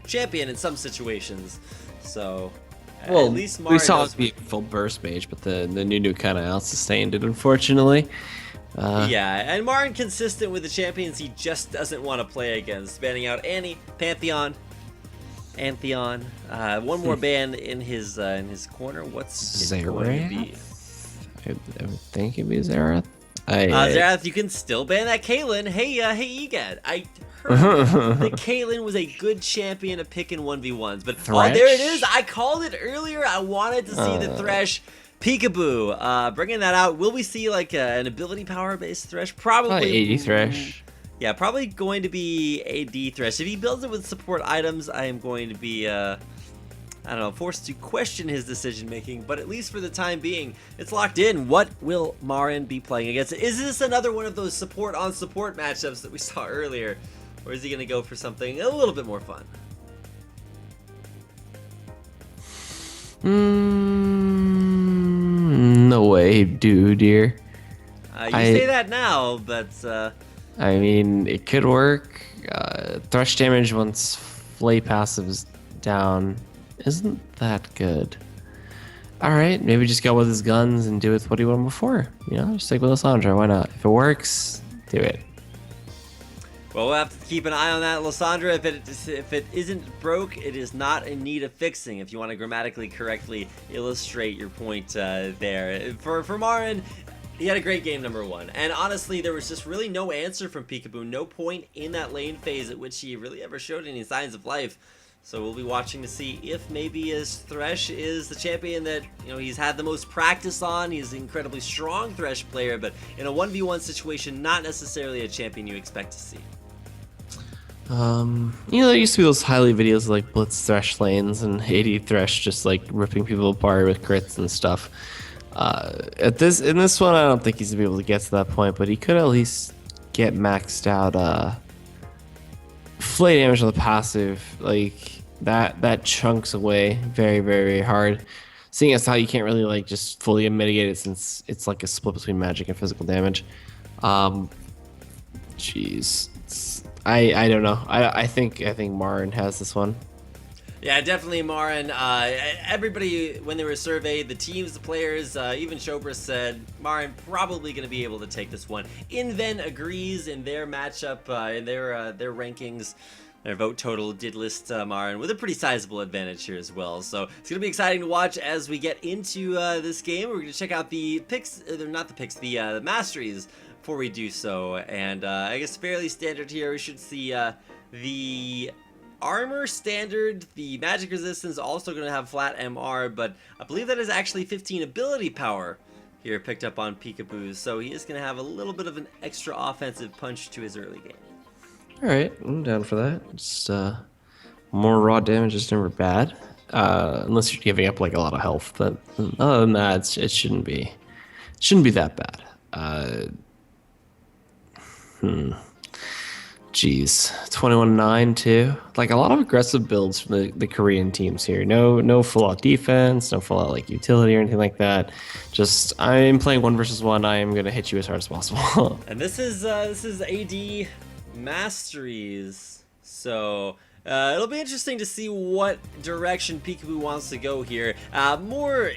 champion in some situations. So Well, at least we saw knows it be full burst mage, but the new kind of out-sustained it, unfortunately. Yeah, and Marin consistent with the champions he just doesn't want to play against. Banning out Annie, Pantheon. One more ban in his corner. What's it going to be? I would think it'd be Xerath. Zerath, you can still ban that Caitlyn. Hey, Egad, I heard that Caitlyn was a good champion to pick in 1v1s, but oh, there it is. I called it earlier. I wanted to see the Thresh Peekaboo. Bringing that out. Will we see like an ability power based Thresh? Probably AD Thresh. Yeah, probably going to be AD Thresh. If he builds it with support items, I am going to be I don't know, forced to question his decision making, but at least for the time being, it's locked in. What will Marin be playing against? Is this another one of those support on support matchups that we saw earlier? Or is he going to go for something a little bit more fun? No way, dude, dear. You say that now, but I mean, it could work. Thresh damage once Flay passive is down isn't that good. Alright, maybe just go with his guns and do with what he wanted before. You know, just stick with Lissandra, why not? If it works, do it. Well, we'll have to keep an eye on that, Lissandra. If it isn't broke, it is not in need of fixing. If you want to grammatically correctly illustrate your point there. For Marin, he had a great game, number one. And honestly, there was just really no answer from Peekaboo. No point in that lane phase at which he really ever showed any signs of life. So we'll be watching to see if maybe his Thresh is the champion that, you know, he's had the most practice on. He's an incredibly strong Thresh player, but in a 1v1 situation, not necessarily a champion you expect to see. You know, there used to be those highly videos of, like, Blitz Thresh lanes and AD Thresh just, like, ripping people apart with crits and stuff. In this one, I don't think he's going to be able to get to that point, but he could at least get maxed out, Flay damage on the passive, like, that chunks away very, very, very hard. Seeing as how you can't really, like, just fully mitigate it since it's like a split between magic and physical damage. Jeez. I don't know. I think Marin has this one. Yeah, definitely Marin. Everybody, when they were surveyed, the teams, the players, even Chobra said Marin probably going to be able to take this one. Inven agrees in their matchup, in their rankings. Their vote total did list Marin with a pretty sizable advantage here as well. So it's going to be exciting to watch as we get into this game. We're going to check out the picks, not the picks, the masteries before we do so. And I guess fairly standard here. We should see the armor standard, the magic resistance also going to have flat MR, but I believe that is actually 15 ability power here picked up on Peekaboo, so he is going to have a little bit of an extra offensive punch to his early game. Alright, I'm down for that. Just more raw damage is never bad, unless you're giving up like a lot of health, but other than that, it shouldn't be that bad. Jeez, 21-9 too. Like a lot of aggressive builds from the Korean teams here. No full out defense, no full out like utility or anything like that. Just I'm playing 1 versus 1. I am gonna hit you as hard as possible. And this is AD Masteries, so it'll be interesting to see what direction Peekaboo wants to go here. More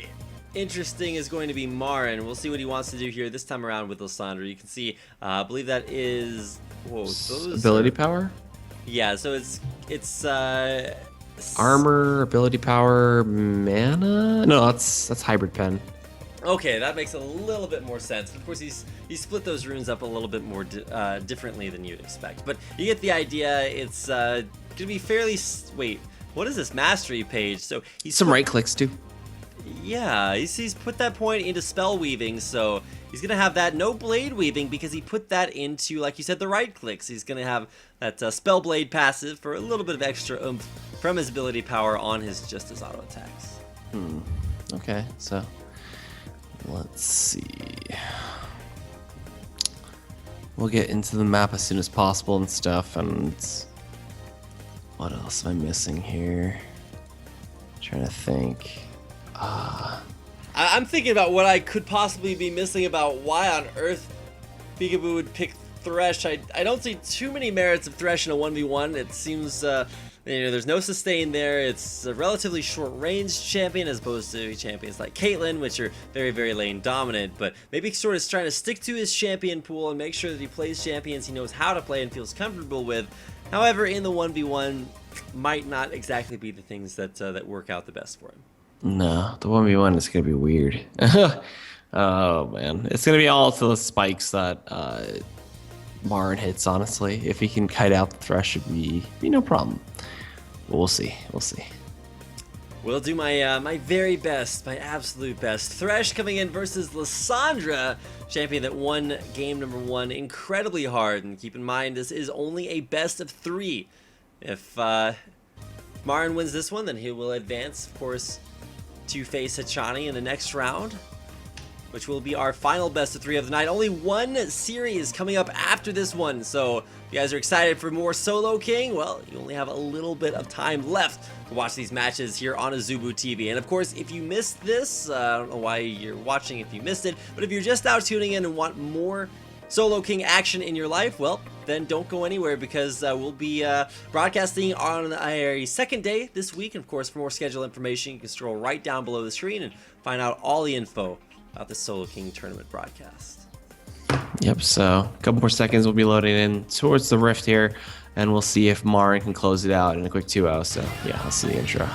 interesting is going to be Marin. We'll see what he wants to do here this time around with Lissandra. You can see, I believe that is ability power. Yeah, so it's armor, ability power, mana. No, that's hybrid pen. Okay, that makes a little bit more sense. Of course, he's split those runes up a little bit more differently than you'd expect, but you get the idea. It's gonna be fairly. Wait, what is this mastery page? So he's some right clicks too. Yeah, he's put that point into spell weaving, so he's gonna have that. No blade weaving because he put that into, like you said, the right clicks. He's gonna have that spell blade passive for a little bit of extra oomph from his ability power on his just his auto attacks. Okay, so let's see. We'll get into the map as soon as possible and stuff. And what else am I missing here? Trying to think. I'm thinking about what I could possibly be missing about why on earth Peekaboo would pick Thresh. I don't see too many merits of Thresh in a 1v1. It seems, there's no sustain there. It's a relatively short-range champion as opposed to champions like Caitlyn, which are very, very lane dominant. But maybe sort of trying to stick to his champion pool and make sure that he plays champions he knows how to play and feels comfortable with. However, in the 1v1, might not exactly be the things that work out the best for him. No, the 1v1 is gonna be weird. Oh man, it's gonna be all to the spikes that Marin hits. Honestly, if he can kite out the Thresh, it'd be no problem. But we'll see. We'll see. We'll do my my very best, my absolute best. Thresh coming in versus Lissandra, champion that won game number 1 incredibly hard. And keep in mind, this is only a best of 3. If Marin wins this one, then he will advance, of course, to face Hachani in the next round, which will be our final best of 3 of the night. Only one series coming up after this one, so if you guys are excited for more Solo King, well, you only have a little bit of time left to watch these matches here on Azubu TV. And of course, if you missed this, I don't know why you're watching if you missed it, but if you're just now tuning in and want more Solo King action in your life, well, then don't go anywhere, because we'll be broadcasting on a second day this week. And of course, for more schedule information, you can scroll right down below the screen and find out all the info about the Solo King tournament broadcast. Yep, so a couple more seconds, we'll be loading in towards the Rift here, and we'll see if Marin can close it out in a quick 2-0. So yeah, let's see the intro.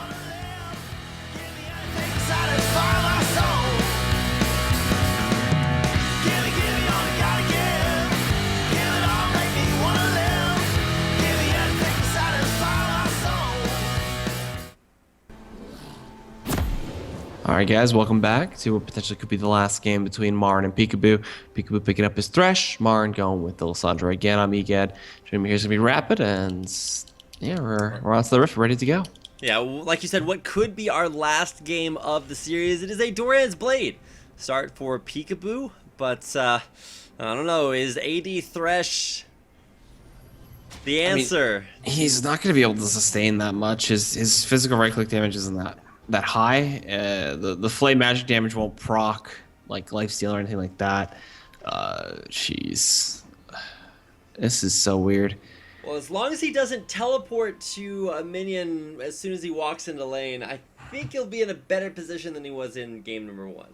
Alright guys, welcome back to what potentially could be the last game between Marin and Peekaboo. Peekaboo picking up his Thresh, Marin going with Lissandra again. I'm Egad. Joining me here is going to be Rapid, and yeah, we're on to the Rift, ready to go. Yeah, like you said, what could be our last game of the series? It is a Doran's Blade start for Peekaboo, but I don't know, is AD Thresh the answer? I mean, he's not going to be able to sustain that much. His physical right-click damage isn't that high. The flame magic damage won't proc like lifesteal or anything like that. Jeez, this is so weird. Well, as long as he doesn't teleport to a minion as soon as he walks into lane, I think he'll be in a better position than he was in game number 1.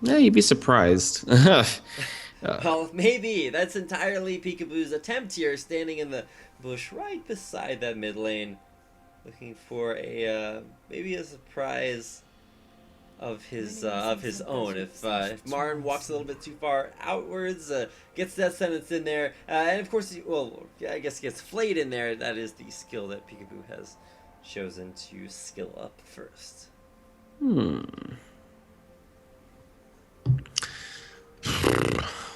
Yeah, you'd be surprised. Well, maybe. That's entirely Peekaboo's attempt here, standing in the bush right beside that mid lane, looking for a maybe a surprise of his own. If Marin walks a little bit too far outwards, gets that sentence in there, and of course, well, I guess gets flayed in there. That is the skill that Peekaboo has chosen to skill up first.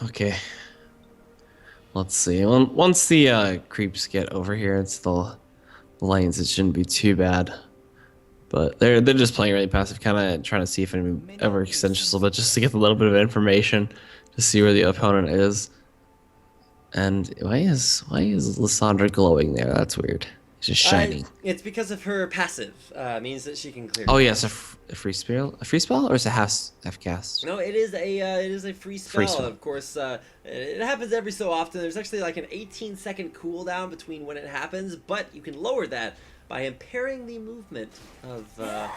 Okay. Let's see. Once the creeps get over here, it's the lanes. It shouldn't be too bad. But they're just playing really passive, kind of trying to see if anyone ever extends just a little bit, just to get a little bit of information to see where the opponent is. And why is Lissandra glowing there? That's weird. It's just shining. It's because of her passive. Means that she can clear. Oh yes, a free spell. A free spell, or is it half cast? No, it is a free spell. Free spell. Of course, it happens every so often. There's actually like an 18-second cooldown between when it happens, but you can lower that by impairing the movement of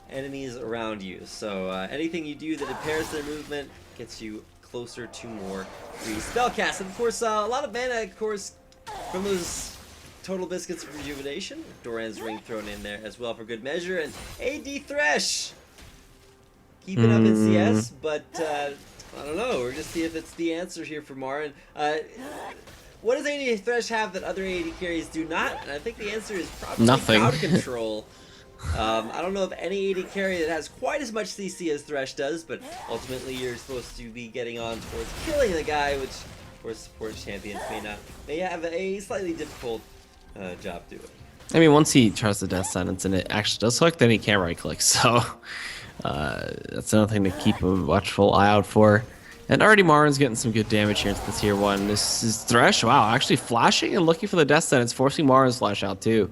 enemies around you. So anything you do that impairs their movement gets you closer to more free spell casts. And of course, a lot of mana, of course, from those Total Biscuits of Rejuvenation. Doran's Ring thrown in there as well for good measure. And AD Thresh keeping up in CS, but I don't know. We're just see if it's the answer here for Marin. What does AD Thresh have that other AD carries do not? And I think the answer is probably nothing. Crowd control. I don't know of any AD carry that has quite as much CC as Thresh does, but ultimately you're supposed to be getting on towards killing the guy, which of course support champions may have a slightly difficult job doing. I mean, once he tries the death sentence and it actually does hook, then he can't right click. So that's another thing to keep a watchful eye out for. And already Marin's getting some good damage here into the tier 1. This is Thresh. Wow, actually flashing and looking for the death sentence, forcing Marin's flash out too.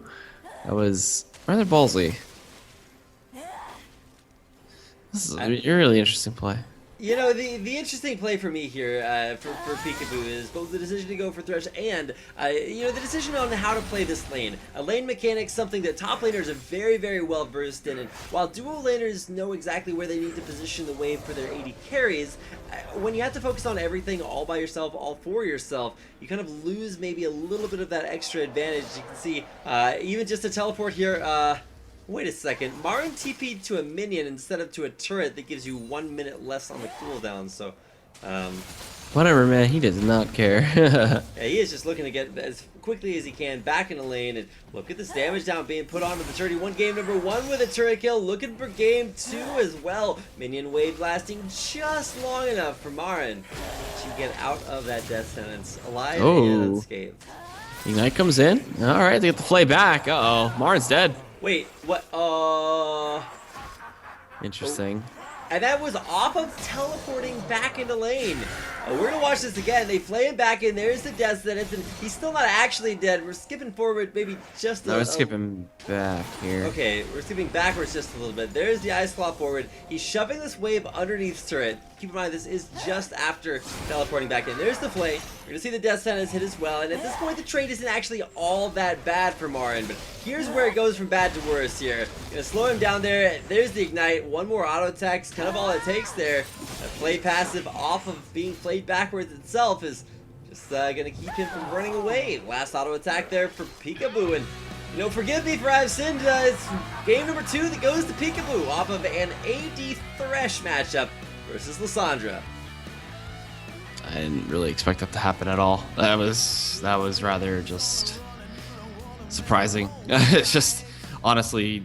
That was rather ballsy. This is a really interesting play. You know, the interesting play for me here for Peekaboo is both the decision to go for Thresh and, you know, the decision on how to play this lane. A lane mechanic, something that top laners are very, very well versed in. And while dual laners know exactly where they need to position the wave for their AD carries, when you have to focus on everything all by yourself, all for yourself, you kind of lose maybe a little bit of that extra advantage. You can see, even just a teleport here, Wait a second. Marin TP'd to a minion instead of to a turret that gives you 1 minute less on the cooldown, so... Whatever, man. He does not care. yeah, he is just looking to get as quickly as he can back in the lane, and look at this damage down being put onto the turret. He won game number 1 with a turret kill, looking for game 2 as well. Minion wave lasting just long enough for Marin to get out of that death sentence alive and unscathed. Ignite comes in. All right, they get the flay back. Uh-oh, Marin's dead. Wait, what? Interesting. And that was off of teleporting back into lane. We're gonna watch this again. They flay him back in. There's the death sentence, and he's still not actually dead. We're skipping forward, maybe just a No, we're skipping back here. Okay, we're skipping backwards just a little bit. There's the ice claw forward. He's shoving this wave underneath turret. Keep in mind, this is just after teleporting back in. There's the flay. We're gonna see the death sentence hit as well. And at this point, the trade isn't actually all that bad for Marin. But here's where it goes from bad to worse here. Gonna slow him down there. There's the ignite. One more auto attack is kind of all it takes there. A flay passive off of being flayed backwards itself is just gonna keep him from running away. Last auto attack there for Peekaboo. And you know, forgive me for I've sinned. It's game number 2 that goes to Peekaboo off of an AD Thresh matchup versus Lissandra. I didn't really expect that to happen at all. That was rather just surprising. It's just honestly,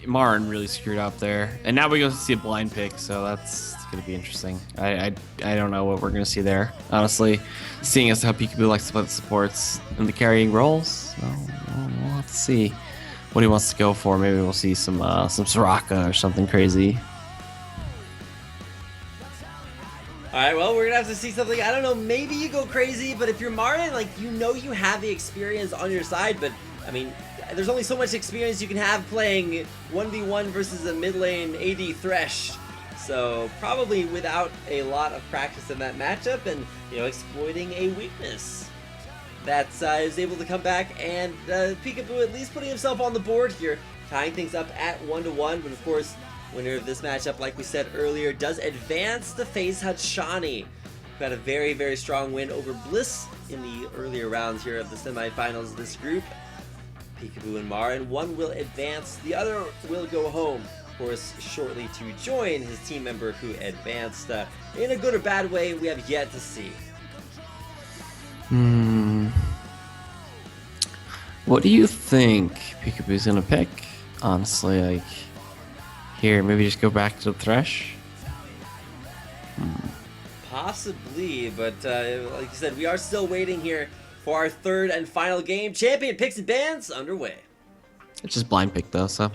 Marin really screwed up there, and now we go to see a blind pick, so that's gonna be interesting. I don't know what we're gonna see there, honestly. Seeing as how Peekaboo likes to play the supports and the carrying roles, so we'll have to see what he wants to go for. Maybe we'll see some Soraka or something crazy. Alright, well, we're gonna have to see something. I don't know, maybe you go crazy, but if you're Marin, like, you know you have the experience on your side, but, I mean, there's only so much experience you can have playing 1v1 versus a mid lane AD Thresh. So, probably without a lot of practice in that matchup and, you know, exploiting a weakness. That is able to come back, and Peekaboo at least putting himself on the board here, tying things up at 1-1, but of course, winner of this matchup, like we said earlier, does advance to face Hachani, who had a very, very strong win over Bliss in the earlier rounds here of the semifinals of this group. Peekaboo and Marin, one will advance, the other will go home, of course, shortly to join his team member who advanced. In a good or bad way, we have yet to see. What do you think Peekaboo's gonna pick? Honestly, like, here, maybe just go back to the Thresh? Possibly, but like you said, we are still waiting here for our third and final game. Champion picks and bans underway. It's just blind pick though, so.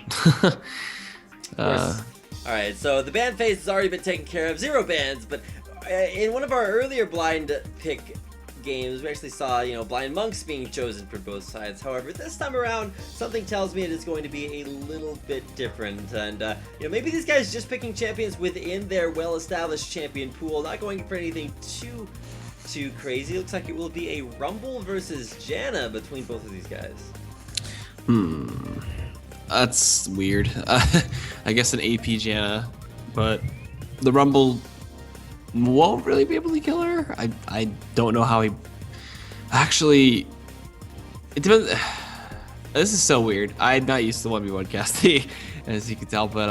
Alright, so the ban phase has already been taken care of. 0 bans, but in one of our earlier blind pick games, we actually saw, you know, blind monks being chosen for both sides. However, this time around, something tells me it is going to be a little bit different, and you know, maybe these guys just picking champions within their well-established champion pool, not going for anything too crazy. Looks like it will be a Rumble versus Janna between both of these guys. That's weird. I guess an AP Janna, but the Rumble won't really be able to kill her. I don't know how he actually. It depends. This is so weird. I'm not used to 1v1 casting, as you can tell, but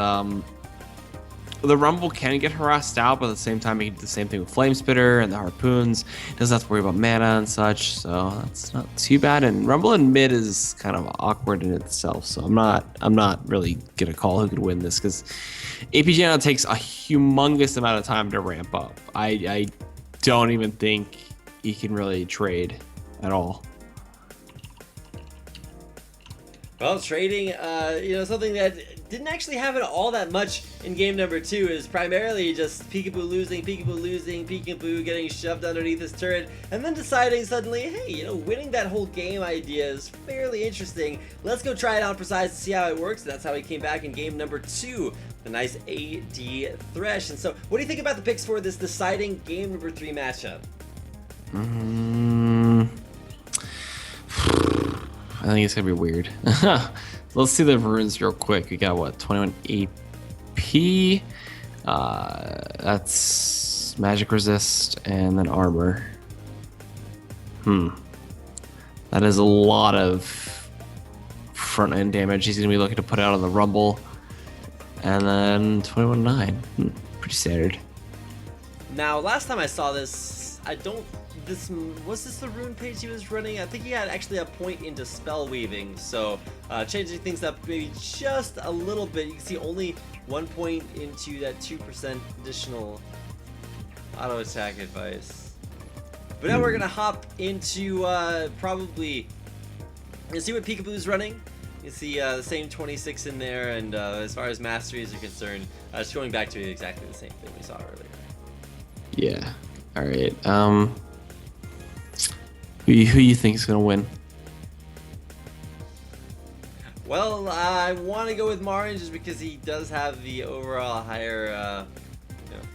the Rumble can get harassed out, but at the same time he can do the same thing with Flame Spitter and the harpoons. He doesn't have to worry about mana and such, so that's not too bad. And Rumble in mid is kind of awkward in itself, so I'm not really gonna call who could win this, because AP Janna takes a humongous amount of time to ramp up. I don't even think he can really trade at all. Well, trading, you know, something that didn't actually happen all that much in game number 2 is primarily just Peekaboo losing, Peekaboo getting shoved underneath his turret, and then deciding suddenly, hey, you know, winning that whole game idea is fairly interesting. Let's go try it out for size to see how it works. And that's how he came back in game number 2. The nice AD Thresh. And so, what do you think about the picks for this deciding game number 3 matchup? I think it's gonna be weird. Let's see the runes real quick. We got what, 21 AP. That's magic resist and then armor. That is a lot of front end damage he's going to be looking to put out on the Rumble. And then 21-9. Pretty standard. Now, last time I saw this, was this the rune page he was running? I think he had actually a point into spell weaving, so changing things up maybe just a little bit. You can see only 1 point into that 2% additional auto attack advice. But now we're gonna hop into probably. You see what Peekaboo's running. You see the same 26 in there, and as far as masteries are concerned, it's going back to exactly the same thing we saw earlier. Yeah. All right. Who you think is gonna win? Well, I want to go with Marin just because he does have the overall higher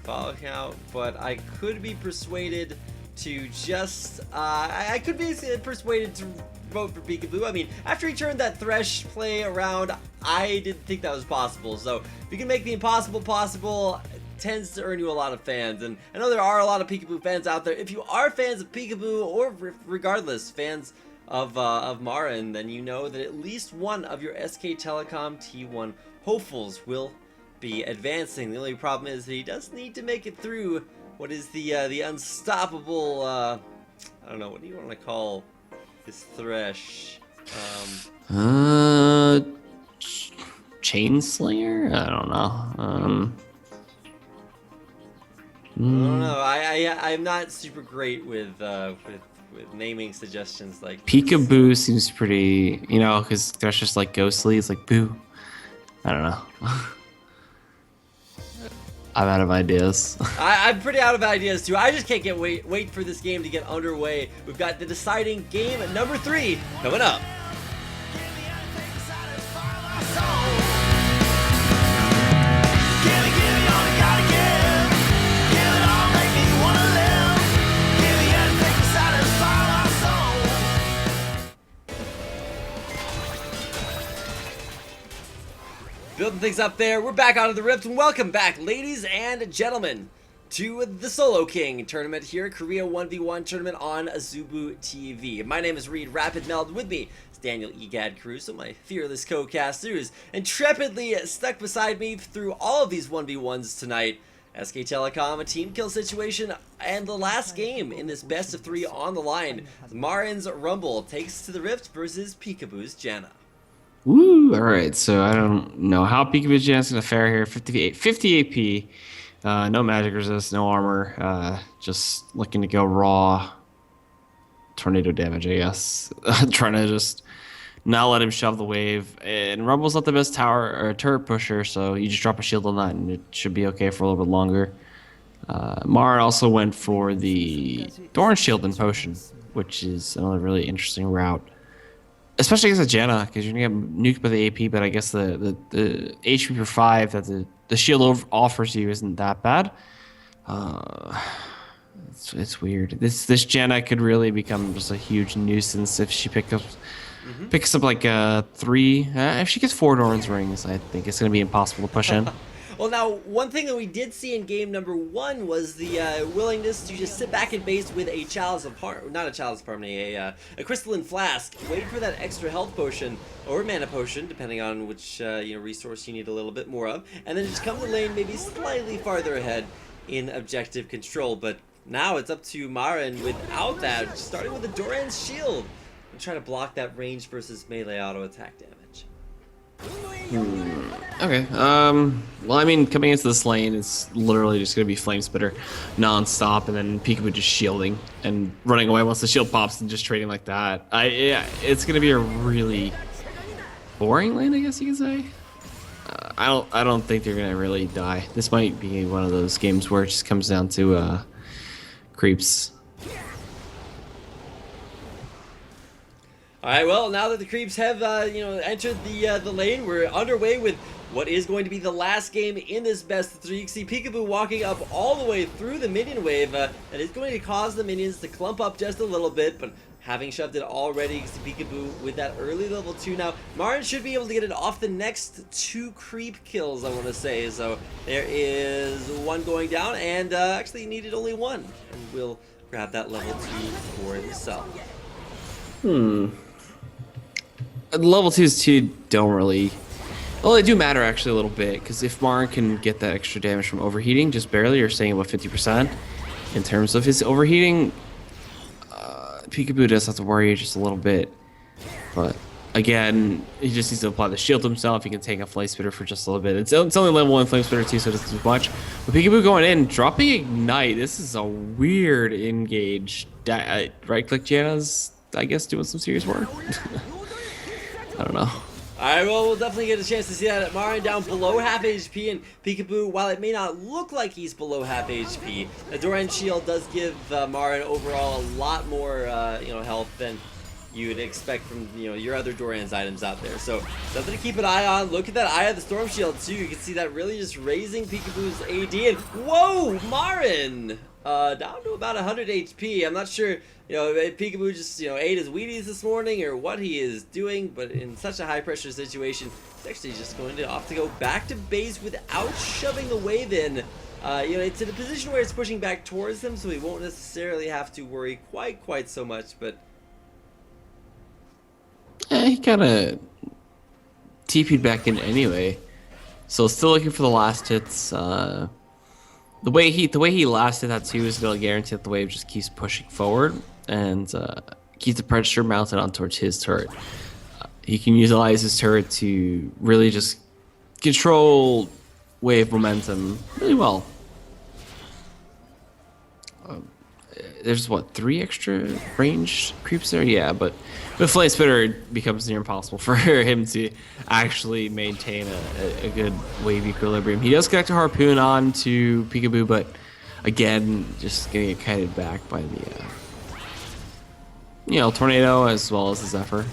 follow count, but I could be persuaded to just I could be persuaded to vote for Peekaboo. I mean, after he turned that Thresh play around, I didn't think that was possible. So if you can make the impossible possible, it tends to earn you a lot of fans. And I know there are a lot of Peekaboo fans out there. If you are fans of Peekaboo, or regardless, fans of Marin, then you know that at least one of your SK Telecom T1 hopefuls will be advancing. The only problem is that he does need to make it through what is the unstoppable, I don't know, what do you want to call this Thresh? Chain Slayer? I don't know. I don't know. I'm not super great with naming suggestions like Peekaboo seems pretty, because Thresh just like ghostly. It's like boo. I don't know. I'm out of ideas. I'm pretty out of ideas too. I just can't wait for this game to get underway. We've got the deciding game at number 3 coming up. Building things up there, we're back out of the Rift, and welcome back, ladies and gentlemen, to the Solo King tournament here, Korea 1v1 tournament on Azubu TV. My name is Reed Rapid Meld. With me is Daniel Egad Caruso, my fearless co-caster, who's intrepidly stuck beside me through all of these 1v1s tonight. SK Telecom, a team kill situation, and the last game in this best of 3 on the line. Marin's Rumble takes to the Rift versus Peekaboo's Janna. Woo! Alright, so I don't know how Peekaboo's Janna's going to fare here. 50 AP, no magic resist, no armor, just looking to go raw tornado damage, I guess. Trying to just not let him shove the wave. And Rumble's not the best tower or turret pusher, so you just drop a shield on that and it should be okay for a little bit longer. Marin also went for the Thorn Shield and Potion, which is another really interesting route. Especially against a Janna, because you're going to get nuked by the AP, but I guess the HP per 5 that the shield offers you isn't that bad. It's weird. This Janna could really become just a huge nuisance if she picks up like 3. If she gets 4 Doran's rings, I think it's going to be impossible to push in. Well, now, one thing that we did see in game number 1 was the willingness to just sit back and base with a Chalice of not a Chalice of Harmony, a Crystalline Flask, wait for that extra health potion, or mana potion, depending on which resource you need a little bit more of, and then just come to lane maybe slightly farther ahead in objective control. But now it's up to Marin without that, starting with the Doran's Shield, and try to block that range versus melee auto attack damage. Okay. Well, I mean, coming into this lane, it's literally just gonna be Flame Spitter non-stop, and then Peekaboo just shielding and running away once the shield pops and just trading like that. It's gonna be a really boring lane, I guess you could say. I don't think they're gonna really die. This might be one of those games where it just comes down to creeps. Alright, well, now that the creeps have, entered the lane, we're underway with what is going to be the last game in this best of 3. You can see Peekaboo walking up all the way through the minion wave, and it's going to cause the minions to clump up just a little bit, but having shoved it already, you can see Peekaboo with that early level 2. Now, Marin should be able to get it off the next 2 creep kills, I want to say, so there is 1 going down, and actually he needed only 1, and we'll grab that level 2 for himself. level 2s too don't really. Well, they do matter actually a little bit, because if Marin can get that extra damage from overheating, just barely, or staying about 50% in terms of his overheating, Peekaboo does have to worry just a little bit. But again, he just needs to apply the shield to himself. He can take a Flame Spitter for just a little bit. It's only level 1 Flame Spitter too, so it doesn't do much. But Peekaboo going in, dropping Ignite. This is a weird engage. Right-click Janna's, I guess, doing some serious work. I don't know. Alright, well, we'll definitely get a chance to see that. Marin down below half HP, and Peekaboo, while it may not look like he's below half HP, the Doran Shield does give Marin overall a lot more, health than you would expect from, your other Doran's items out there. So, something to keep an eye on. Look at that Eye of the Storm Shield, too. You can see that really just raising Peekaboo's AD, and whoa, Marin! Down to about 100 HP. I'm not sure, Peekaboo just, ate his Wheaties this morning or what he is doing, but in such a high pressure situation, he's actually just going to opt to go back to base without shoving the wave in. It's in a position where it's pushing back towards him, so he won't necessarily have to worry quite so much, but... Yeah, he kind of TP'd back in anyway. So still looking for the last hits. The way he last hit that too is going to guarantee that the wave just keeps pushing forward and keeps the pressure mounted on towards his turret. He can utilize his turret to really just control wave momentum really well. There's what, 3 extra range creeps there? Yeah, but with Flame Spitter, it becomes near impossible for him to actually maintain a good wave equilibrium. He does connect a Harpoon on to Peekaboo, but again, just getting it kited back by the Tornado as well as the Zephyr.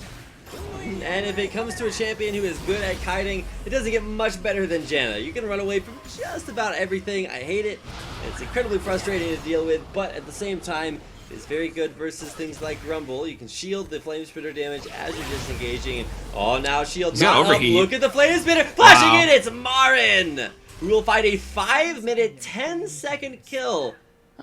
And if it comes to a champion who is good at kiting, it doesn't get much better than Janna. You can run away from just about everything. I hate it. It's incredibly frustrating to deal with, but at the same time, it's very good versus things like Rumble. You can shield the Flame Spitter damage as you're disengaging. And, oh, now shield not up. Look at the Flame Spitter flashing in. It's Marin, who will find a 5-minute, 10-second kill.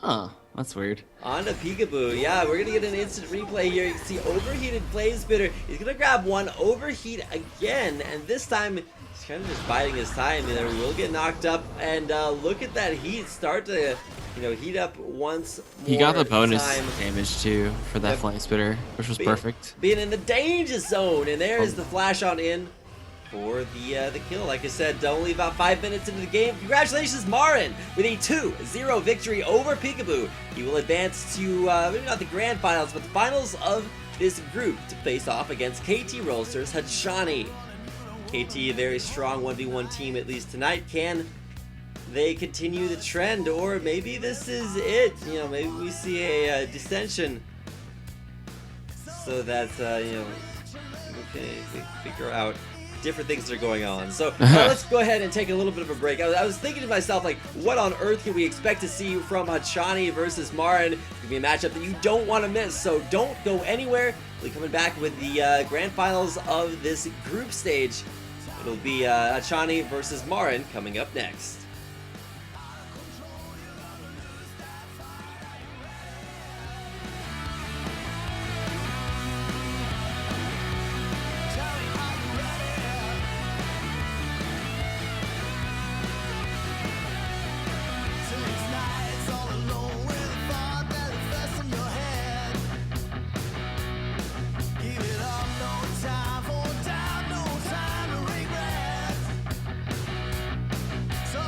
Oh, that's weird. On to Peekaboo. Yeah, we're going to get an instant replay here. You can see overheated Flame Spitter. He's going to grab one, overheat again, and this time he's kind of just biding his time. He will get knocked up, and look at that heat start to, heat up once more. He got the bonus damage too for that Flame Spitter, which was perfect. Being in the danger zone, and there's the flash on in for the kill. Like I said, only about 5 minutes into the game. Congratulations, Marin, with a 2-0 victory over Peekaboo. He will advance to maybe not the grand finals, but the finals of this group to face off against KT Rolsters Hachani. KT, a very strong 1v1 team, at least tonight. Can they continue the trend, or maybe this is it? Maybe we see a dissension, so that we can figure out different things that are going on. So let's go ahead and take a little bit of a break. I was thinking to myself, like, what on earth can we expect to see from Hachani versus Marin? It's gonna be a matchup that you don't want to miss, so don't go anywhere. We'll be coming back with the grand finals of this group stage. It'll be Hachani versus Marin coming up next. So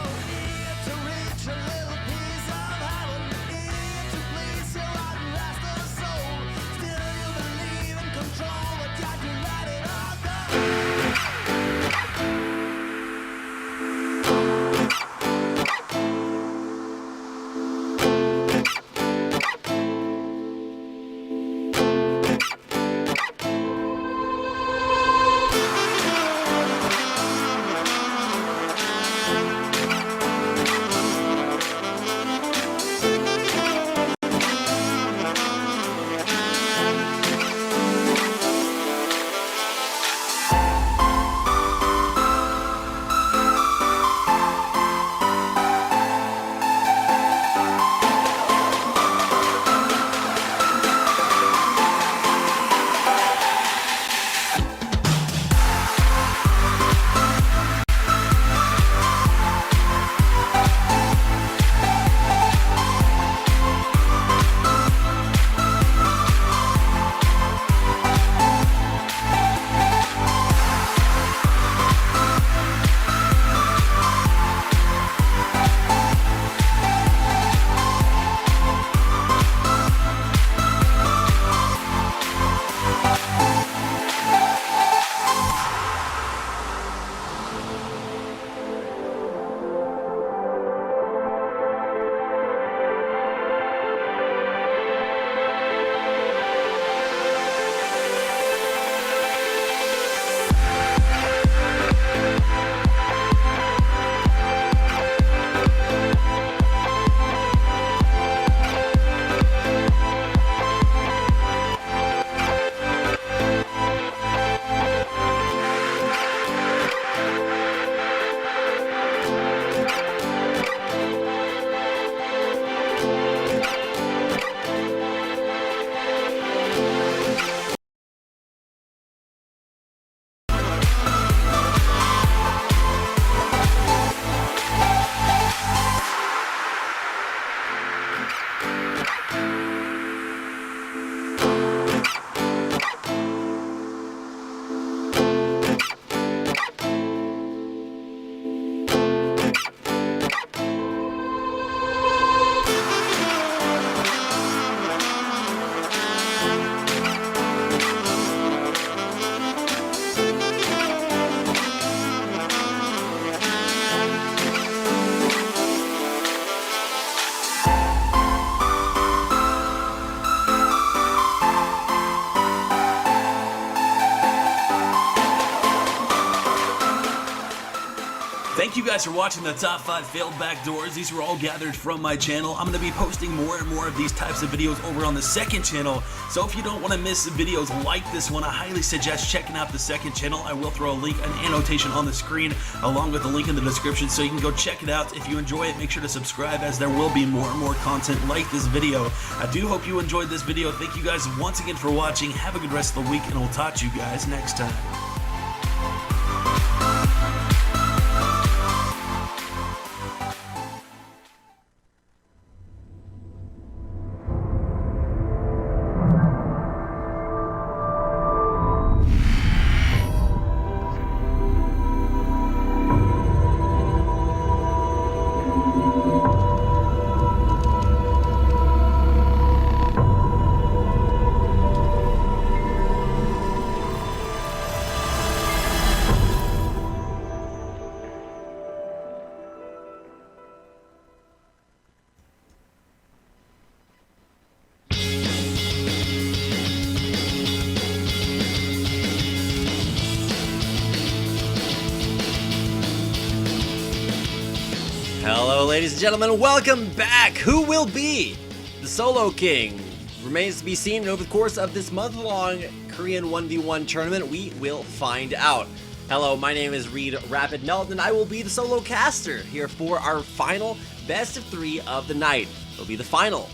Thank you guys for watching the top 5 failed backdoors. These were all gathered from my channel. I'm going to be posting more and more of these types of videos over on the second channel. So if you don't want to miss videos like this one, I highly suggest checking out the second channel. I will throw a link, an annotation on the screen, along with a link in the description, so you can go check it out. If you enjoy it, make sure to subscribe, as there will be more and more content like this video. I do hope you enjoyed this video. Thank you guys once again for watching. Have a good rest of the week, and we'll talk to you guys next time. Hello, ladies and gentlemen, welcome back! Who will be the Solo King? Remains to be seen, and over the course of this month-long Korean 1v1 tournament, we will find out. Hello, my name is Reed Rapid Melton, and I will be the solo caster here for our final best of 3 of the night. It'll be the final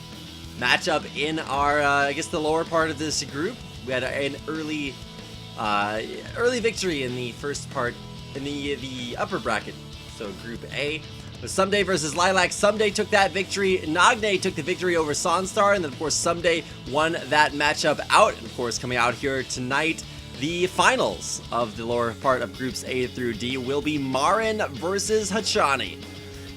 matchup in our, I guess, the lower part of this group. We had an early victory in the first part, in the upper bracket, so Group A. With Someday versus Lilac, Someday took that victory. Nagne took the victory over Sonstar, and then of course Someday won that matchup out. And of course, coming out here tonight, the finals of the lower part of Groups A through D will be Marin versus Hachani.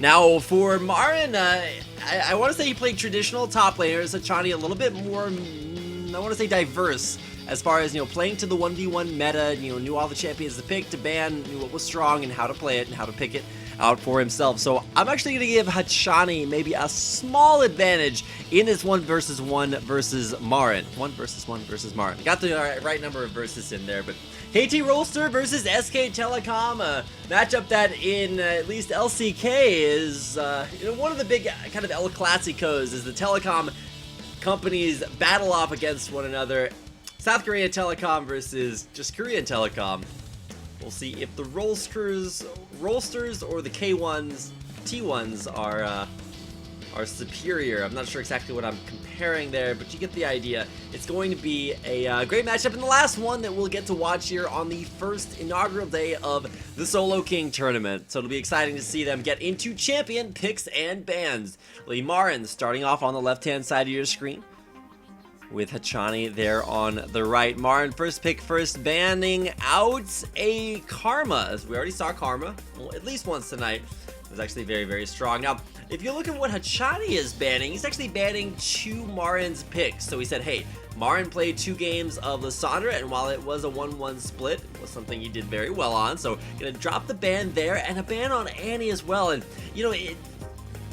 Now for Marin, I want to say he played traditional top laners. Hachani a little bit more, I want to say, diverse as far as, playing to the 1v1 meta, knew all the champions to pick, to ban, knew what was strong and how to play it and how to pick it out for himself. So I'm actually going to give Hachani maybe a small advantage in this 1v1 versus Marin. 1v1 versus Marin. Got the right number of verses in there, but KT Rolster versus SK Telecom, a matchup that in at least LCK is one of the big kind of El Clasicos, is the telecom companies battle off against one another. South Korean Telecom versus just Korean Telecom. We'll see if the Rollsters or the K1s, T1s are superior. I'm not sure exactly what I'm comparing there, but you get the idea. It's going to be a great matchup, and the last one that we'll get to watch here on the first inaugural day of the Solo King tournament. So it'll be exciting to see them get into champion picks and bans. Lee Marin starting off on the left-hand side of your screen, with Hachani there on the right. Marin first pick, first banning out a Karma, as we already saw Karma, well, at least once tonight. It was actually very, very strong. Now, if you look at what Hachani is banning, he's actually banning 2 Marin's picks. So he said, hey, Marin played 2 games of Lissandra, and while it was a 1-1 split, it was something he did very well on. So gonna drop the ban there, and a ban on Annie as well. And,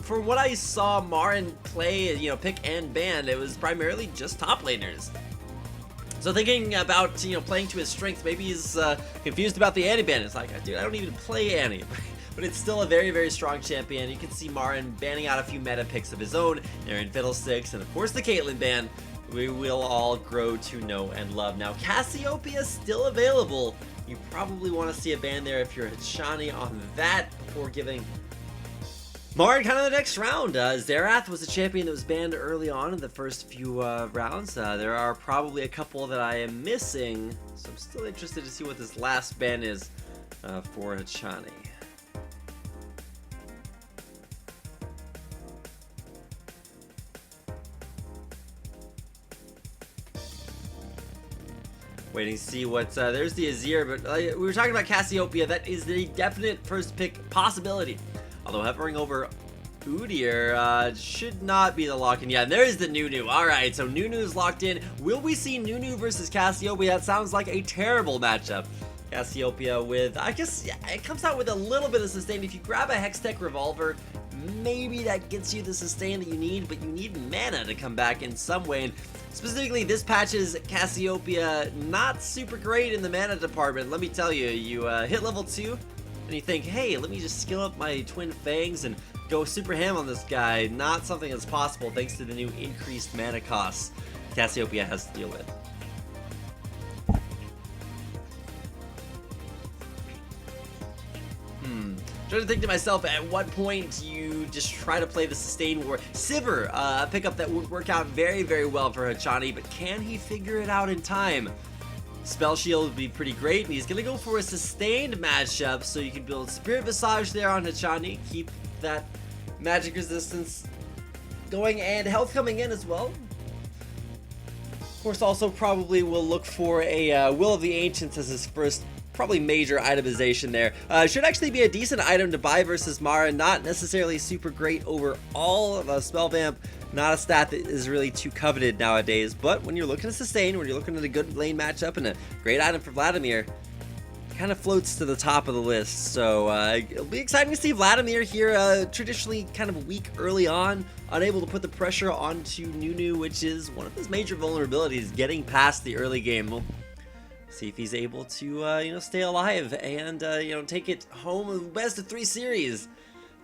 for what I saw Marin play, pick and ban, it was primarily just top laners. So thinking about, playing to his strengths, maybe he's confused about the Annie ban. It's like, dude, I don't even play Annie. But it's still a very, very strong champion. You can see Marin banning out a few meta picks of his own. They're in Fiddlesticks, and of course the Caitlyn ban, we will all grow to know and love. Now, Cassiopeia still available. You probably want to see a ban there if you're Hachani on that before giving Marin kind of the next round. Xerath was a champion that was banned early on in the first few rounds. There are probably a couple that I am missing, so I'm still interested to see what this last ban is for Hachani. Waiting to see what, there's the Azir, but we were talking about Cassiopeia. That is the definite first pick possibility. Although hovering over Udyr should not be the lock-in. Yeah, there's the Nunu. Alright, so Nunu's locked in. Will we see Nunu versus Cassiopeia? That sounds like a terrible matchup. Cassiopeia with, I guess, yeah, it comes out with a little bit of sustain. If you grab a Hextech Revolver, maybe that gets you the sustain that you need, but you need mana to come back in some way. And specifically, this patch's Cassiopeia not super great in the mana department. Let me tell you, you hit level 2, and you think, hey, let me just skill up my twin fangs and go super ham on this guy. Not something that's possible thanks to the new increased mana costs Cassiopeia has to deal with. Trying to think to myself, at what point you just try to play the Sustain War. Sivir, a pickup that would work out very, very well for Hachani, but can he figure it out in time? Spell Shield would be pretty great, and he's going to go for a sustained matchup, so you can build Spirit Visage there on Hachani, keep that magic resistance going, and health coming in as well. Of course, also probably will look for a Will of the Ancients as his first probably major itemization there. Should actually be a decent item to buy versus Mara, not necessarily super great overall. Spell Vamp, not a stat that is really too coveted nowadays, but when you're looking to sustain, when you're looking at a good lane matchup and a great item for Vladimir, kind of floats to the top of the list. So it'll be exciting to see Vladimir here, traditionally kind of weak early on, unable to put the pressure onto Nunu, which is one of his major vulnerabilities, getting past the early game. We'll see if he's able to, stay alive and, take it home of the best of 3 series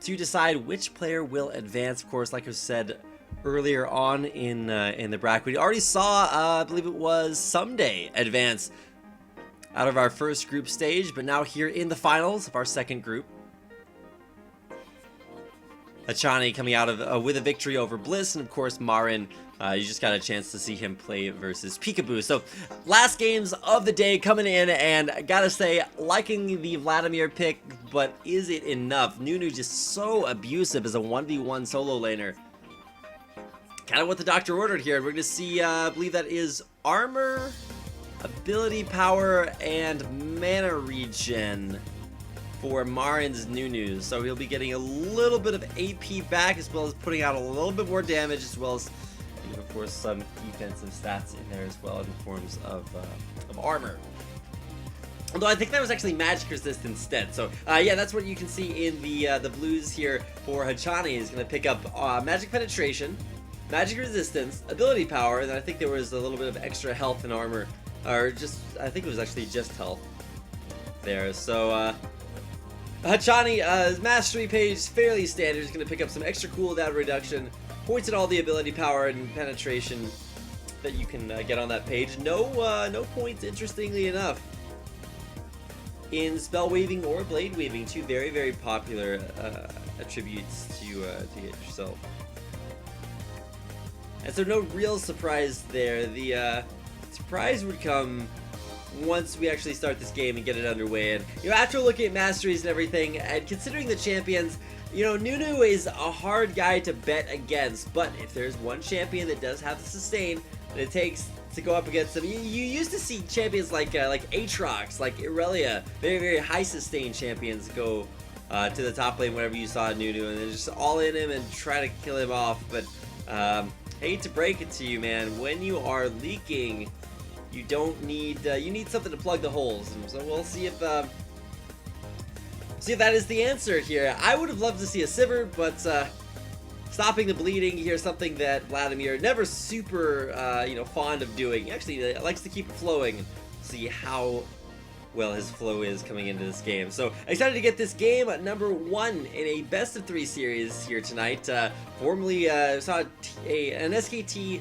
to decide which player will advance. Of course, like I said earlier on in the bracket, we already saw, I believe it was Someday advance out of our first group stage, but now here in the finals of our second group, Hachani coming out of with a victory over Bliss, and of course Marin, you just got a chance to see him play versus Peekaboo. So last games of the day coming in, and I gotta say, liking the Vladimir pick, but is it enough? Nunu just so abusive as a 1v1 solo laner. Kind of what the doctor ordered here. We're gonna see, I believe that is armor, ability power, and mana regen for Marin's Nunu. So he'll be getting a little bit of AP back, as well as putting out a little bit more damage, as well as, of course, some defensive stats in there as well in forms of armor. Although I think that was actually magic resist instead. So yeah, that's what you can see in the blues here for Hachani. Is going to pick up magic penetration, magic resistance, ability power, and I think there was a little bit of extra health and armor, or just, I think it was actually just health there. So Hachani, mastery page, fairly standard. Is going to pick up some extra cooldown reduction, points at all the ability power and penetration that you can get on that page. No points, interestingly enough, in spell waving or blade waving, two very, very popular attributes to get yourself. And so no real surprise there. The surprise would come once we actually start this game and get it underway. And after looking at masteries and everything, and considering the champions, Nunu is a hard guy to bet against, but if there's one champion that does have the sustain that it takes to go up against them, you used to see champions like Aatrox, like Irelia, very, very high sustain champions go to the top lane whenever you saw Nunu, and then just all in him and try to kill him off. But hate to break it to you, man, when you are leaking, you don't need, you need something to plug the holes. And so we'll see if that is the answer here. I would have loved to see a Sivir, but stopping the bleeding here, something that Vladimir never super, fond of doing. He actually likes to keep it flowing. See how well his flow is coming into this game. So excited to get this game number 1 in a best of 3 series here tonight. Formerly saw an SKT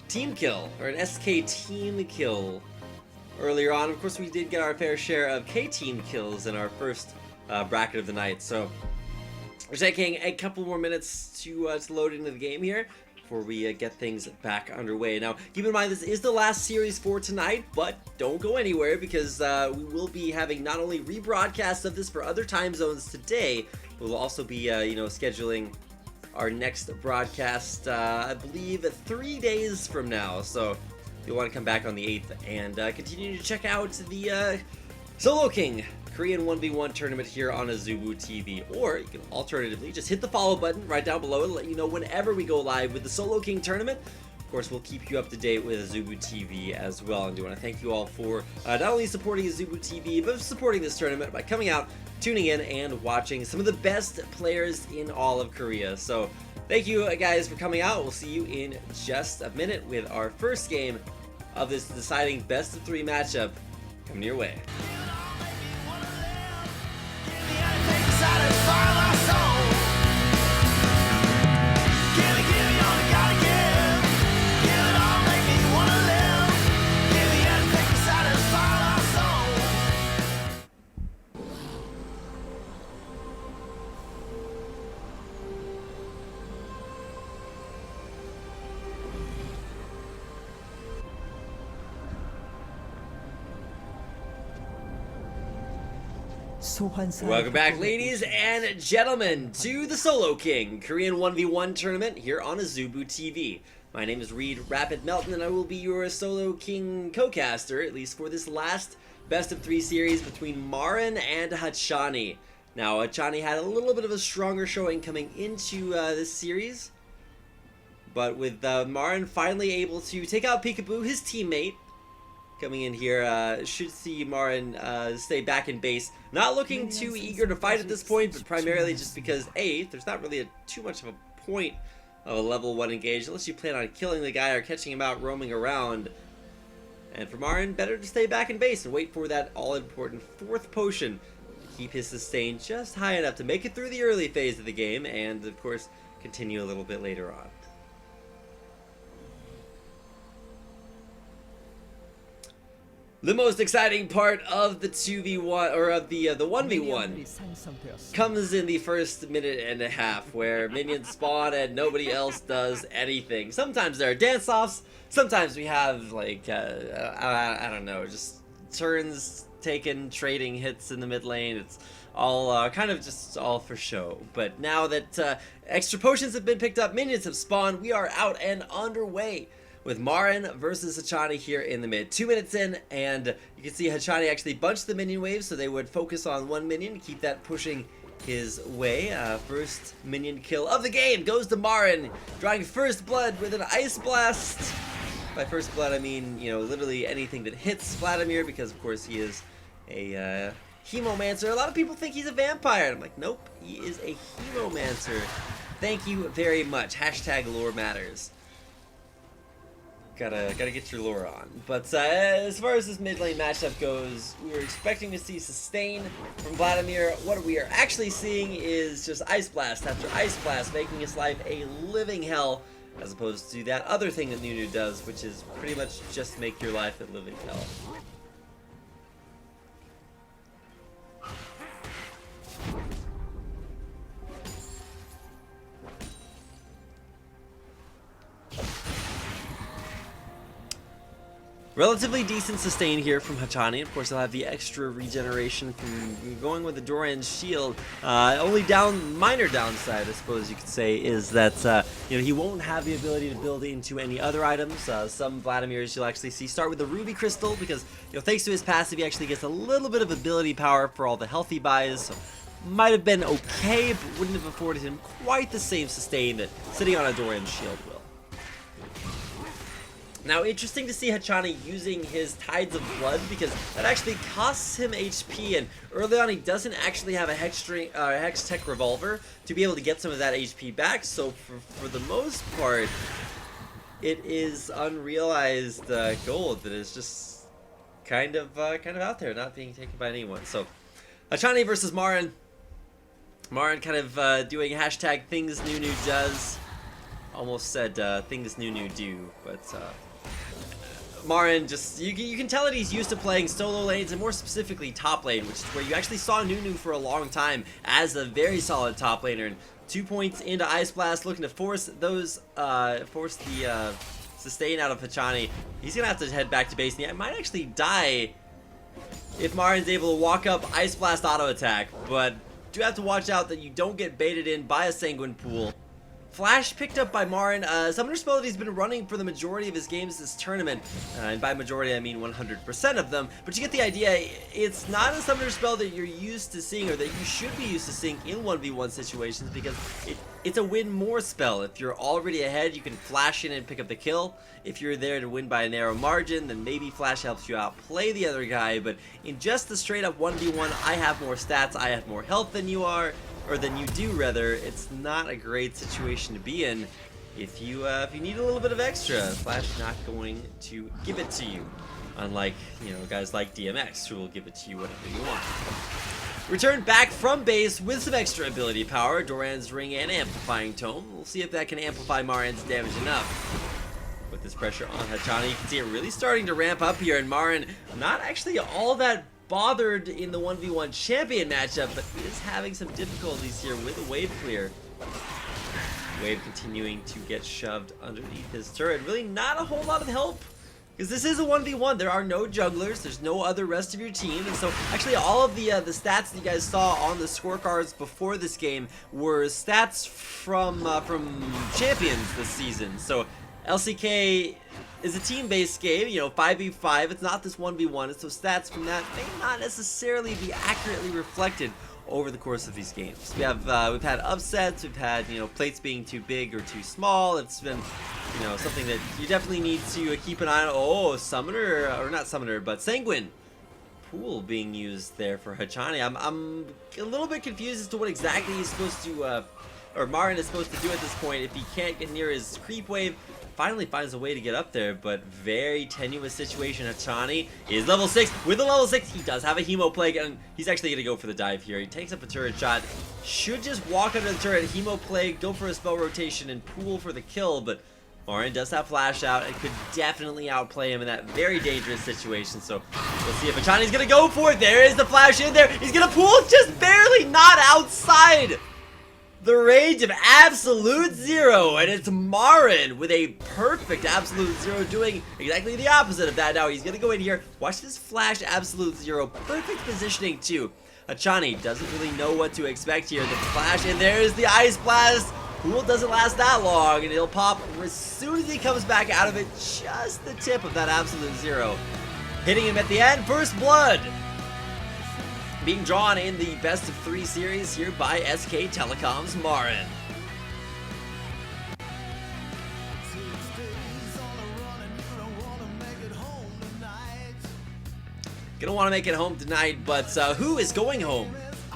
team kill, or an SK team kill earlier on. Of course, we did get our fair share of K-team kills in our first bracket of the night. So we're taking a couple more minutes to load into the game here before we get things back underway. Now, keep in mind, this is the last series for tonight, but don't go anywhere, because we will be having not only rebroadcasts of this for other time zones today, we'll also be, scheduling our next broadcast, I believe, 3 days from now. So you'll want to come back on the 8th and continue to check out the Solo King Korean 1v1 tournament here on Azubu TV. Or you can alternatively just hit the follow button right down below to let you know whenever we go live with the Solo King tournament. Of course, we'll keep you up to date with Azubu TV as well. And I do want to thank you all for not only supporting Azubu TV, but supporting this tournament by coming out, tuning in, and watching some of the best players in all of Korea. So thank you guys for coming out. We'll see you in just a minute with our first game of this deciding best of 3 matchup coming your way. Welcome back, ladies and gentlemen, to the Solo King Korean 1v1 tournament here on Azubu TV. My name is Reed Rapid Melton, and I will be your Solo King co-caster, at least for this last best of 3 series between Marin and Hachani. Now, Hachani had a little bit of a stronger showing coming into this series, but with Marin finally able to take out Peekaboo, his teammate, coming in here, should see Marin stay back in base. Not looking too eager to fight at this point, but primarily just because, A, there's not really too much of a point of a level 1 engage, unless you plan on killing the guy or catching him out roaming around. And for Marin, better to stay back in base and wait for that all-important 4th potion to keep his sustain just high enough to make it through the early phase of the game, and, of course, continue a little bit later on. The most exciting part of the 2v1, or of the 1v1, comes in the first minute and a half, where minions spawn and nobody else does anything. Sometimes there are dance-offs, sometimes we have, like, I don't know, just turns taken, trading hits in the mid lane. It's all kind of just all for show. But now that extra potions have been picked up, minions have spawned, we are out and underway with Marin versus Hachani here in the mid. 2 minutes in, and you can see Hachani actually bunched the minion waves, so they would focus on one minion to keep that pushing his way. First minion kill of the game goes to Marin, drawing first blood with an Ice Blast. By first blood, I mean, you know, literally anything that hits Vladimir, because of course he is a Hemomancer. A lot of people think he's a vampire, and I'm like, nope, he is a Hemomancer. Thank you very much. Hashtag lore matters. Gotta get your lore on. But as far as this mid lane matchup goes, we were expecting to see sustain from Vladimir. What we are actually seeing is just Ice Blast after Ice Blast, making his life a living hell, as opposed to that other thing that Nunu does, which is pretty much just make your life a living hell. Relatively decent sustain here from Hachani. Of course, he'll have the extra regeneration from going with the Doran's shield. Only minor downside, I suppose you could say, is that you know, he won't have the ability to build into any other items. Some Vladimirs you'll actually see start with the Ruby Crystal, because, you know, thanks to his passive, he actually gets a little bit of ability power for all the healthy buys. So might have been okay, but wouldn't have afforded him quite the same sustain that sitting on a Doran's shield will. Now, interesting to see Hachani using his Tides of Blood, because that actually costs him HP, and early on he doesn't actually have a Hex Tech Revolver to be able to get some of that HP back, so for the most part, it is unrealized gold that is just kind of out there, not being taken by anyone. So, Hachani versus Marin. Marin kind of doing hashtag things Nunu does. Almost said things Nunu do, but Marin just, you can tell that he's used to playing solo lanes, and more specifically top lane, which is where you actually saw Nunu for a long time as a very solid top laner. And 2 points into Ice Blast, looking to force those, force the sustain out of Hachani. He's gonna have to head back to base, and he might actually die if Marin's able to walk up Ice Blast auto attack, but do have to watch out that you don't get baited in by a Sanguine Pool. Flash picked up by Marin, summoner spell that he's been running for the majority of his games this tournament, and by majority I mean 100% of them, but you get the idea. It's not a summoner spell that you're used to seeing, or that you should be used to seeing in 1v1 situations, because it's a win more spell. If you're already ahead, you can flash in and pick up the kill. If you're there to win by a narrow margin, then maybe Flash helps you outplay the other guy, but in just the straight up 1v1, I have more stats, I have more health than you are, or than you do rather. It's not a great situation to be in. If you need a little bit of extra, Flash not going to give it to you, unlike, you know, guys like DMX who will give it to you whatever you want. Return back from base with some extra ability power, Doran's Ring and Amplifying Tome. We'll see if that can amplify Marin's damage enough. With this pressure on Hachani, you can see it really starting to ramp up here, and Marin not actually all that bothered in the 1v1 champion matchup, but is having some difficulties here with a wave clear. Wave continuing to get shoved underneath his turret. Really not a whole lot of help Because this is a 1v1. There are no jugglers. There's no other rest of your team. And so actually all of the stats that you guys saw on the scorecards before this game were stats from champions this season. So LCK is a team-based game, you know, 5v5. It's not this 1v1. And so stats from that may not necessarily be accurately reflected over the course of these games. We've had upsets, we've had, you know, plates being too big or too small. It's been, you know, something that you definitely need to keep an eye on. Oh, Summoner, or not Summoner, but Sanguine Pool being used there for Hachani. I'm a little bit confused as to what exactly he's supposed to, or Marin is supposed to do at this point if he can't get near his creep wave. Finally finds a way to get up there, but very tenuous situation. Hachani is level 6. With a level 6, he does have a Hemo Plague, and he's actually going to go for the dive here. He takes up a turret shot. Should just walk under the turret, Hemo Plague, go for a spell rotation, and Pool for the kill, but Marin does have Flash out and could definitely outplay him in that very dangerous situation. So we'll see if Hachani's going to go for it. There is the Flash in there. He's going to Pool just barely not outside the range of Absolute Zero, and it's Marin with a perfect Absolute Zero doing exactly the opposite of that. Now he's gonna go in here, watch this Flash Absolute Zero, perfect positioning too. Hachani doesn't really know what to expect here. The Flash, and there's the Ice Blast. Pool doesn't last that long, and it'll pop as soon as he comes back out of it, just the tip of that Absolute Zero. Hitting him at the end, First Blood. Being drawn in the best of 3 series here by SK Telecom's Marin. Gonna want to make it home tonight, but who is going home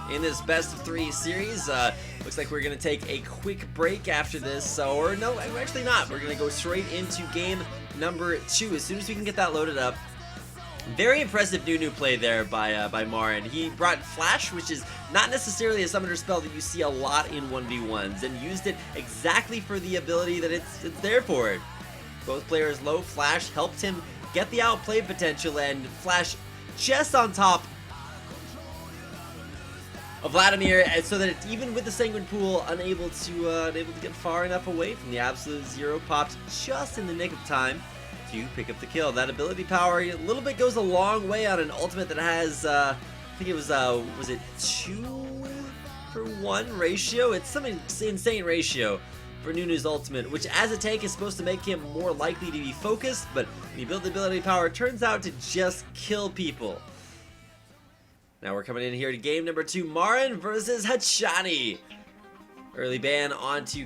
in this best of 3 series? Looks like we're gonna take a quick break after this, or no, actually not. We're gonna go straight into game number 2 as soon as we can get that loaded up. Very impressive new play there by Marin. He brought Flash, which is not necessarily a summoner spell that you see a lot in 1v1s, and used it exactly for the ability that it's there for. Both players low. Flash helped him get the outplay potential, and Flash just on top of Vladimir, and so that it's, even with the Sanguine Pool, unable to get far enough away from the Absolute Zero, popped just in the nick of time to pick up the kill. That ability power a little bit goes a long way on an ultimate that has, I think it was it 2-for-1 ratio? It's some insane ratio for Nunu's ultimate, which as a tank is supposed to make him more likely to be focused, but when you build the ability power, it turns out to just kill people. Now we're coming in here to game number 2, Marin versus Hachani. Early ban onto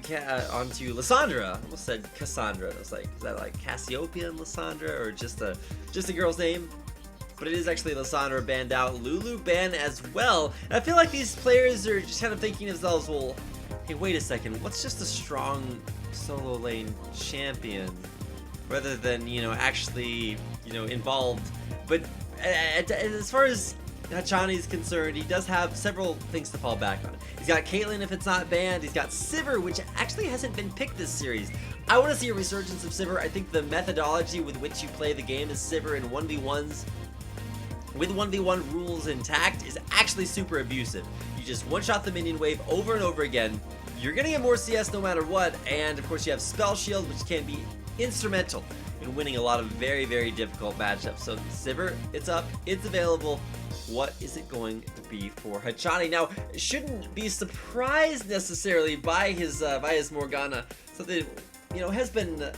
Lysandra. I almost said Cassandra. I was like, is that like Cassiopeia and Lysandra, or just a girl's name? But it is actually Lysandra banned out. Lulu banned as well. And I feel like these players are just kind of thinking to themselves, well, hey, wait a second. What's just a strong solo lane champion, rather than, you know, actually, you know, involved. But as far as Hachani's concerned, he does have several things to fall back on. He's got Caitlyn if it's not banned. He's got Sivir, which actually hasn't been picked this series. I want to see a resurgence of Sivir. I think the methodology with which you play the game as Sivir in 1v1s, with 1v1 rules intact, is actually super abusive. You just one-shot the minion wave over and over again. You're going to get more CS no matter what, and of course you have Spell Shield, which can be instrumental in winning a lot of very, very difficult matchups. So Sivir, it's up, it's available. What is it going to be for Hachani? Now, shouldn't be surprised necessarily by his Morgana. Something, you know, has been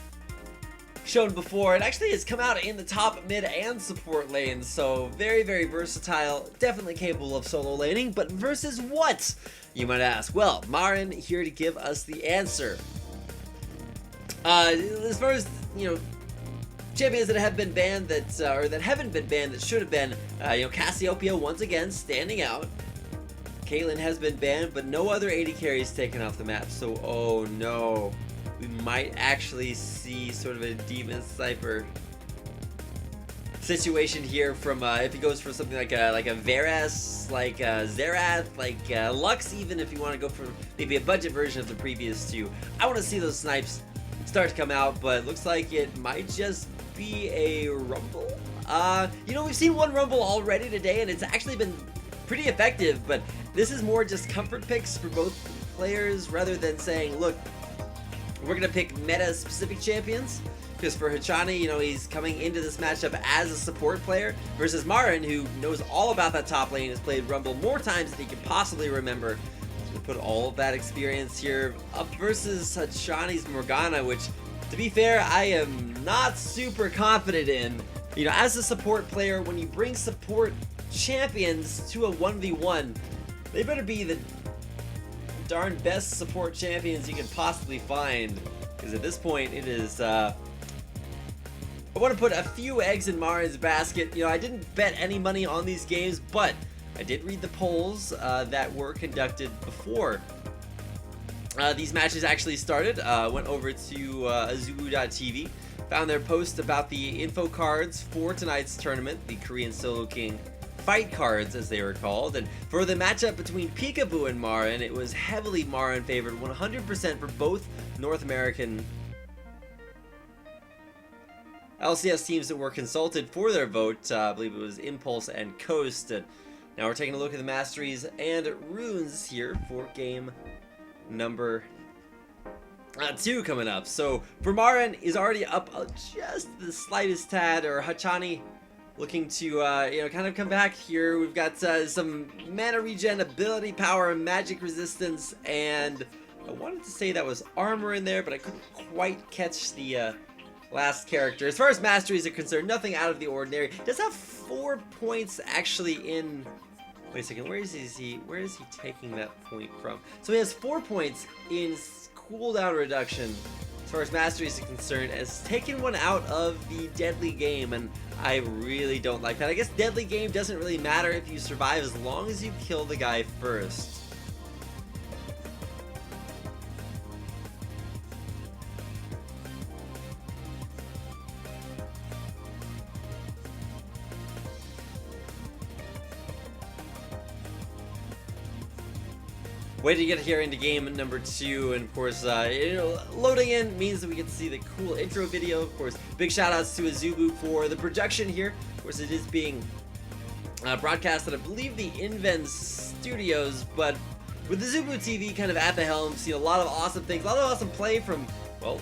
shown before. It actually has come out in the top, mid, and support lanes. So very, very versatile. Definitely capable of solo laning. But versus what, you might ask? Well, Marin here to give us the answer. As far as, you know, champions that have been banned or that haven't been banned that should have been, you know, Cassiopeia once again standing out. Caitlyn has been banned, but no other AD carries taken off the map. So, oh no, we might actually see sort of a Demon Sniper situation here from if he goes for something like a Varus, like Xerath, like Lux, even if you want to go for maybe a budget version of the previous two. I want to see those snipes start to come out, but looks like it might just be a Rumble. You know, we've seen one Rumble already today, and it's actually been pretty effective, but this is more just comfort picks for both players rather than saying, look, we're gonna pick meta specific champions. because for Hachani, you know, he's coming into this matchup as a support player versus Marin, who knows all about that top lane, has played Rumble more times than he can possibly remember. So we put all of that experience here up versus Hachani's Morgana, which, to be fair, I am not super confident in. You know, as a support player, when you bring support champions to a 1v1, they better be the darn best support champions you can possibly find. Because at this point, it is, I want to put a few eggs in Marin's basket. You know, I didn't bet any money on these games, but I did read the polls that were conducted before these matches actually started. Went over to Azubu.tv, found their post about the info cards for tonight's tournament, the Korean Solo King fight cards as they were called, and for the matchup between Peekaboo and Marin, it was heavily Marin favored, 100% for both North American LCS teams that were consulted for their vote. I believe it was Impulse and Coast. And now we're taking a look at the Masteries and Runes here for game number 2 coming up. So for Marin is already up just the slightest tad, or Hachani looking to you know, kind of come back here. We've got some mana regen, ability power, magic resistance, and I wanted to say that was armor in there, but I couldn't quite catch the last character. As far as masteries are concerned, nothing out of the ordinary. Does have 4 points actually in. Wait a second, where is he taking that point from? So he has 4 points in cooldown reduction as far as masteries are concerned, has taken one out of the deadly game, and I really don't like that. I guess deadly game doesn't really matter if you survive as long as you kill the guy first. Way to get here into game number 2, and of course, you know, loading in means that we get to see the cool intro video. Of course, big shout outs to Azubu for the production here. Of course, it is being broadcast at, I believe, the Inven Studios, but with Azubu TV kind of at the helm, seen a lot of awesome things, a lot of awesome play from, well,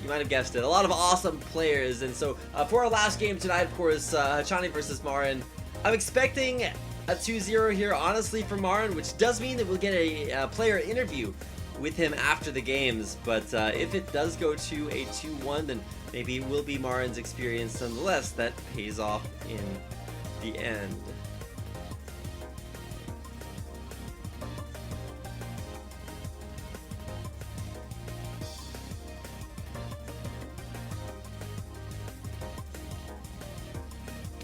you might have guessed it, a lot of awesome players. And so for our last game tonight, of course, Hachani versus Marin, I'm expecting a 2-0 here, honestly, for Marin, which does mean that we'll get a player interview with him after the games. But if it does go to a 2-1, then maybe it will be Marin's experience nonetheless that pays off in the end.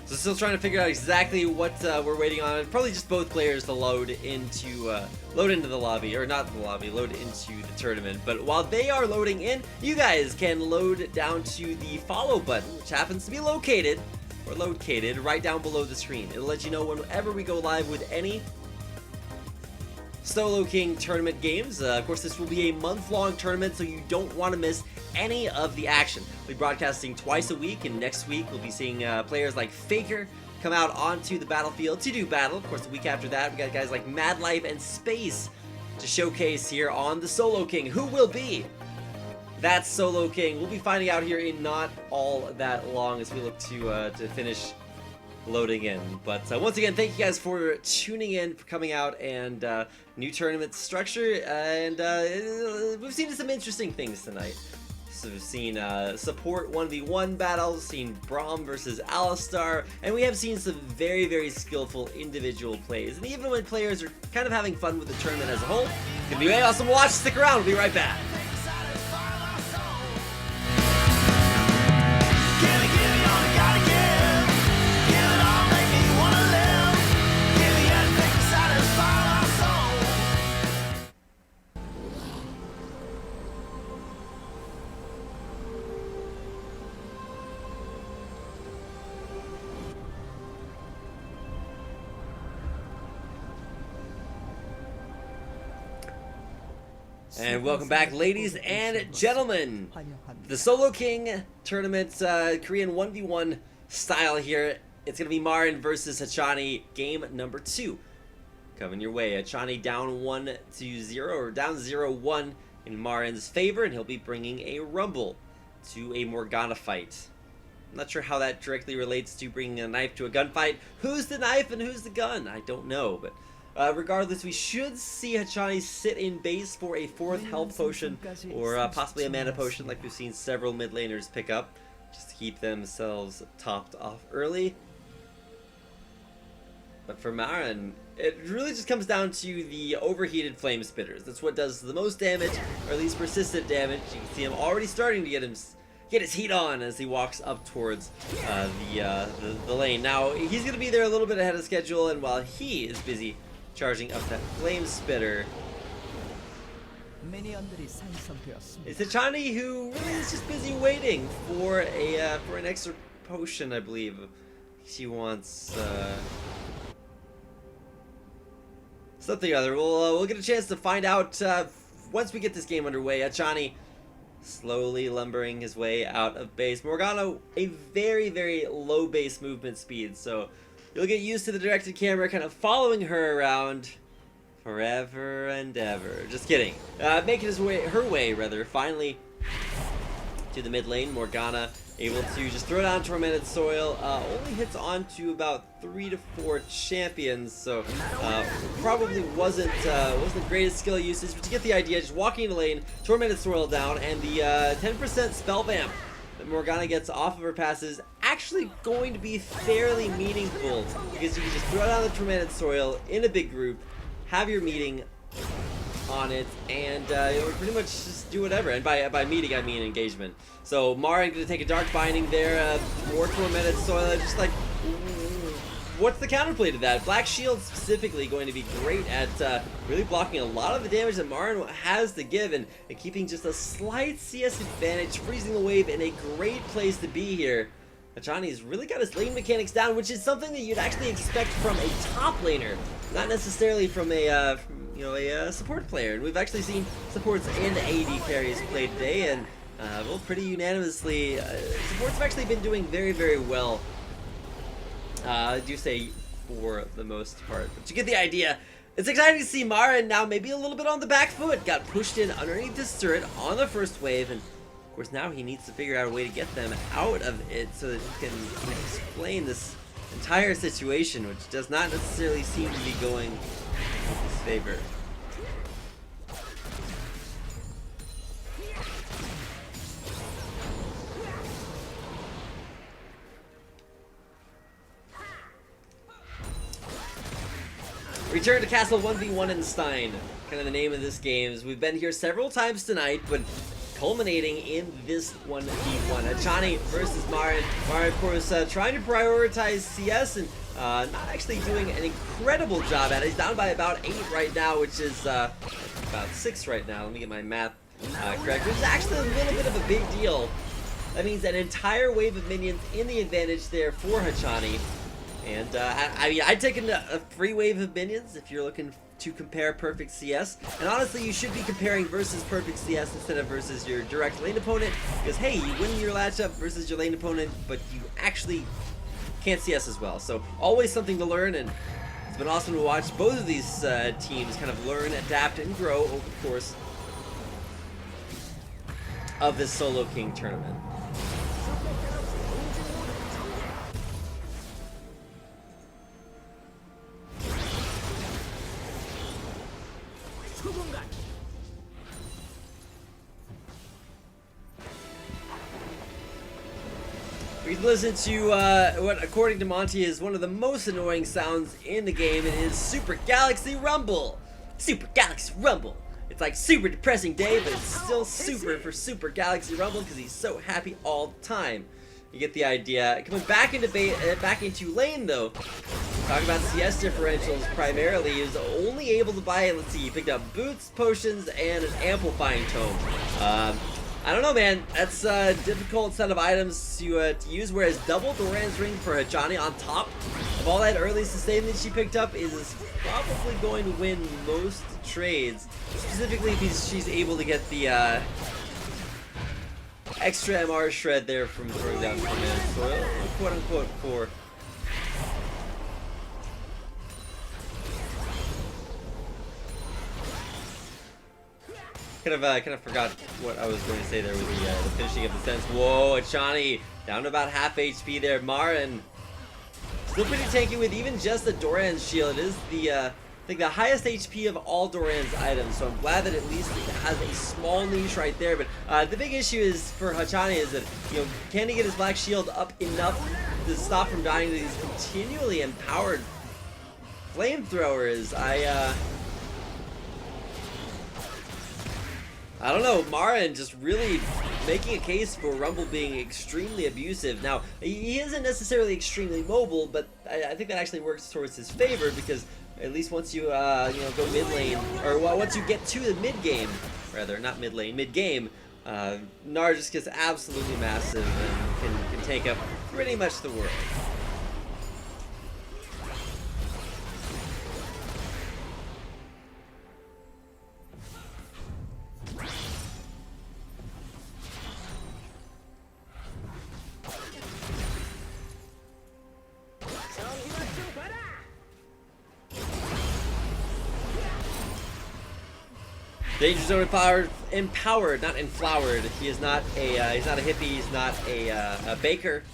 So still trying to figure out exactly what we're waiting on. Probably just both players to load into the lobby, or not the lobby, load into the tournament. But while they are loading in, you guys can load down to the follow button, which happens to be located right down below the screen. It'll let you know whenever we go live with any Solo King tournament games. Of course, this will be a month-long tournament, so you don't want to miss any of the action. We'll be broadcasting twice a week, and next week we'll be seeing players like Faker come out onto the battlefield to do battle. Of course, the week after that, we got guys like Mad Life and Space to showcase here on the Solo King. Who will be that Solo King? We'll be finding out here in not all that long as we look to finish loading in. But once again, thank you guys for tuning in, for coming out, and new tournament structure, and we've seen some interesting things tonight. So we've seen support 1v1 battles, seen Braum versus Alistar, and we have seen some very, very skillful individual plays. And even when players are kind of having fun with the tournament as a whole, it's gonna be awesome to watch. Stick around, we'll be right back. And welcome back, ladies and gentlemen. The Solo King tournament, Korean 1v1 style here. It's going to be Marin versus Hachani, game number 2. Coming your way. Hachani down 1-0, or down 0-1 in Marin's favor, and he'll be bringing a Rumble. to a Morgana fight. I'm not sure how that directly relates to bringing a knife to a gunfight. Who's the knife and who's the gun? I don't know, but regardless, we should see Hachani sit in base for a 4th health potion, or possibly a mana potion like we've seen several mid laners pick up, just to keep themselves topped off early. But for Marin, it really just comes down to the overheated flame spitters. That's what does the most damage, or at least persistent damage. You can see him already starting to get his heat on as he walks up towards the lane. Now, he's going to be there a little bit ahead of schedule, and while he is busy charging up that flame spitter, it's Hachani who really is just busy waiting for an extra potion, I believe. She wants something or other. We'll get a chance to find out once we get this game underway. Hachani slowly lumbering his way out of base. Morgana, a very, very low base movement speed, so you'll get used to the directed camera kind of following her around forever and ever. Just kidding. Making her way, finally to the mid lane. Morgana able to just throw down Tormented Soil. Only hits onto about 3 to 4 champions, so probably wasn't the greatest skill usage, but you get the idea. Just walking in the lane, Tormented Soil down, and the 10% spell vamp that Morgana gets off of her passes actually going to be fairly meaningful, because you can just throw down the Tormented Soil in a big group, have your meeting on it, and you'll pretty much just do whatever. And by meeting, I mean engagement. So Marin going to take a Dark Binding there, more Tormented Soil, just like, what's the counterplay to that? Black Shield specifically going to be great at really blocking a lot of the damage that Marin has to give, and keeping just a slight CS advantage, freezing the wave in a great place to be here. Hachani's really got his lane mechanics down, which is something that you'd actually expect from a top laner, not necessarily from a support player. And we've actually seen supports and AD carries played today, and well, pretty unanimously, supports have actually been doing very, very well. I do say for the most part, but you get the idea. It's exciting to see Marin now maybe a little bit on the back foot. Got pushed in underneath this turret on the first wave, and of course now he needs to figure out a way to get them out of it so that he can explain this entire situation, which does not necessarily seem to be going in his favor. Return to Castle 1v1 in Stein, kind of the name of this game. As we've been here several times tonight, but culminating in this 1v1. Hachani versus Marin. Marin, of course, trying to prioritize CS and not actually doing an incredible job at it. He's down by about 8 right now, which is about 6 right now. Let me get my math correct, which is actually a little bit of a big deal. That means an entire wave of minions in the advantage there for Hachani. And I mean, I'd take a free wave of minions if you're looking to compare perfect CS. And honestly, you should be comparing versus perfect CS instead of versus your direct lane opponent. Because hey, you win your matchup versus your lane opponent, but you actually can't CS as well. So always something to learn, and it's been awesome to watch both of these teams kind of learn, adapt, and grow over the course of this Solo King tournament. We can listen to what, according to Monty, is one of the most annoying sounds in the game. It is Super Galaxy Rumble. Super Galaxy Rumble. It's like super depressing day, but it's still super for Super Galaxy Rumble because he's so happy all the time. You get the idea. Coming back into lane though. Talking about CS differentials primarily, he was only able to buy, let's see, he picked up boots, potions, and an amplifying tome. I don't know, man. That's a difficult set of items to use, whereas double Doran's Ring for Hachani on top of all that early sustain that she picked up is probably going to win most trades, specifically if she's able to get the extra MR shred there from throwing down Tormented Soil, quote-unquote, for kind of forgot what I was going to say there with the finishing of the sentence. Whoa, Achani down to about half HP there. Marin still pretty tanky with even just the Doran's shield. It is the I think the highest HP of all Doran's items, so I'm glad that at least it has a small niche right there. But the big issue is for Hachani is that, you know, can he get his black shield up enough to stop from dying to these continually empowered flamethrowers? I don't know, Marin just really making a case for Rumble being extremely abusive. Now, he isn't necessarily extremely mobile, but I think that actually works towards his favor, because at least once you, you know, go mid lane, or well, once you get to the mid game, rather, not mid lane, mid game, Gnar just gets absolutely massive and can take up pretty much the world. Danger Zone empowered, not enflowered. He is not a he's not a hippie. He's not a baker.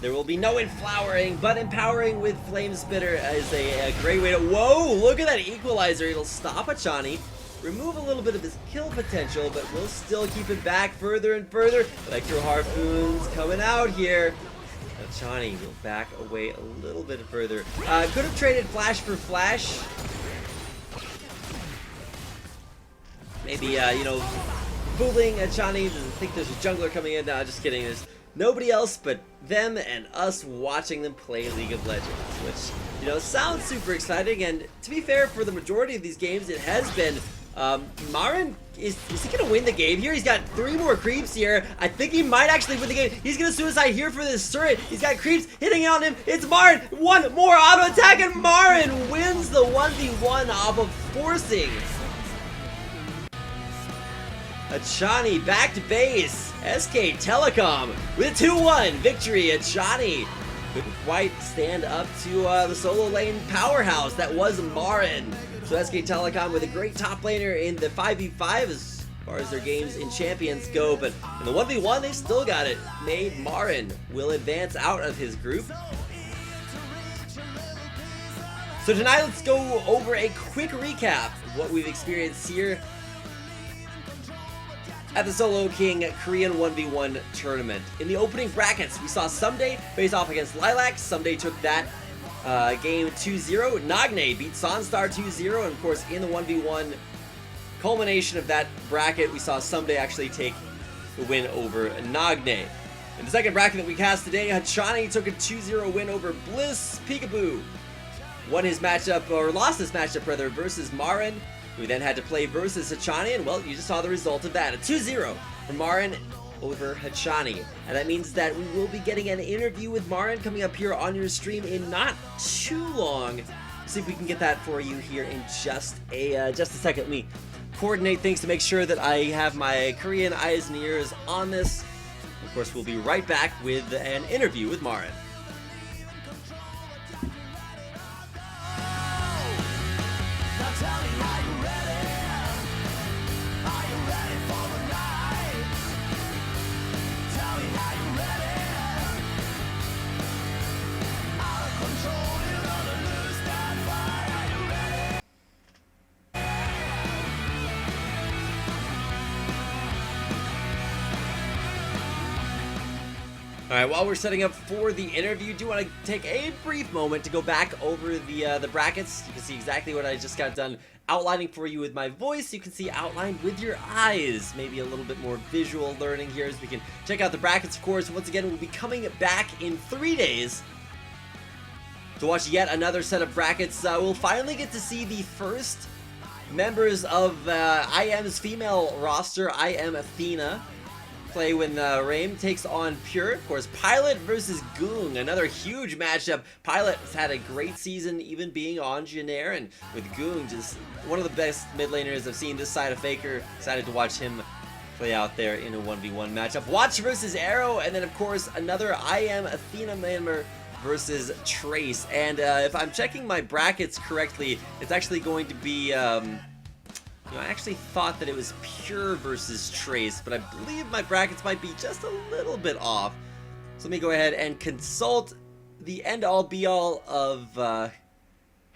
There will be no enflowering, but empowering with Flame Spitter is a great way to. Whoa! Look at that equalizer. It'll stop Achani, remove a little bit of his kill potential, but we'll still keep it back further and further. Electro Harpoons coming out here. Achani will back away a little bit further. Could have traded Flash for Flash. Maybe, you know, fooling Achani to think there's a jungler coming in. No, just kidding. There's nobody else but them and us watching them play League of Legends, which, you know, sounds super exciting. And to be fair, for the majority of these games, it has been. Marin, is he going to win the game here? He's got 3 more creeps here. I think he might actually win the game. He's going to suicide here for this turret. He's got creeps hitting on him. It's Marin. One more auto attack, and Marin wins the 1v1 off of forcing Achani back to base. SK Telecom with a 2-1 victory. Achani couldn't quite stand up to the solo lane powerhouse that was Marin. So SK Telecom with a great top laner in the 5v5 as far as their games in Champions go, but in the 1v1 they still got it made. Marin will advance out of his group. So tonight let's go over a quick recap of what we've experienced here at the Solo King Korean 1v1 tournament. In the opening brackets, we saw Someday face off against Lilac. Someday took that game 2-0. Nagne beat Sonstar 2-0. And of course, in the 1v1 culmination of that bracket, we saw Someday actually take the win over Nagne. In the second bracket that we cast today, Hachani took a 2-0 win over Bliss. Peekaboo won his matchup, or lost his matchup rather, versus Marin. We then had to play versus Hachani, and well, you just saw the result of that. A 2-0 for Marin over Hachani. And that means that we will be getting an interview with Marin coming up here on your stream in not too long. See if we can get that for you here in just a second. Let me coordinate things to make sure that I have my Korean eyes and ears on this. Of course, we'll be right back with an interview with Marin. Alright, while we're setting up for the interview, do want to take a brief moment to go back over the brackets. You can see exactly what I just got done outlining for you with my voice. You can see outlined with your eyes. Maybe a little bit more visual learning here as we can check out the brackets, of course. Once again, we'll be coming back in 3 days to watch yet another set of brackets. We'll finally get to see the first members of IM's female roster, IM Athena, play when Raim takes on Pure. Of course, Pilot versus Goong, another huge matchup. Pilot has had a great season, even being on Janair, and with Goong, just one of the best mid laners I've seen this side of Faker. Excited to watch him play out there in a 1v1 matchup. Watch versus Arrow, and then of course another IM Athena member versus Trace. And if I'm checking my brackets correctly, it's actually going to be I actually thought that it was Pure versus Trace, but I believe my brackets might be just a little bit off. So let me go ahead and consult the end-all be-all of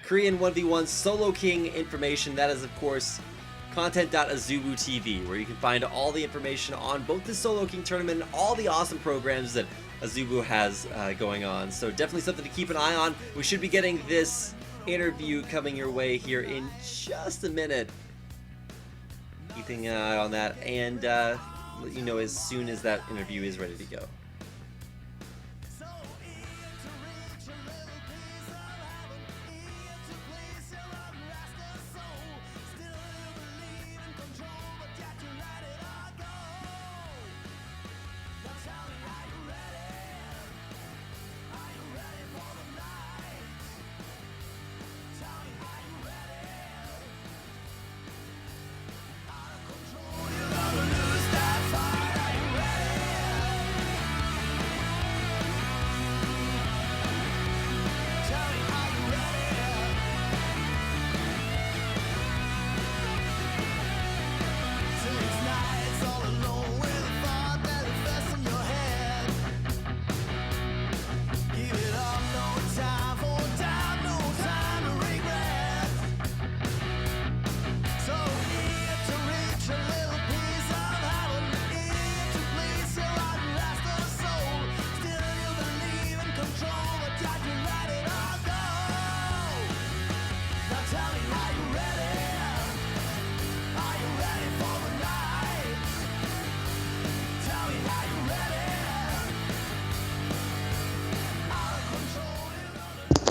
Korean 1v1 Solo King information. That is, of course, content.azubu TV, where you can find all the information on both the Solo King tournament and all the awesome programs that Azubu has going on. So definitely something to keep an eye on. We should be getting this interview coming your way here in just a minute. Keeping an eye on that, and let you know as soon as that interview is ready to go.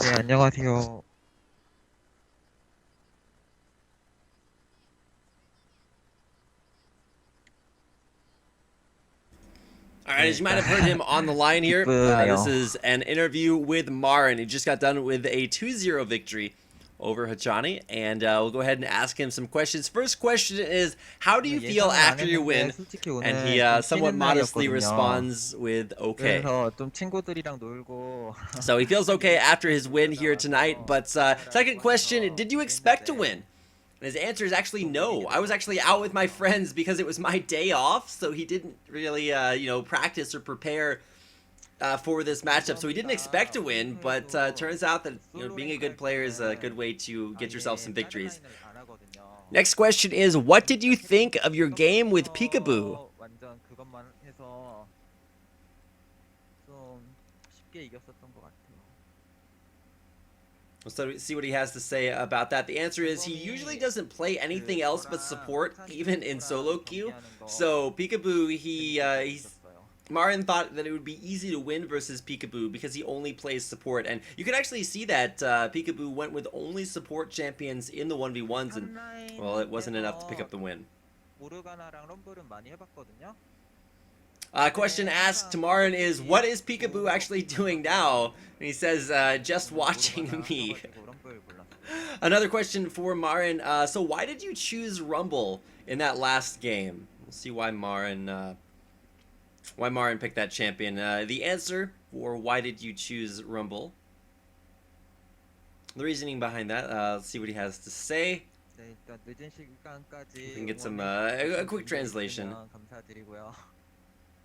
네, 안녕하세요. Alright, as you might have heard him on the line here, this is an interview with Marin. He just got done with a 2-0 victory over Hachani, and we'll go ahead and ask him some questions. First question is, how do you feel after your win? And he somewhat modestly responds with okay. 그래서 좀 친구들이랑 놀고. So he feels okay after his win here tonight, but second question, did you expect to win? And his answer is actually no. I was actually out with my friends because it was my day off, so he didn't really, practice or prepare for this matchup. So he didn't expect to win, but turns out that being a good player is a good way to get yourself some victories. Next question is, what did you think of your game with Peekaboo? 완전 그것만 해서 좀 쉽게 이겼었던 것 같아요. Let's see what he has to say about that. The answer is he usually doesn't play anything else but support, even in solo queue. So Peekaboo, Marin thought that it would be easy to win versus Peekaboo because he only plays support, and you can actually see that Peekaboo went with only support champions in the 1v1s, and well, it wasn't enough to pick up the win. 모르가나랑 럼블은 많이 해봤거든요. Question asked to Marin is, what is Peekaboo actually doing now? And he says, just watching me. Another question for Marin, so why did you choose Rumble in that last game? We'll see why Marin picked that champion. The answer for why did you choose Rumble, the reasoning behind that, let's see what he has to say. We can get some a quick translation.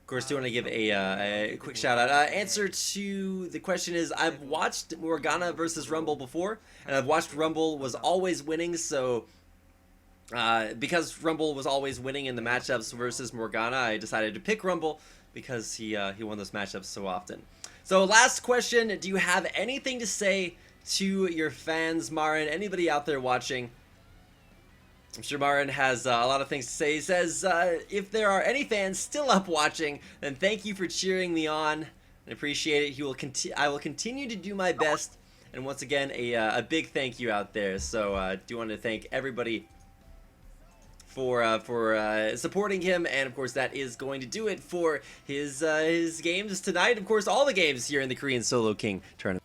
Of course, do want to give a quick shout out. Answer to the question is, I've watched Morgana versus Rumble before, and I've watched Rumble was always winning, so because Rumble was always winning in the matchups versus Morgana, I decided to pick Rumble because he won those matchups so often. So last question, do you have anything to say to your fans, Marin? Anybody out there watching? I'm sure Marin has a lot of things to say. He says, if there are any fans still up watching, then thank you for cheering me on. I appreciate it. I will continue to do my best. And once again, a big thank you out there. So I do want to thank everybody for supporting him. And of course, that is going to do it for his games tonight. Of course, all the games here in the Korean Solo King tournament.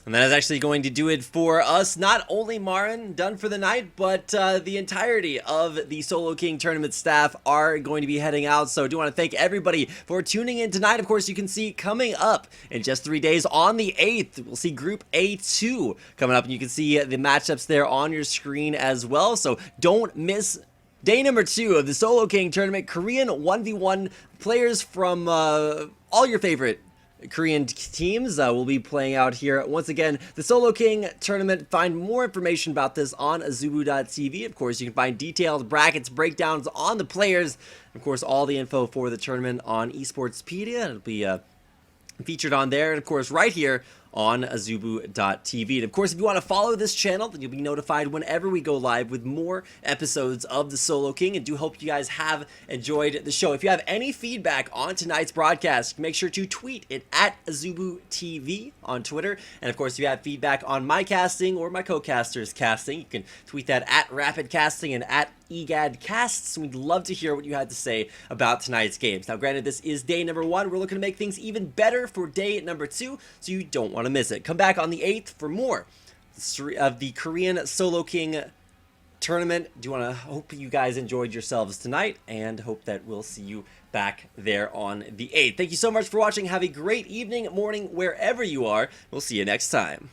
And that is actually going to do it for us. Not only Marin done for the night, but the entirety of the Solo King tournament staff are going to be heading out. So I do want to thank everybody for tuning in tonight. Of course, you can see coming up in just 3 days on the 8th, we'll see Group A2 coming up. And you can see the matchups there on your screen as well. So don't miss day number 2 of the Solo King tournament. Korean 1v1 players from all your favorite Korean teams will be playing out here. Once again, the Solo King tournament. Find more information about this on azubu.tv. Of course, you can find detailed brackets, breakdowns on the players. Of course, all the info for the tournament on Esportspedia. It'll be featured on there. And of course, right here on azubu.tv. And of course, if you want to follow this channel, then you'll be notified whenever we go live with more episodes of the Solo King. And do hope you guys have enjoyed the show. If you have any feedback on tonight's broadcast, make sure to tweet it at AzubuTV on Twitter. And of course, if you have feedback on my casting or my co-caster's casting, you can tweet that at RapidCasting and at EgadCasts. We'd love to hear what you had to say about tonight's games. Now, granted, this is day number 1. We're looking to make things even better for day number 2, so you don't want to miss it. Come back on the 8th for more of the Korean Solo King tournament. Do want to hope you guys enjoyed yourselves tonight, and hope that we'll see you back there on the 8th. Thank you so much for watching. Have a great evening, morning, wherever you are. We'll see you next time.